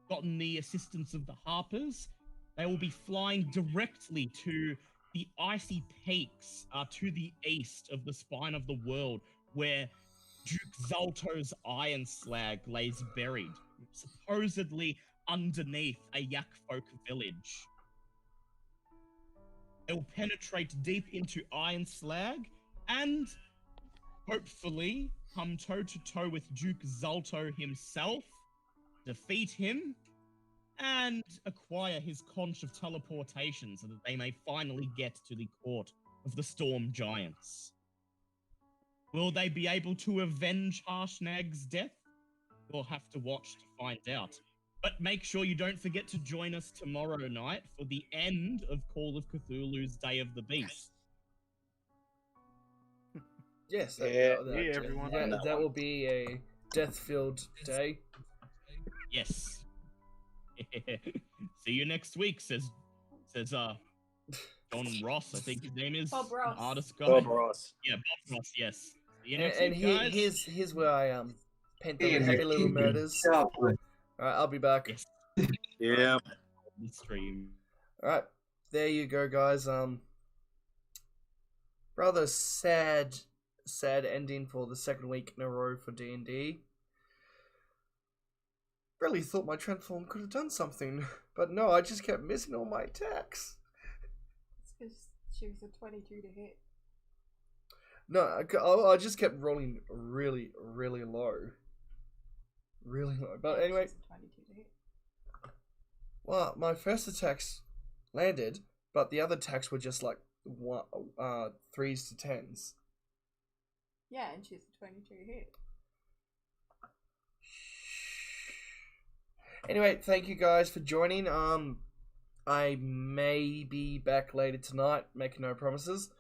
gotten the assistance of the Harpers, they will be flying directly to the icy peaks to the east of the spine of the world, where Duke Zalto's Iron Slag lays buried, supposedly underneath a Yakfolk village. They will penetrate deep into Iron Slag and hopefully come toe-to-toe with Duke Zalto himself, defeat him, and acquire his conch of teleportation so that they may finally get to the court of the Storm Giants. Will they be able to avenge Harshnag's death? We'll have to watch to find out. But make sure you don't forget to join us tomorrow night for the end of Call of Cthulhu's Day of the Beast. Yes. Yeah, everyone. That will be a death-filled day. Yes. See you next week, says John Ross, I think his name is. Bob Ross. Artist guy. Bob Ross. Yeah, Bob Ross, yes. See you next And week, guys. here's where I paint the Ian, happy you're little keeping murders. sharply. Alright, I'll be back. Yes. Yeah. The stream. Alright, there you go, guys. Rather sad ending for the second week in a row for D&D. Really thought my transform could have done something, but no, I just kept missing all my attacks. It's because she was a 22 to hit. No, I just kept rolling really, really low. Really low. But anyway, She's a 22 to hit. well, my first attacks landed, but the other attacks were just like 3s to 10s. Yeah, and she's a 22 hit. Anyway, thank you guys for joining. I may be back later tonight, making no promises,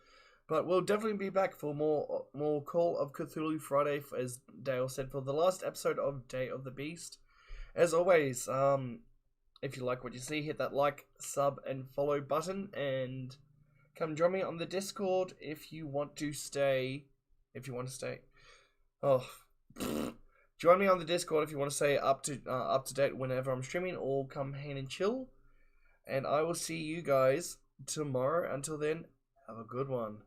but we'll definitely be back for more Call of Cthulhu Friday, as Dale said, for the last episode of Day of the Beast. As always, if you like what you see, hit that like, sub, and follow button, and come join me on the Discord if you want to stay. Oh. Join me on the Discord if you want to stay up to date whenever I'm streaming, or come hang and chill. And I will see you guys tomorrow. Until then, have a good one.